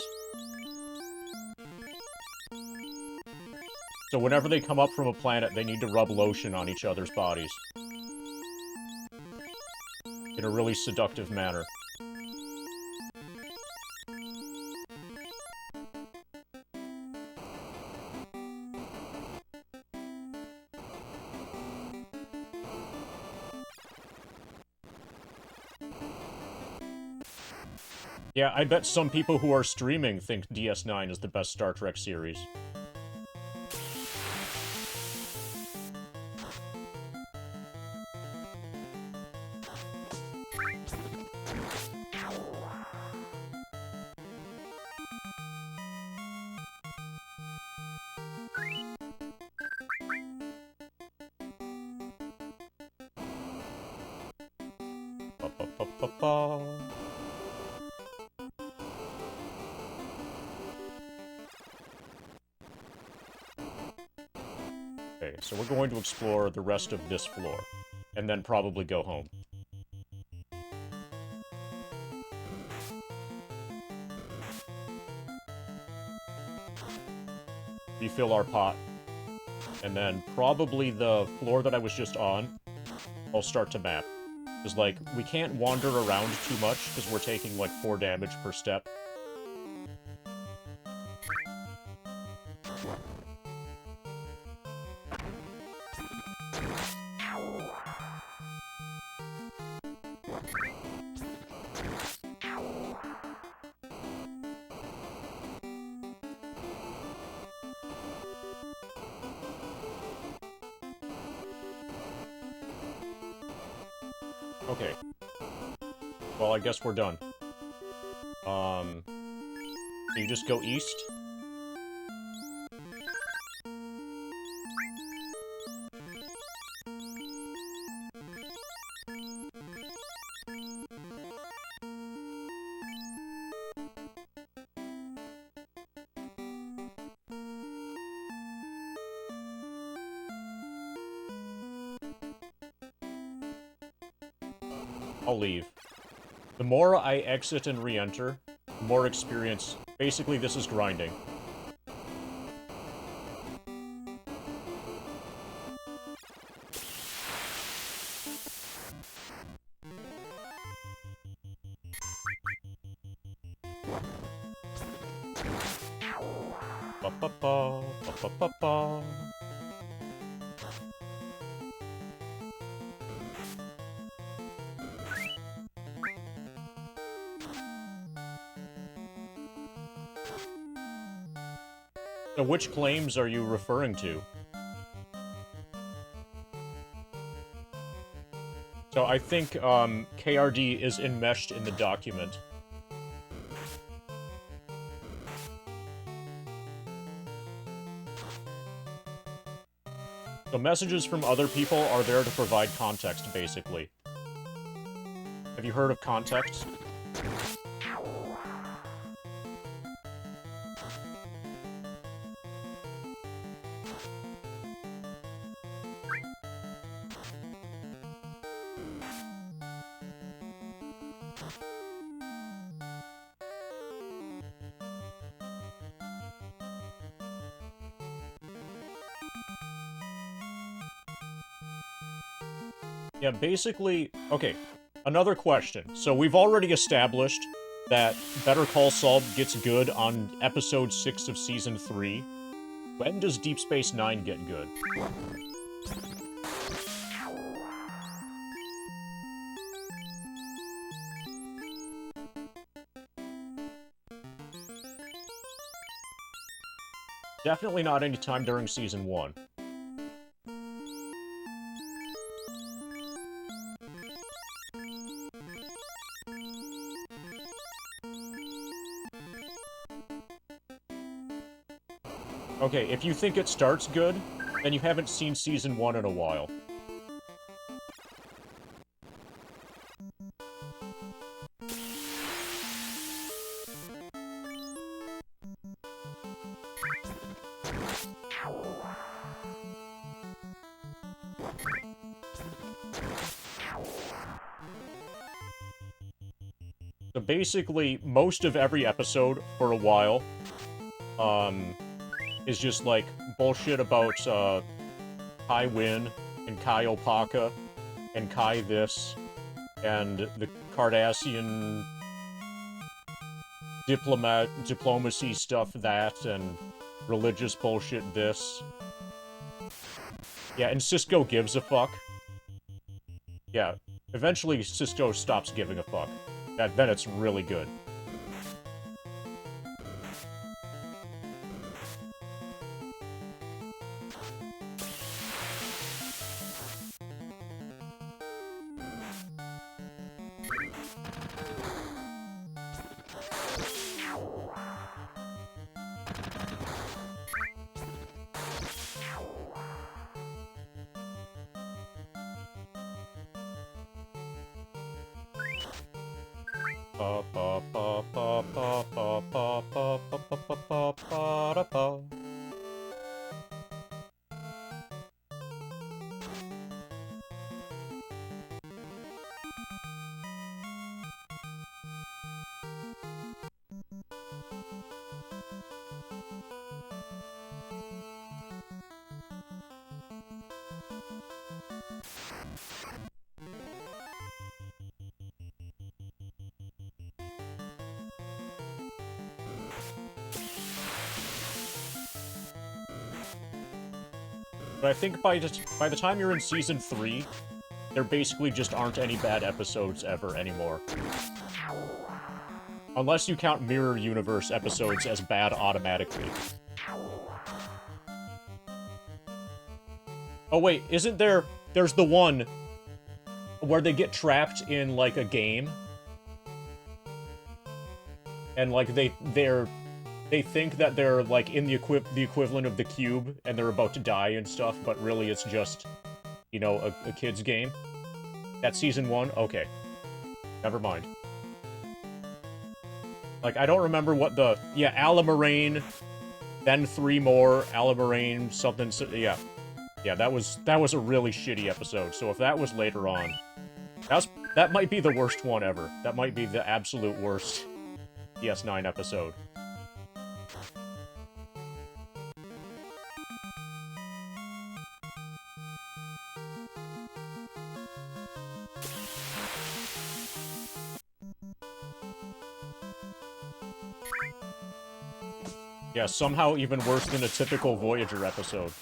So whenever they come up from a planet, they need to rub lotion on each other's bodies. In a really seductive manner. Yeah, I bet some people who are streaming think DS9 is the best Star Trek series. Ba-ba-ba-ba-ba. Okay, so we're going to explore the rest of this floor, and then probably go home. Refill our pot, and then probably the floor that I was just on, I'll start to map. Because, like, we can't wander around too much, because we're taking, like, 4 damage per step. Okay. Well, I guess we're done. So you just go east? I'll leave. The more I exit and re-enter, the more experience... Basically, this is grinding. Ba-ba-ba, ba-ba-ba-ba. So which claims are you referring to? So I think, KRD is enmeshed in the document. So messages from other people are there to provide context, basically. Have you heard of context? Yeah, basically... Okay, another question. So we've already established that Better Call Saul gets good on episode 6 of season 3. When does Deep Space Nine get good? Definitely not any time during season 1. Okay, if you think it starts good, then you haven't seen season 1 in a while. So basically, most of every episode, for a while, is just, like, bullshit about, Kai Wynn, and Kai Opaka, and Kai this, and the Cardassian diplomacy stuff that, and religious bullshit this. Yeah, and Cisco gives a fuck. Yeah, eventually Cisco stops giving a fuck. Then it's really good. But I think by the time you're in Season 3, there basically just aren't any bad episodes ever anymore. Unless you count Mirror Universe episodes as bad automatically. Oh wait, isn't there... There's the one where they get trapped in, like, a game. And, like, they think that they're, like, in the equivalent of the cube, and they're about to die and stuff, but really it's just, you know, a kid's game. That's Season 1? Okay. Never mind. Like, I don't remember what the... Yeah, Alamarain, then 3 more, Alamarain, something... Yeah. Yeah, that was a really shitty episode, so if that was later on... That might be the worst one ever. That might be the absolute worst DS9 episode. Yeah, somehow even worse than a typical Voyager episode.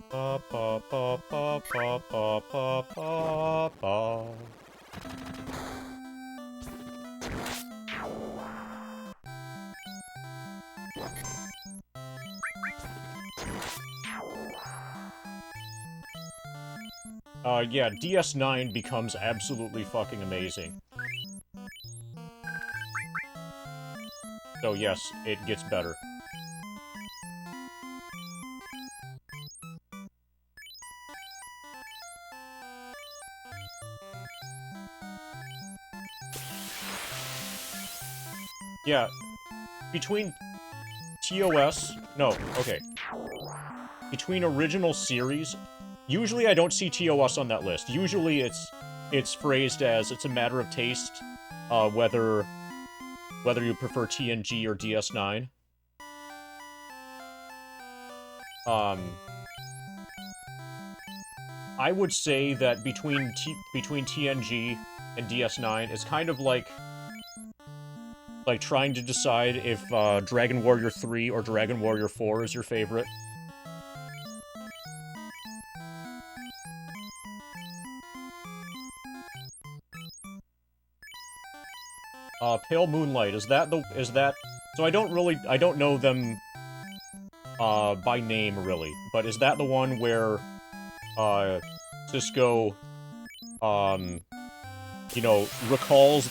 Pa pa pa pa pa pa pa pa pa. Yeah, DS9 becomes absolutely fucking amazing. So yes, it gets better. Yeah, between TOS... No, okay. Between original series... Usually I don't see TOS on that list. Usually it's phrased as it's a matter of taste, whether you prefer TNG or DS9. I would say that between TNG and DS9, it's kind of like trying to decide if Dragon Warrior 3 or Dragon Warrior 4 is your favorite. Pale Moonlight, is that... So I don't know them, by name, really, but is that the one where, Cisco, you know, recalls,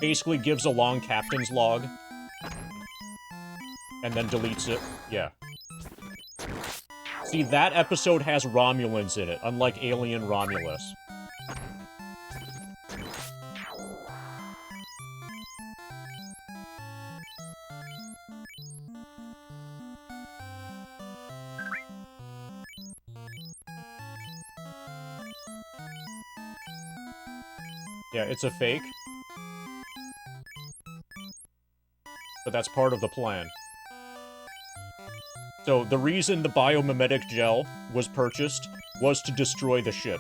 basically gives a long captain's log, and then deletes it? Yeah. See, that episode has Romulans in it, unlike Alien Romulus. Yeah, it's a fake. But that's part of the plan. So, the reason the biomimetic gel was purchased was to destroy the ship.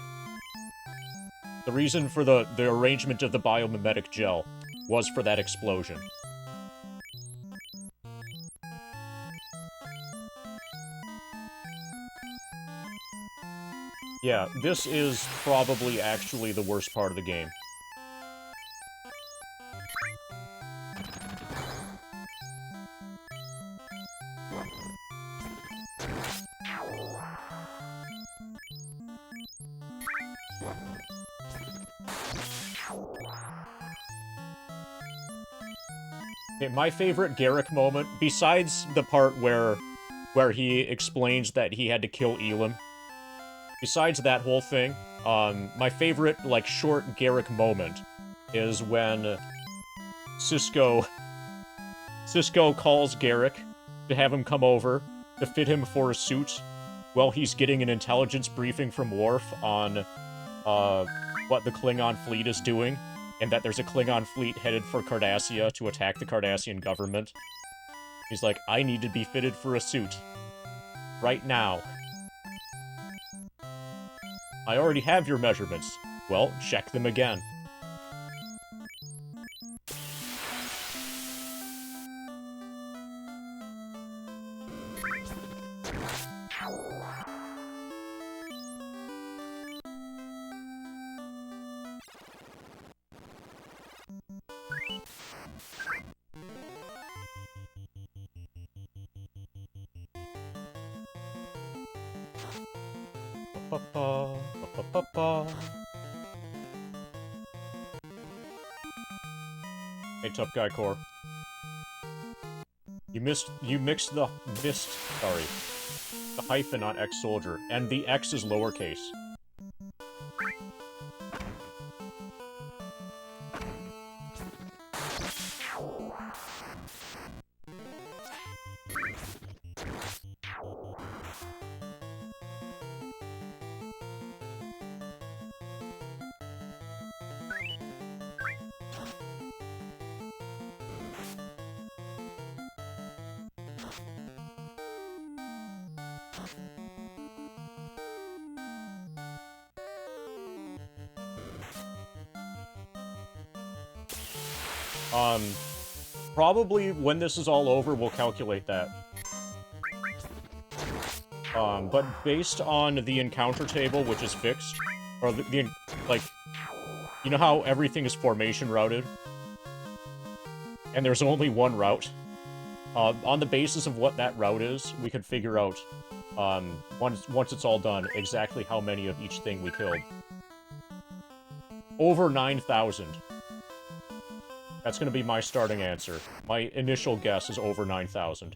The reason for the arrangement of the biomimetic gel was for that explosion. Yeah, this is probably actually the worst part of the game. Okay, my favorite Garrick moment, besides the part where he explains that he had to kill Elam, besides that whole thing, my favorite, like, short Garrick moment is when Cisco calls Garrick to have him come over to fit him for a suit while he's getting an intelligence briefing from Worf on, what the Klingon fleet is doing, and that there's a Klingon fleet headed for Cardassia to attack the Cardassian government. He's like, I need to be fitted for a suit. Right now. I already have your measurements. Well, check them again. Hey, Tough Guy Core. You mixed the hyphen on Ex-Soldier, and the X is lowercase. Probably when this is all over, we'll calculate that. But based on the encounter table, which is fixed, or like, you know how everything is formation routed? And there's only one route? On the basis of what that route is, we could figure out, once it's all done, exactly how many of each thing we killed. Over 9,000. That's gonna be my starting answer. My initial guess is over 9,000.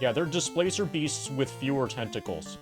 Yeah, they're displacer beasts with fewer tentacles.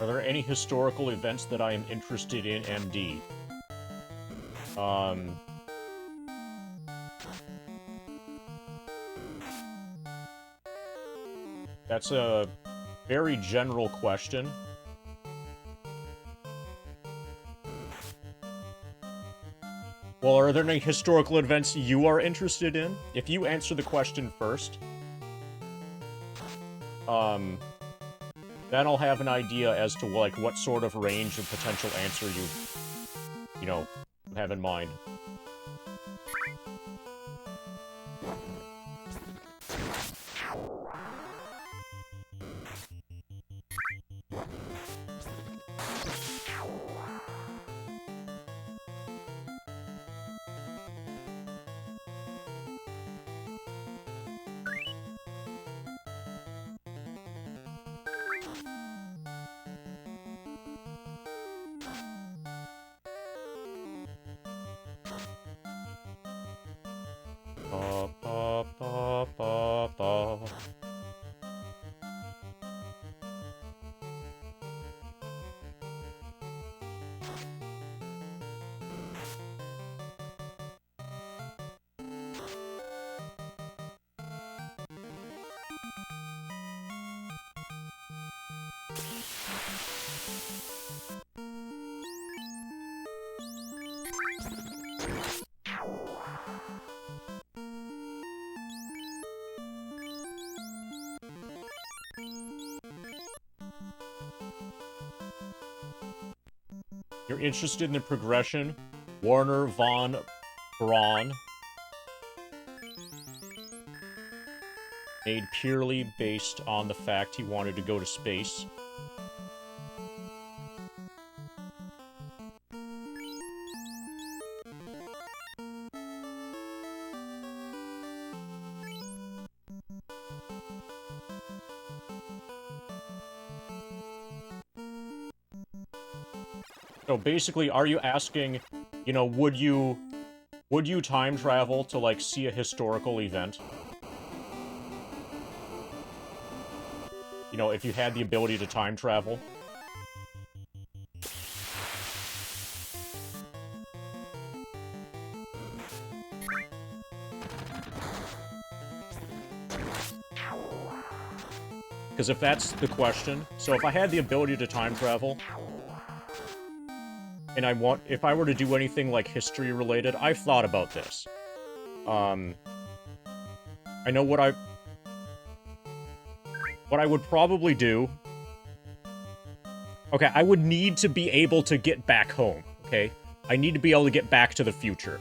Are there any historical events that I am interested in, MD? That's a very general question. Well, are there any historical events you are interested in? If you answer the question first, then I'll have an idea as to, like, what sort of range of potential answer you know, have in mind. Ba, ba, ba, ba, ba. You're interested in the progression? Warner von Braun. Made purely based on the fact he wanted to go to space. So basically, are you asking, you know, would you time travel to, like, see a historical event? You know, if you had the ability to time travel? Because if that's the question, so if I had the ability to time travel, and if I were to do anything, like, history-related, I've thought about this. I know what I would probably do... Okay, I would need to be able to get back home, okay? I need to be able to get back to the future.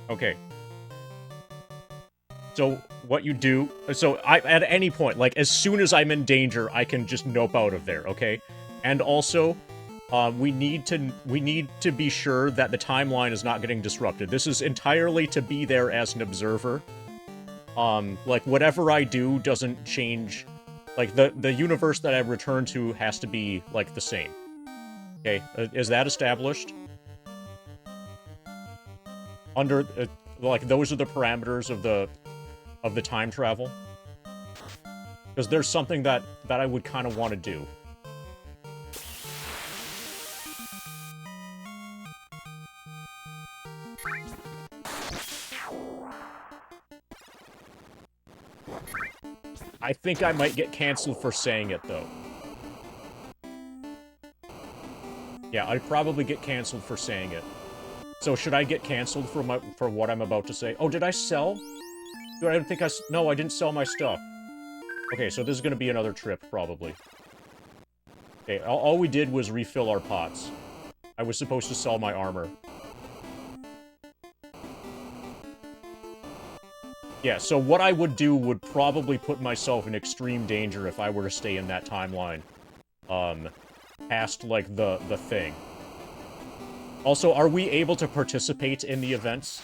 Okay. So, what you do... So, at any point, like, as soon as I'm in danger, I can just nope out of there, okay? And also, we need to be sure that the timeline is not getting disrupted. This is entirely to be there as an observer. Like, whatever I do doesn't change... Like, the universe that I return to has to be, like, the same. Okay, is that established? Under, like, those are the parameters of the time travel? Because there's something that I would kind of want to do. I think I might get canceled for saying it, though. Yeah, I'd probably get canceled for saying it. So should I get canceled for what I'm about to say? Oh, did I sell? Dude, I didn't think no, I didn't sell my stuff. Okay, so this is gonna be another trip, probably. Okay, all we did was refill our pots. I was supposed to sell my armor. Yeah, so what I would do would probably put myself in extreme danger if I were to stay in that timeline. Past, like, the thing. Also, are we able to participate in the events?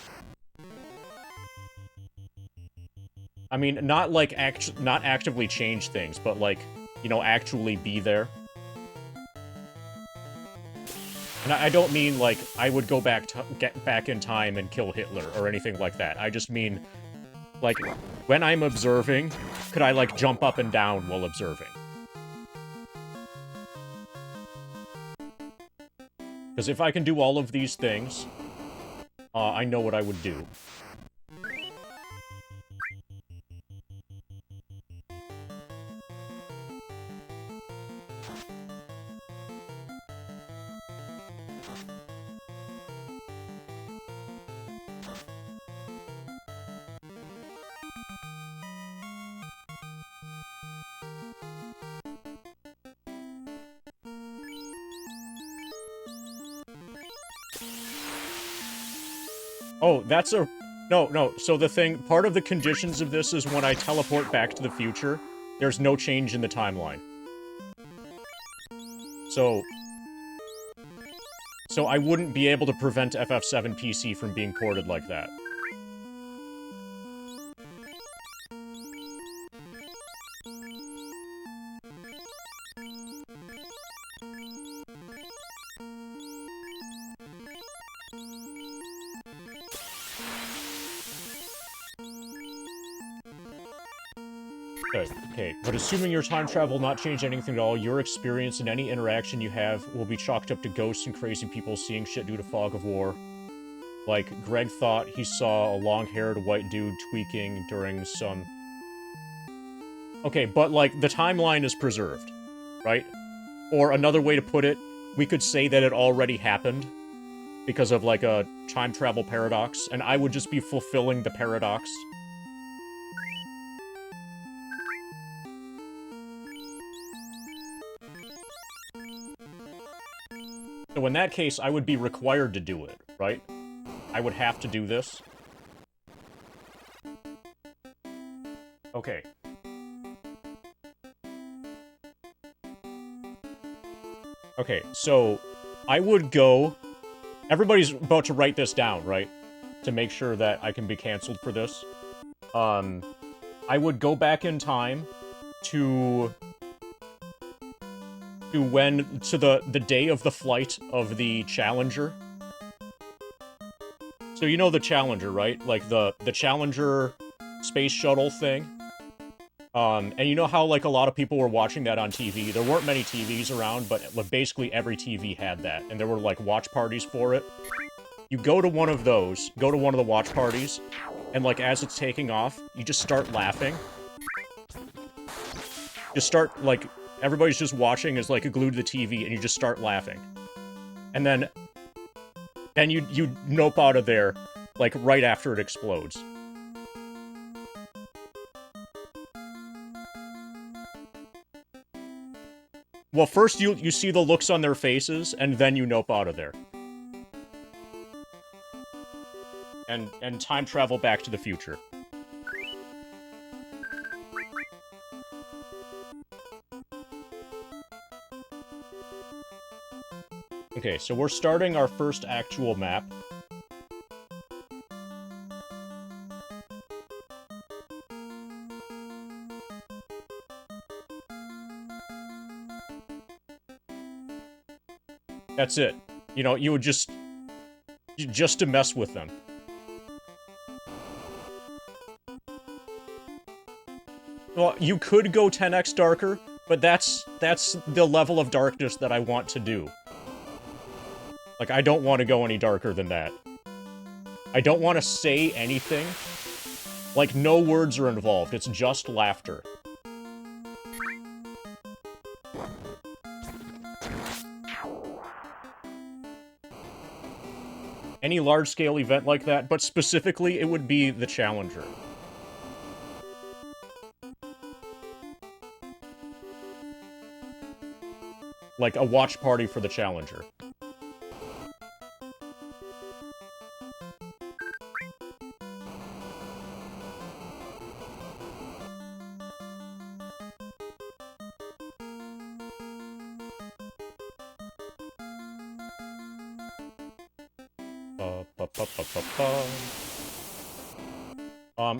I mean, not, like, not actively change things, but, like, you know, actually be there. And I don't mean, like, I would go get back in time and kill Hitler or anything like that. I just mean... Like, when I'm observing, could I, like, jump up and down while observing? Because if I can do all of these things, I know what I would do. Oh, that's a... No, so the thing... Part of the conditions of this is when I teleport back to the future, there's no change in the timeline. So I wouldn't be able to prevent FF7 PC from being ported like that. Okay, but assuming your time travel will not change anything at all, your experience and any interaction you have will be chalked up to ghosts and crazy people seeing shit due to fog of war. Like, Greg thought he saw a long-haired white dude tweaking during some... Okay, but, like, the timeline is preserved, right? Or another way to put it, we could say that it already happened because of, like, a time travel paradox, and I would just be fulfilling the paradox. So in that case, I would be required to do it, right? I would have to do this. Okay. Okay, so I would go... Everybody's about to write this down, right? To make sure that I can be canceled for this. I would go back in time to... to the day of the flight of the Challenger. So you know the Challenger, right? Like the Challenger space shuttle thing. And you know how, like, a lot of people were watching that on TV? There weren't many TVs around, but like, basically every TV had that, and there were, like, watch parties for it. You go to one of those, go to one of the watch parties, and, like, as it's taking off, you just start laughing. Just start, like, everybody's just watching as, like, glued to the TV, and you just start laughing. And then you nope out of there, like, right after it explodes. Well, first you see the looks on their faces, and then you nope out of there. And time travel back to the future. Okay, so we're starting our first actual map. That's it. You know, you would just to mess with them. Well, you could go 10x darker, but that's the level of darkness that I want to do. Like, I don't want to go any darker than that. I don't want to say anything. Like, no words are involved. It's just laughter. Any large-scale event like that, but specifically, it would be the Challenger. Like, a watch party for the Challenger.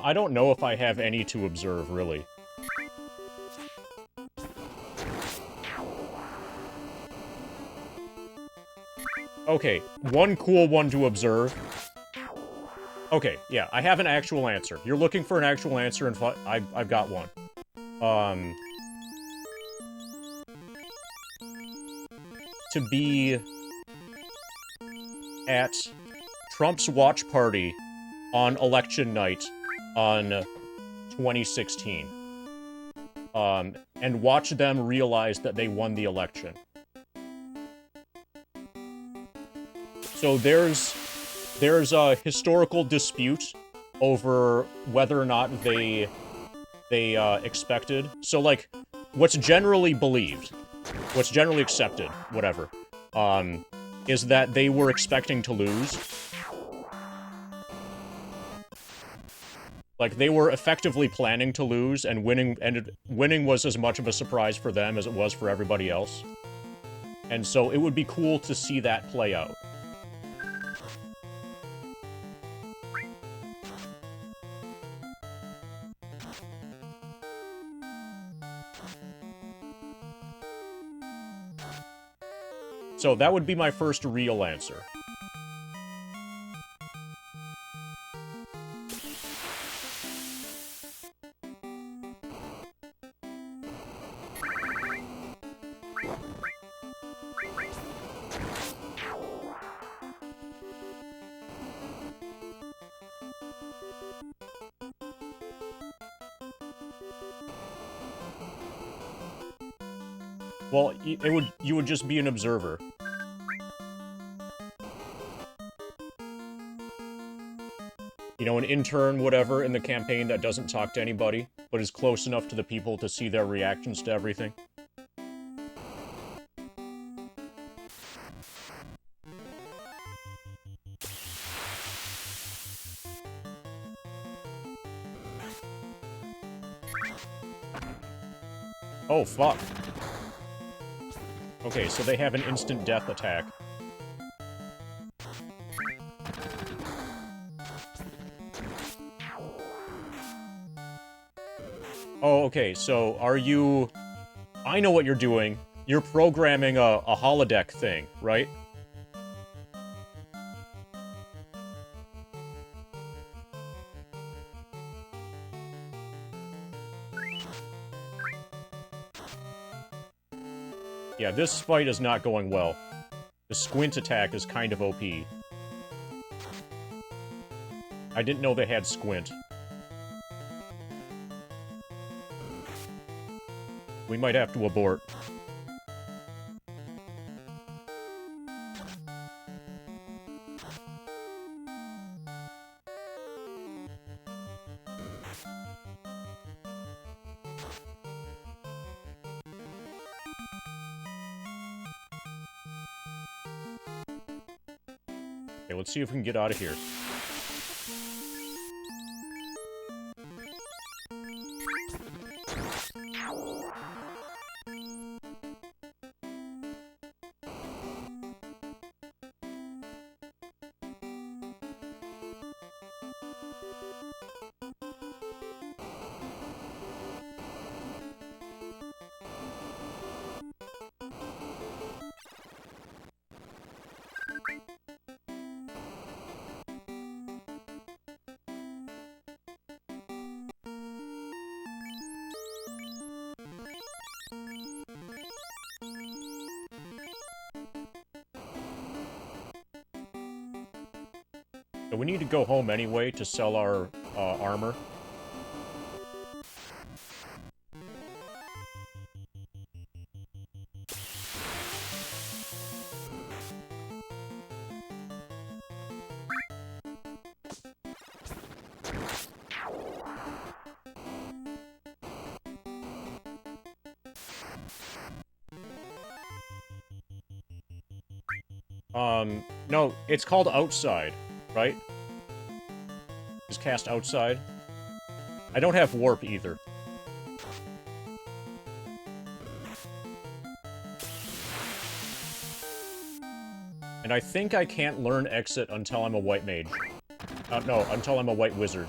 I don't know if I have any to observe, really. Okay, one cool one to observe. Okay, yeah, I have an actual answer. You're looking for an actual answer, and I've got one. To be at Trump's watch party on election night on 2016. And watch them realize that they won the election. So there's a historical dispute over whether or not they expected. So, like, what's generally believed, what's generally accepted, whatever, is that they were expecting to lose. Like, they were effectively planning to lose, and winning was as much of a surprise for them as it was for everybody else. And so it would be cool to see that play out. So that would be my first real answer. Well, you would just be an observer. You know, an intern, whatever, in the campaign that doesn't talk to anybody, but is close enough to the people to see their reactions to everything. Oh, fuck. Okay, so they have an instant death attack. Oh, okay, so are you... I know what you're doing. You're programming a holodeck thing, right? Yeah, this fight is not going well. The squint attack is kind of OP. I didn't know they had squint. We might have to abort. Okay, let's see if we can get out of here. So we need to go home anyway to sell our armor. No, it's called outside, right? Is cast outside? I don't have warp either. And I think I can't learn exit until I'm a white mage. No, until I'm a white wizard.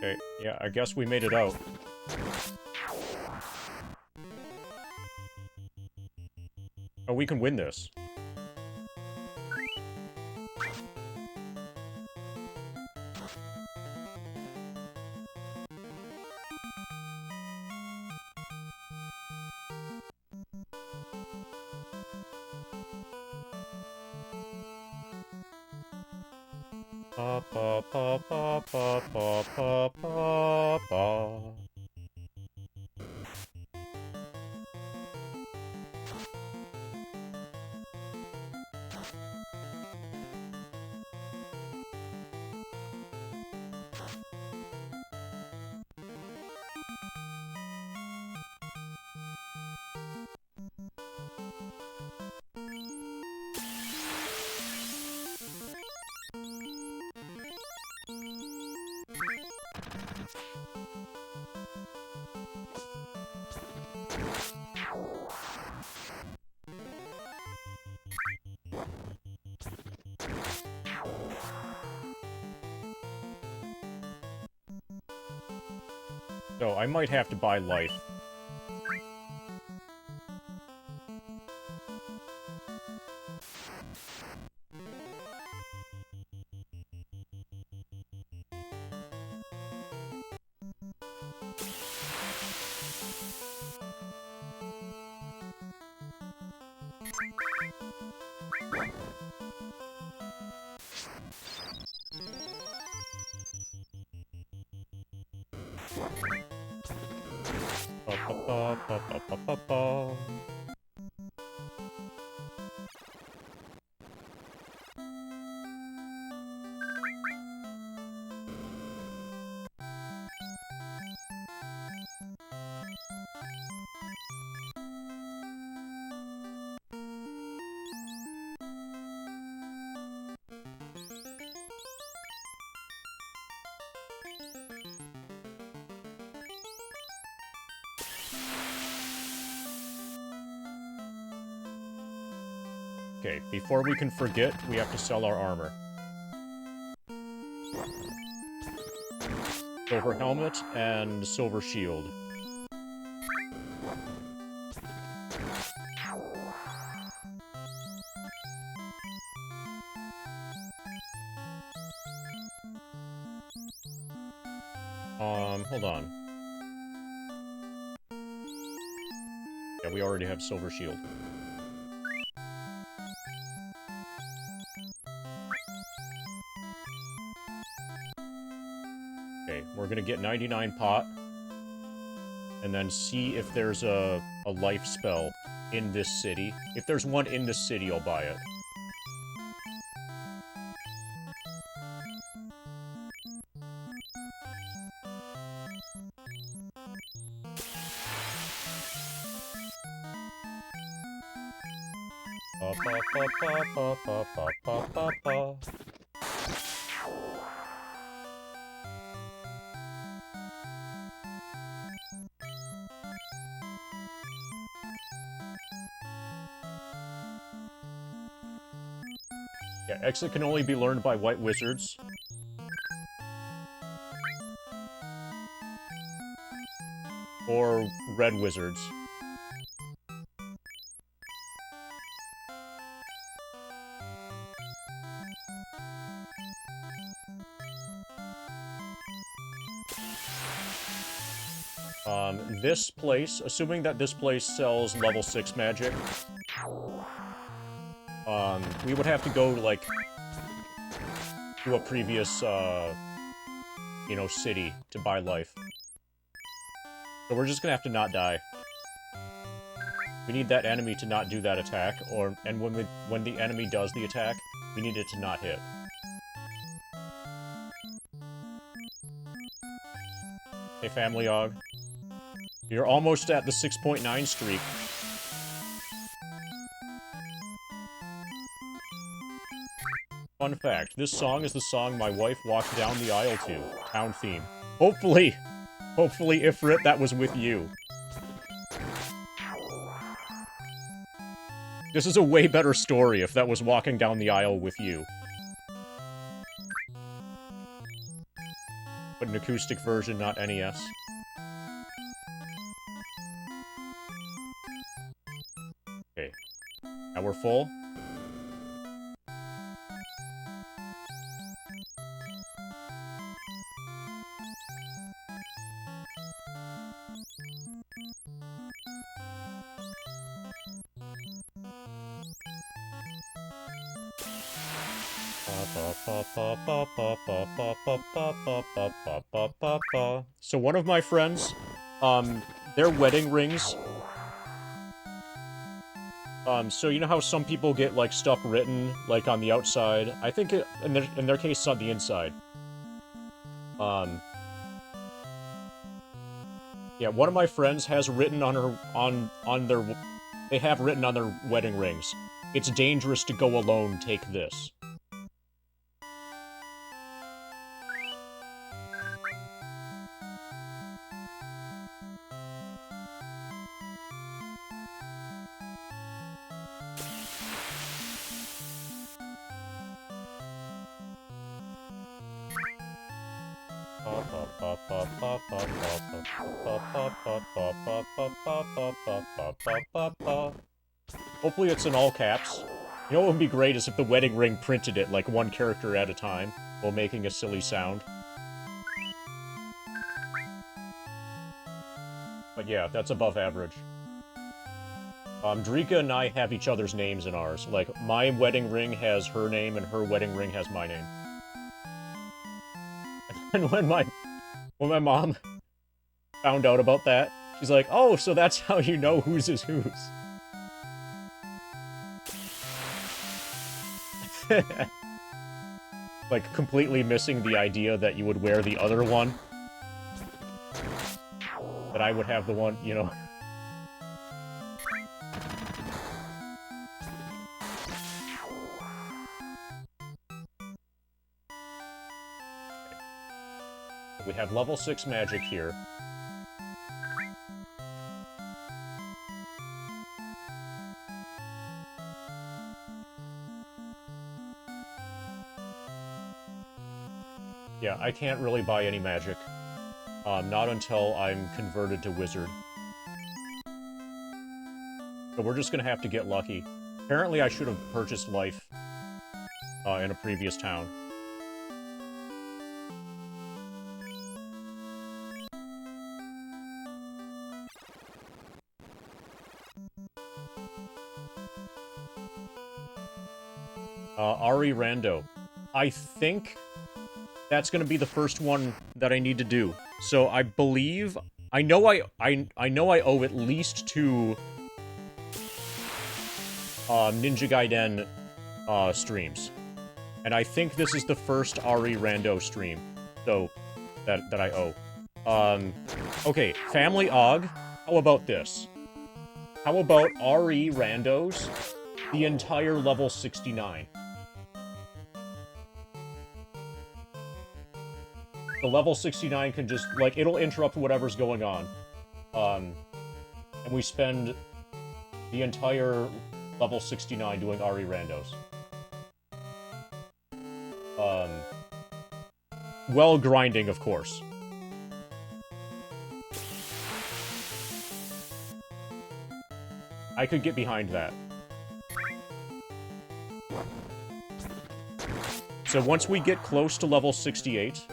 Okay, yeah, I guess we made it out. Oh, we can win this. Pa pa pa pa pa pa pa pa pa. So, I might have to buy life. Ba ba ba ba ba ba ba ba. Okay, before we can forget, we have to sell our armor. Silver helmet and silver shield. Hold on. Yeah, we already have silver shield. Okay, we're gonna get 99 pot. And then see if there's a life spell in this city. If there's one in this city, I'll buy it. Ba, ba, ba, ba, ba, ba, ba, ba, ba. Yeah, exit can only be learned by white wizards. Or red wizards. This place, assuming that this place sells level 6 magic, we would have to go, like, to a previous, you know, city to buy life. So we're just gonna have to not die. We need that enemy to not do that attack, and when the enemy does the attack, we need it to not hit. Hey, Family Og. You're almost at the 6.9 streak. Fun fact, this song is the song my wife walked down the aisle to. Town theme. Hopefully, Ifrit, that was with you. This is a way better story if that was walking down the aisle with you. But an acoustic version, not NES. Okay. Now we're full. So one of my friends, their wedding rings, so you know how some people get, like, stuff written, like, on the outside? I think in their case, it's on the inside. Yeah, one of my friends has written they have written on their wedding rings, "It's dangerous to go alone, take this." Hopefully it's in all caps. You know what would be great is if the wedding ring printed it, like, one character at a time, while making a silly sound. But yeah, that's above average. Drika and I have each other's names in ours. Like, my wedding ring has her name, and her wedding ring has my name. And when my mom found out about that, she's like, "Oh, so that's how you know whose is whose." Like, completely missing the idea that you would wear the other one. That I would have the one, you know. We have level 6 magic here. Yeah, I can't really buy any magic. Not until I'm converted to wizard. So we're just gonna have to get lucky. Apparently I should have purchased life in a previous town. Ari Rando. I think that's gonna be the first one that I need to do. So I believe... I know I owe at least 2 Ninja Gaiden streams. And I think this is the first Ari Rando stream, so that I owe. Okay, Family Og, how about this? How about Ari Randos the entire level 69? The level 69 can just, like, it'll interrupt whatever's going on. And we spend the entire level 69 doing Ari Randos. Well, grinding, of course. I could get behind that. So once we get close to level 68,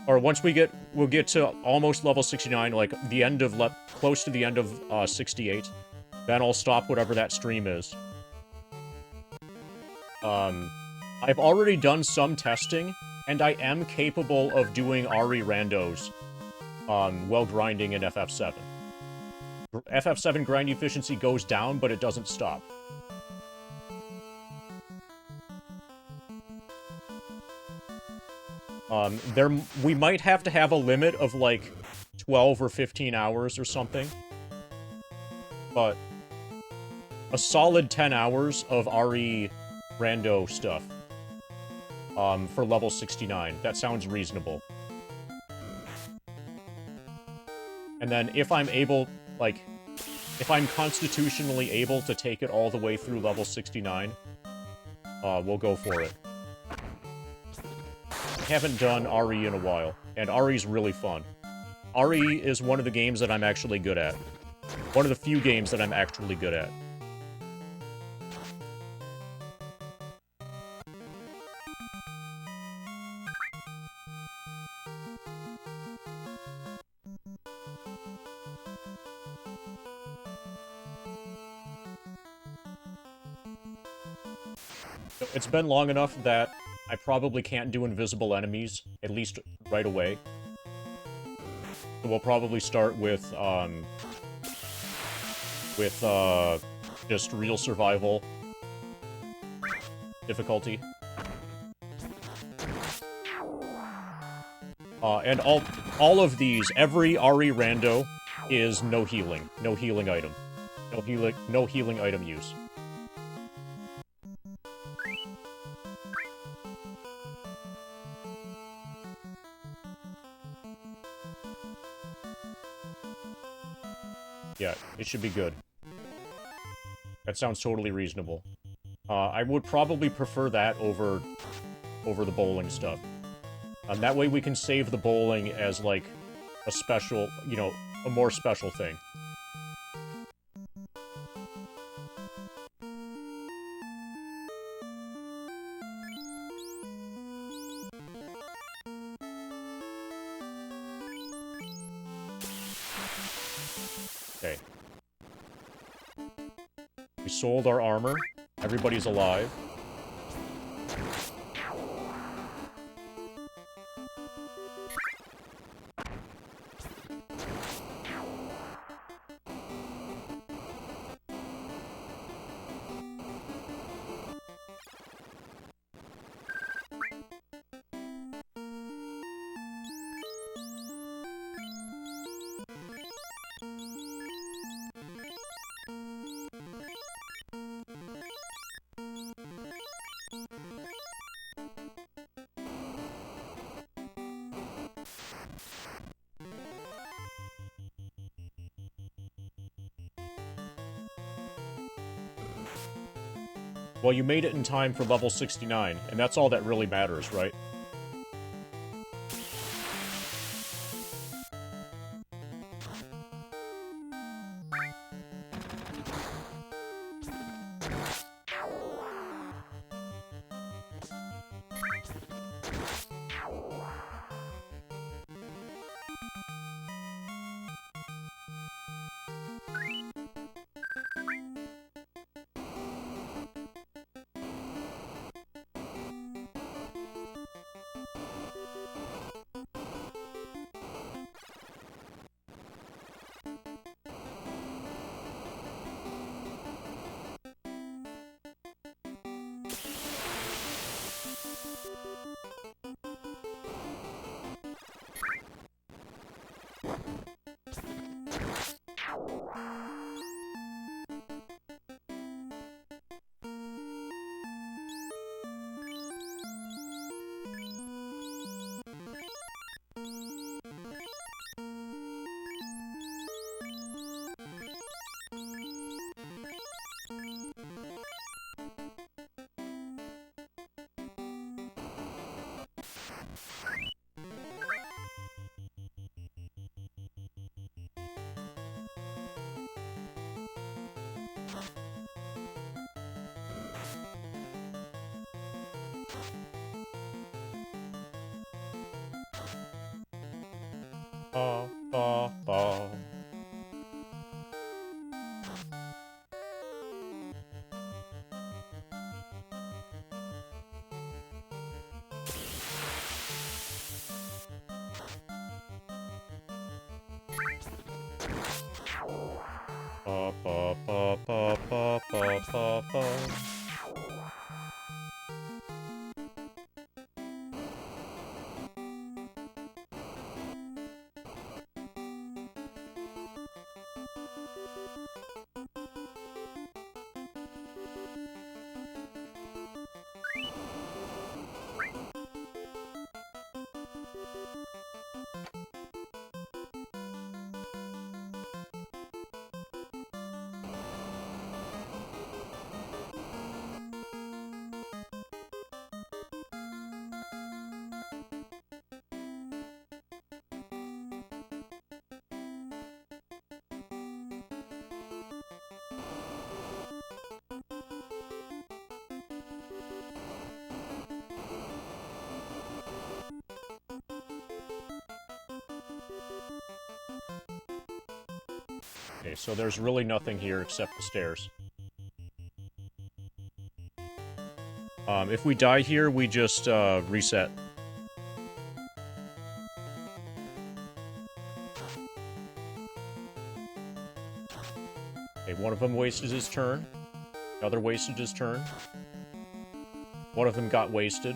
or once we'll get to almost level 69, like the end of, close to the end of 68, then I'll stop whatever that stream is. I've already done some testing, and I am capable of doing Ari Randos, while grinding in FF7. FF7 grind efficiency goes down, but it doesn't stop. We might have to have a limit of, like, 12 or 15 hours or something. But a solid 10 hours of Ari Rando stuff. For level 69. That sounds reasonable. And then if I'm able, like, if I'm constitutionally able to take it all the way through level 69, we'll go for it. I haven't done Ari in a while, and Ari's really fun. Ari is one of the games that I'm actually good at. One of the few games that I'm actually good at. It's been long enough that I probably can't do invisible enemies, at least right away. So we'll probably start with just real survival difficulty. And all of these, every Ari Rando is no healing item. No healing item use. Yeah, it should be good. That sounds totally reasonable. I would probably prefer that over the bowling stuff. That way we can save the bowling as, like, a special, you know, a more special thing. Okay. We sold our armor. Everybody's alive. Well, you made it in time for level 69, and that's all that really matters, right? Ba, ba, ba. Ba, ba, ba, ba, ba, ba, ba, ba. Okay, so there's really nothing here except the stairs. If we die here, we just, reset. Okay, one of them wasted his turn. The other wasted his turn. One of them got wasted.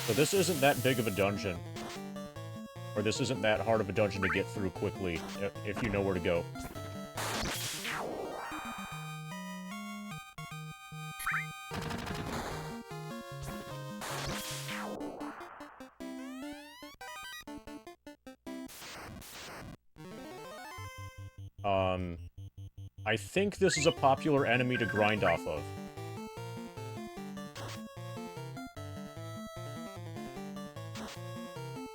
So this isn't that big of a dungeon. Or this isn't that hard of a dungeon to get through quickly, if you know where to go. I think this is a popular enemy to grind off of.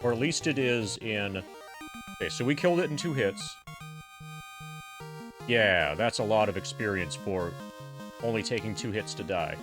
Or at least it is in... Okay, so we killed it in 2 hits. Yeah, that's a lot of experience for only taking 2 hits to die.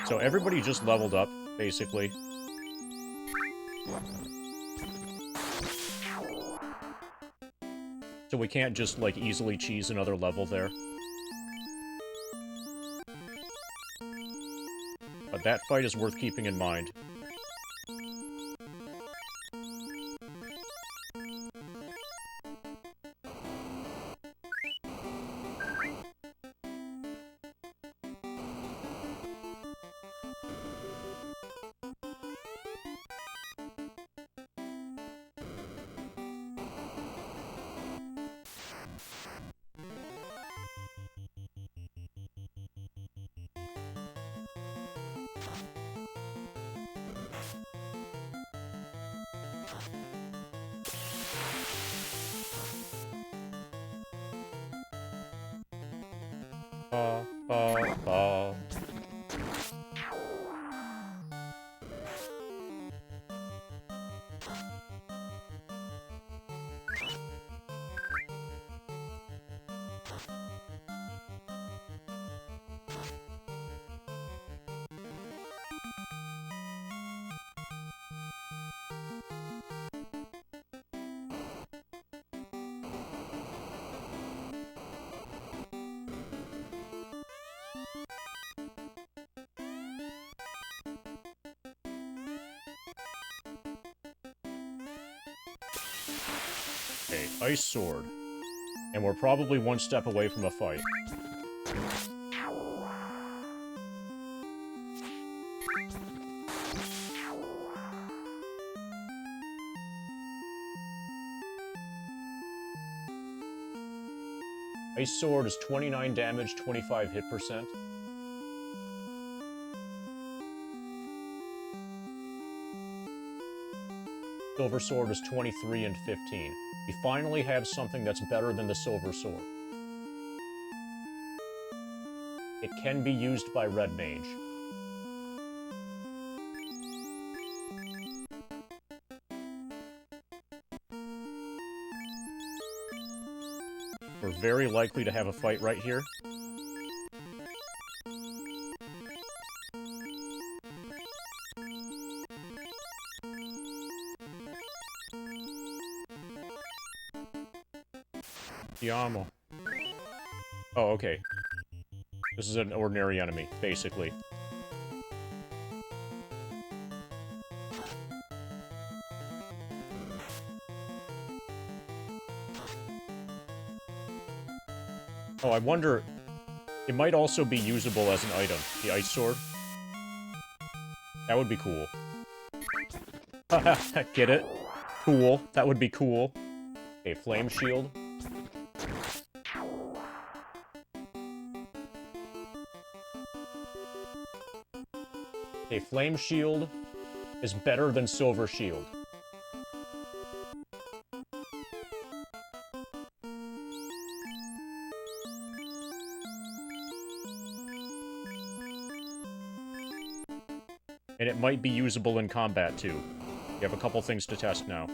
So everybody just leveled up, basically. So we can't just, like, easily cheese another level there. But that fight is worth keeping in mind. Ba, ba, ba. Okay, Ice Sword. And we're probably one step away from a fight. Ice Sword is 29 damage, 25 hit percent. Silver Sword is 23 and 15. We finally have something that's better than the Silver Sword. It can be used by Red Mage. We're very likely to have a fight right here. Diamo. Oh, okay. This is an ordinary enemy, basically. Oh, I wonder... It might also be usable as an item, the Ice Sword. That would be cool. Get it? Cool. That would be cool. Okay, Flame Shield. Okay, Flame Shield is better than Silver Shield. And it might be usable in combat, too. We have a couple things to test now.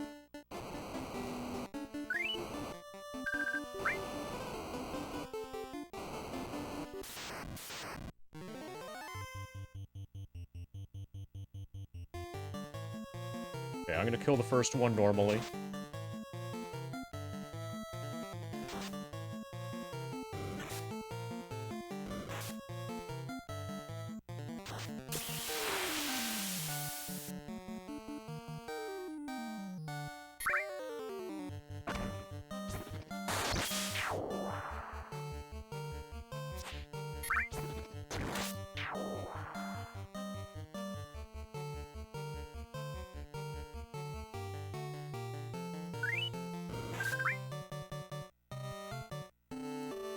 Okay, I'm gonna kill the first one normally.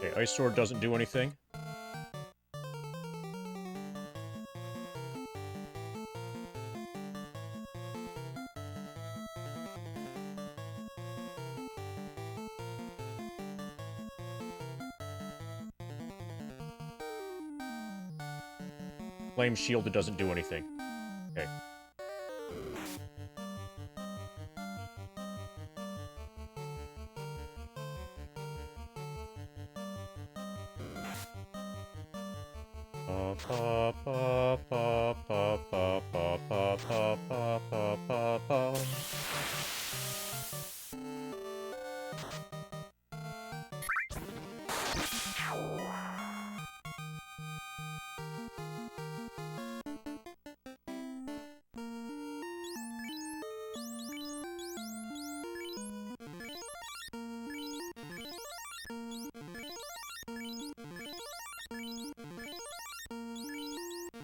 Okay, Ice Sword doesn't do anything. Flame Shield, it doesn't do anything. Okay.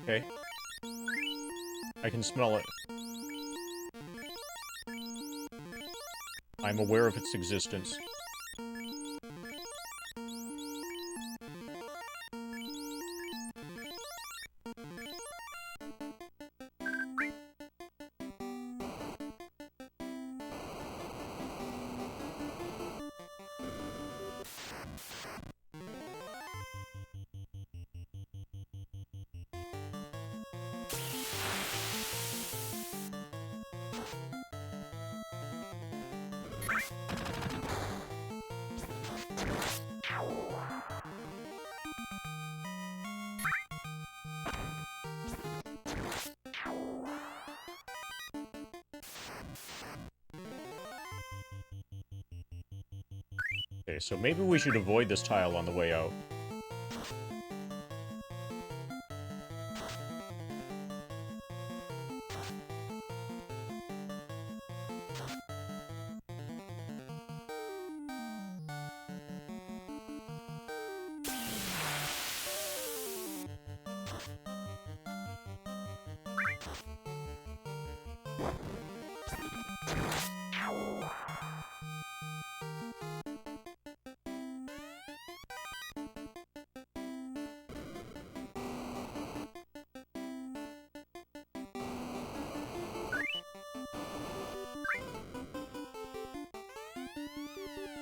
Okay. I can smell it. I'm aware of its existence. Okay, so maybe we should avoid this tile on the way out.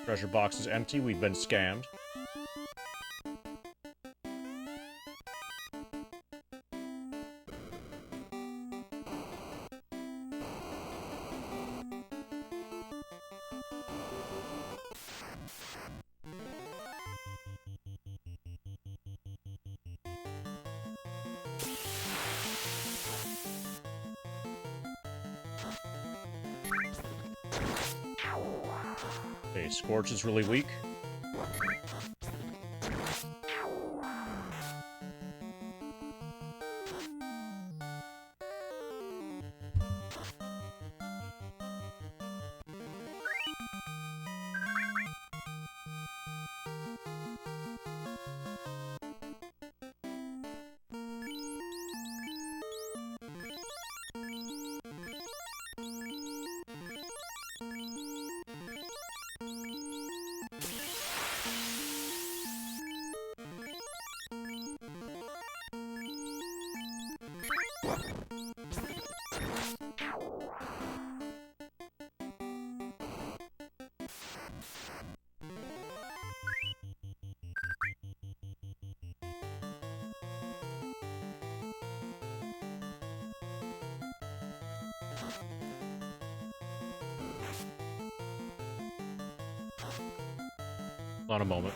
Treasure box is empty, we've been scammed. Okay, Scorch is really weak. On a moment.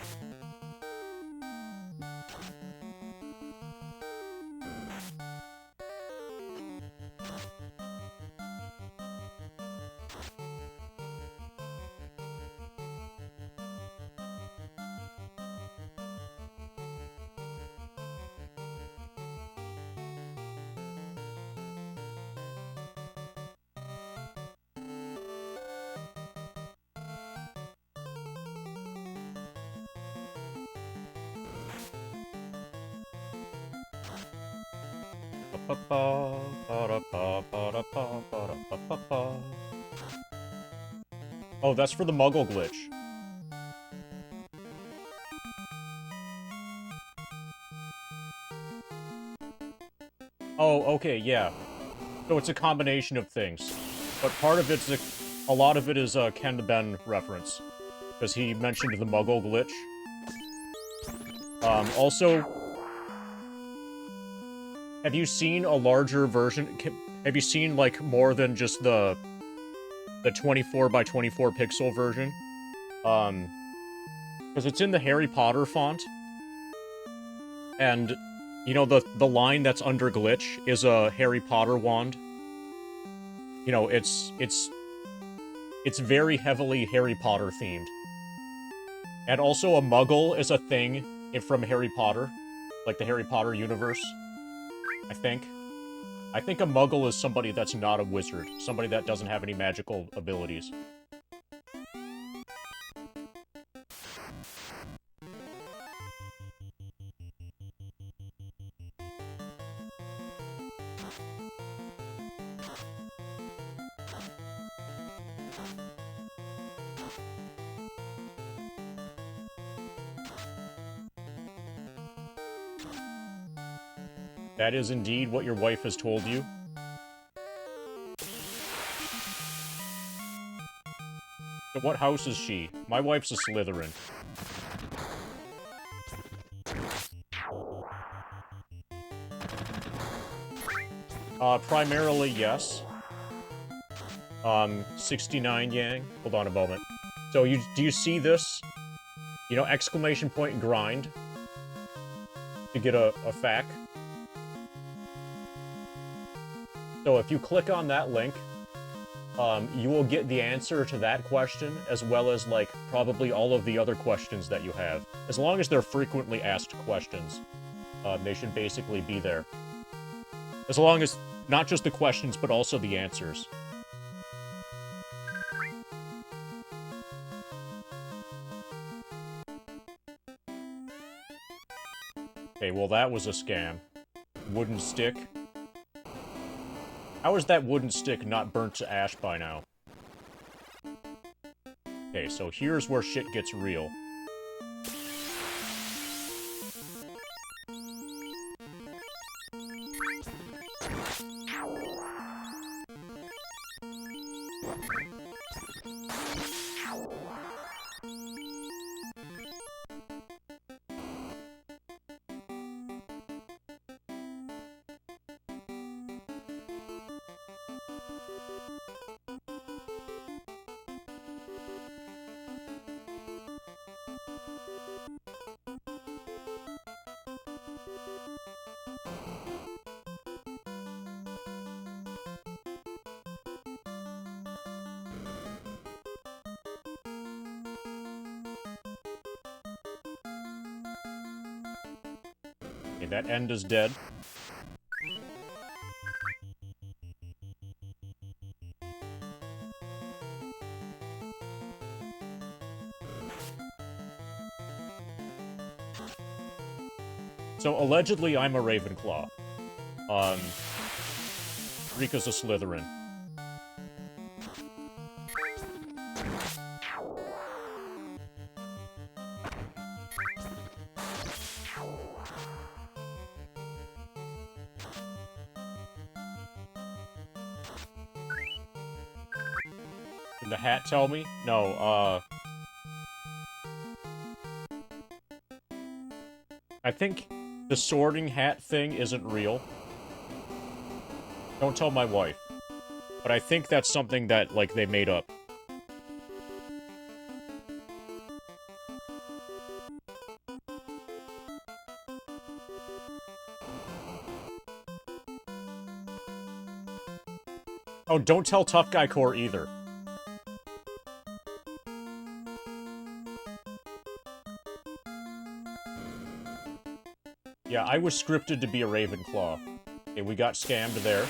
Oh, that's for the Muggle glitch. Oh, okay, yeah. So it's a combination of things. But part of it's a lot of it is a Ken the Ben reference. Because he mentioned the Muggle glitch. Also, have you seen a larger version? Have you seen, like, more than just the 24 by 24 pixel version? Because it's in the Harry Potter font. And You know, the line that's under glitch is a Harry Potter wand. You know, it's very heavily Harry Potter themed. And also a muggle is a thing from Harry Potter. Like the Harry Potter universe. I think. I think a muggle is somebody that's not a wizard. Somebody that doesn't have any magical abilities. That is indeed what your wife has told you. So what house is she? My wife's a Slytherin. Primarily, yes. 69 Yang. Hold on a moment. So do you see this? You know, exclamation point grind. To get a fac. So if you click on that link, you will get the answer to that question, as well as, like, probably all of the other questions that you have. As long as they're frequently asked questions, they should basically be there. As long as, not just the questions, but also the answers. Okay, well that was a scam. Wooden stick. How is that wooden stick not burnt to ash by now? Okay, so here's where shit gets real. Okay, that end is dead. So, allegedly, I'm a Ravenclaw. Rika's a Slytherin. Did the hat tell me? No, I think the sorting hat thing isn't real. Don't tell my wife. But I think that's something that, like, they made up. Oh, don't tell Tough Guy Core either. Yeah, I was scripted to be a Ravenclaw. Okay, we got scammed there.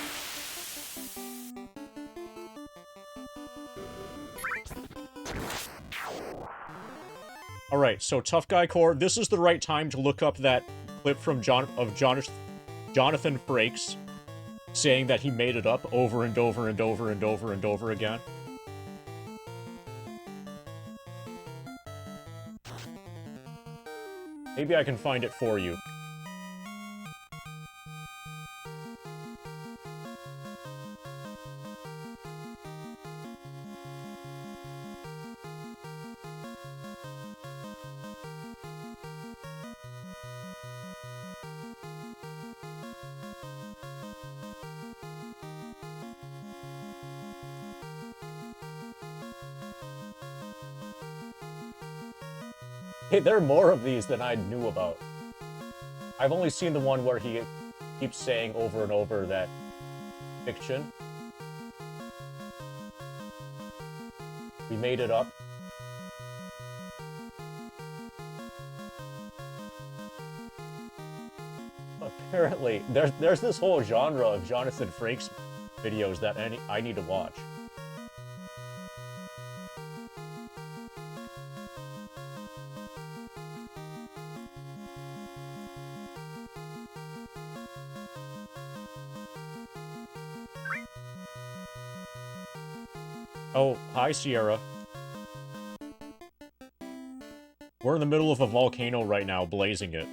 Alright, so Tough Guy Core, this is the right time to look up that clip from Jonathan Frakes saying that he made it up over and over and over and over and over again. Maybe I can find it for you. Hey, there are more of these than I knew about. I've only seen the one where he keeps saying over and over that fiction. We made it up. Apparently, there's this whole genre of Jonathan Frakes videos that I need to watch. Oh, hi, Sierra. We're in the middle of a volcano right now, blazing it.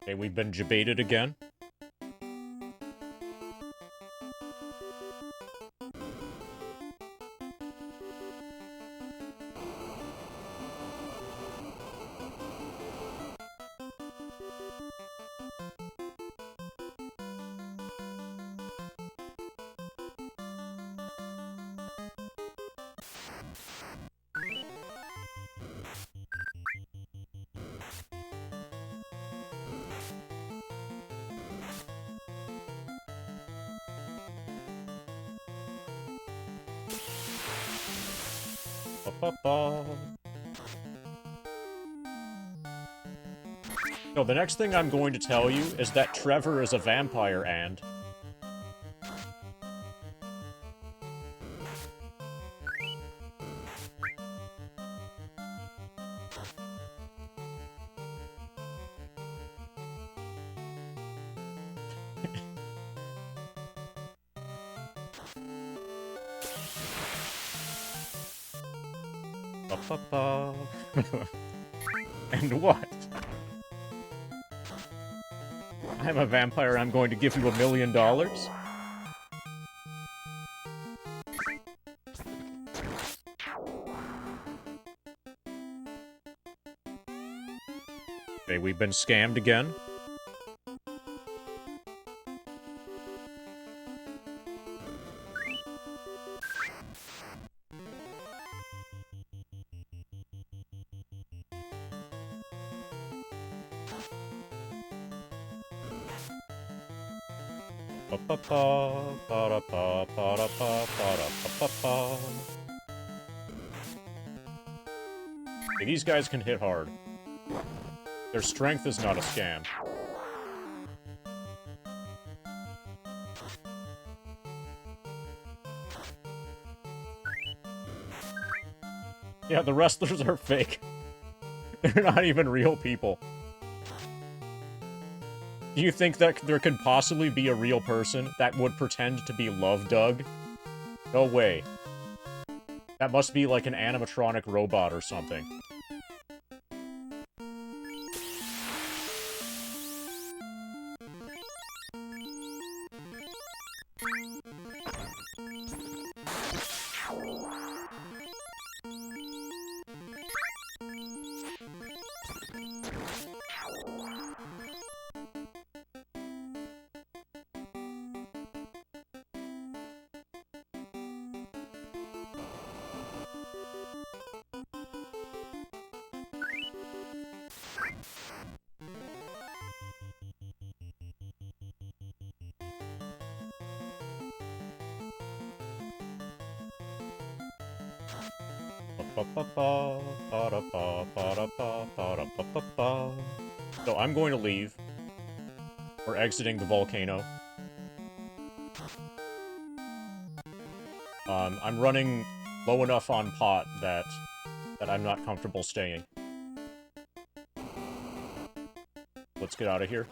Okay, we've been debated again. Ba-ba-ba. No, the next thing I'm going to tell you is that Trevor is a vampire, and... Ba-ba-ba. And what? I'm a vampire, I'm going to give you $1 million? Okay, we've been scammed again. Ba-ba-ba, ba-da-ba, ba-da-ba, ba-da-ba-ba-ba. Okay, these guys can hit hard. Their strength is not a scam. Yeah, the wrestlers are fake. They're not even real people. Do you think that there could possibly be a real person that would pretend to be Love Doug? No way. That must be like an animatronic robot or something. So I'm going to leave. We're exiting the volcano. I'm running low enough on pot that I'm not comfortable staying. Let's get out of here.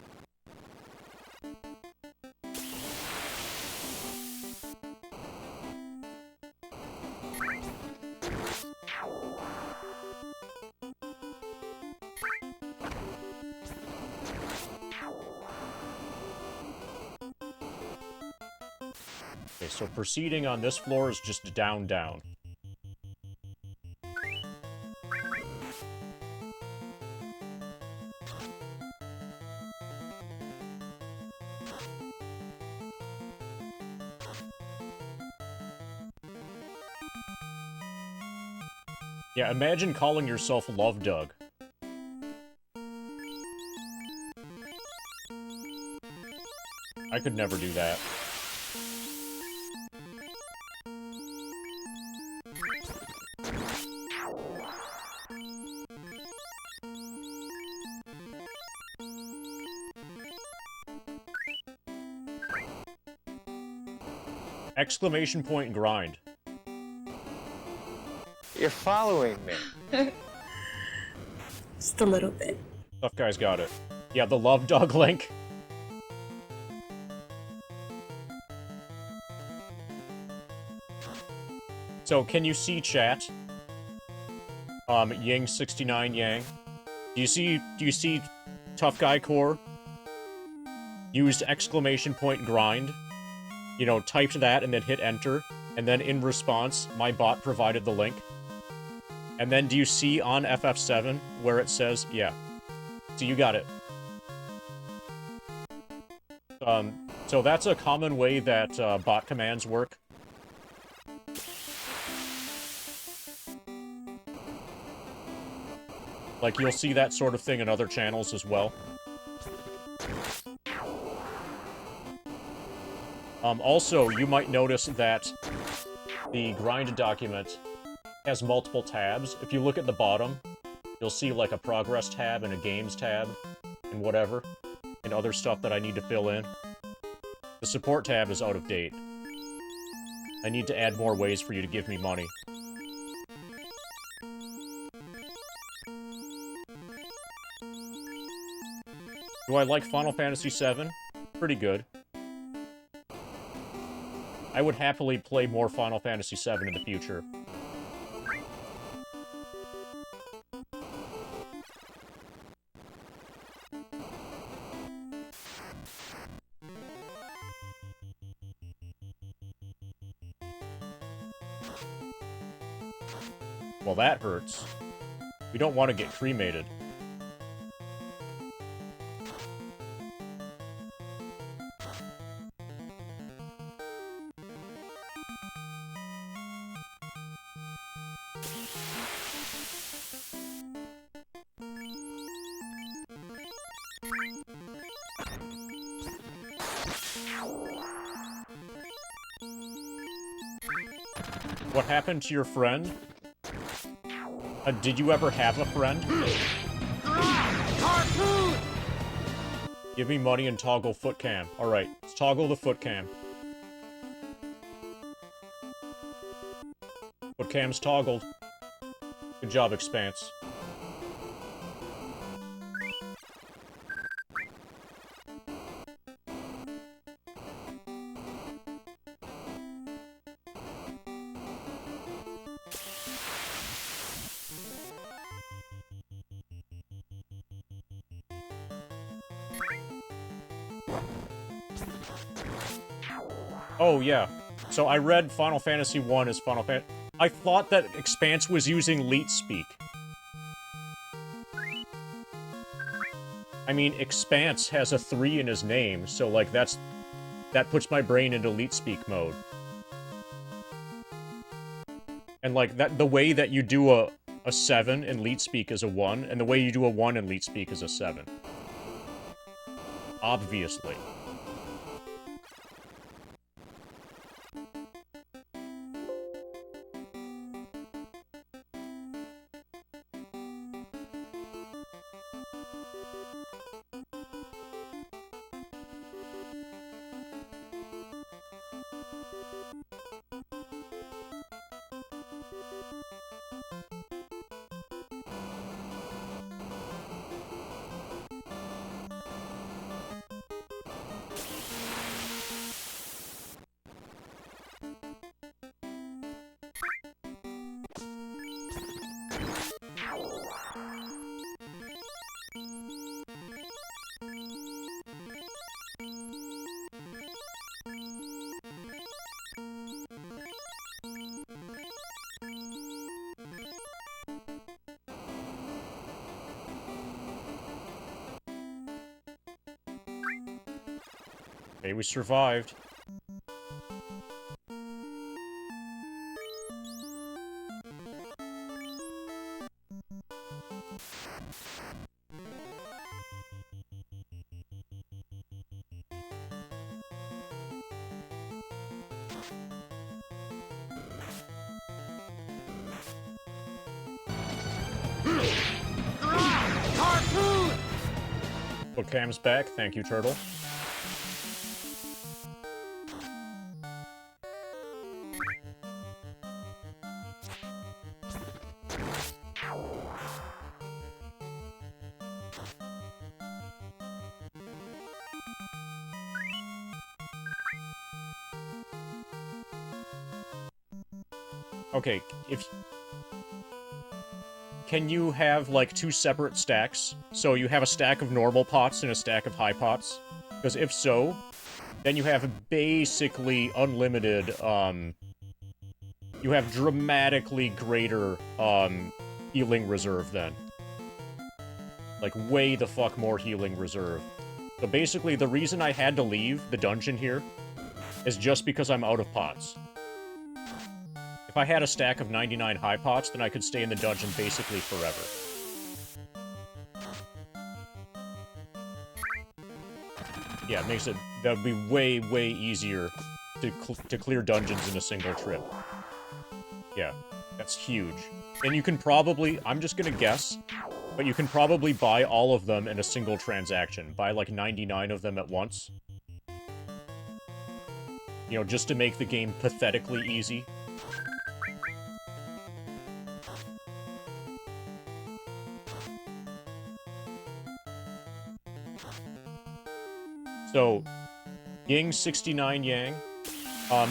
Okay, so proceeding on this floor is just down, down. Yeah, imagine calling yourself Love Doug. I could never do that. Exclamation point grind. You're following me. Just a little bit. Tough guy's got it. Yeah, the Love Dog link. So, can you see chat? Ying69 Yang. Do you see Tough Guy Core? Used exclamation point grind. You know, typed that and then hit enter. And then in response, my bot provided the link. And then do you see on FF7 where it says, yeah. So you got it. So that's a common way that bot commands work. Like, you'll see that sort of thing in other channels as well. Also, you might notice that the grind document has multiple tabs. If you look at the bottom, you'll see, like, a progress tab and a games tab and whatever, and other stuff that I need to fill in. The support tab is out of date. I need to add more ways for you to give me money. Do I like Final Fantasy VII? Pretty good. I would happily play more Final Fantasy VII in the future. Well, that hurts. We don't want to get cremated. What happened to your friend? Did you ever have a friend? Harpoon! Give me money and toggle foot cam. Alright, let's toggle the foot cam. Foot cam's toggled. Good job, Expanse. Oh, yeah. So I read Final Fantasy 1 as Final Fantasy... I thought that Expanse was using Leet Speak. I mean, Expanse has a 3 in his name, so, like, that puts my brain into Leet Speak mode. And, like, the way that you do a 7 in Leet Speak is a 1, and the way you do a 1 in Leet Speak is a 7. Obviously. Okay, we survived. Oh, Cam's back. Thank you, Turtle. Okay, can you have, like, 2 separate stacks? So you have a stack of normal pots and a stack of high pots? Because if so, then you have basically unlimited, you have dramatically greater, healing reserve then. Like, way the fuck more healing reserve. So basically, the reason I had to leave the dungeon here is just because I'm out of pots. If I had a stack of 99 high pots, then I could stay in the dungeon basically forever. Yeah, it makes it... that would be way, way easier to clear dungeons in a single trip. Yeah, that's huge. And you can probably... I'm just gonna guess, but you can probably buy all of them in a single transaction. Buy, like, 99 of them at once. You know, just to make the game pathetically easy. So, Ying69 Yang,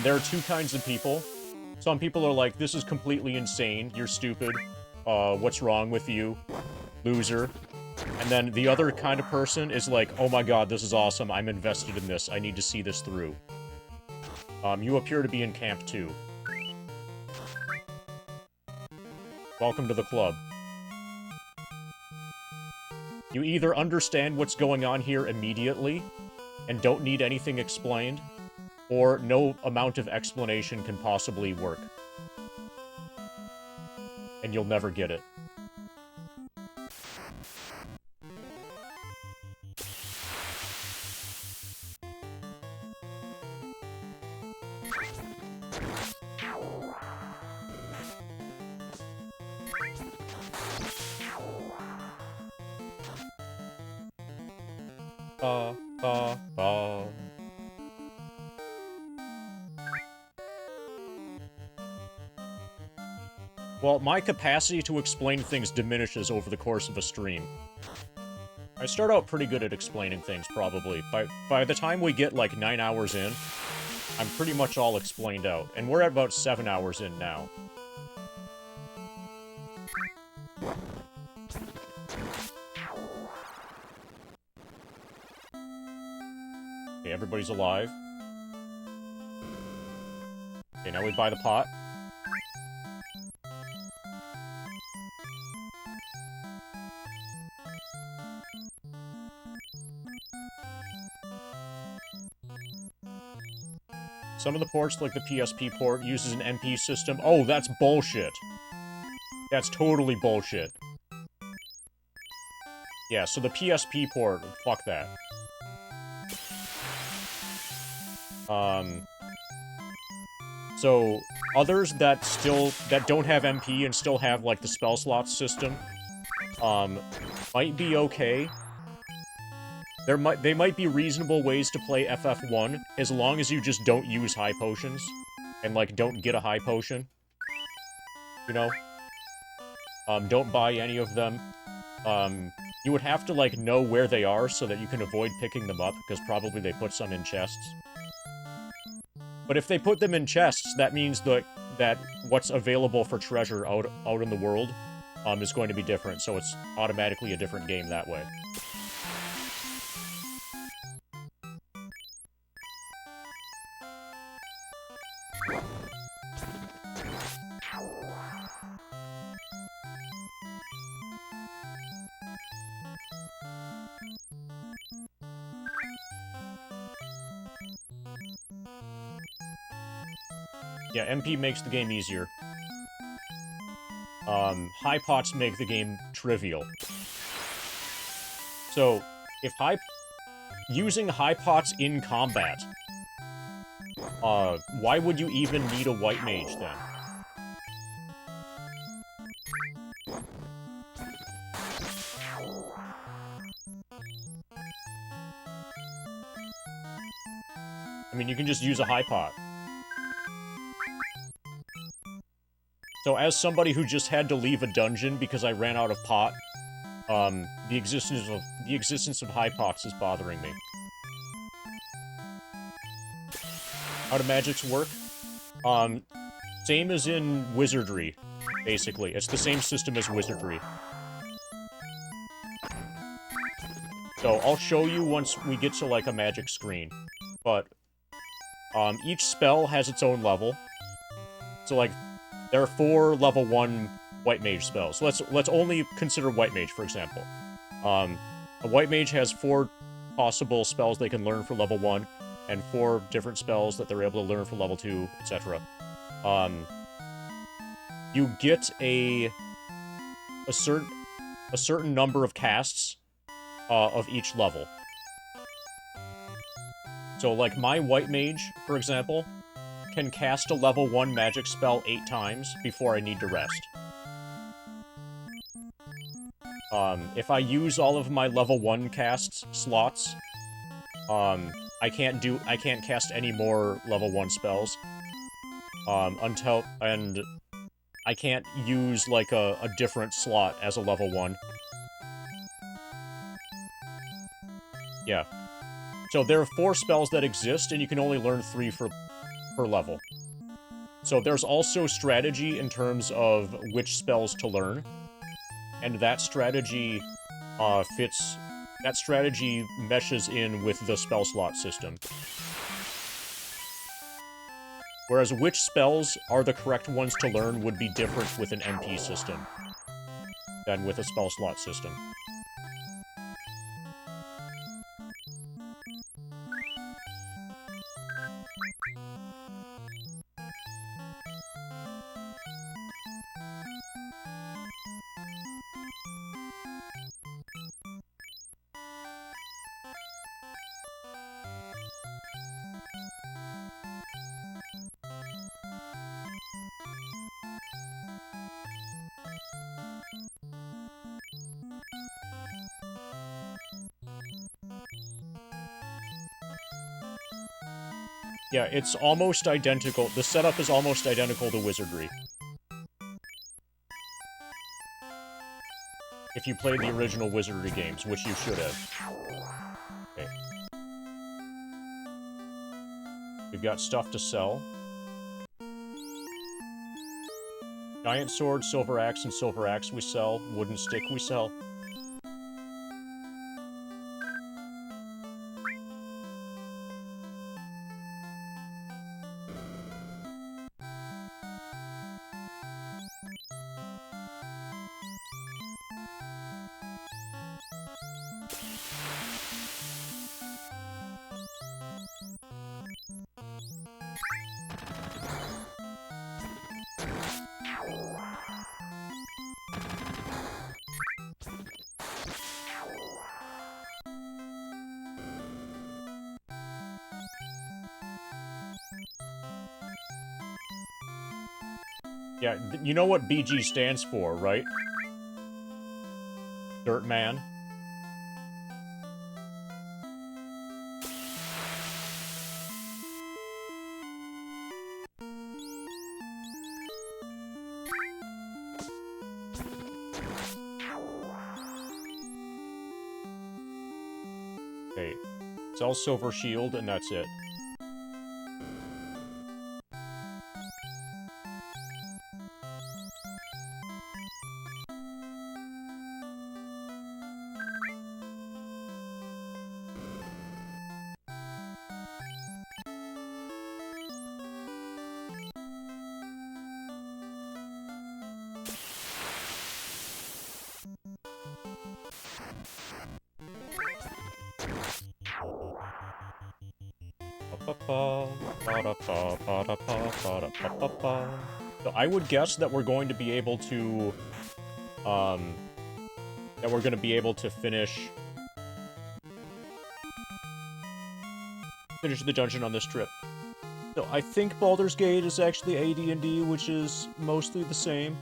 there are 2 kinds of people. Some people are like, this is completely insane, you're stupid, what's wrong with you, loser. And then the other kind of person is like, oh my god, this is awesome, I'm invested in this, I need to see this through. You appear to be in Camp 2. Welcome to the club. You either understand what's going on here immediately, and don't need anything explained, or no amount of explanation can possibly work. And you'll never get it. Well, my capacity to explain things diminishes over the course of a stream. I start out pretty good at explaining things, probably. By the time we get, like, 9 hours in, I'm pretty much all explained out. And we're at about 7 hours in now. Okay, everybody's alive. Okay, now we buy the pot. Some of the ports, like the PSP port, uses an MP system. Oh, that's bullshit. That's totally bullshit. Yeah, so the PSP port, fuck that. So, others that don't have MP and still have, like, the spell slots system, might be okay. They might be reasonable ways to play FF1, as long as you just don't use high potions, and, like, don't get a high potion. You know? Don't buy any of them. You would have to, like, know where they are so that you can avoid picking them up, because probably they put some in chests. But if they put them in chests, that means that what's available for treasure out in the world, is going to be different, so it's automatically a different game that way. Yeah, MP makes the game easier. High pots make the game trivial. So, if using high pots in combat, why would you even need a white mage then? I mean, you can just use a high pot. So as somebody who just had to leave a dungeon because I ran out of pot, the existence of high pots is bothering me. How do magics work? Same as in wizardry, basically. It's the same system as wizardry. So I'll show you once we get to, like, a magic screen. But, each spell has its own level. So, like, there are 4 level 1 white mage spells. So let's only consider white mage, for example. A white mage has 4 possible spells they can learn for level 1, and 4 different spells that they're able to learn for level 2, etc. You get a certain number of casts of each level. So, like, my white mage, for example, can cast a level 1 magic spell 8 times before I need to rest. If I use all of my level 1 cast slots, I can't cast any more level 1 spells, and I can't use, like, a different slot as a level 1. Yeah. So there are 4 spells that exist, and you can only learn 3 per level. So there's also strategy in terms of which spells to learn, and that strategy meshes in with the spell slot system. Whereas which spells are the correct ones to learn would be different with an MP system than with a spell slot system. Yeah, it's almost identical. The setup is almost identical to wizardry. If you played the original wizardry games, which you should have. Okay. We've got stuff to sell. Giant sword, silver axe, and silver axe we sell. Wooden stick we sell. Yeah, you know what BG stands for, right? Dirt Man. Okay. Sell silver shield, and that's it. So I would guess that we're going to be able to, finish the dungeon on this trip. So I think Baldur's Gate is actually AD&D, which is mostly the same.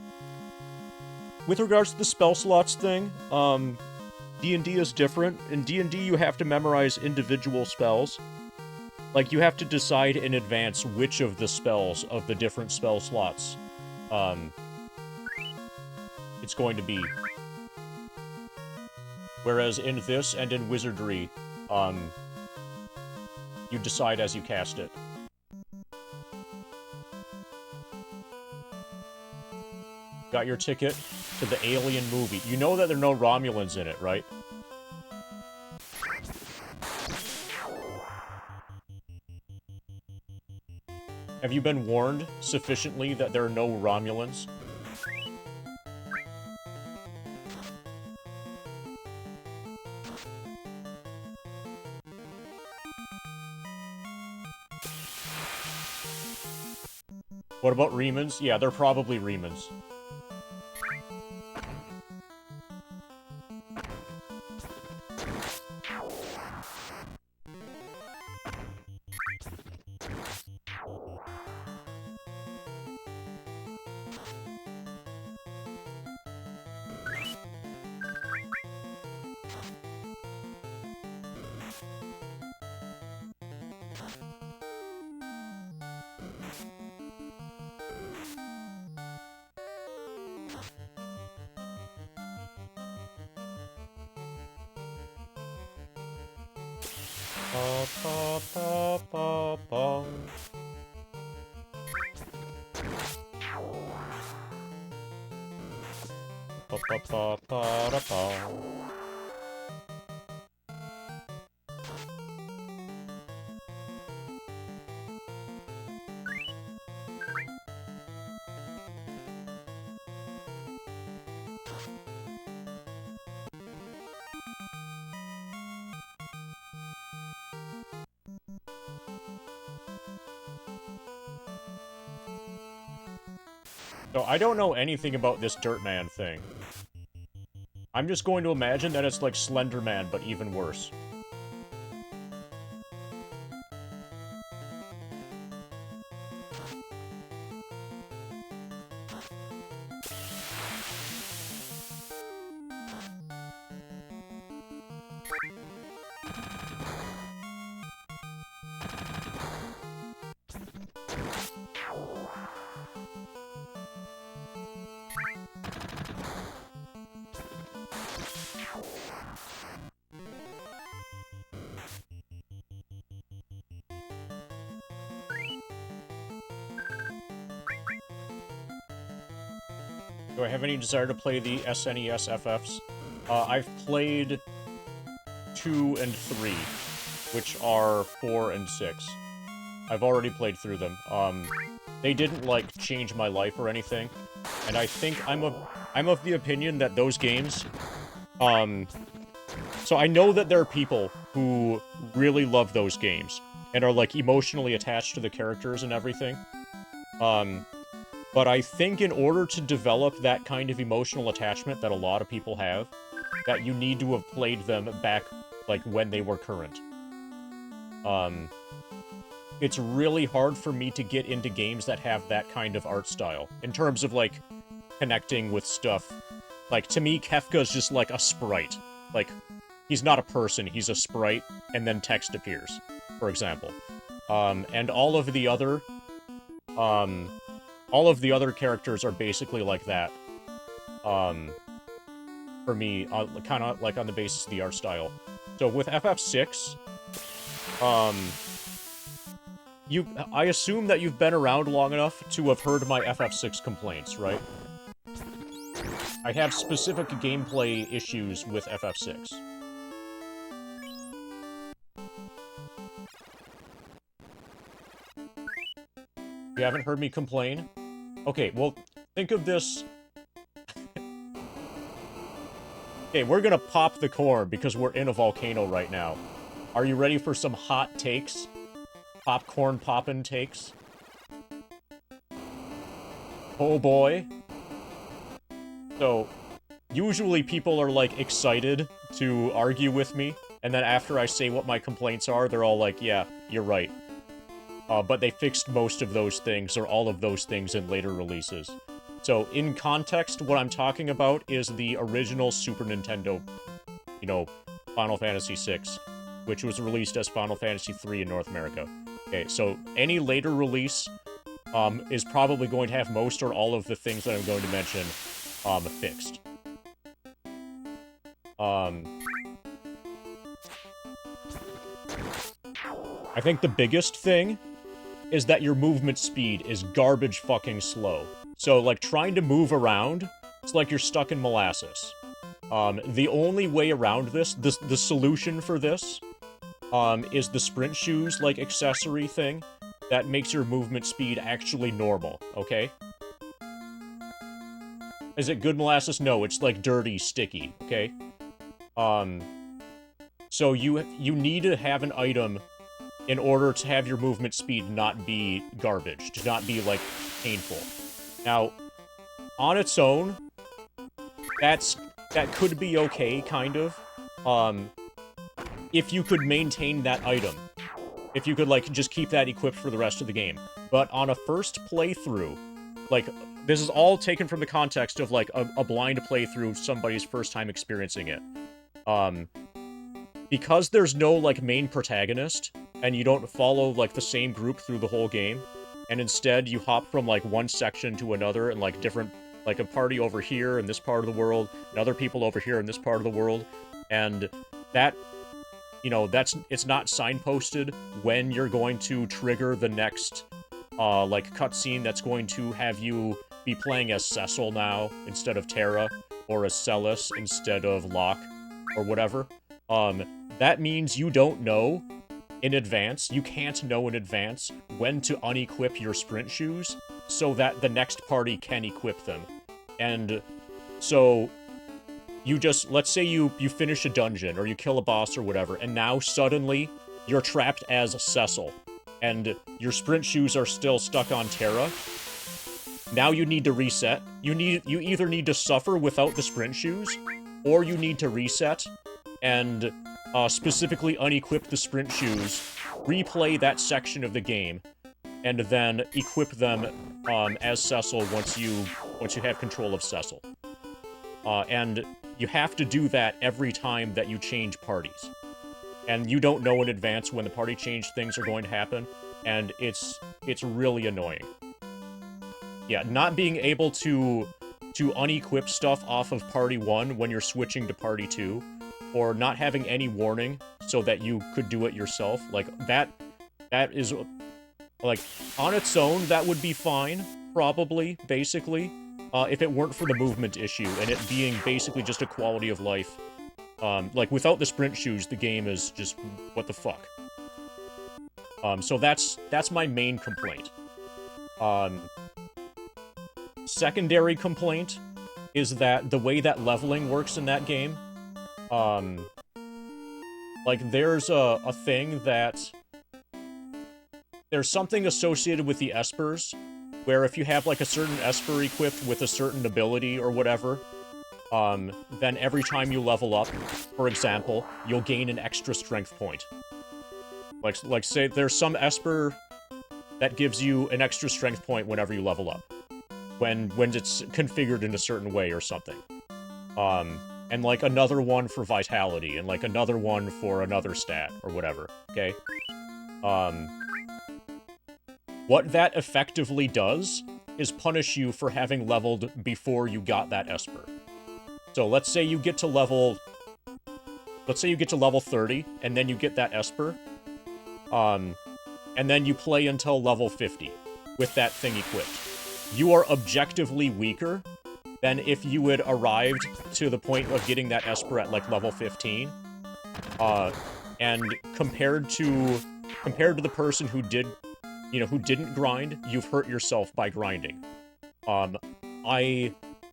With regards to the spell slots thing, D&D is different. In D&D, you have to memorize individual spells. Like, you have to decide in advance which of the spells of the different spell slots, it's going to be. Whereas in this and in Wizardry, you decide as you cast it. Got your ticket to the Alien movie. You know that there are no Romulans in it, right? Have you been warned sufficiently that there are no Romulans? What about Remans? Yeah, they're probably Remans. So I don't know anything about this Dirtman thing. I'm just going to imagine that it's like Slender Man, but even worse. Do I have any desire to play the SNES FFs? I've played 2 and 3, which are 4 and 6. I've already played through them. They didn't, like, change my life or anything, and I think I'm of the opinion that those games, so I know that there are people who really love those games, and are, like, emotionally attached to the characters and everything. But I think in order to develop that kind of emotional attachment that a lot of people have, that you need to have played them back, like, when they were current. It's really hard for me to get into games that have that kind of art style, in terms of, like, connecting with stuff. Like, to me, Kefka's just, like, a sprite. Like, he's not a person, he's a sprite, and then text appears, for example. And all of the other characters are basically like that. For me, kind of like on the basis of the art style. So with FF6, I assume that you've been around long enough to have heard my FF6 complaints, right? I have specific gameplay issues with FF6. You haven't heard me complain? Okay, well, think of this... Okay, we're gonna pop the core because we're in a volcano right now. Are you ready for some hot takes? popcorn poppin' takes. Oh boy. So, usually people are, like, excited to argue with me, and then after I say what my complaints are, they're all like, yeah, you're right. But they fixed most of those things, or all of those things in later releases. So, in context, what I'm talking about is the original Super Nintendo, you know, Final Fantasy VI, which was released as Final Fantasy III in North America. Okay, so any later release is probably going to have most or all of the things that I'm going to mention fixed. I think the biggest thing is that your movement speed is garbage fucking slow. So, like, trying to move around, it's like you're stuck in molasses. The only way around this, the solution for this, is the sprint shoes, like, accessory thing that makes your movement speed actually normal, okay? Is it good molasses? No, it's, like, dirty, sticky, okay? So you need to have an item in order to have your movement speed not be garbage, to not be, like, painful. Now, on its own, that could be okay, kind of. If you could maintain that item. If you could, like, just keep that equipped for the rest of the game. But on a first playthrough, like, this is all taken from the context of, like, a blind playthrough, somebody's first time experiencing it. Because there's no, like, main protagonist, and you don't follow, like, the same group through the whole game, and instead you hop from, like, one section to another, and, like, different, like, a party over here in this part of the world, and other people over here in this part of the world, and that, you know, it's not signposted when you're going to trigger the next, like, cutscene that's going to have you be playing as Cecil now, instead of Terra, or as Celis instead of Locke, or whatever. That means you don't know in advance, you can't know in advance when to unequip your sprint shoes so that the next party can equip them. And so you just, let's say you finish a dungeon or you kill a boss or whatever, and now suddenly you're trapped as Cecil and your sprint shoes are still stuck on Terra. Now you need to reset. You either need to suffer without the sprint shoes, or you need to reset and specifically unequip the sprint shoes, replay that section of the game, and then equip them as Cecil once you have control of Cecil. And you have to do that every time that you change parties. And you don't know in advance when the party change things are going to happen, and it's really annoying. Yeah, not being able to unequip stuff off of Party 1 when you're switching to Party 2, or not having any warning so that you could do it yourself, like, that is, like, on its own, that would be fine, probably, basically, if it weren't for the movement issue, and it being basically just a quality of life. Like, without the sprint shoes, the game is just, what the fuck. So that's my main complaint. Secondary complaint is that the way that leveling works in that game, like, there's a thing that... There's something associated with the espers, where if you have, like, a certain esper equipped with a certain ability or whatever, then every time you level up, for example, you'll gain an extra strength point. Like say, there's some esper that gives you an extra strength point whenever you level up. When it's configured in a certain way or something. And, like, another one for vitality, and, like, another one for another stat, or whatever, okay? What that effectively does is punish you for having leveled before you got that esper. So, let's say you get to level 30, and then you get that esper, and then you play until level 50, with that thing equipped. You are objectively weaker than if you had arrived to the point of getting that esper at, like, level 15. And compared to the person who didn't grind, you've hurt yourself by grinding. I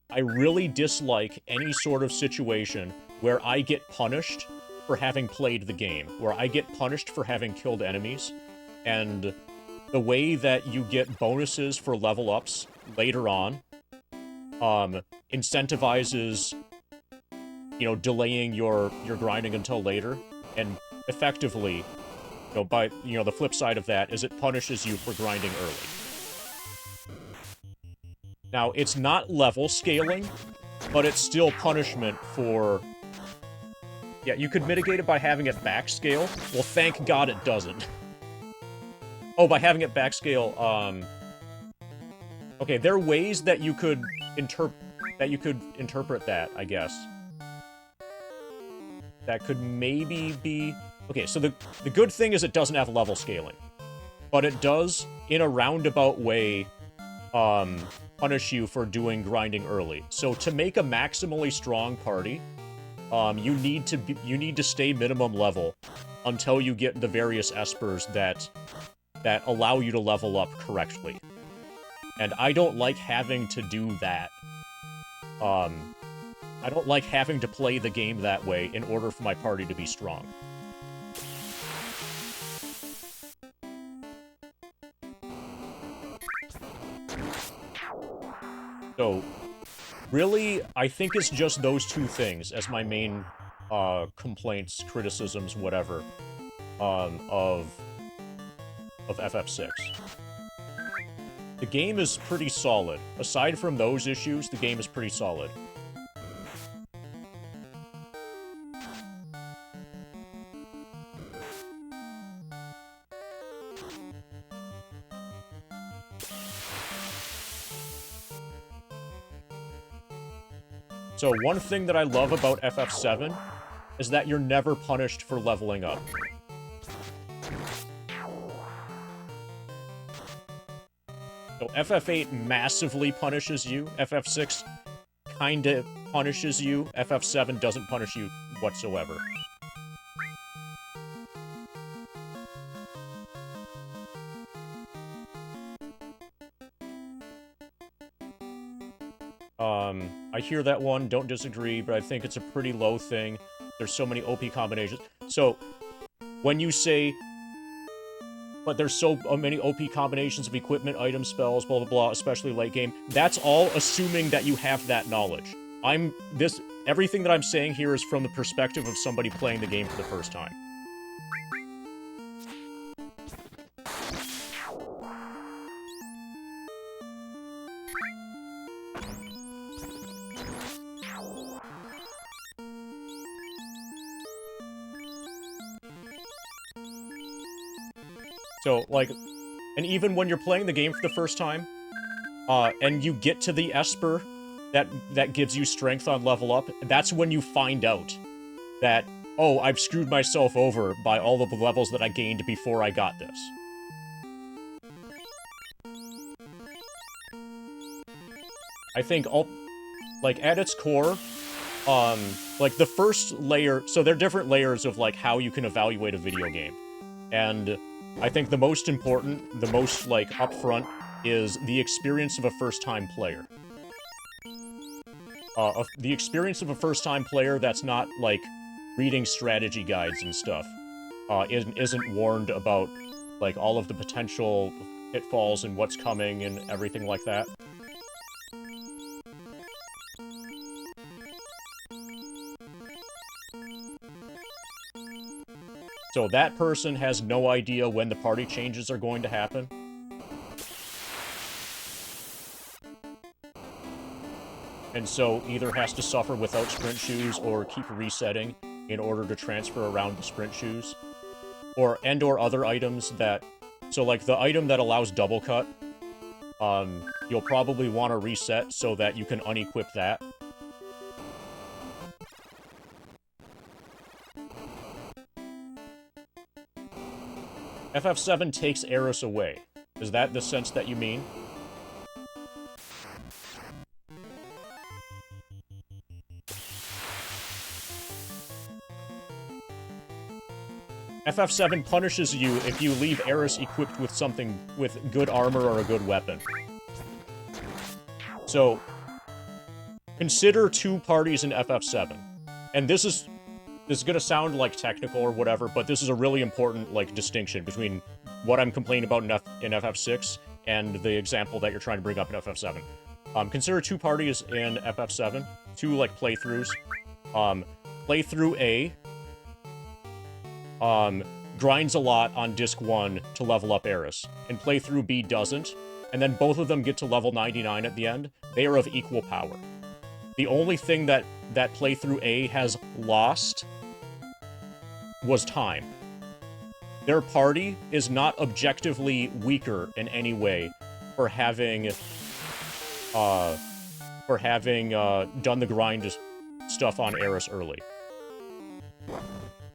really dislike any sort of situation where I get punished for having played the game, where I get punished for having killed enemies, And the way that you get bonuses for level ups later on, incentivizes, you know, delaying your grinding until later, and effectively, you know, by, you know, the flip side of that is it punishes you for grinding early. Now, it's not level scaling, but it's still punishment for... Yeah, you could mitigate it by having it backscale. Well, thank God it doesn't. Oh, by having it backscale, okay, there are ways that you could interpret that, I guess. That could maybe be... Okay, so the good thing is it doesn't have level scaling. But it does, in a roundabout way, punish you for doing grinding early. So to make a maximally strong party, you need to stay minimum level until you get the various espers that allow you to level up correctly. And I don't like having to do that. I don't like having to play the game that way in order for my party to be strong. So, really, I think it's just those two things as my main complaints, criticisms, whatever, of FF6. The game is pretty solid. Aside from those issues, the game is pretty solid. So one thing that I love about FF7 is that you're never punished for leveling up. So FF8 massively punishes you, FF6 kinda punishes you, FF7 doesn't punish you whatsoever. I hear that one, don't disagree, but I think it's a pretty low thing. There's so many OP combinations. So, when you say, but there's so many OP combinations of equipment, items, spells, blah, blah, blah, especially late game, that's all assuming that you have that knowledge. Everything that I'm saying here is from the perspective of somebody playing the game for the first time. So, like, and even when you're playing the game for the first time, and you get to the Esper that gives you strength on level up, that's when you find out that, oh, I've screwed myself over by all of the levels that I gained before I got this. I think, like, at its core, like, the first layer, so there are different layers of, like, how you can evaluate a video game. And I think the most important, the most, like, upfront, is the experience of a first-time player. The experience of a first-time player that's not, like, reading strategy guides and stuff, isn't warned about, like, all of the potential pitfalls and what's coming and everything like that. So that person has no idea when the party changes are going to happen. And so either has to suffer without sprint shoes or keep resetting in order to transfer around the sprint shoes. Or other items that... So like the item that allows double cut, you'll probably want to reset so that you can unequip that. FF7 takes Eris away. Is that the sense that you mean? FF7 punishes you if you leave Eris equipped with something with good armor or a good weapon. So, consider two parties in FF7. And this is gonna sound, like, technical or whatever, but this is a really important, like, distinction between what I'm complaining about in FF6 and the example that you're trying to bring up in FF7. Consider 2 parties in FF7, 2, like, playthroughs. Playthrough A, grinds a lot on Disc 1 to level up Eris, and playthrough B doesn't, and then both of them get to level 99 at the end. They are of equal power. The only thing that playthrough A has lost was time. Their party is not objectively weaker in any way for having done the grind stuff on Eris early.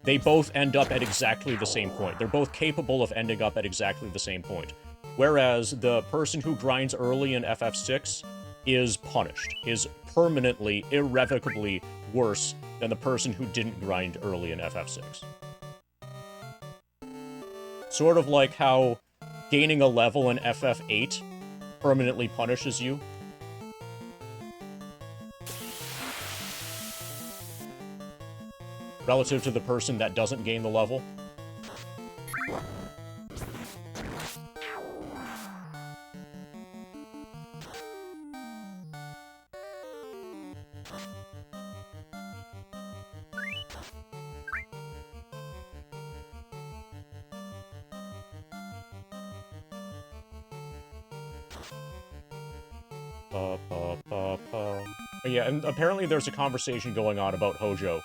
They both end up at exactly the same point. They're both capable of ending up at exactly the same point. Whereas the person who grinds early in FF6 is punished, is permanently, irrevocably worse than the person who didn't grind early in FF6. Sort of like how gaining a level in FF8 permanently punishes you. Relative to the person that doesn't gain the level. But yeah, and apparently there's a conversation going on about Hojo.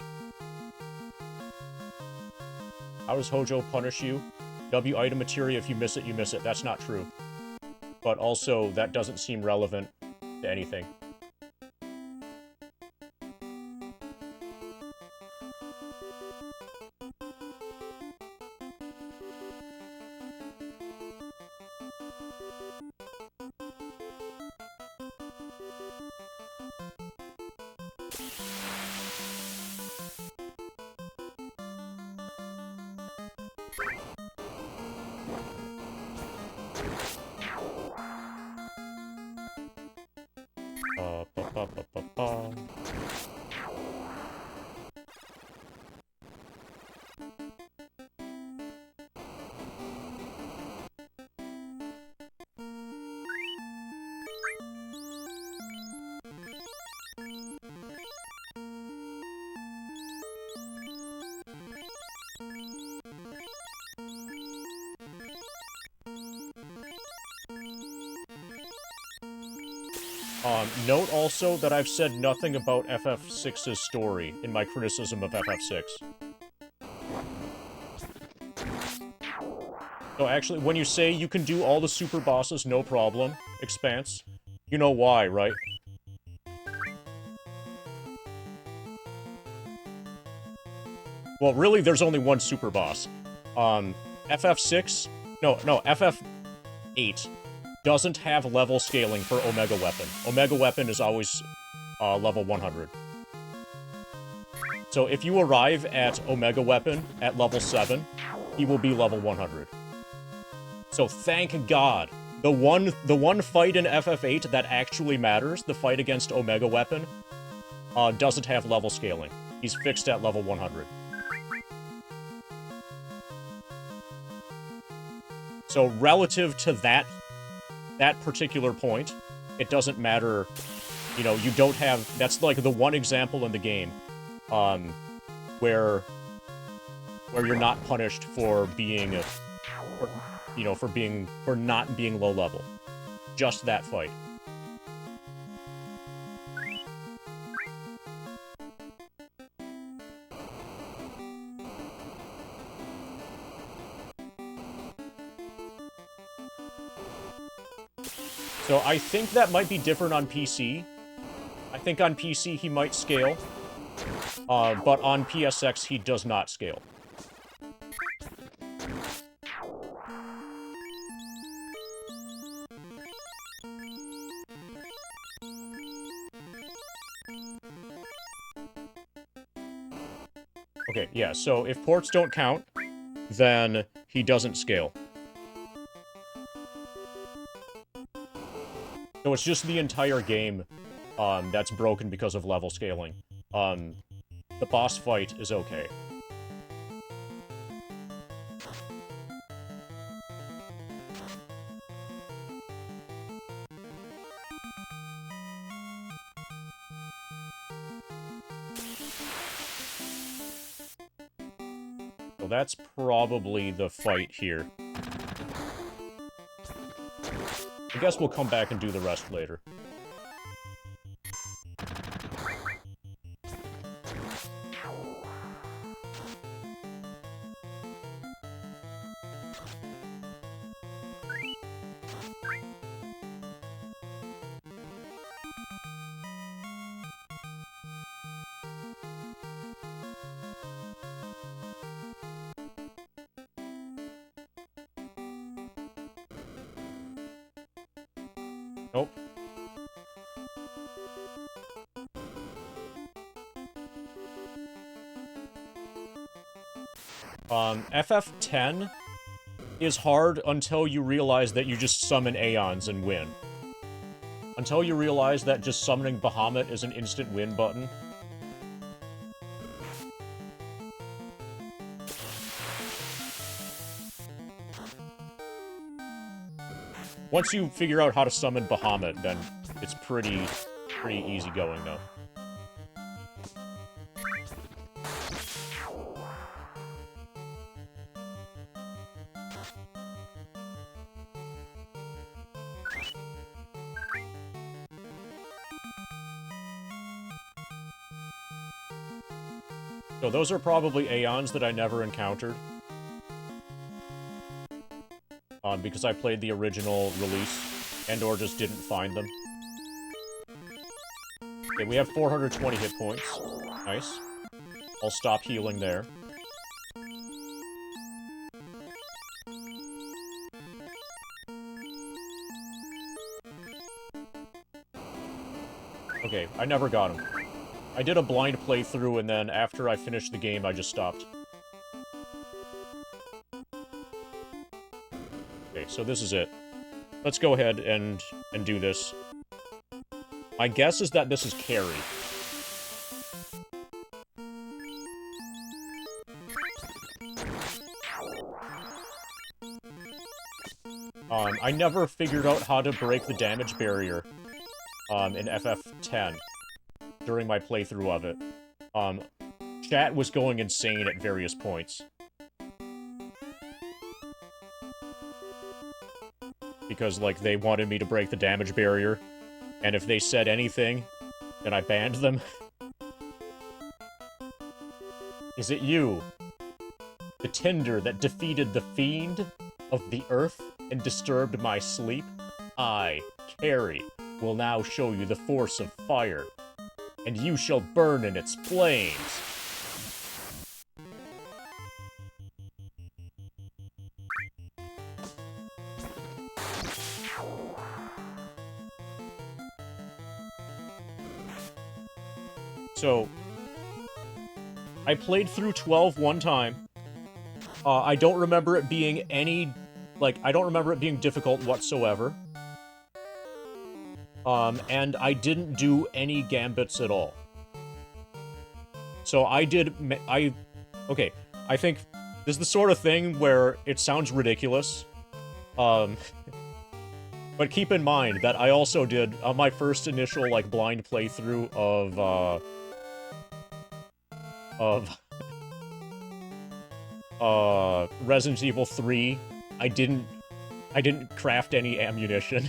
How does Hojo punish you? W item materia, if you miss it, you miss it. That's not true. But also, that doesn't seem relevant to anything. Note also that I've said nothing about FF6's story in my criticism of FF6. So actually, when you say you can do all the super bosses, no problem, Expanse, you know why, right? Well, really, there's only one super boss. FF6? No, FF8 doesn't have level scaling for Omega Weapon. Omega Weapon is always level 100. So if you arrive at Omega Weapon at level 7, he will be level 100. So thank God. The one fight in FF8 that actually matters, the fight against Omega Weapon, doesn't have level scaling. He's fixed at level 100. So relative to that particular point, it doesn't matter, you know, you don't have, that's like the one example in the game, where you're not punished for being, for not being low level. Just that fight. So I think that might be different on PC. I think on PC he might scale, but on PSX he does not scale. Okay, yeah, so if ports don't count, then he doesn't scale. So it's just the entire game that's broken because of level scaling. The boss fight is okay. So that's probably the fight here. I guess we'll come back and do the rest later. Nope. FF10 is hard until you realize that you just summon Aeons and win. Until you realize that just summoning Bahamut is an instant win button. Once you figure out how to summon Bahamut, then it's pretty easy going, though. So those are probably Aeons that I never encountered. Because I played the original release, and/or just didn't find them. Okay, we have 420 hit points. Nice. I'll stop healing there. Okay, I never got him. I did a blind playthrough, and then after I finished the game, I just stopped. Okay, so this is it. Let's go ahead and do this. My guess is that this is carry. I never figured out how to break the damage barrier in FF10 during my playthrough of it. Chat was going insane at various points. Because, like, they wanted me to break the damage barrier, and if they said anything, then I banned them. Is it you? The tinder that defeated the fiend of the earth and disturbed my sleep? I, Carrie, will now show you the force of fire, and you shall burn in its flames. So, I played through 12 one time. I don't remember it being I don't remember it being difficult whatsoever. And I didn't do any gambits at all. So okay, I think this is the sort of thing where it sounds ridiculous. But keep in mind that I also did my first initial, like, blind playthrough of Resident Evil 3, I didn't craft any ammunition.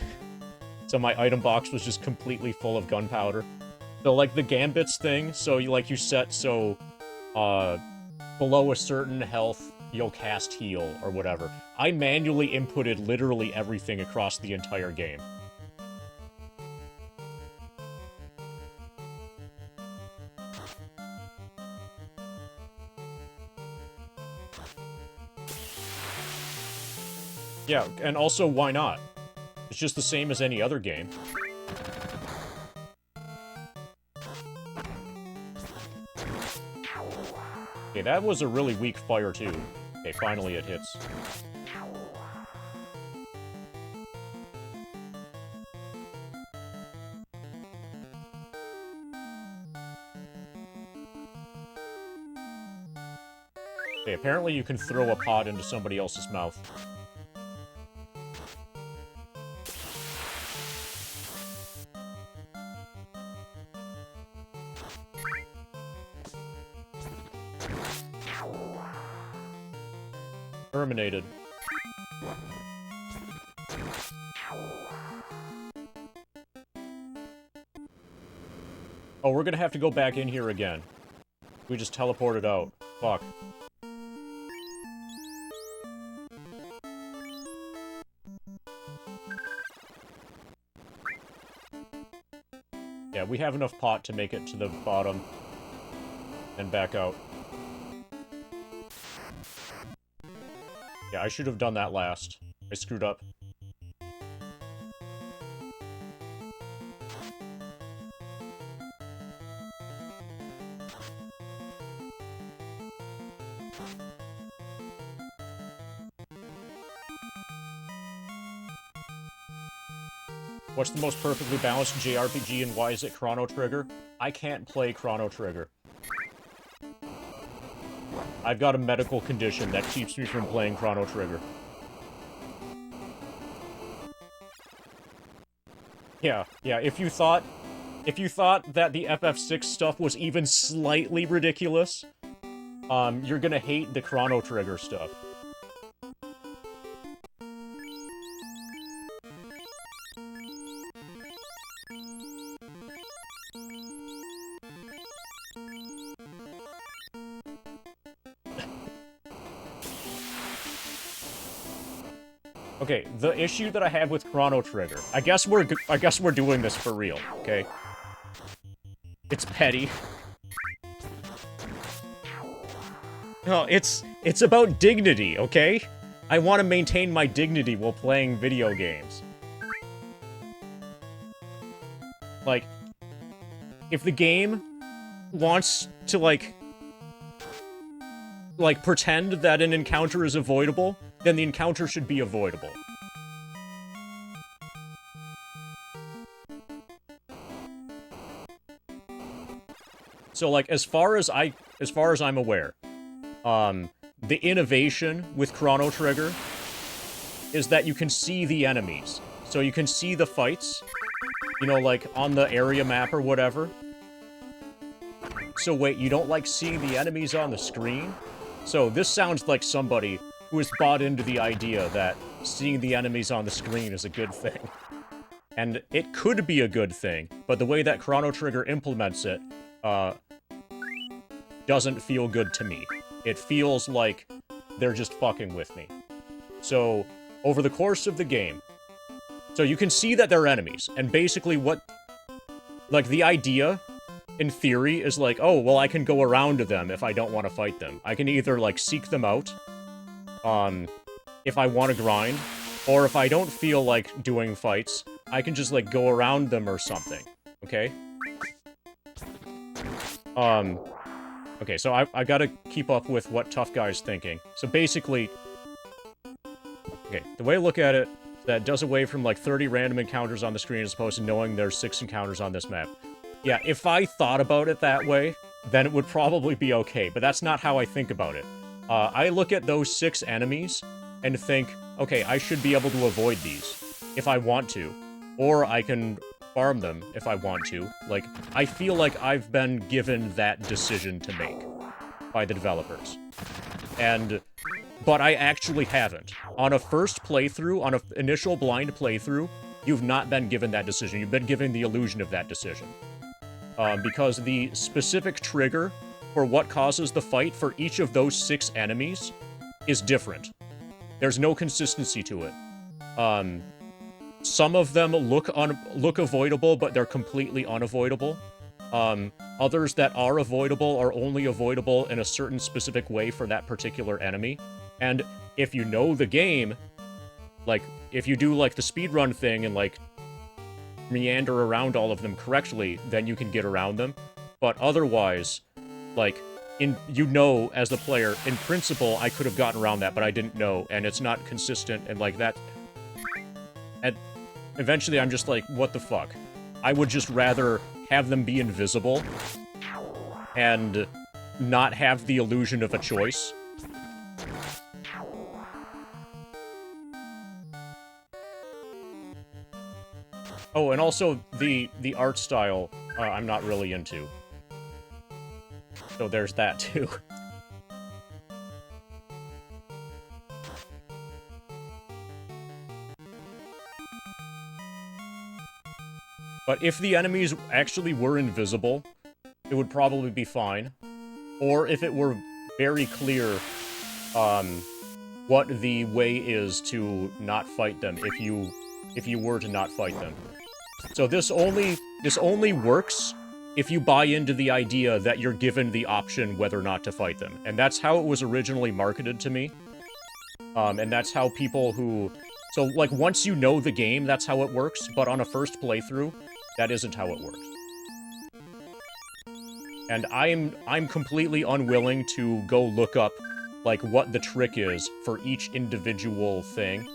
So my item box was just completely full of gunpowder. So, like, the gambits thing, so you set so below a certain health you'll cast heal or whatever. I manually inputted literally everything across the entire game. Yeah, and also, why not? It's just the same as any other game. Okay, that was a really weak fire, too. Okay, finally it hits. Okay, apparently you can throw a pot into somebody else's mouth. Terminated. Oh, we're gonna have to go back in here again. We just teleported out. Fuck. Yeah, we have enough pot to make it to the bottom and back out. Yeah, I should have done that last. I screwed up. What's the most perfectly balanced JRPG and why is it Chrono Trigger? I can't play Chrono Trigger. I've got a medical condition that keeps me from playing Chrono Trigger. Yeah, if you thought that the FF6 stuff was even slightly ridiculous, you're gonna hate the Chrono Trigger stuff. Okay, the issue that I have with Chrono Trigger, I guess we're doing this for real, okay? It's petty. No, it's about dignity, okay? I want to maintain my dignity while playing video games. Like, if the game wants to, like, pretend that an encounter is avoidable, then the encounter should be avoidable. So, like, as far as I'm aware, the innovation with Chrono Trigger is that you can see the enemies. So you can see the fights, you know, like, on the area map or whatever. So wait, you don't like seeing the enemies on the screen? So this sounds like somebody who has bought into the idea that seeing the enemies on the screen is a good thing. And it could be a good thing, but the way that Chrono Trigger implements it, doesn't feel good to me. It feels like they're just fucking with me. So, over the course of the game, so you can see that they're enemies, and basically what, like, the idea, in theory, is like, oh, well, I can go around to them if I don't want to fight them. I can either, like, seek them out, if I want to grind, or if I don't feel like doing fights, I can just, like, go around them or something, okay? Okay, so I gotta keep up with what Tough Guy's thinking. So basically, okay, the way I look at it, that does away from, like, 30 random encounters on the screen as opposed to knowing there's 6 encounters on this map. Yeah, if I thought about it that way, then it would probably be okay, but that's not how I think about it. I look at those 6 enemies and think, okay, I should be able to avoid these if I want to, or I can farm them if I want to. Like, I feel like I've been given that decision to make by the developers. But I actually haven't. On a first playthrough, on an initial blind playthrough, you've not been given that decision. You've been given the illusion of that decision. Because the specific trigger for what causes the fight for each of those 6 enemies is different. There's no consistency to it. Some of them look avoidable, but they're completely unavoidable. Others that are avoidable are only avoidable in a certain specific way for that particular enemy. And if you know the game, like, if you do, like, the speedrun thing and, like, meander around all of them correctly, then you can get around them. But otherwise, like, you know, as the player, in principle, I could have gotten around that, but I didn't know, and it's not consistent, and, like, that... And eventually I'm just like, what the fuck? I would just rather have them be invisible and not have the illusion of a choice. Oh, and also, the art style, I'm not really into. So there's that, too. But if the enemies actually were invisible, it would probably be fine. Or if it were very clear, what the way is to not fight them if you were to not fight them. So this only works if you buy into the idea that you're given the option whether or not to fight them. And that's how it was originally marketed to me. And that's how people who... So, like, once you know the game, that's how it works, but on a first playthrough, that isn't how it works. And I'm completely unwilling to go look up, like, what the trick is for each individual thing.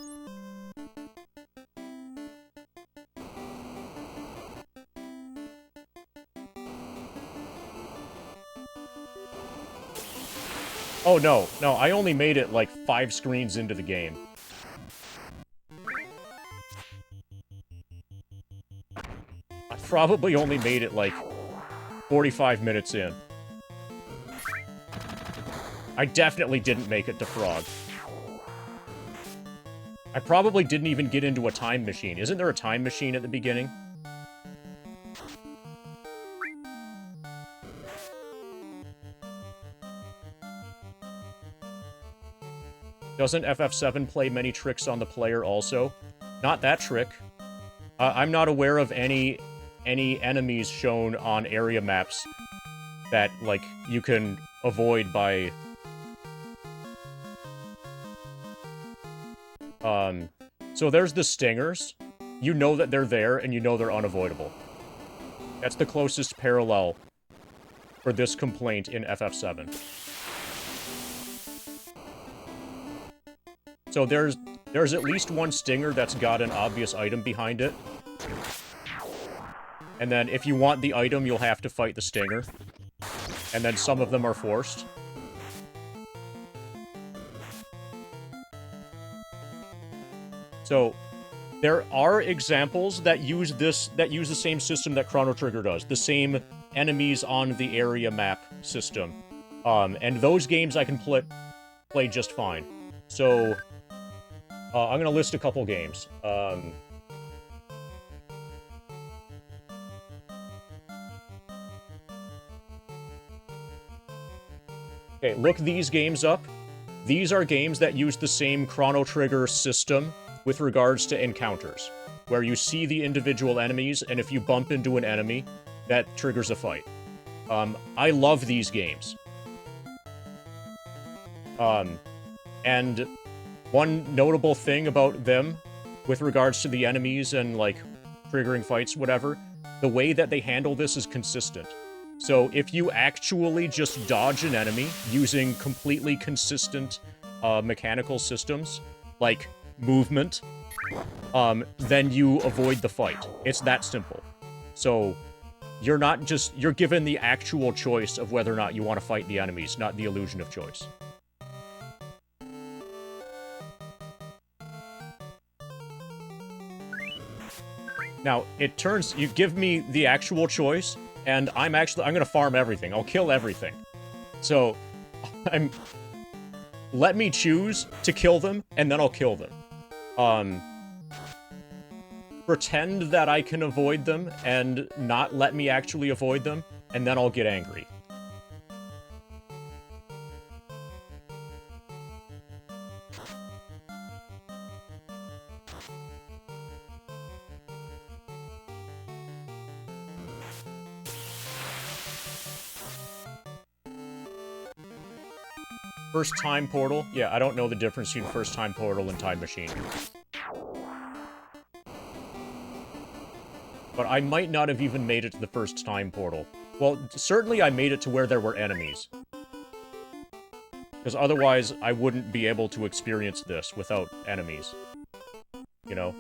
Oh, no, I only made it, like, 5 screens into the game. I probably only made it, like, 45 minutes in. I definitely didn't make it to Frog. I probably didn't even get into a time machine. Isn't there a time machine at the beginning? Doesn't FF7 play many tricks on the player also? Not that trick. I'm not aware of any enemies shown on area maps that, like, you can avoid by... So there's the stingers. You know that they're there, and you know they're unavoidable. That's the closest parallel for this complaint in FF7. So there's at least one stinger that's got an obvious item behind it. And then if you want the item, you'll have to fight the stinger. And then some of them are forced. So there are examples that use the same system that Chrono Trigger does, the same enemies on the area map system. And those games I can play just fine. So I'm gonna list a couple games. Okay, look these games up. These are games that use the same Chrono Trigger system with regards to encounters, where you see the individual enemies, and if you bump into an enemy, that triggers a fight. I love these games. And one notable thing about them, with regards to the enemies and, like, triggering fights, whatever, the way that they handle this is consistent. So if you actually just dodge an enemy using completely consistent mechanical systems, like movement, then you avoid the fight. It's that simple. So you're given the actual choice of whether or not you want to fight the enemies, not the illusion of choice. Now, you give me the actual choice, and I'm gonna farm everything. I'll kill everything. So, let me choose to kill them, and then I'll kill them. Pretend that I can avoid them, and not let me actually avoid them, and then I'll get angry. First time portal? Yeah, I don't know the difference between first time portal and time machine. But I might not have even made it to the first time portal. Well, certainly I made it to where there were enemies. Because otherwise, I wouldn't be able to experience this without enemies. You know?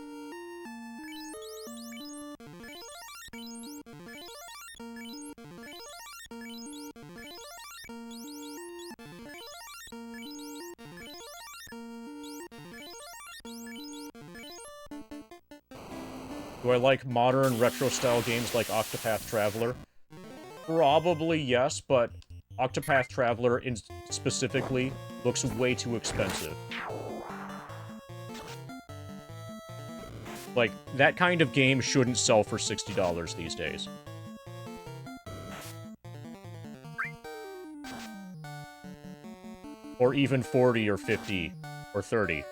Do I like modern retro-style games like Octopath Traveler? Probably yes, but Octopath Traveler specifically looks way too expensive. Like, that kind of game shouldn't sell for $60 these days. Or even 40 or 50 or 30. You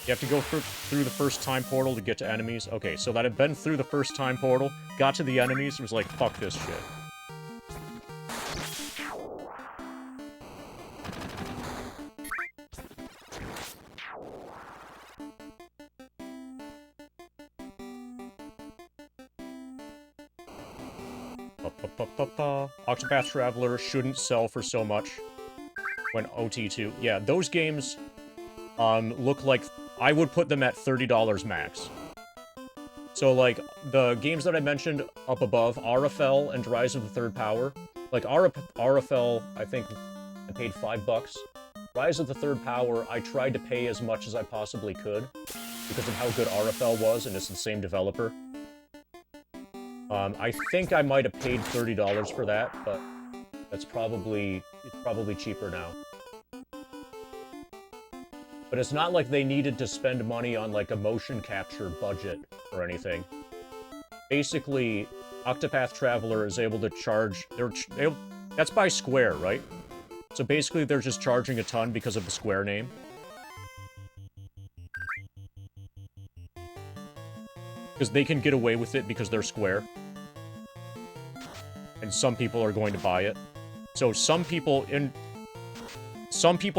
have to go through the first time portal to get to enemies. Okay, so that I've been through the first time portal, got to the enemies, and was like, fuck this shit. Octopath Traveler shouldn't sell for so much when OT2. Yeah, those games look like I would put them at $30 max. So, like, the games that I mentioned up above, RFL and Rise of the Third Power, like, RFL, I think I paid $5. Rise of the Third Power, I tried to pay as much as I possibly could because of how good RFL was, and it's the same developer. I think I might have paid $30 for that, but it's probably cheaper now. But it's not like they needed to spend money on, like, a motion capture budget or anything. Basically, Octopath Traveler is able to charge... that's by Square, right? So basically, they're just charging a ton because of the Square name. Because they can get away with it because they're Square. And some people are going to buy it. So some people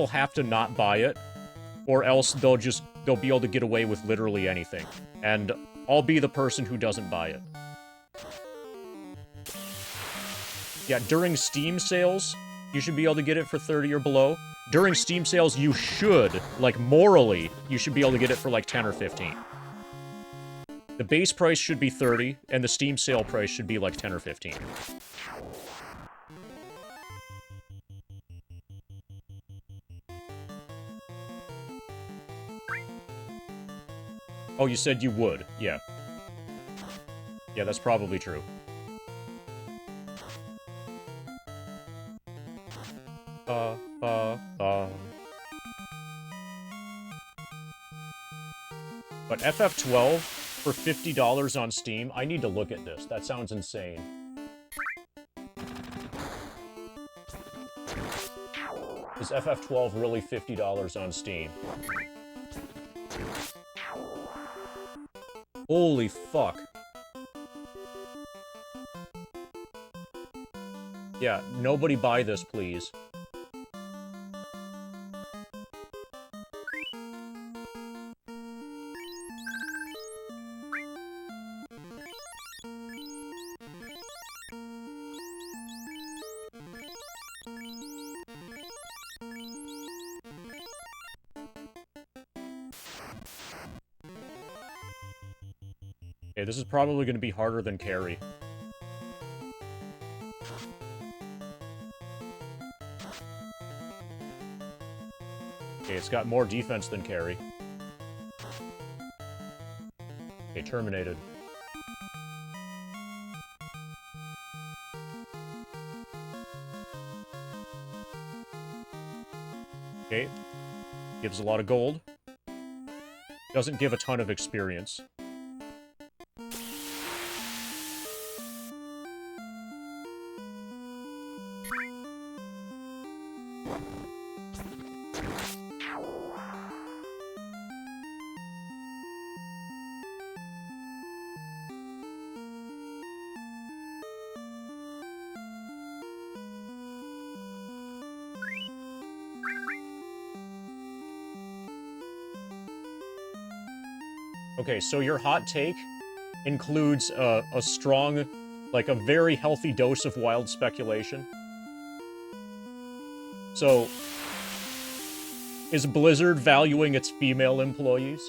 have to not buy it, or else they'll be able to get away with literally anything. And I'll be the person who doesn't buy it. Yeah, during Steam sales, you should be able to get it for 30 or below. During Steam sales, you should, like, morally, you should be able to get it for, like, 10 or 15. The base price should be 30, and the Steam sale price should be, like, 10 or 15. Oh, you said you would. Yeah. Yeah, that's probably true. But FF12 for $50 on Steam? I need to look at this. That sounds insane. Is FF12 really $50 on Steam? Holy fuck. Yeah, nobody buy this, please. Okay, this is probably going to be harder than Carry. Okay, it's got more defense than Carry. Okay, terminated. Okay. Gives a lot of gold. Doesn't give a ton of experience. Okay, so your hot take includes a strong, like a very healthy dose of wild speculation. So, is Blizzard valuing its female employees?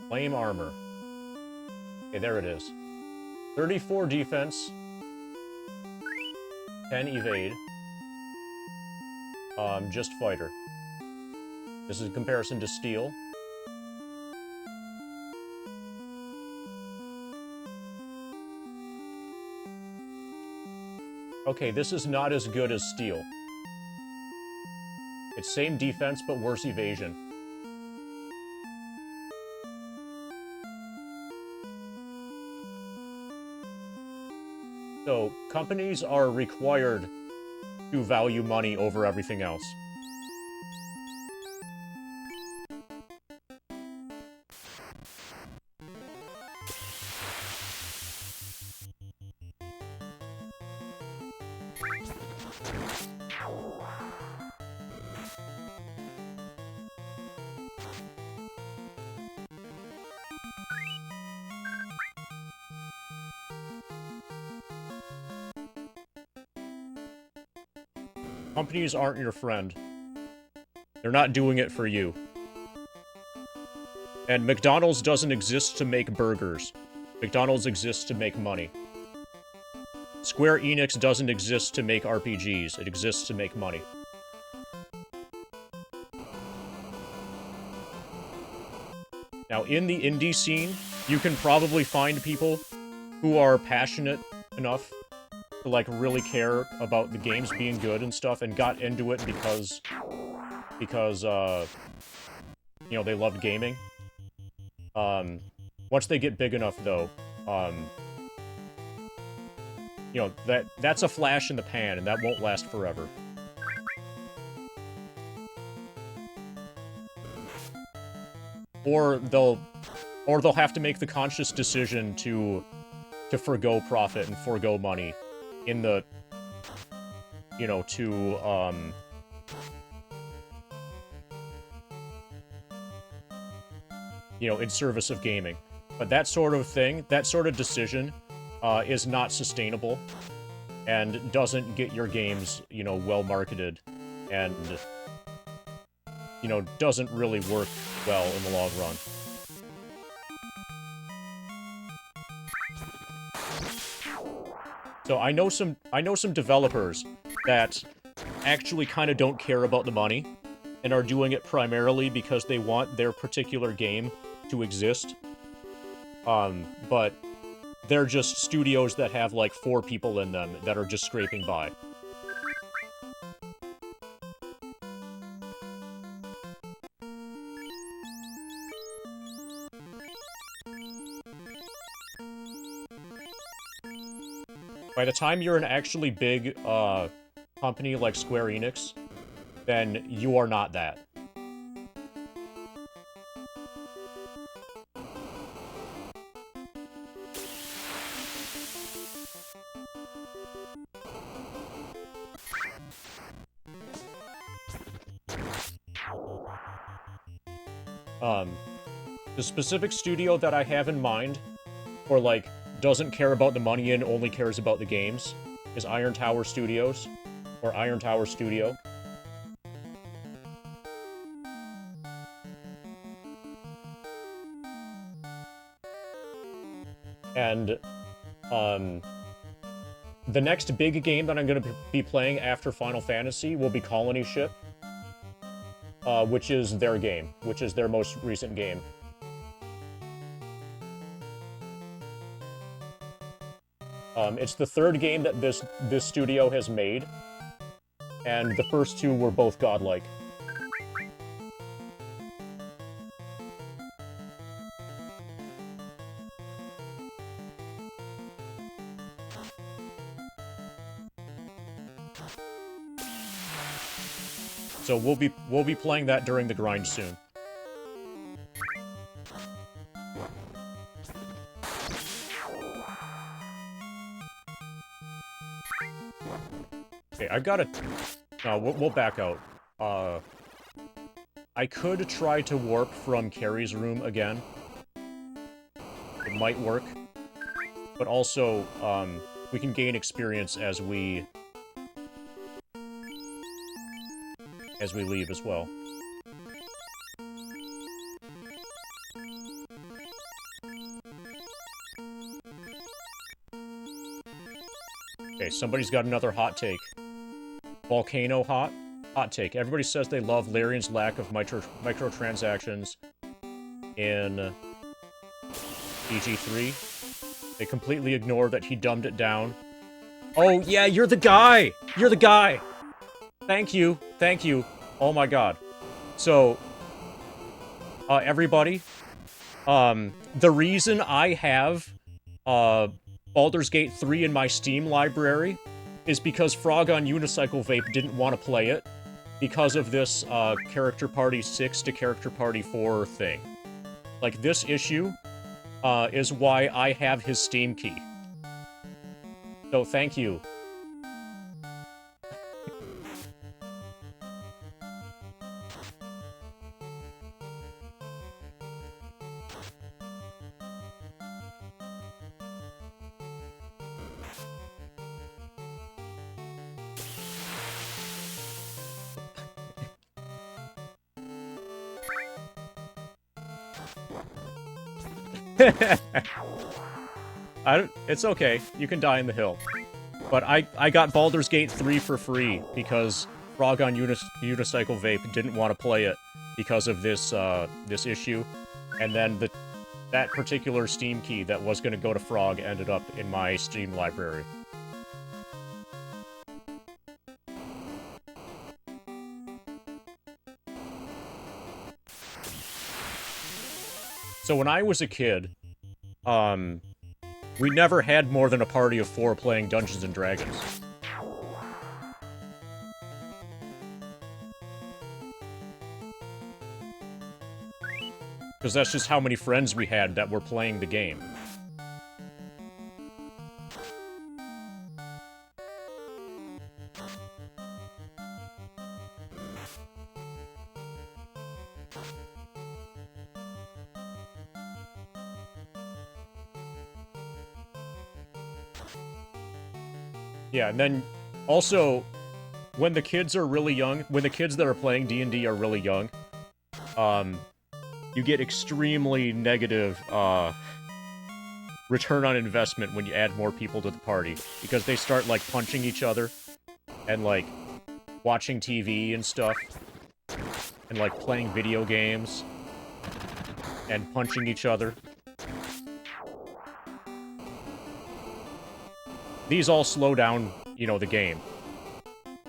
Flame armor. Okay, there it is. 34 defense. 10 evade. Just fighter. This is in comparison to steel. Okay, this is not as good as Steel. It's same defense, but worse evasion. So, companies are required to value money over everything else. Companies aren't your friend. They're not doing it for you. And McDonald's doesn't exist to make burgers. McDonald's exists to make money. Square Enix doesn't exist to make RPGs. It exists to make money. Now, in the indie scene, you can probably find people who are passionate enough to, like, really care about the games being good and stuff, and got into it because you know, they loved gaming. Once they get big enough, though, you know, that's a flash in the pan, and that won't last forever. Or they'll have to make the conscious decision to forgo profit and forgo money in the, you know, you know, in service of gaming. But that sort of thing, that sort of decision, is not sustainable, and doesn't get your games, you know, well marketed, and, you know, doesn't really work well in the long run. So I know some developers that actually kind of don't care about the money, and are doing it primarily because they want their particular game to exist. But they're just studios that have, like, 4 people in them that are just scraping by. By the time you're an actually big, company like Square Enix, then you are not that. The specific studio that I have in mind, or, like, doesn't care about the money and only cares about the games, is Iron Tower Studios, or Iron Tower Studio. And, the next big game that I'm gonna be playing after Final Fantasy will be Colony Ship, which is their game, which is their most recent game. It's the 3rd game that this studio has made, and the first 2 were both godlike. So we'll be playing that during the grind soon. Okay, I've got a... No, we'll back out. I could try to warp from Carrie's room again. It might work. But also, we can gain experience as we leave as well. Okay, somebody's got another hot take. Volcano hot take. Everybody says they love Larian's lack of microtransactions in BG3. They completely ignore that he dumbed it down Oh, yeah, you're the guy! You're the guy! Thank you. Thank you. Oh my god. So, everybody, the reason I have, Baldur's Gate 3 in my Steam library is because Frog on Unicycle Vape didn't want to play it because of this, Character Party 6 to Character Party 4 thing. Like, this issue, is why I have his Steam key. So, thank you. It's okay. You can die in the hill. But I got Baldur's Gate 3 for free because Frog on Unicycle Vape didn't want to play it because of this, this issue. And then that particular Steam key that was going to go to Frog ended up in my Steam library. So when I was a kid, we never had more than a party of 4 playing Dungeons & Dragons. Because that's just how many friends we had that were playing the game. Yeah, and then, also, when the kids are really young, when the kids that are playing D&D are really young, you get extremely negative, return on investment when you add more people to the party. Because they start, like, punching each other, and, like, watching TV and stuff, and, like, playing video games, and punching each other. These all slow down, you know, the game.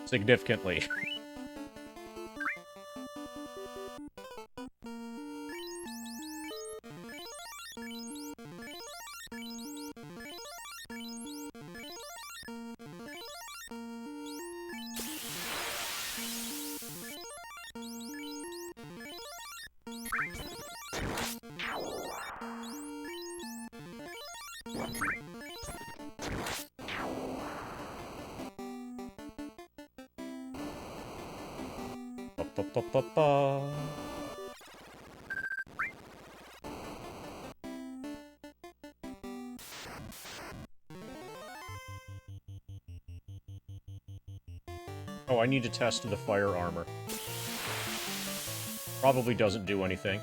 Significantly. Ba-ba-ba-ba. Oh, I need to test the fire armor. Probably doesn't do anything.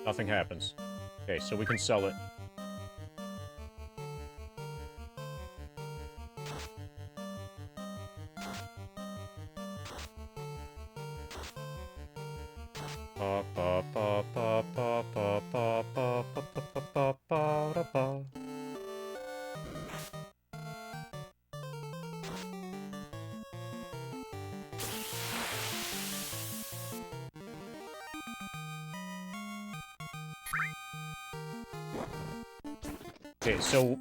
Nothing happens. Okay, so we can sell it. Okay, so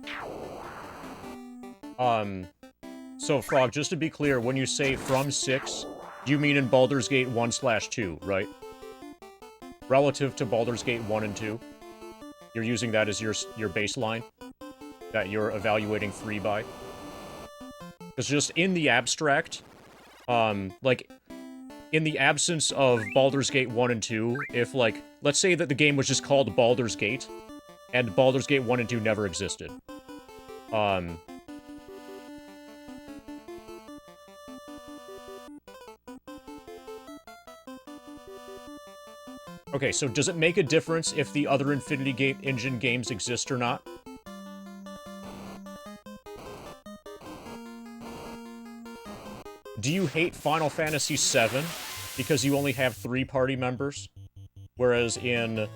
Frog, just to be clear, when you say from 6, you mean in Baldur's Gate 1/2, right? Relative to Baldur's Gate 1 and 2? You're using that as your baseline? That you're evaluating 3 by? Because just in the abstract, like, in the absence of Baldur's Gate 1 and 2, if, like, let's say that the game was just called Baldur's Gate, and Baldur's Gate 1 and 2 never existed. Okay, so does it make a difference if the other Infinity Engine games exist or not? do you hate Final Fantasy VII because you only have 3 party members? Whereas in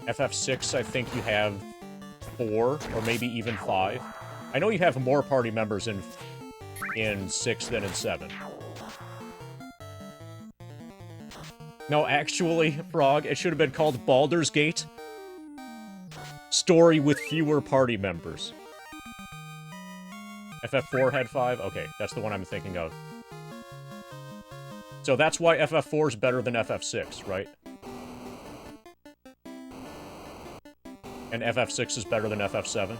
FF6, I think you have 4, or maybe even 5. I know you have more party members in 6 than in 7. No, actually, Frog, it should have been called Baldur's Gate. Story with fewer party members. FF4 had 5? Okay, that's the one I'm thinking of. So that's why FF4 is better than FF6, right? And FF6 is better than FF7?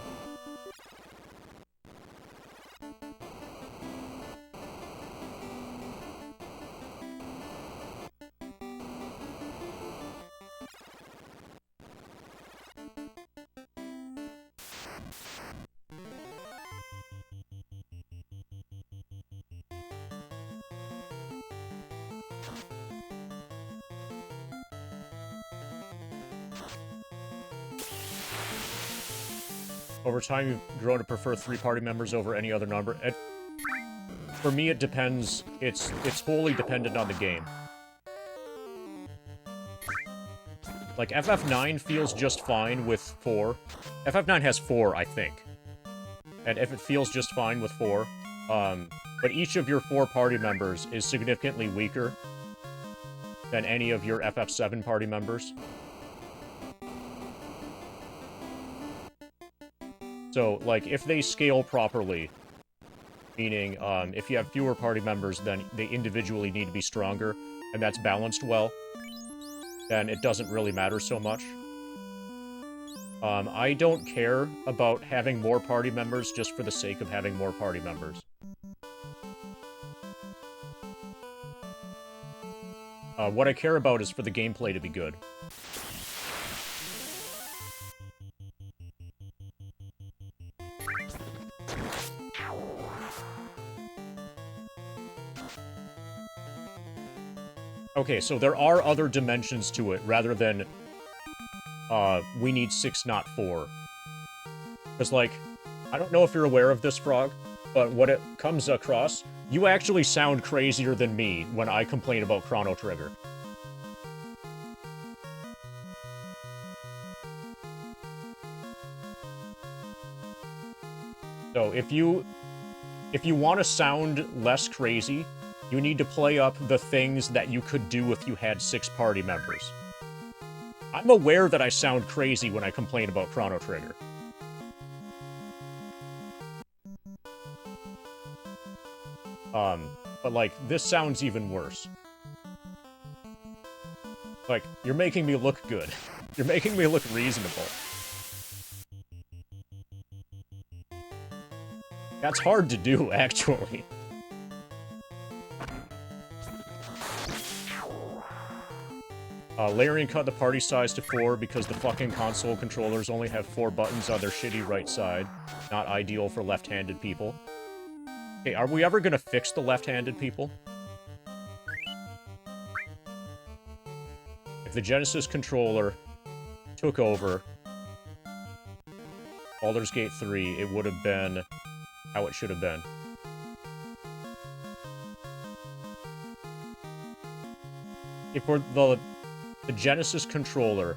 Over time, you've grown to prefer 3 party members over any other number. For me, it depends. It's wholly dependent on the game. Like, FF9 feels just fine with 4. FF9 has 4, I think. And if it feels just fine with 4, but each of your 4 party members is significantly weaker than any of your FF7 party members. So, like, if they scale properly, meaning, if you have fewer party members, then they individually need to be stronger, and that's balanced well, then it doesn't really matter so much. I don't care about having more party members just for the sake of having more party members. What I care about is for the gameplay to be good. Okay, so there are other dimensions to it, rather than, we need 6, not 4. Because, like, I don't know if you're aware of this, Frog, but what it comes across, you actually sound crazier than me when I complain about Chrono Trigger. So, if you want to sound less crazy, you need to play up the things that you could do if you had 6 party members. I'm aware that I sound crazy when I complain about Chrono Trigger. But, like, this sounds even worse. Like, you're making me look good. You're making me look reasonable. That's hard to do, actually. Larian cut the party size to 4 because the fucking console controllers only have 4 buttons on their shitty right side. Not ideal for left-handed people. Okay, are we ever gonna fix the left-handed people? If the Genesis controller took over Baldur's Gate 3, it would have been how it should have been. If for the Genesis controller.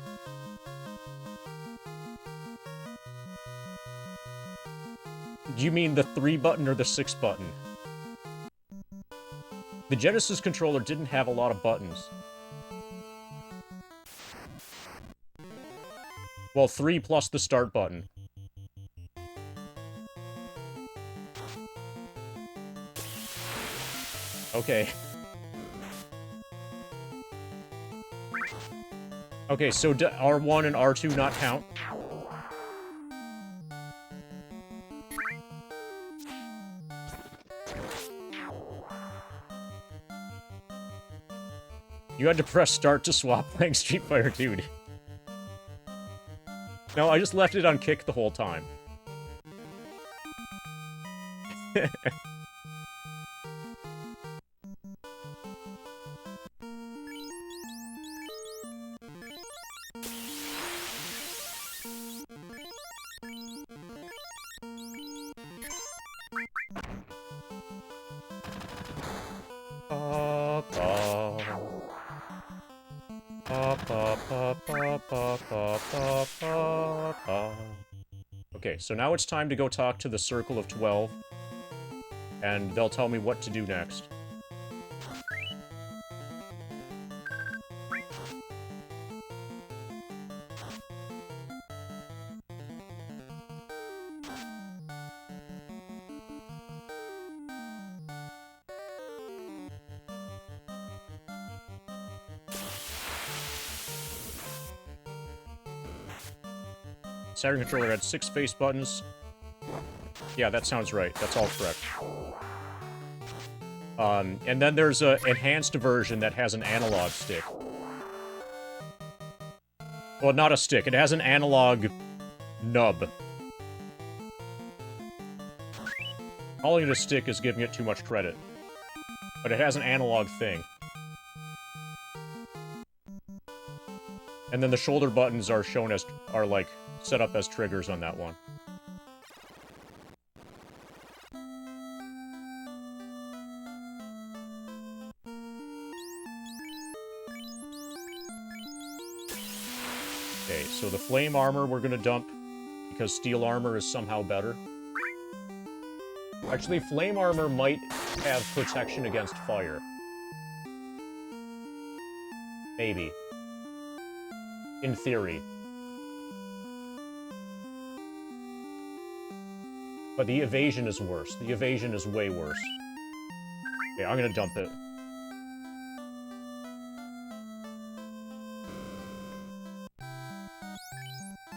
Do you mean the 3 button or the 6 button? The Genesis controller didn't have a lot of buttons. Well, 3 plus the start button. Okay. Okay, so R1 and R2 not count? You had to press start to swap playing Street Fighter 2. No, I just left it on kick the whole time. Okay, so now it's time to go talk to the Circle of 12, and they'll tell me what to do next. Saturn controller had 6 face buttons. Yeah, that sounds right. That's all correct. And then there's a enhanced version that has an analog stick. Well, not a stick. It has an analog nub. Calling it a stick is giving it too much credit. But it has an analog thing. And then the shoulder buttons are shown as, like, set up as triggers on that one. Okay, so the flame armor we're gonna dump because steel armor is somehow better. Actually, flame armor might have protection against fire. Maybe. In theory. But the evasion is worse. The evasion is way worse. Okay, I'm gonna dump it.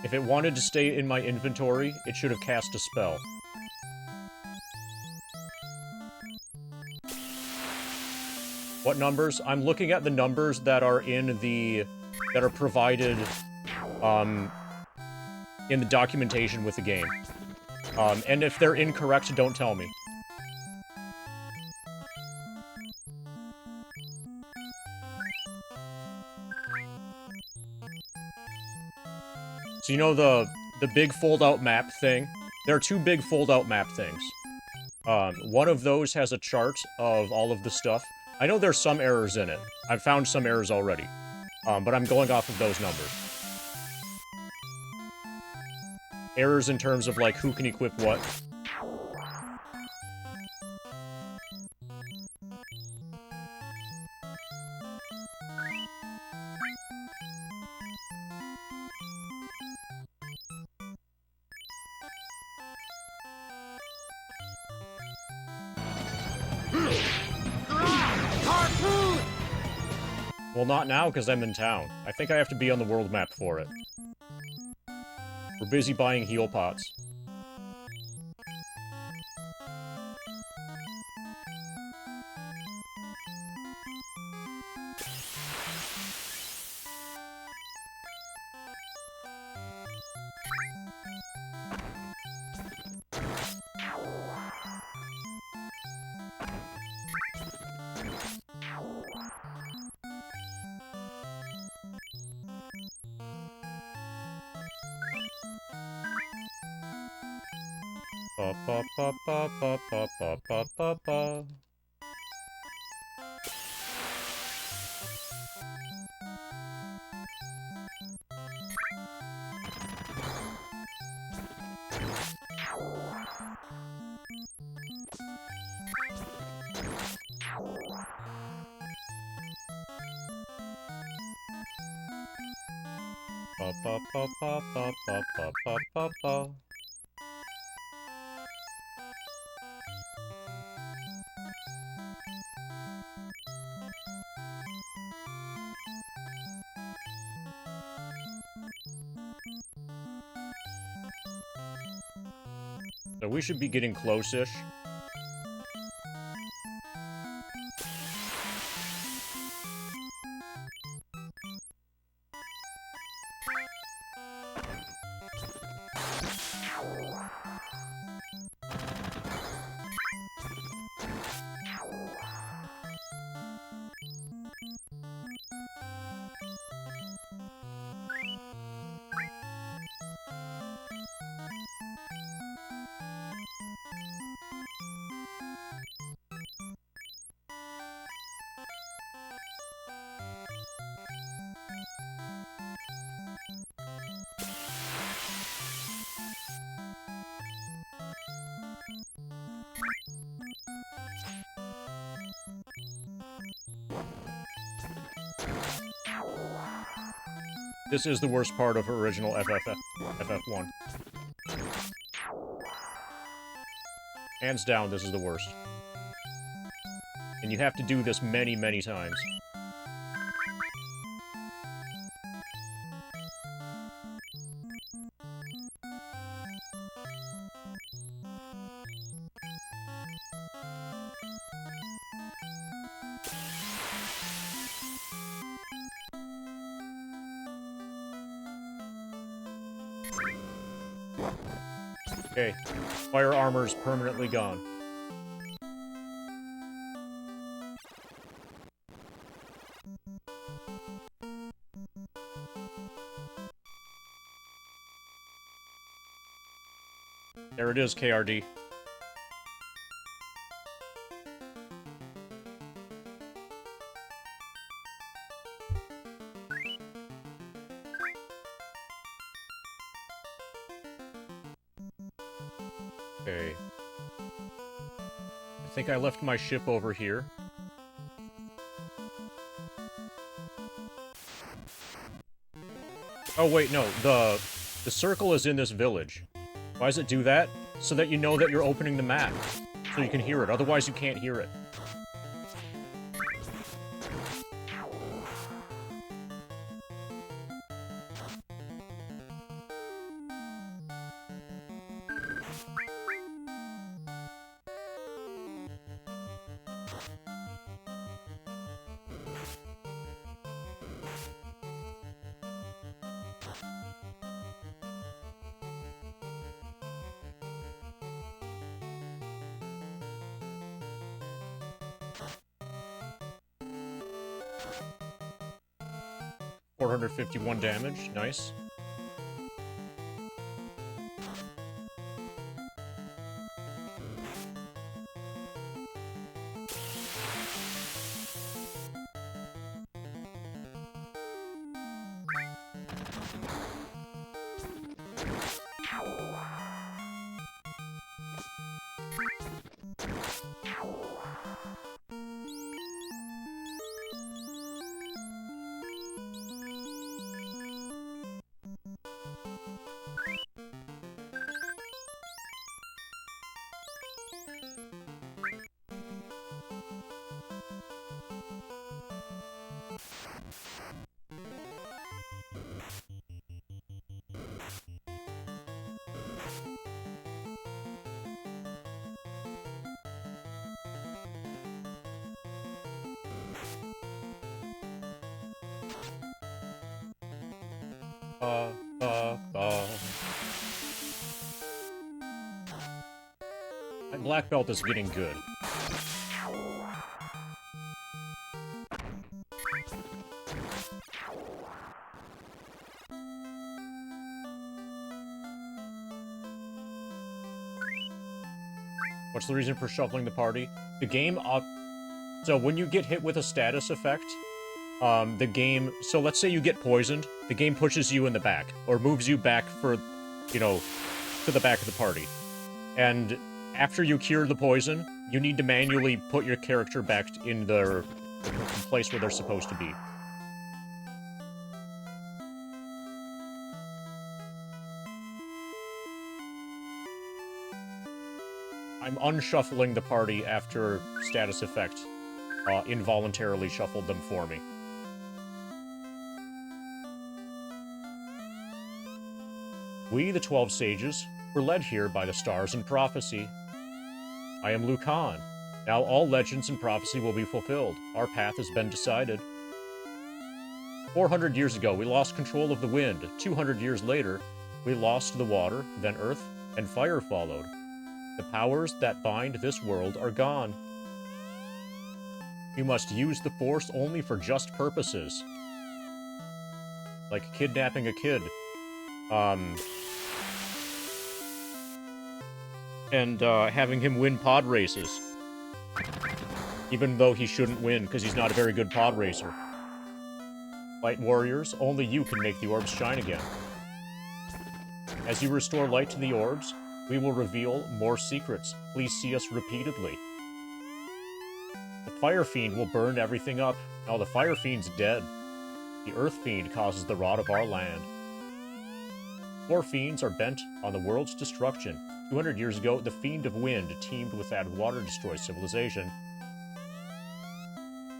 If it wanted to stay in my inventory, it should have cast a spell. What numbers? I'm looking at the numbers that are in the... that are provided, in the documentation with the game. And if they're incorrect, don't tell me. So you know the big fold-out map thing? There are 2 big fold-out map things. One of those has a chart of all of the stuff. I know there's some errors in it. I've found some errors already. But I'm going off of those numbers. Errors in terms of, like, who can equip what. Well, not now, because I'm in town. I think I have to be on the world map for it. We're busy buying heal pots. Ba ba ba ba ba ba ba ba ba ba. Ba ba ba ba ba ba ba ba ba ba. So we should be getting close-ish. This is the worst part of original FF1. Hands down, this is the worst. And you have to do this many, many times. Okay, fire armor's permanently gone. There it is, KRD. Okay. I think I left my ship over here. Oh wait, no, the circle is in this village. Why does it do that? So that you know that you're opening the map. So you can hear it, otherwise you can't hear it. $451 damage, nice. My black belt is getting good. What's the reason for shuffling the party? The game so when you get hit with a status effect, the game, so let's say you get poisoned, the game pushes you in the back, or moves you back for, you know, to the back of the party. And after you cure the poison, you need to manually put your character back in the place where they're supposed to be. I'm unshuffling the party after status effect involuntarily shuffled them for me. We, the 12 sages, were led here by the stars and prophecy. I am Lucan. Now all legends and prophecy will be fulfilled. Our path has been decided. 400 years ago, we lost control of the wind. 200 years later, we lost the water, then earth, and fire followed. The powers that bind this world are gone. You must use the Force only for just purposes. Like kidnapping a kid. And having him win pod races. Even though he shouldn't win, because he's not a very good pod racer. Light warriors, only you can make the orbs shine again. As you restore light to the orbs, we will reveal more secrets. Please see us repeatedly. The Fire Fiend will burn everything up. Now the Fire Fiend's dead. The Earth Fiend causes the rot of our land. 4 fiends are bent on the world's destruction. 200 years ago, the Fiend of Wind teamed with that of water to destroy civilization.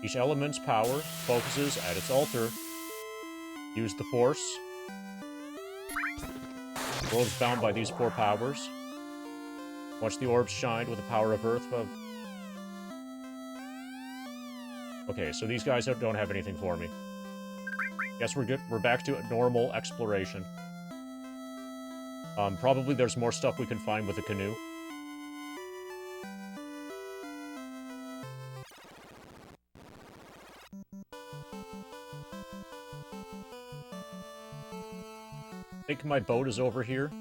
Each element's power focuses at its altar. Use the Force. The world is bound by these 4 powers. Watch the orbs shine with the power of Earth. Okay, so these guys don't have anything for me. Guess we're good. We're back to normal exploration. Probably there's more stuff we can find with the canoe. I think my boat is over here.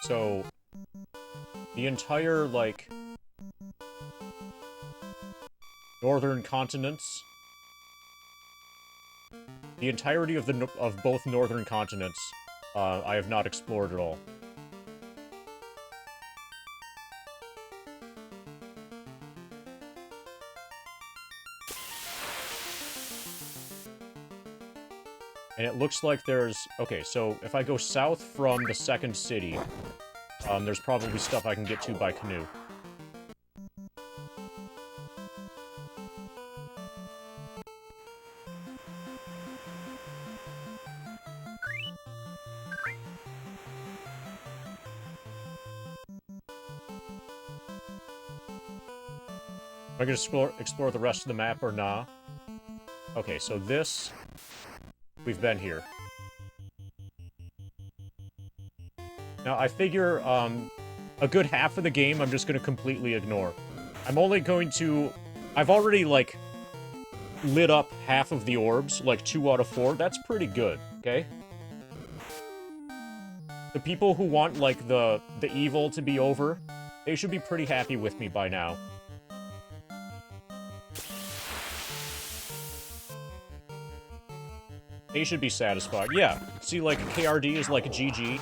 So, the entire, like, northern continents, the entirety of both northern continents, I have not explored at all. And it looks like there's... Okay, so if I go south from the second city, there's probably stuff I can get to by canoe. Am I gonna explore the rest of the map or nah? Okay, so this... We've been here. Now, I figure, a good half of the game I'm just gonna completely ignore. I'm only going to... I've already, like, lit up half of the orbs, like 2 out of 4. That's pretty good, okay? The people who want, like, the evil to be over, they should be pretty happy with me by now. They should be satisfied. Yeah. See, like, KRD is like a GG.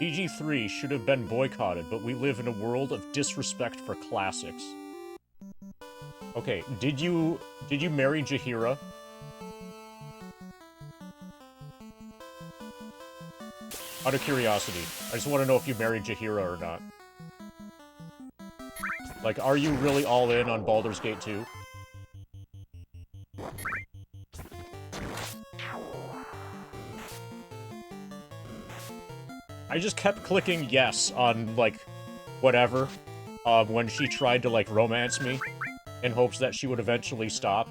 BG3 should have been boycotted, but we live in a world of disrespect for classics. Okay, did you marry Jaheira? Out of curiosity, I just want to know if you married Jaheira or not. Like, are you really all in on Baldur's Gate 2? I just kept clicking yes on, like, whatever, when she tried to, like, romance me, in hopes that she would eventually stop.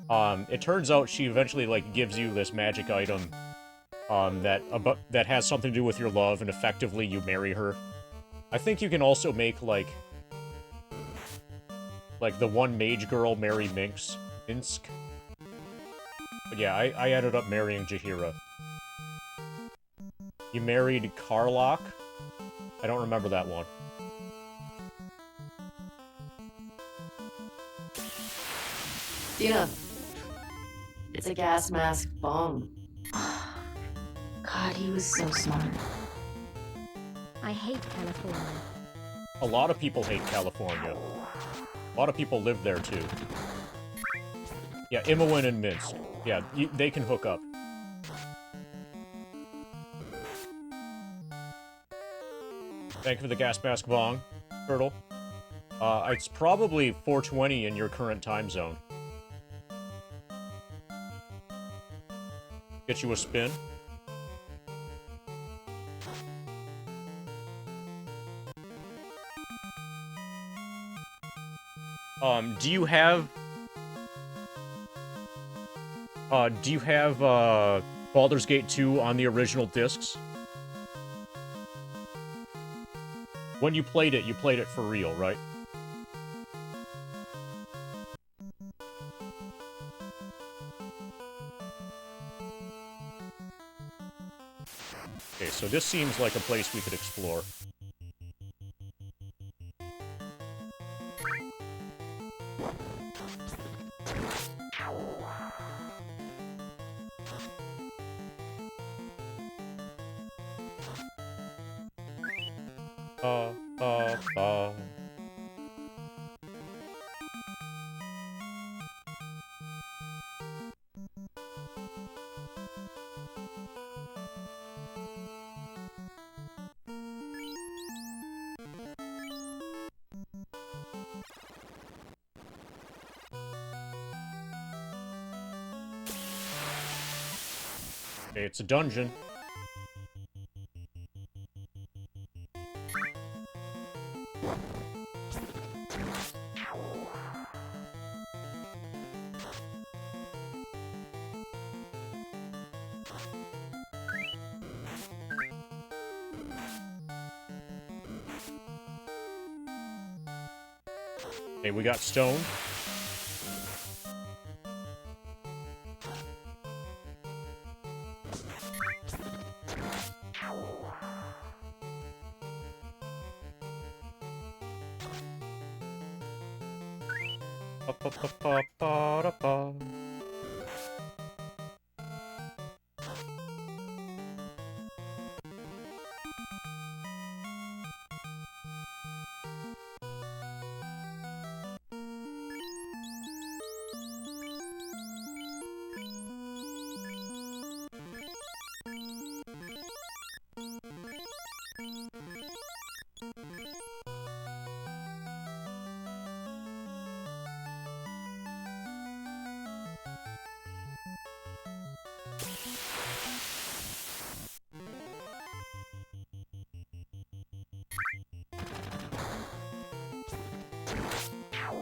It turns out she eventually, like, gives you this magic item, that has something to do with your love, and effectively you marry her. I think you can also make, like, the one mage girl marry Minsk. But yeah, I ended up marrying Jaheira. You married Karlach? I don't remember that one. Dina. It's a gas mask bomb. God, he was so smart. I hate California. A lot of people hate California. A lot of people live there, too. Yeah, Imowen and Minsk. Yeah, they can hook up. Thank you for the gas mask bong, Turtle. It's probably 4:20 in your current time zone. Get you a spin. Do you have Baldur's Gate 2 on the original discs? When you played it for real, right? Okay, so this seems like a place we could explore. Uh. Okay, it's a dungeon. Okay, we got stone. Ba-ba-ba-ba-ba-da-ba.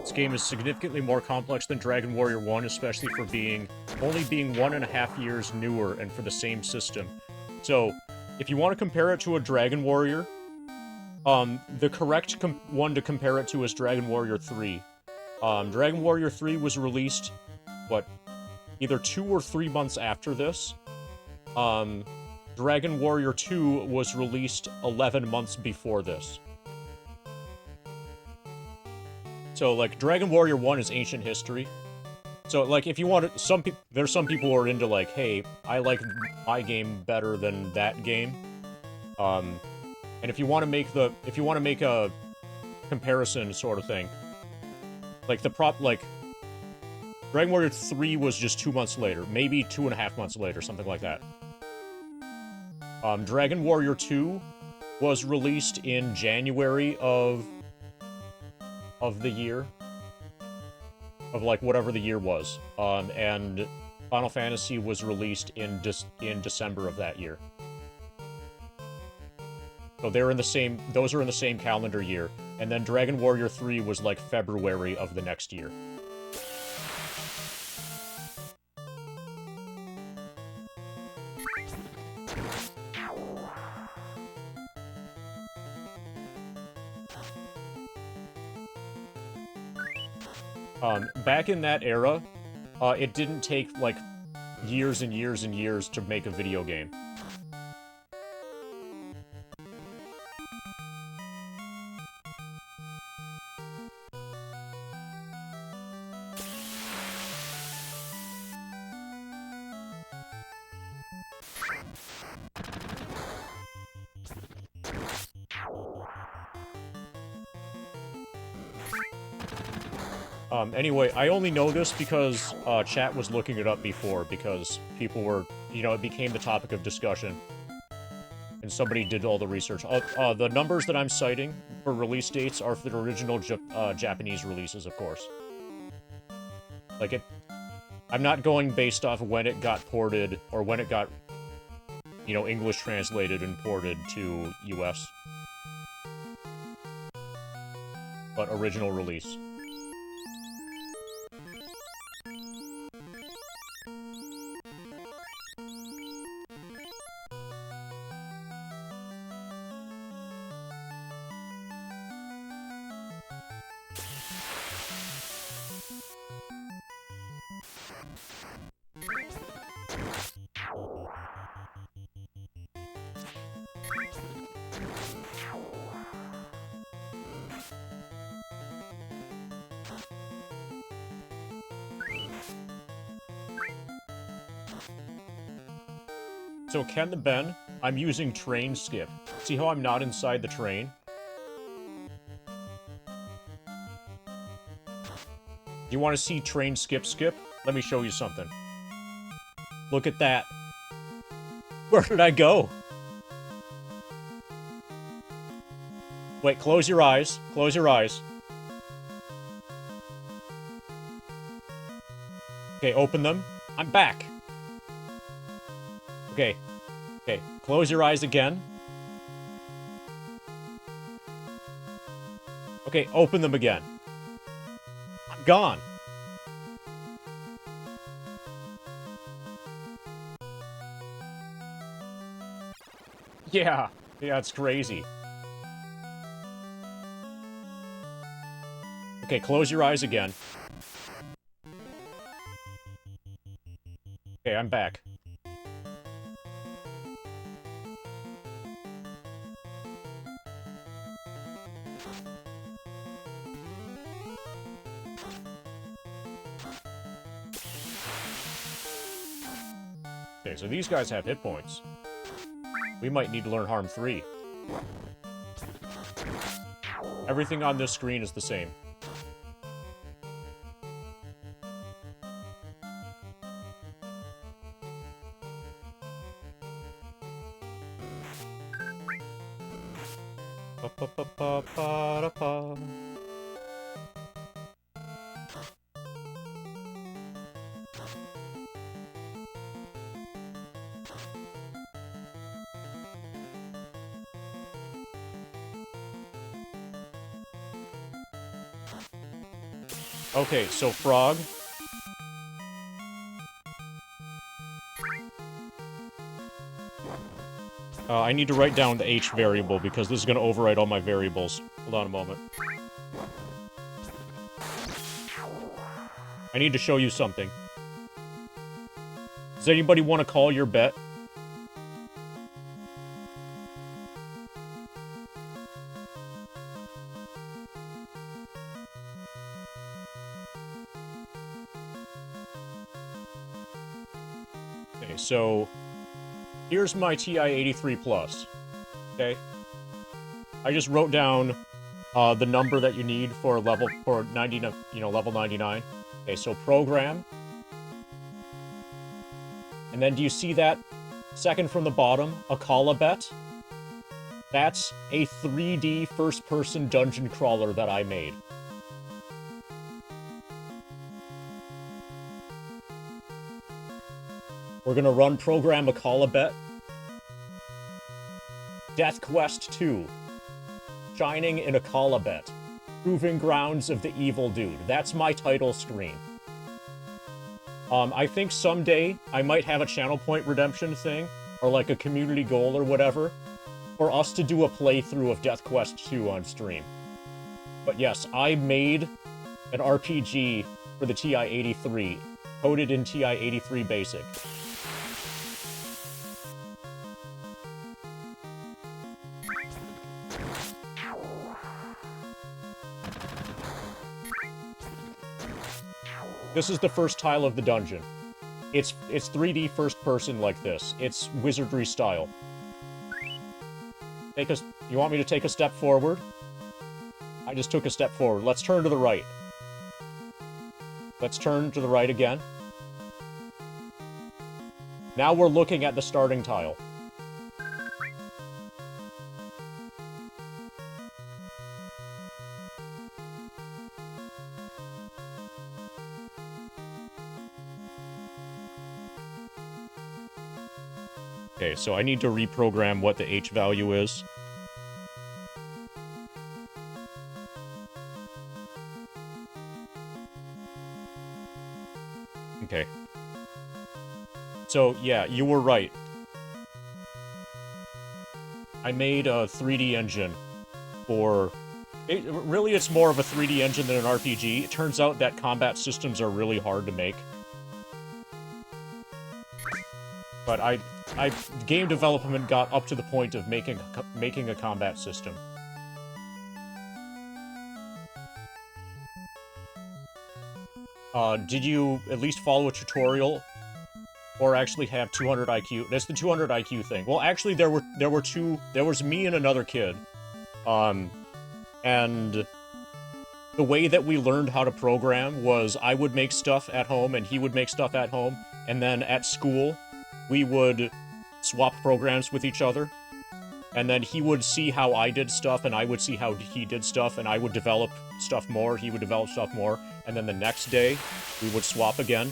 This game is significantly more complex than Dragon Warrior 1, especially for only being 1.5 years newer and for the same system. So, if you want to compare it to a Dragon Warrior, the correct one to compare it to is Dragon Warrior 3. Dragon Warrior 3 was released, either 2 or 3 months after this. Dragon Warrior 2 was released 11 months before this. So, like, Dragon Warrior 1 is ancient history. So, like, if you want to, there's some people who are into, like, hey, I like my game better than that game. And if you want to make a comparison sort of thing, like, Dragon Warrior 3 was just 2 months later, maybe 2.5 months later, something like that. Dragon Warrior 2 was released in January of the year. Of, like, whatever the year was. And Final Fantasy was released in December of that year. So those are in the same calendar year. And then Dragon Warrior 3 was, like, February of the next year. Back in that era, it didn't take, like, years and years and years to make a video game. Anyway, I only know this because, chat was looking it up before, because people were, you know, it became the topic of discussion. And somebody did all the research. The numbers that I'm citing for release dates are for the original Japanese releases, of course. Like, I'm not going based off when it got ported, or when it got, you know, English translated and ported to US. But original release. So Ken the Ben, I'm using train skip. See how I'm not inside the train? You want to see train skip? Let me show you something. Look at that. Where did I go? Wait, close your eyes. Close your eyes. Okay, open them. I'm back. Okay. Okay, close your eyes again. Okay, open them again. I'm gone. Yeah, it's crazy. Okay, close your eyes again. Okay, I'm back. Okay, so these guys have hit points. We might need to learn Harm 3. Everything on this screen is the same. Pa-pa-pa-pa-pa-da-pa. Okay, so Frog. I need to write down the H variable because this is going to override all my variables. Hold on a moment. I need to show you something. Does anybody want to call your bet? Okay, so here's my TI-83 Plus. Okay, I just wrote down the number that you need for level 90, you know, level 99. Okay, so program, and then do you see that second from the bottom, Akala bet? That's a 3D first-person dungeon crawler that I made. We're gonna run program Akala bet. Death Quest 2. Shining in Akala bet. Proving Grounds of the Evil Dude. That's my title screen. I think someday I might have a channel point redemption thing, or like a community goal or whatever, for us to do a playthrough of Death Quest 2 on stream. But yes, I made an RPG for the TI-83, coded in TI-83 BASIC. This is the first tile of the dungeon. It's 3D first person like this. It's wizardry style. You want me to take a step forward? I just took a step forward. Let's turn to the right. Let's turn to the right again. Now we're looking at the starting tile. Okay, so I need to reprogram what the H value is. Okay. So, yeah, you were right. I made a 3D engine for... really, it's more of a 3D engine than an RPG. It turns out that combat systems are really hard to make. But game development got up to the point of making a combat system. Did you at least follow a tutorial? Or actually have 200 IQ? That's the 200 IQ thing. Well, actually, there was me and another kid. And the way that we learned how to program was I would make stuff at home and he would make stuff at home. And then at school, we would swap programs with each other. And then he would see how I did stuff and I would see how he did stuff and I would develop stuff more, he would develop stuff more. And then the next day, we would swap again.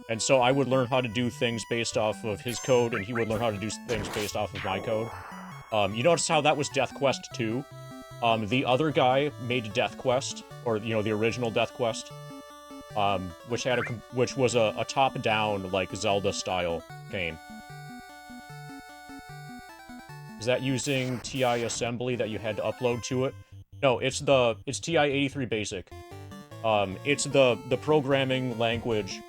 And so I would learn how to do things based off of his code, and he would learn how to do things based off of my code. You notice how that was Death Quest 2? The other guy made Death Quest, or, you know, the original Death Quest, which was a top-down, like, Zelda-style game. Is that using TI assembly that you had to upload to it? No, it's TI-83 Basic. It's the programming language.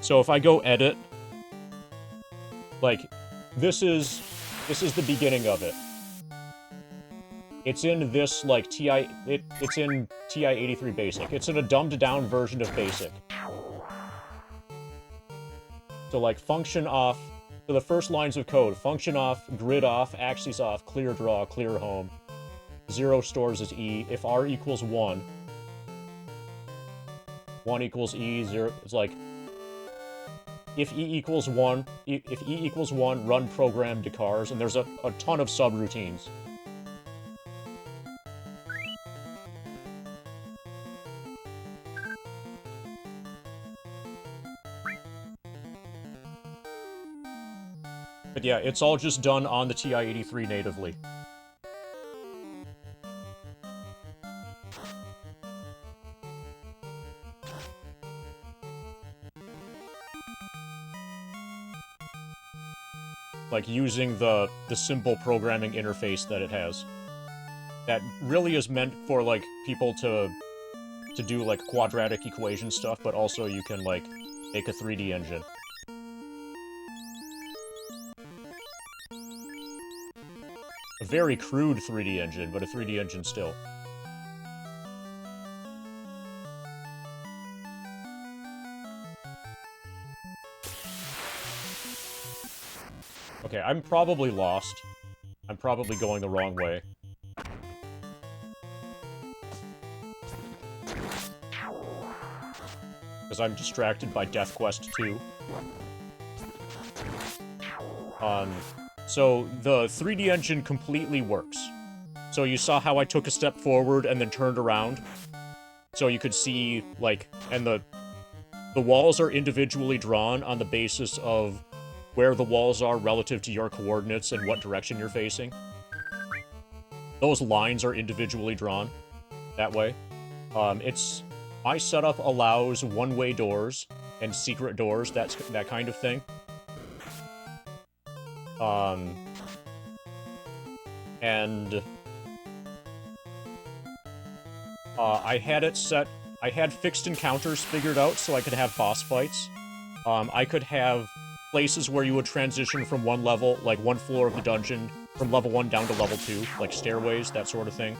So if I go edit, like, this is the beginning of it. It's in this, like, it's in TI-83 Basic. It's in a dumbed-down version of Basic. So, like, function off, so the first lines of code, function off, grid off, axes off, clear draw, clear home. 0 stores as E. If R equals 1, 1 equals E, 0, it's like, if E equals 1, run program to cars, and there's a ton of subroutines. But yeah, it's all just done on the TI-83 natively. Like, using the simple programming interface that it has. That really is meant for, like, people to do, like, quadratic equation stuff, but also you can, like, make a 3D engine. A very crude 3D engine, but a 3D engine still. Okay, I'm probably lost. I'm probably going the wrong way. Because I'm distracted by Death Quest 2. So the 3D engine completely works. So you saw how I took a step forward and then turned around? So you could see, like, and the walls are individually drawn on the basis of where the walls are relative to your coordinates and what direction you're facing. Those lines are individually drawn that way. My setup allows one-way doors and secret doors, that kind of thing. I had it set, I had fixed encounters figured out so I could have boss fights. I could have places where you would transition from one level, like one floor of the dungeon, from level 1 down to level 2, like stairways, that sort of thing.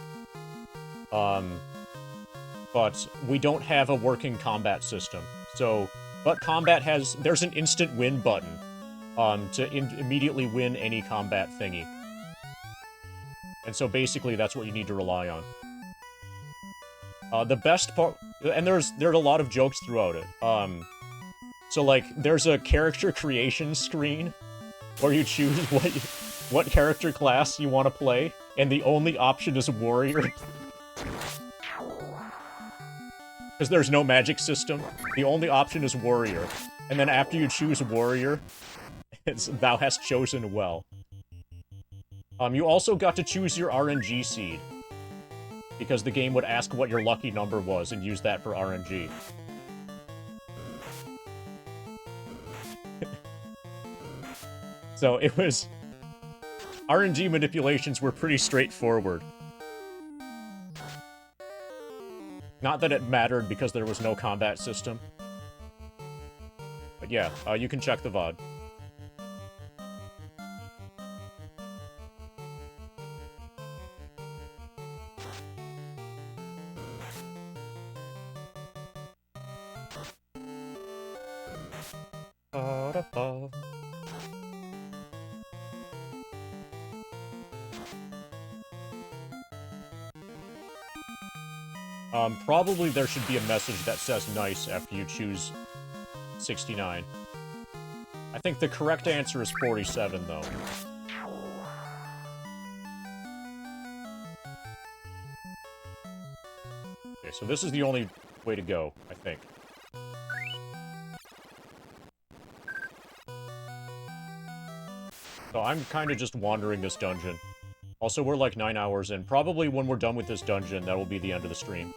But we don't have a working combat system. So, but combat there's an instant win button, to immediately win any combat thingy. And so basically that's what you need to rely on. The best part, and there's a lot of jokes throughout it. So like there's a character creation screen where you choose what character class you want to play, and the only option is warrior. Because there's no magic system. The only option is warrior. And then after you choose warrior, it's thou hast chosen well. You also got to choose your RNG seed. Because the game would ask what your lucky number was and use that for RNG. So it was... RNG manipulations were pretty straightforward. Not that it mattered because there was no combat system. But yeah, you can check the VOD. Ba-da-ba. Probably there should be a message that says nice after you choose 69. I think the correct answer is 47, though. Okay, so this is the only way to go, I think. So I'm kind of just wandering this dungeon. Also, we're like 9 hours in. Probably when we're done with this dungeon, that will be the end of the stream.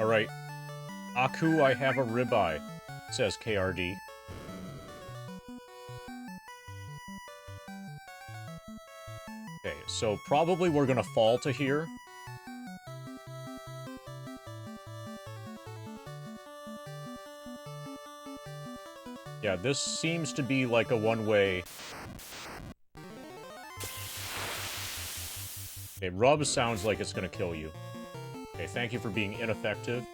Alright. Aku, I have a ribeye, says KRD. Okay, so probably we're gonna fall to here. Yeah, this seems to be like a one-way... Okay, rub sounds like it's gonna kill you. Okay, thank you for being ineffective.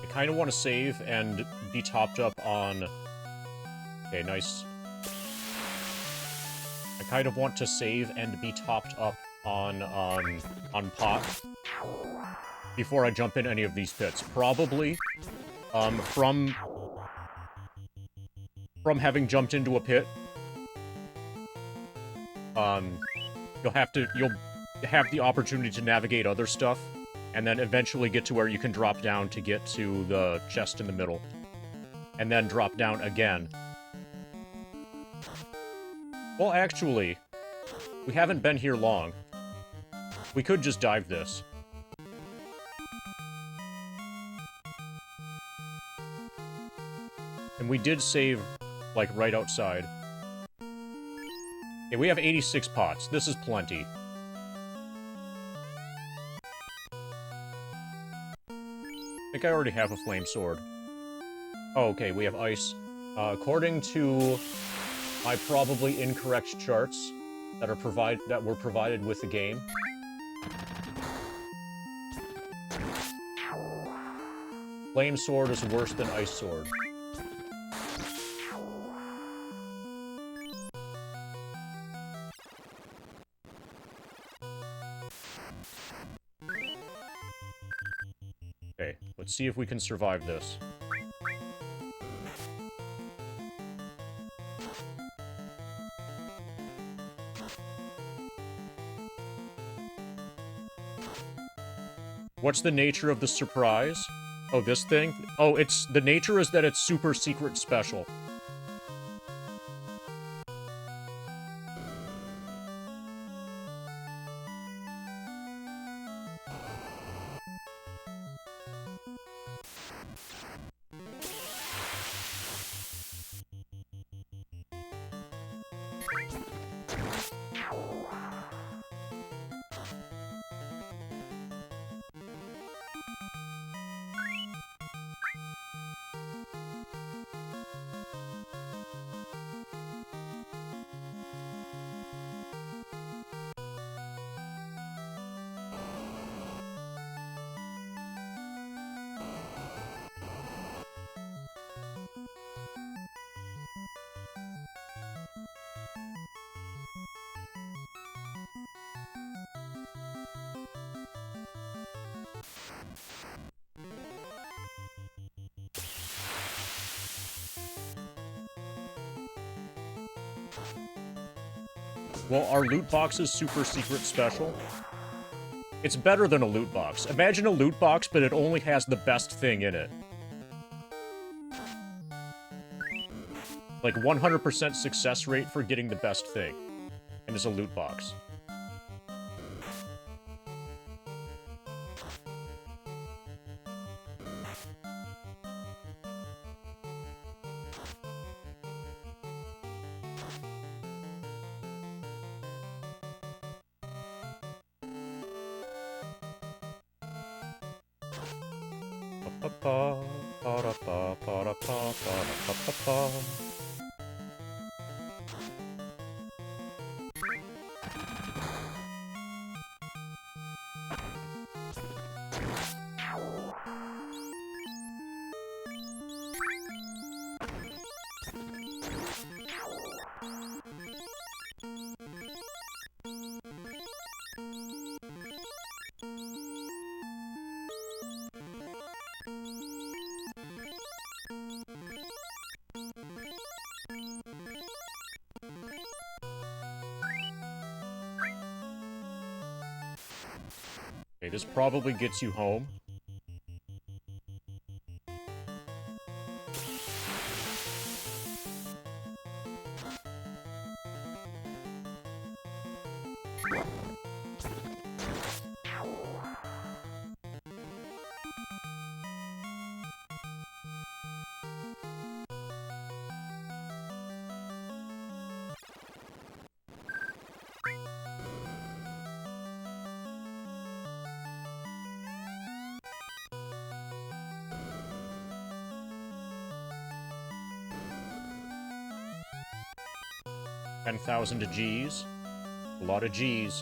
I kind of want to save and be topped up on... Okay, nice. I kind of want to save and be topped up on pot before I jump in any of these pits. Probably, from having jumped into a pit, you'll have the opportunity to navigate other stuff, and then eventually get to where you can drop down to get to the chest in the middle, and then drop down again. Well, actually, we haven't been here long. We could just dive this. And we did save, like, right outside. Okay, we have 86 pots. This is plenty. I think I already have a flame sword. Oh, okay, we have ice. According to my probably incorrect charts that were provided with the game, flame sword is worse than ice sword. Okay, let's see if we can survive this. What's the nature of the surprise? Oh, this thing? Oh, the nature is that it's super secret special. Well, are loot boxes super secret special? It's better than a loot box. Imagine a loot box, but it only has the best thing in it. Like 100% success rate for getting the best thing. And it's a loot box. Okay, this probably gets you home. $10,000 G's. A lot of G's.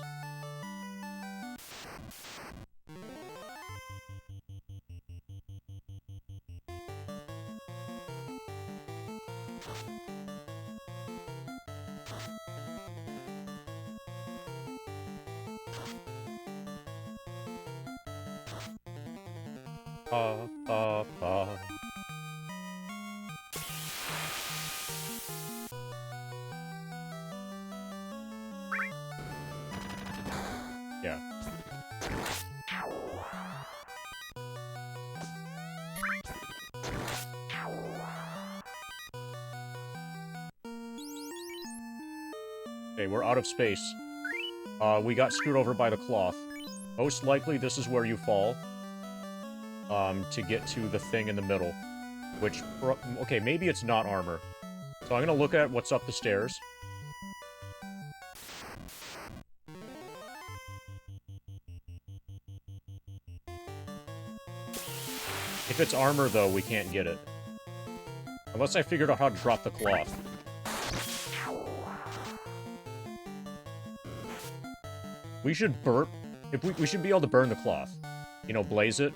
Yeah. Okay, we're out of space. We got screwed over by the cloth. Most likely this is where you fall. To get to the thing in the middle. Which, okay, maybe it's not armor. So I'm gonna look at what's up the stairs. If it's armor, though, we can't get it. Unless I figured out how to drop the cloth. We should burp. We should be able to burn the cloth. You know, blaze it.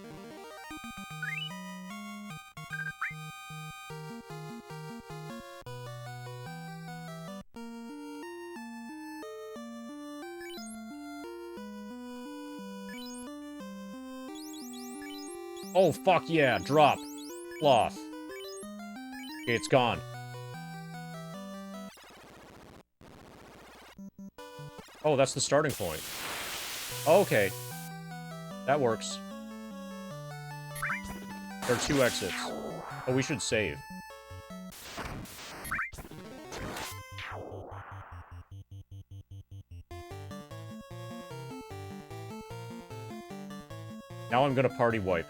Oh, fuck yeah, drop. Cloth. Okay, it's gone. Oh, that's the starting point. Okay. That works. There are 2 exits. Oh, we should save. Now I'm gonna party wipe.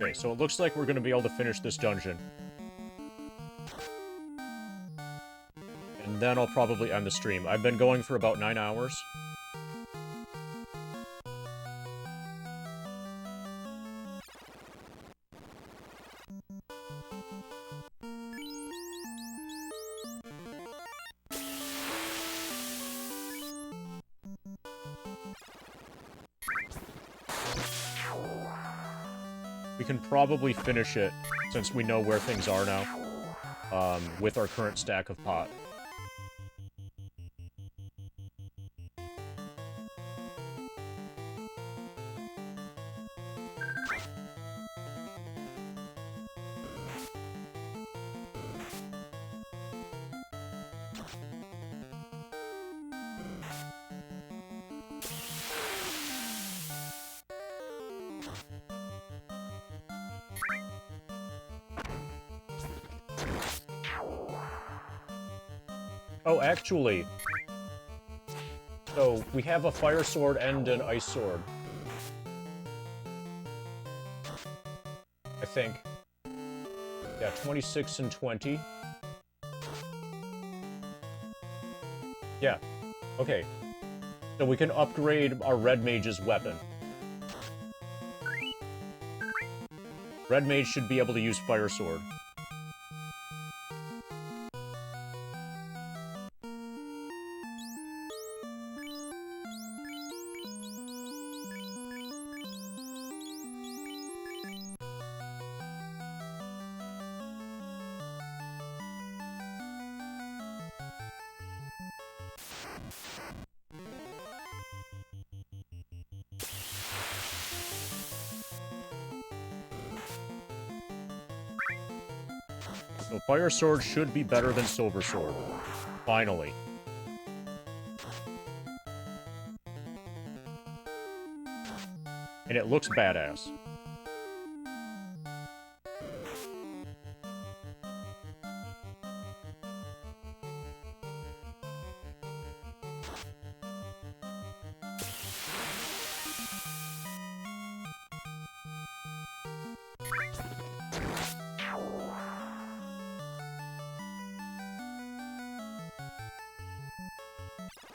Okay, so it looks like we're gonna be able to finish this dungeon. And then I'll probably end the stream. I've been going for about 9 hours. We can probably finish it, since we know where things are now, with our current stack of pot. Oh, actually... So, we have a fire sword and an ice sword. I think. Yeah, 26 and 20. Yeah. Okay. So we can upgrade our Red Mage's weapon. Red Mage should be able to use Fire Sword. So Fire Sword should be better than Silver Sword. Finally. And it looks badass.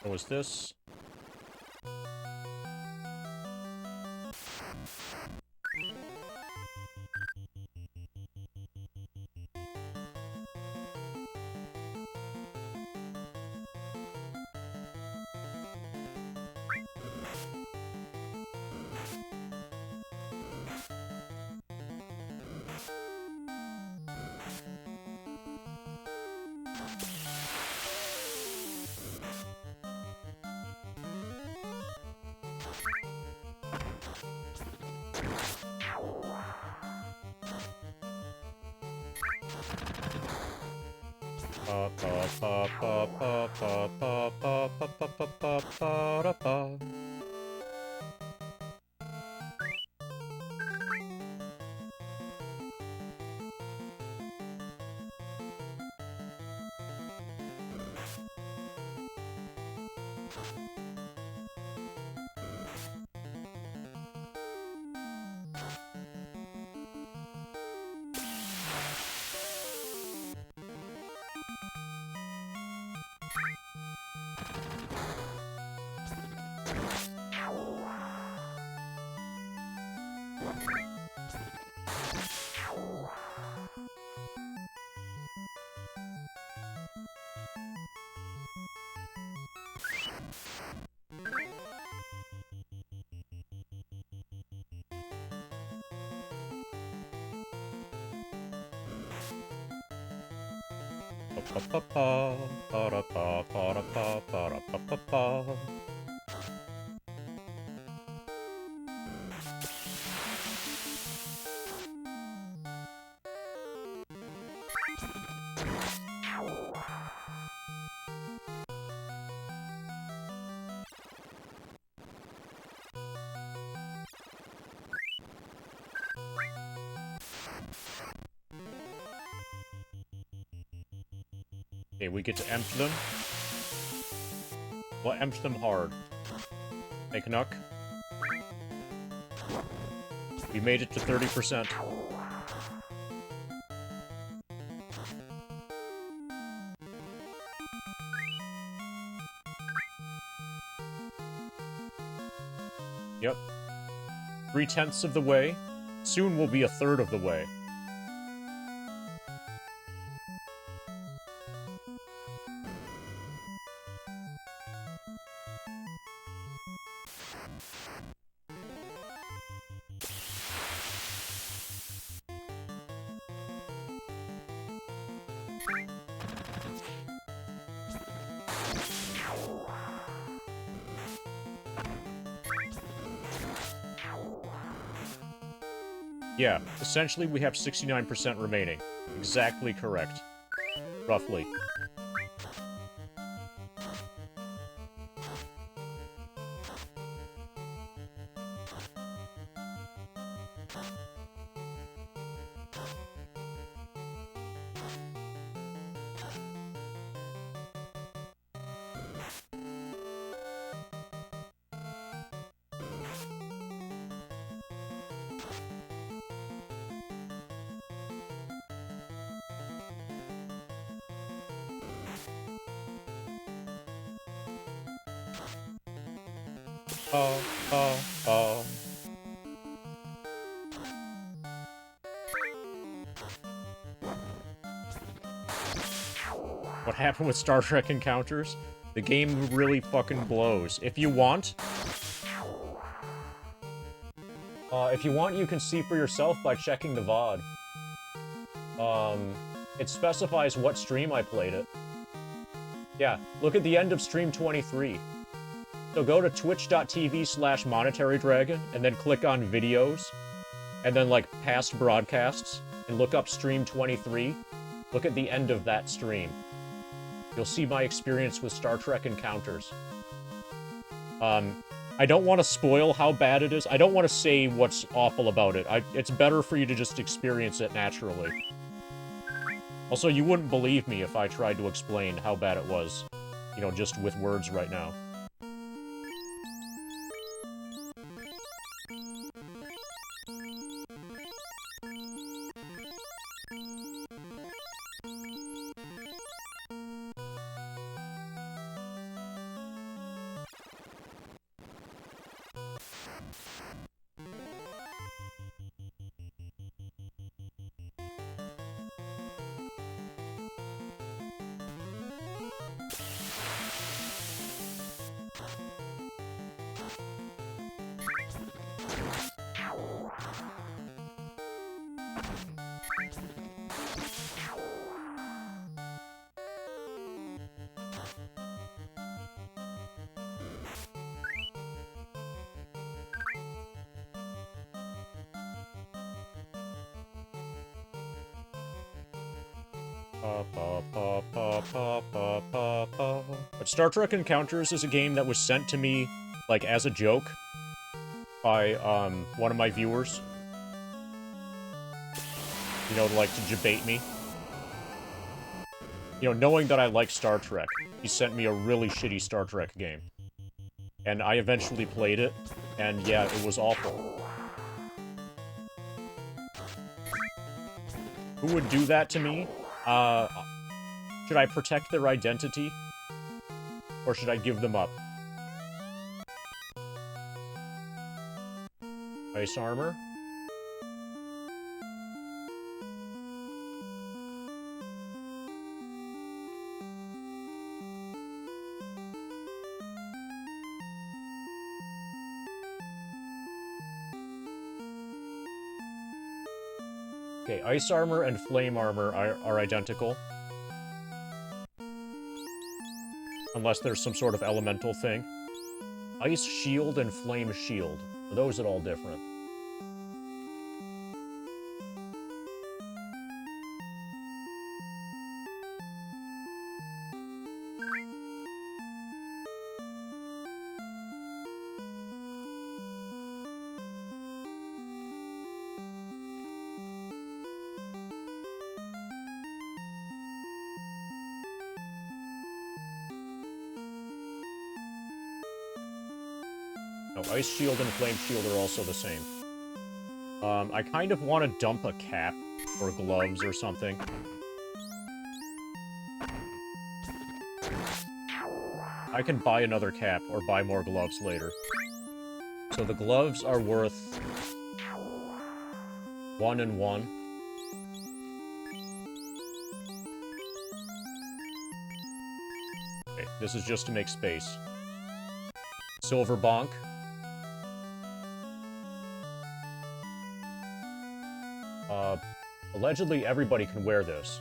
What was this? Okay, we get to empt them. We'll empt them hard. Hey, Canuck. We made it to 30%. Yep. 3/10 of the way. Soon we'll be a third of the way. Yeah, essentially we have 69% remaining. Exactly correct. Roughly. What happened with Star Trek Encounters? The game really fucking blows. If you want, you can see for yourself by checking the VOD. It specifies what stream I played it. Yeah, look at the end of stream 23. So go to twitch.tv/monetarydragon, and then click on videos, and then, like, past broadcasts, and look up stream 23. Look at the end of that stream. You'll see my experience with Star Trek Encounters. I don't want to spoil how bad it is. I don't want to say what's awful about it. It's better for you to just experience it naturally. Also, you wouldn't believe me if I tried to explain how bad it was, you know, just with words right now. But Star Trek Encounters is a game that was sent to me, like, as a joke by, one of my viewers. You know, like, to debate me. You know, knowing that I like Star Trek, he sent me a really shitty Star Trek game. And I eventually played it, and yeah, it was awful. Who would do that to me? Should I protect their identity? Or should I give them up? Ice armor? Okay, ice armor and flame armor are identical. Unless there's some sort of elemental thing. Ice shield and flame shield. Those are all different. No, ice shield and flame shield are also the same. I kind of want to dump a cap or gloves or something. I can buy another cap or buy more gloves later. So the gloves are worth 1 and 1. Okay, this is just to make space. Silver bonk. Allegedly, everybody can wear this.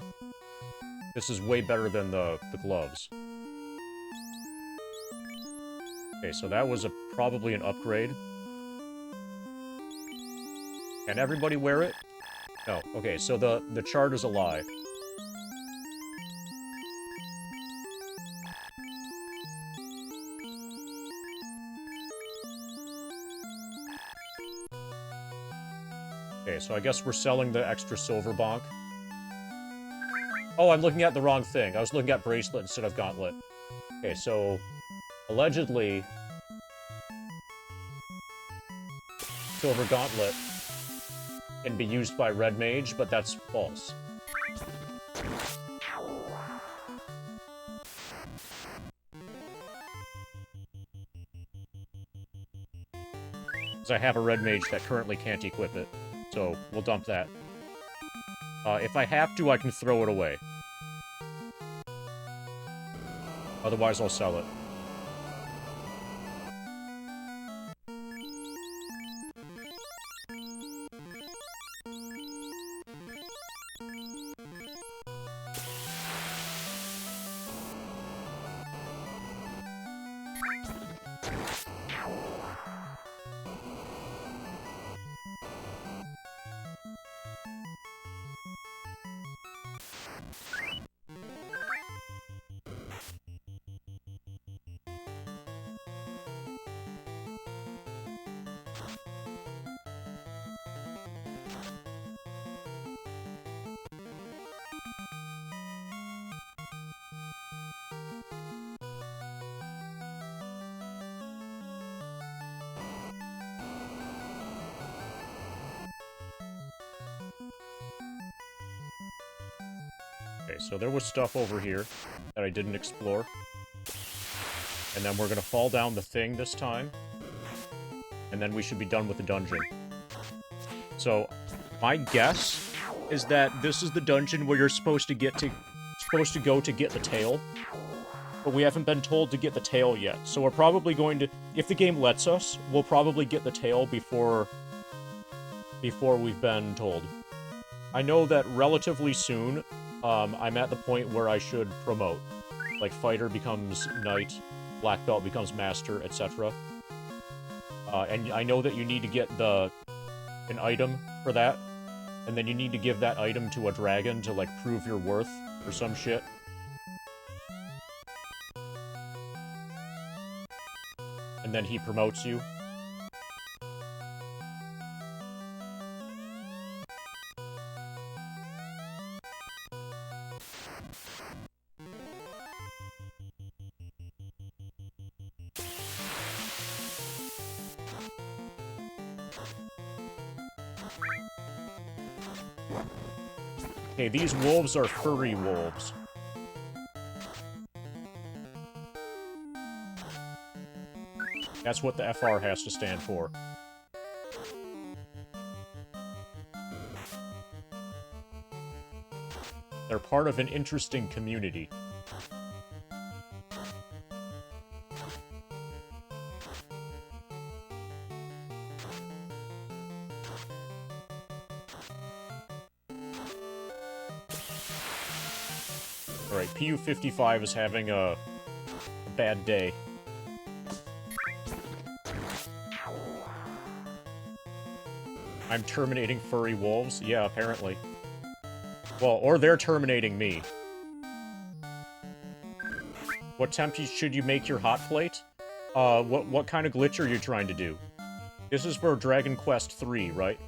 This is way better than the gloves. Okay, so that was probably an upgrade. Can everybody wear it? No. Okay, so the chart is a lie. Okay, so I guess we're selling the extra silver bonk. Oh, I'm looking at the wrong thing. I was looking at bracelet instead of gauntlet. Okay, so allegedly silver gauntlet can be used by red mage, but that's false. Because I have a red mage that currently can't equip it. So, we'll dump that. If I have to, I can throw it away. Otherwise, I'll sell it. Okay, so there was stuff over here that I didn't explore. And then we're gonna fall down the thing this time. And then we should be done with the dungeon. So, my guess is that this is the dungeon where you're supposed to go to get the tail. But we haven't been told to get the tail yet. So we're probably going to, if the game lets us, we'll probably get the tail before we've been told. I know that relatively soon, I'm at the point where I should promote. Like, fighter becomes knight, black belt becomes master, etc. And I know that you need to get an item for that, and then you need to give that item to a dragon to, like, prove your worth or some shit. And then he promotes you. Okay, these wolves are furry wolves. That's what the FR has to stand for. They're part of an interesting community. Alright, PU-55 is having a bad day. I'm terminating furry wolves? Yeah, apparently. Well, or they're terminating me. What temp should you make your hot plate? What kind of glitch are you trying to do? This is for Dragon Quest III, right?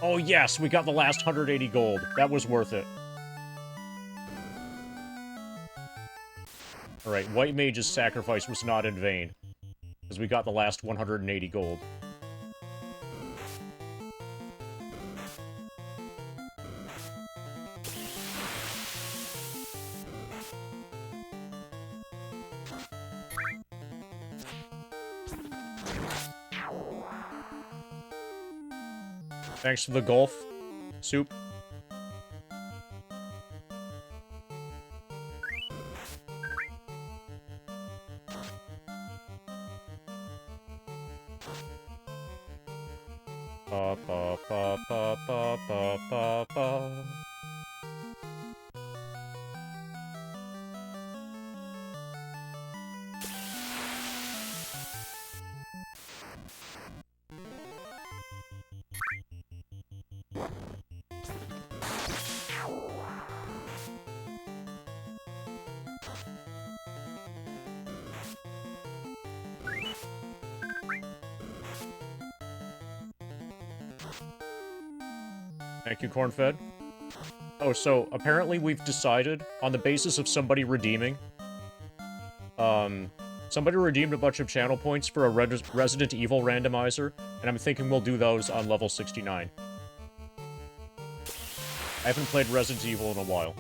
Oh yes, we got the last 180 gold. That was worth it. Alright, White Mage's sacrifice was not in vain. Because we got the last 180 gold. Thanks for the golf soup. Pa pa pa pa pa pa pa pa. Thank you, Cornfed. Oh, so apparently we've decided, on the basis of somebody redeeming, somebody redeemed a bunch of channel points for a Resident Evil randomizer, and I'm thinking we'll do those on level 69. I haven't played Resident Evil in a while.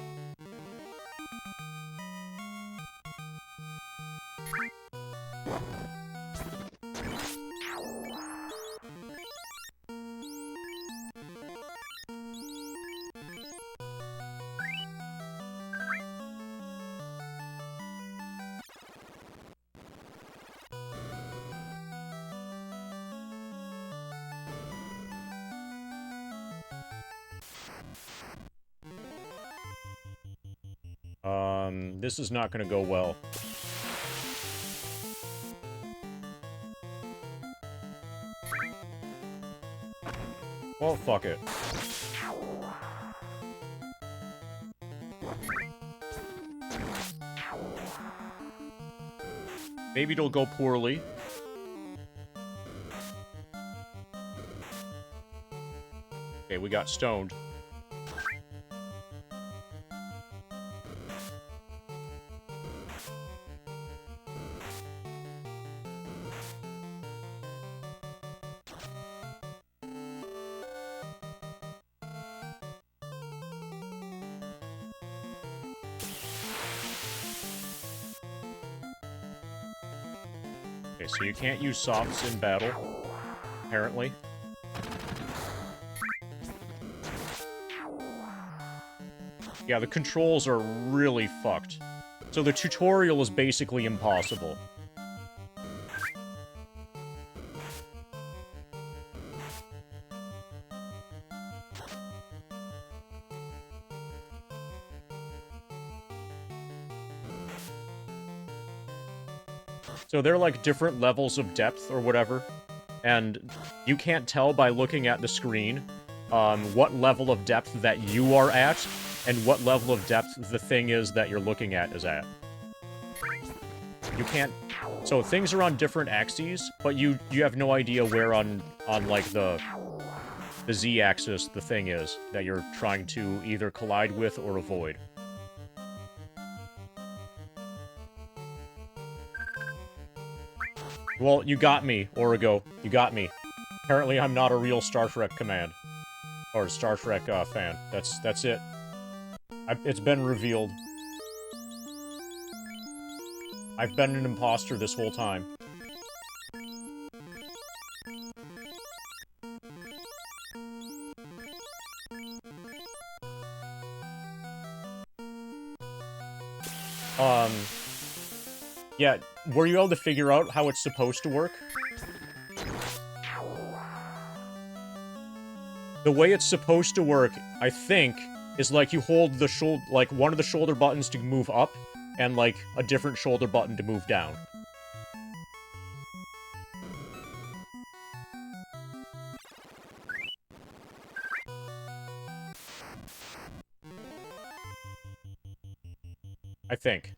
This is not gonna go well. Well, fuck it. Maybe it'll go poorly. Okay, we got stoned. Okay, so you can't use softs in battle, apparently. Yeah, the controls are really fucked. So the tutorial is basically impossible. So they're like different levels of depth or whatever, and you can't tell by looking at the screen what level of depth that you are at, and what level of depth the thing is that you're looking at is at. You can't... So things are on different axes, but you have no idea where on like, the Z-axis the thing is that you're trying to either collide with or avoid. Well, you got me, Origo. You got me. Apparently I'm not a real Star Trek command. Or Star Trek, fan. That's it. It's been revealed. I've been an imposter this whole time. Yeah, were you able to figure out how it's supposed to work? The way it's supposed to work, I think, is like you hold the like one of the shoulder buttons to move up, and like a different shoulder button to move down. I think.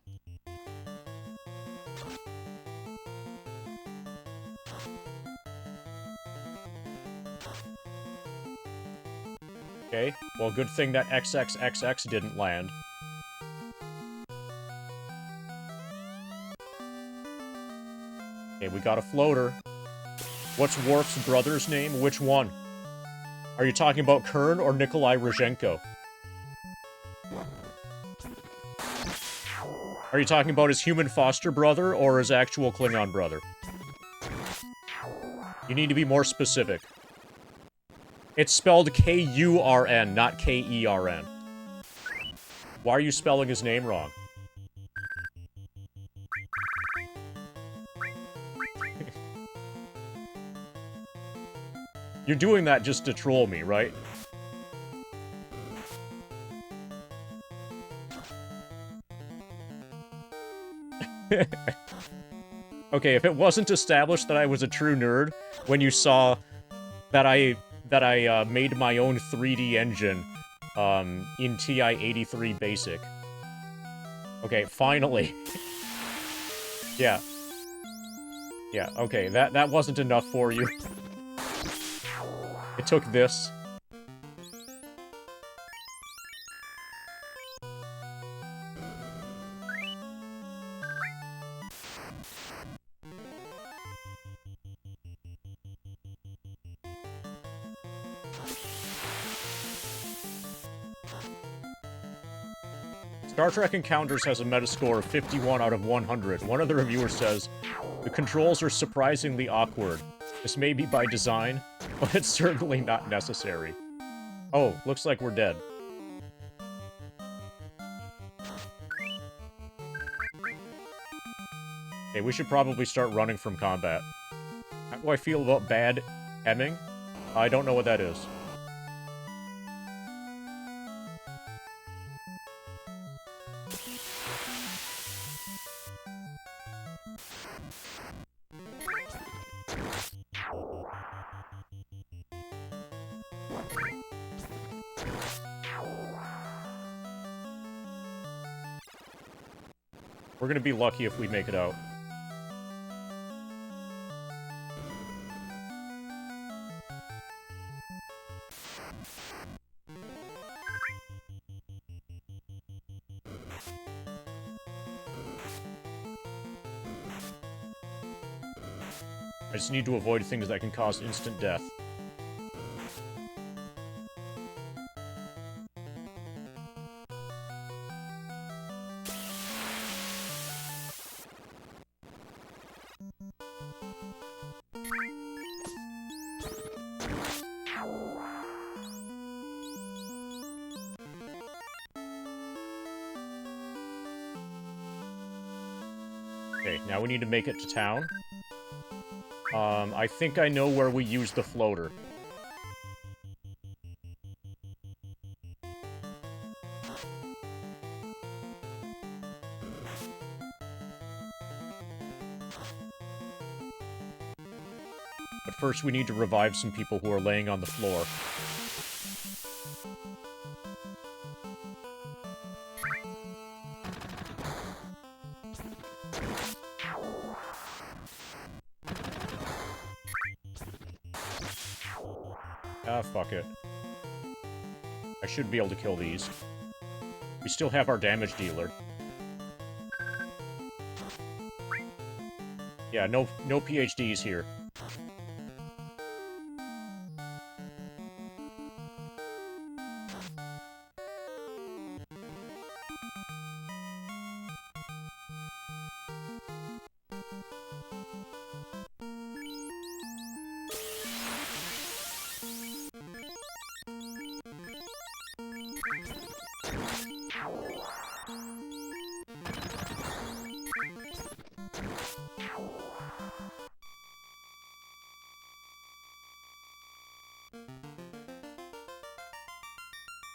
Okay, well, good thing that XXXX didn't land. Okay, we got a floater. What's Worf's brother's name? Which one? Are you talking about Kern or Nikolai Rozhenko? Are you talking about his human foster brother or his actual Klingon brother? You need to be more specific. It's spelled K-U-R-N, not K-E-R-N. Why are you spelling his name wrong? You're doing that just to troll me, right? Okay, if it wasn't established that I was a true nerd when you saw that I made my own 3D engine in TI-83 Basic. Okay, finally. Yeah. Yeah, okay, that wasn't enough for you. It took this. Star Trek Encounters has a Metascore of 51 out of 100. One of the reviewers says, "The controls are surprisingly awkward. This may be by design, but it's certainly not necessary." Oh, looks like we're dead. Okay, we should probably start running from combat. How do I feel about bad emming? I don't know what that is. We're gonna be lucky if we make it out. I just need to avoid things that can cause instant death. Okay, now we need to make it to town. I think I know where we use the floater. But first we need to revive some people who are laying on the floor. Ah, fuck it. I should be able to kill these. We still have our damage dealer. Yeah, no PhDs here.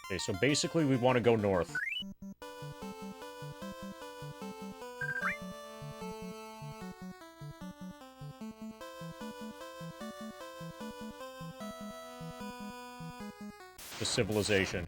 Okay, so basically we want to go north. To civilization.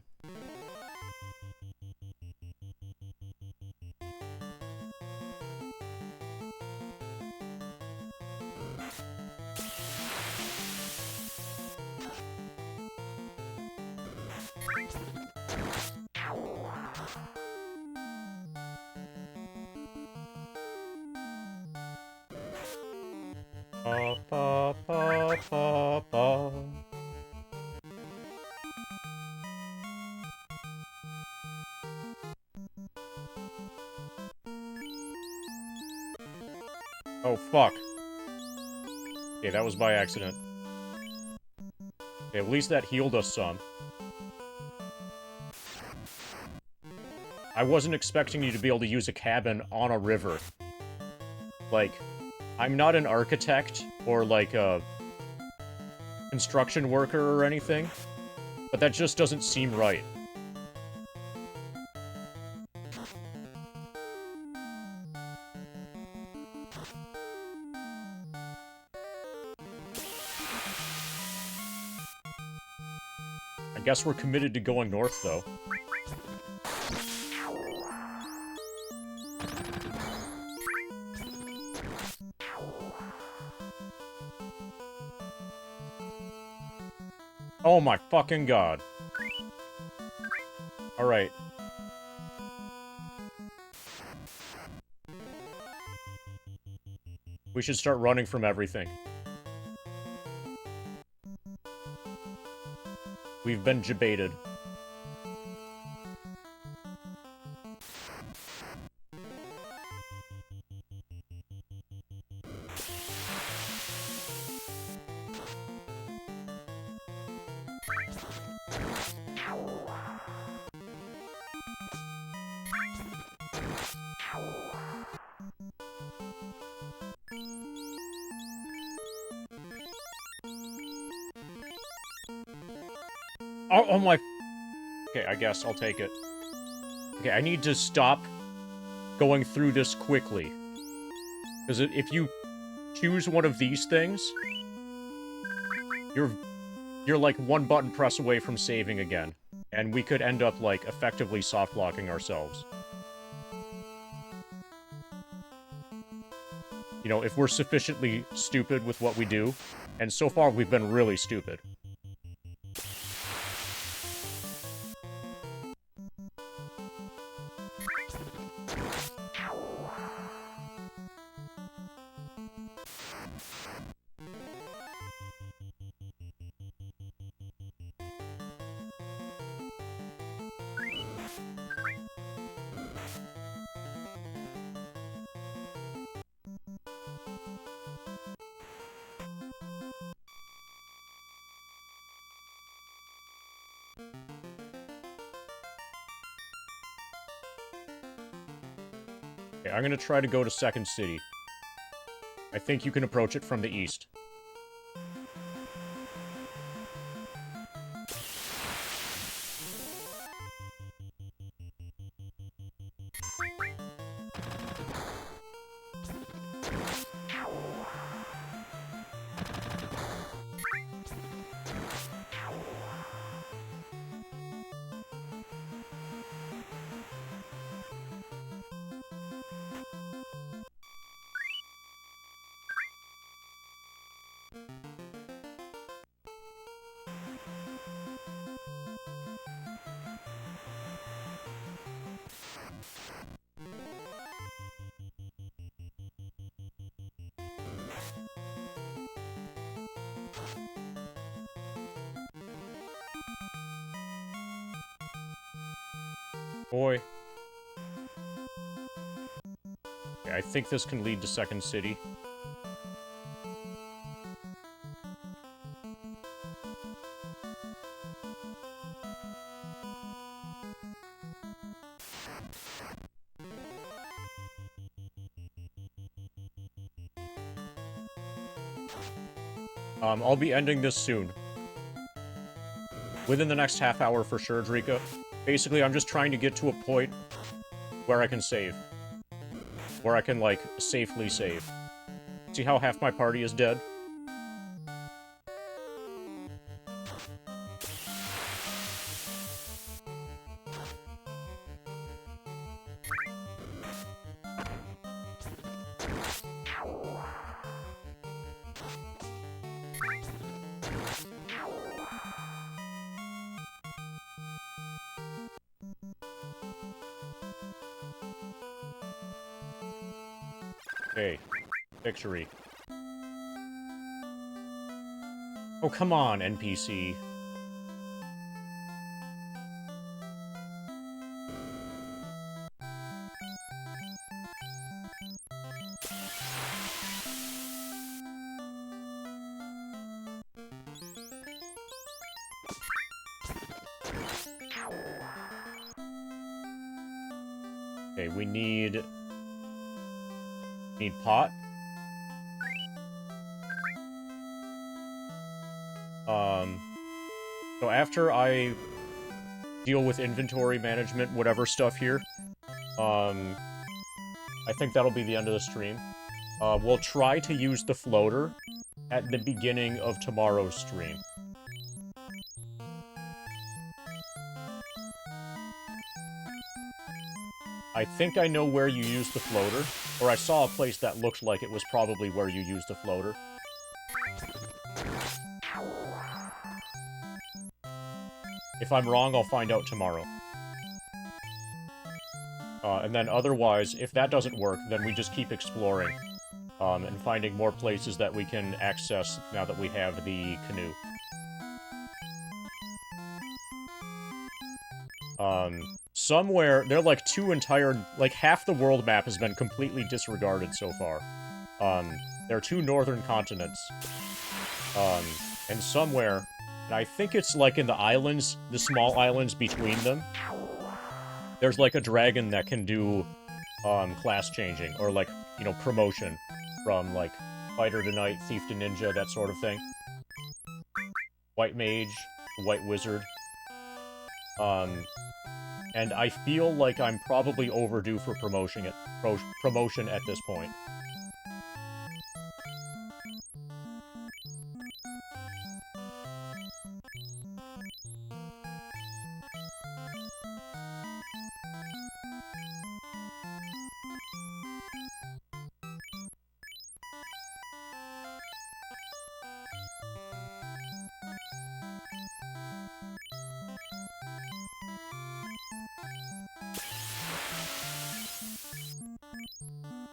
Ba, ba, ba, ba, ba. Oh, fuck. Okay, that was by accident. Okay, at least that healed us some. I wasn't expecting you to be able to use a cabin on a river. Like, I'm not an architect or, like, a construction worker or anything, but that just doesn't seem right. I guess we're committed to going north, though. Oh my fucking god. Alright. We should start running from everything. We've been jebaited. Oh my... Okay, I guess I'll take it. Okay, I need to stop going through this quickly. Because if you choose one of these things, you're like one button press away from saving again. And we could end up, like, effectively soft-locking ourselves. You know, if we're sufficiently stupid with what we do. And so far, we've been really stupid. Okay, I'm gonna try to go to Second City. I think you can approach it from the east. Boy. Okay, I think this can lead to Second City. I'll be ending this soon. Within the next half hour for sure, Drika. Basically, I'm just trying to get to a point where I can save. Where I can, like, safely save. See how half my party is dead? Okay. Victory. Oh, come on, NPC. Okay, we need pot. So after I deal with inventory management, whatever stuff here, I think that'll be the end of the stream. We'll try to use the floater at the beginning of tomorrow's stream. I think I know where you use the floater, or I saw a place that looked like it was probably where you used the floater. If I'm wrong, I'll find out tomorrow. And then otherwise, if that doesn't work, then we just keep exploring. And finding more places that we can access now that we have the canoe. Somewhere, there are like two entire, like half the world map has been completely disregarded so far. There are two northern continents. And somewhere, and I think it's like in the islands, the small islands between them, there's like a dragon that can do, class changing, or like, you know, promotion from like fighter to knight, thief to ninja, that sort of thing. White mage, white wizard. And I feel like I'm probably overdue for promotion at this point.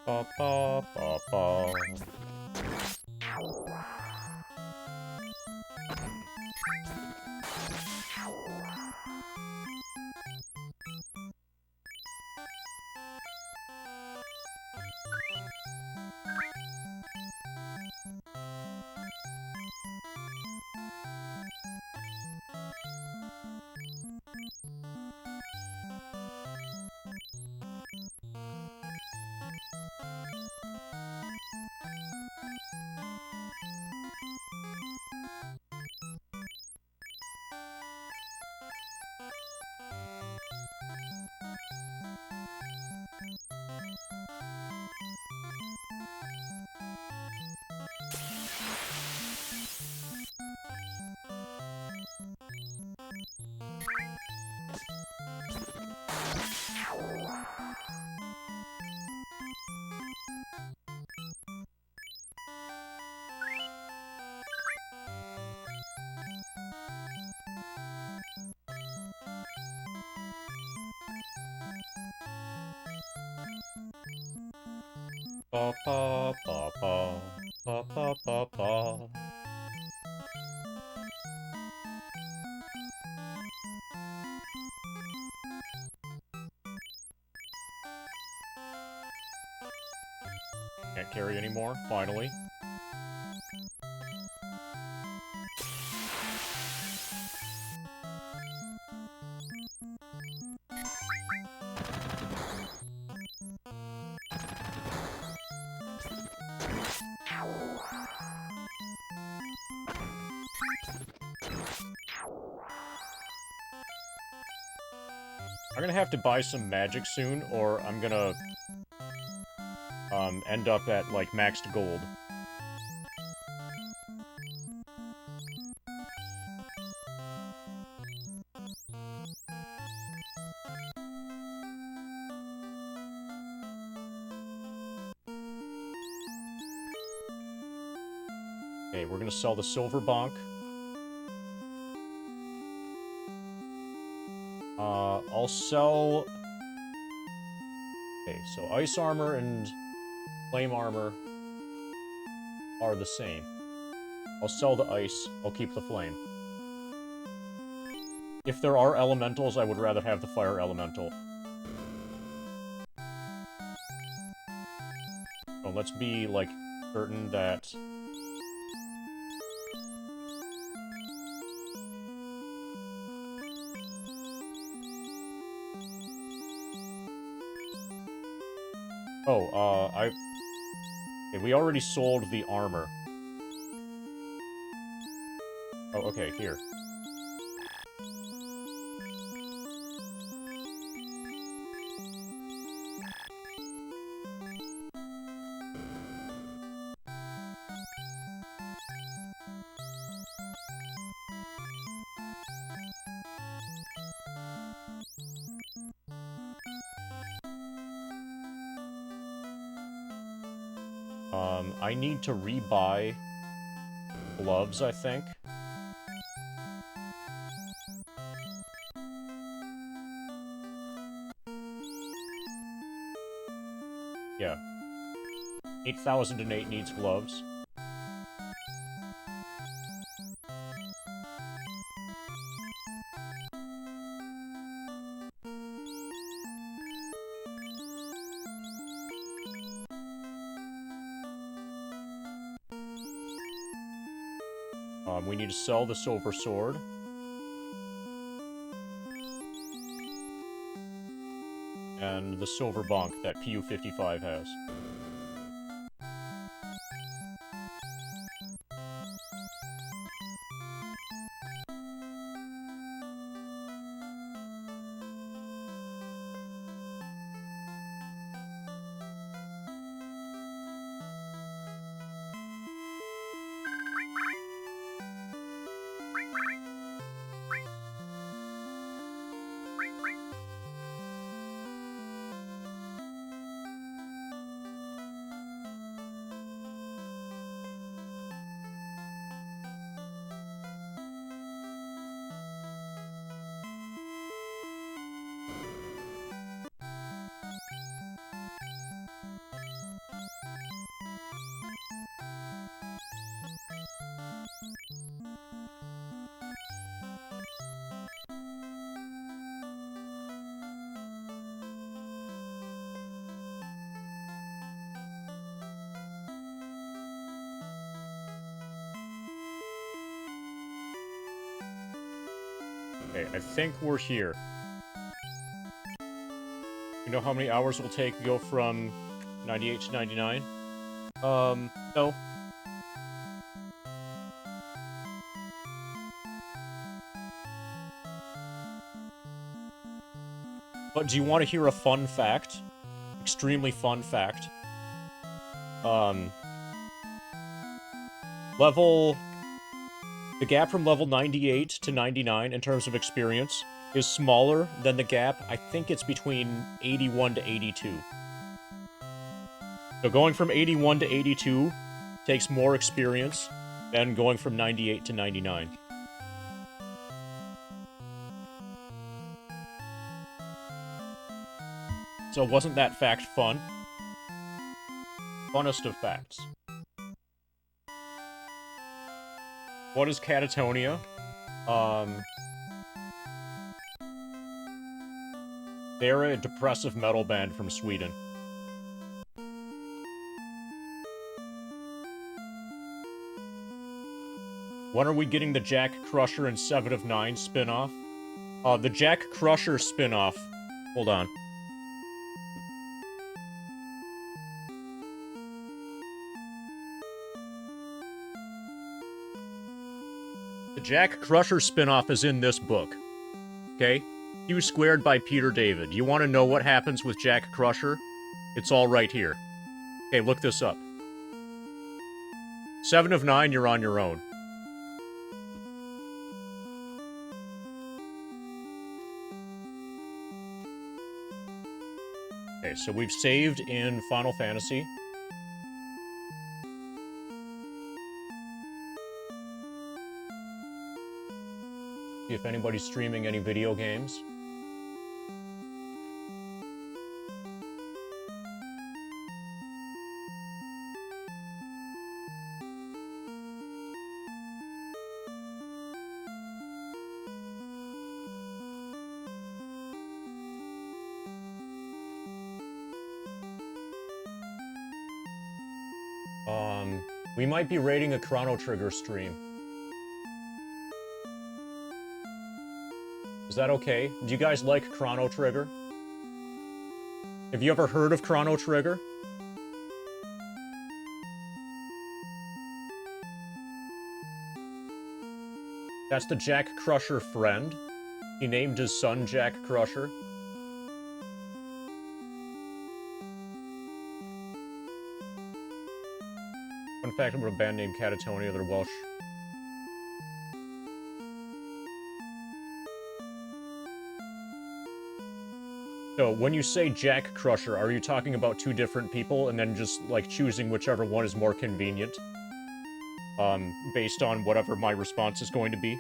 Ba ba ba ba. Ba ba ba ba ba ba ba ba. Can't carry anymore, finally. I'm gonna have to buy some magic soon, or I'm gonna end up at, like, maxed gold. Okay, we're gonna sell the silver bonk. I'll sell... Okay, so ice armor and flame armor are the same. I'll sell the ice, I'll keep the flame. If there are elementals, I would rather have the fire elemental. So let's be, like, certain that... Oh, okay, we already sold the armor. Oh, okay, here. I need to rebuy gloves, I think. Yeah. 8008 needs gloves. We need to sell the silver sword. And the silver bonk that PU-55 has. Okay, I think we're here. You know how many hours it'll take to go from 98 to 99? No. But do you want to hear a fun fact? Extremely fun fact. The gap from level 98 to 99 in terms of experience is smaller than the gap, I think it's between 81 to 82. So going from 81 to 82 takes more experience than going from 98 to 99. So wasn't that fact fun? Funnest of facts. What is Catatonia? They're a depressive metal band from Sweden. When are we getting the Jack Crusher and 7 of 9 spin-off? The Jack Crusher spin-off. Hold on. The Jack Crusher spin-off is in this book. Okay? Q squared by Peter David. You want to know what happens with Jack Crusher? It's all right here. Okay, look this up. 7 of 9, you're on your own. Okay, so we've saved in Final Fantasy. See if anybody's streaming any video games. We might be raiding a Chrono Trigger stream. Is that okay? Do you guys like Chrono Trigger? Have you ever heard of Chrono Trigger? That's the Jack Crusher friend. He named his son Jack Crusher. Fun fact about a band named Catatonia, they're Welsh. So, when you say Jack Crusher, are you talking about two different people and then just, like, choosing whichever one is more convenient? Based on whatever my response is going to be?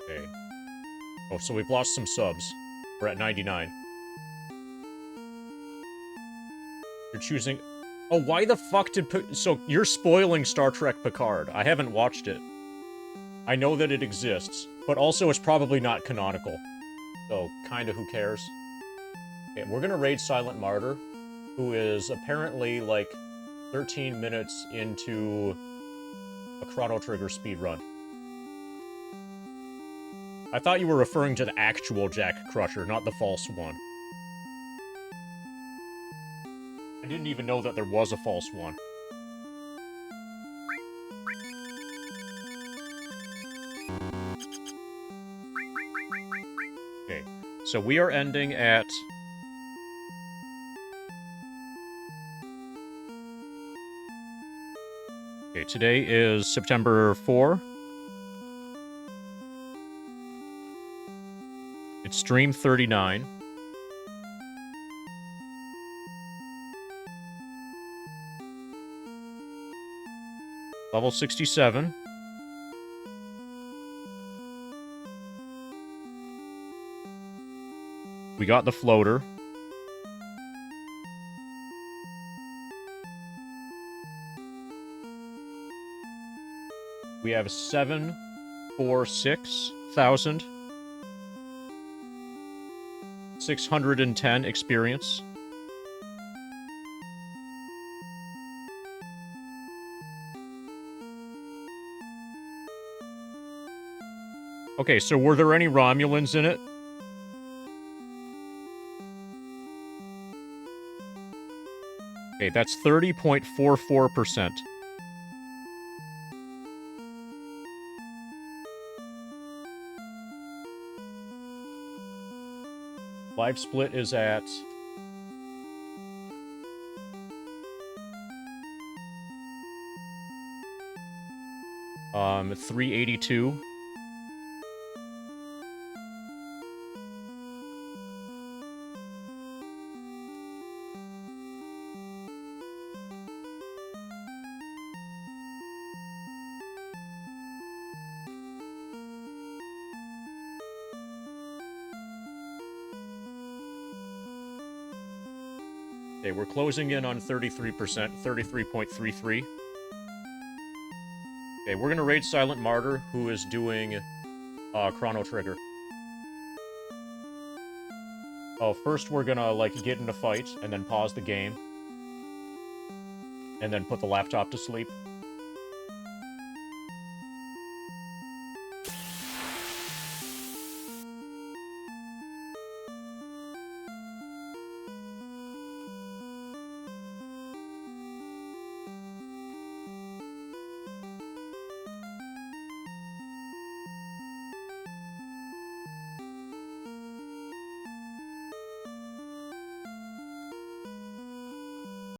Okay. Oh, so we've lost some subs. We're at 99. You're choosing... Oh, why the fuck did... So, you're spoiling Star Trek Picard. I haven't watched it. I know that it exists, but also it's probably not canonical. So, kinda who cares? Okay, we're gonna raid Silent Martyr, who is apparently, like, 13 minutes into a Chrono Trigger speedrun. I thought you were referring to the actual Jack Crusher, not the false one. I didn't even know that there was a false one. Okay, so we are ending at... Okay, today is September 4. It's stream 39. Level 67. We got the floater. We have 746,610 experience. Okay, so were there any Romulans in it? Okay, that's 30.44%. Live split is at... 382. Okay, we're closing in on 33%, 33.33. Okay, we're gonna raid Silent Martyr, who is doing Chrono Trigger. Oh, first we're gonna, like, get in a fight, and then pause the game. And then put the laptop to sleep.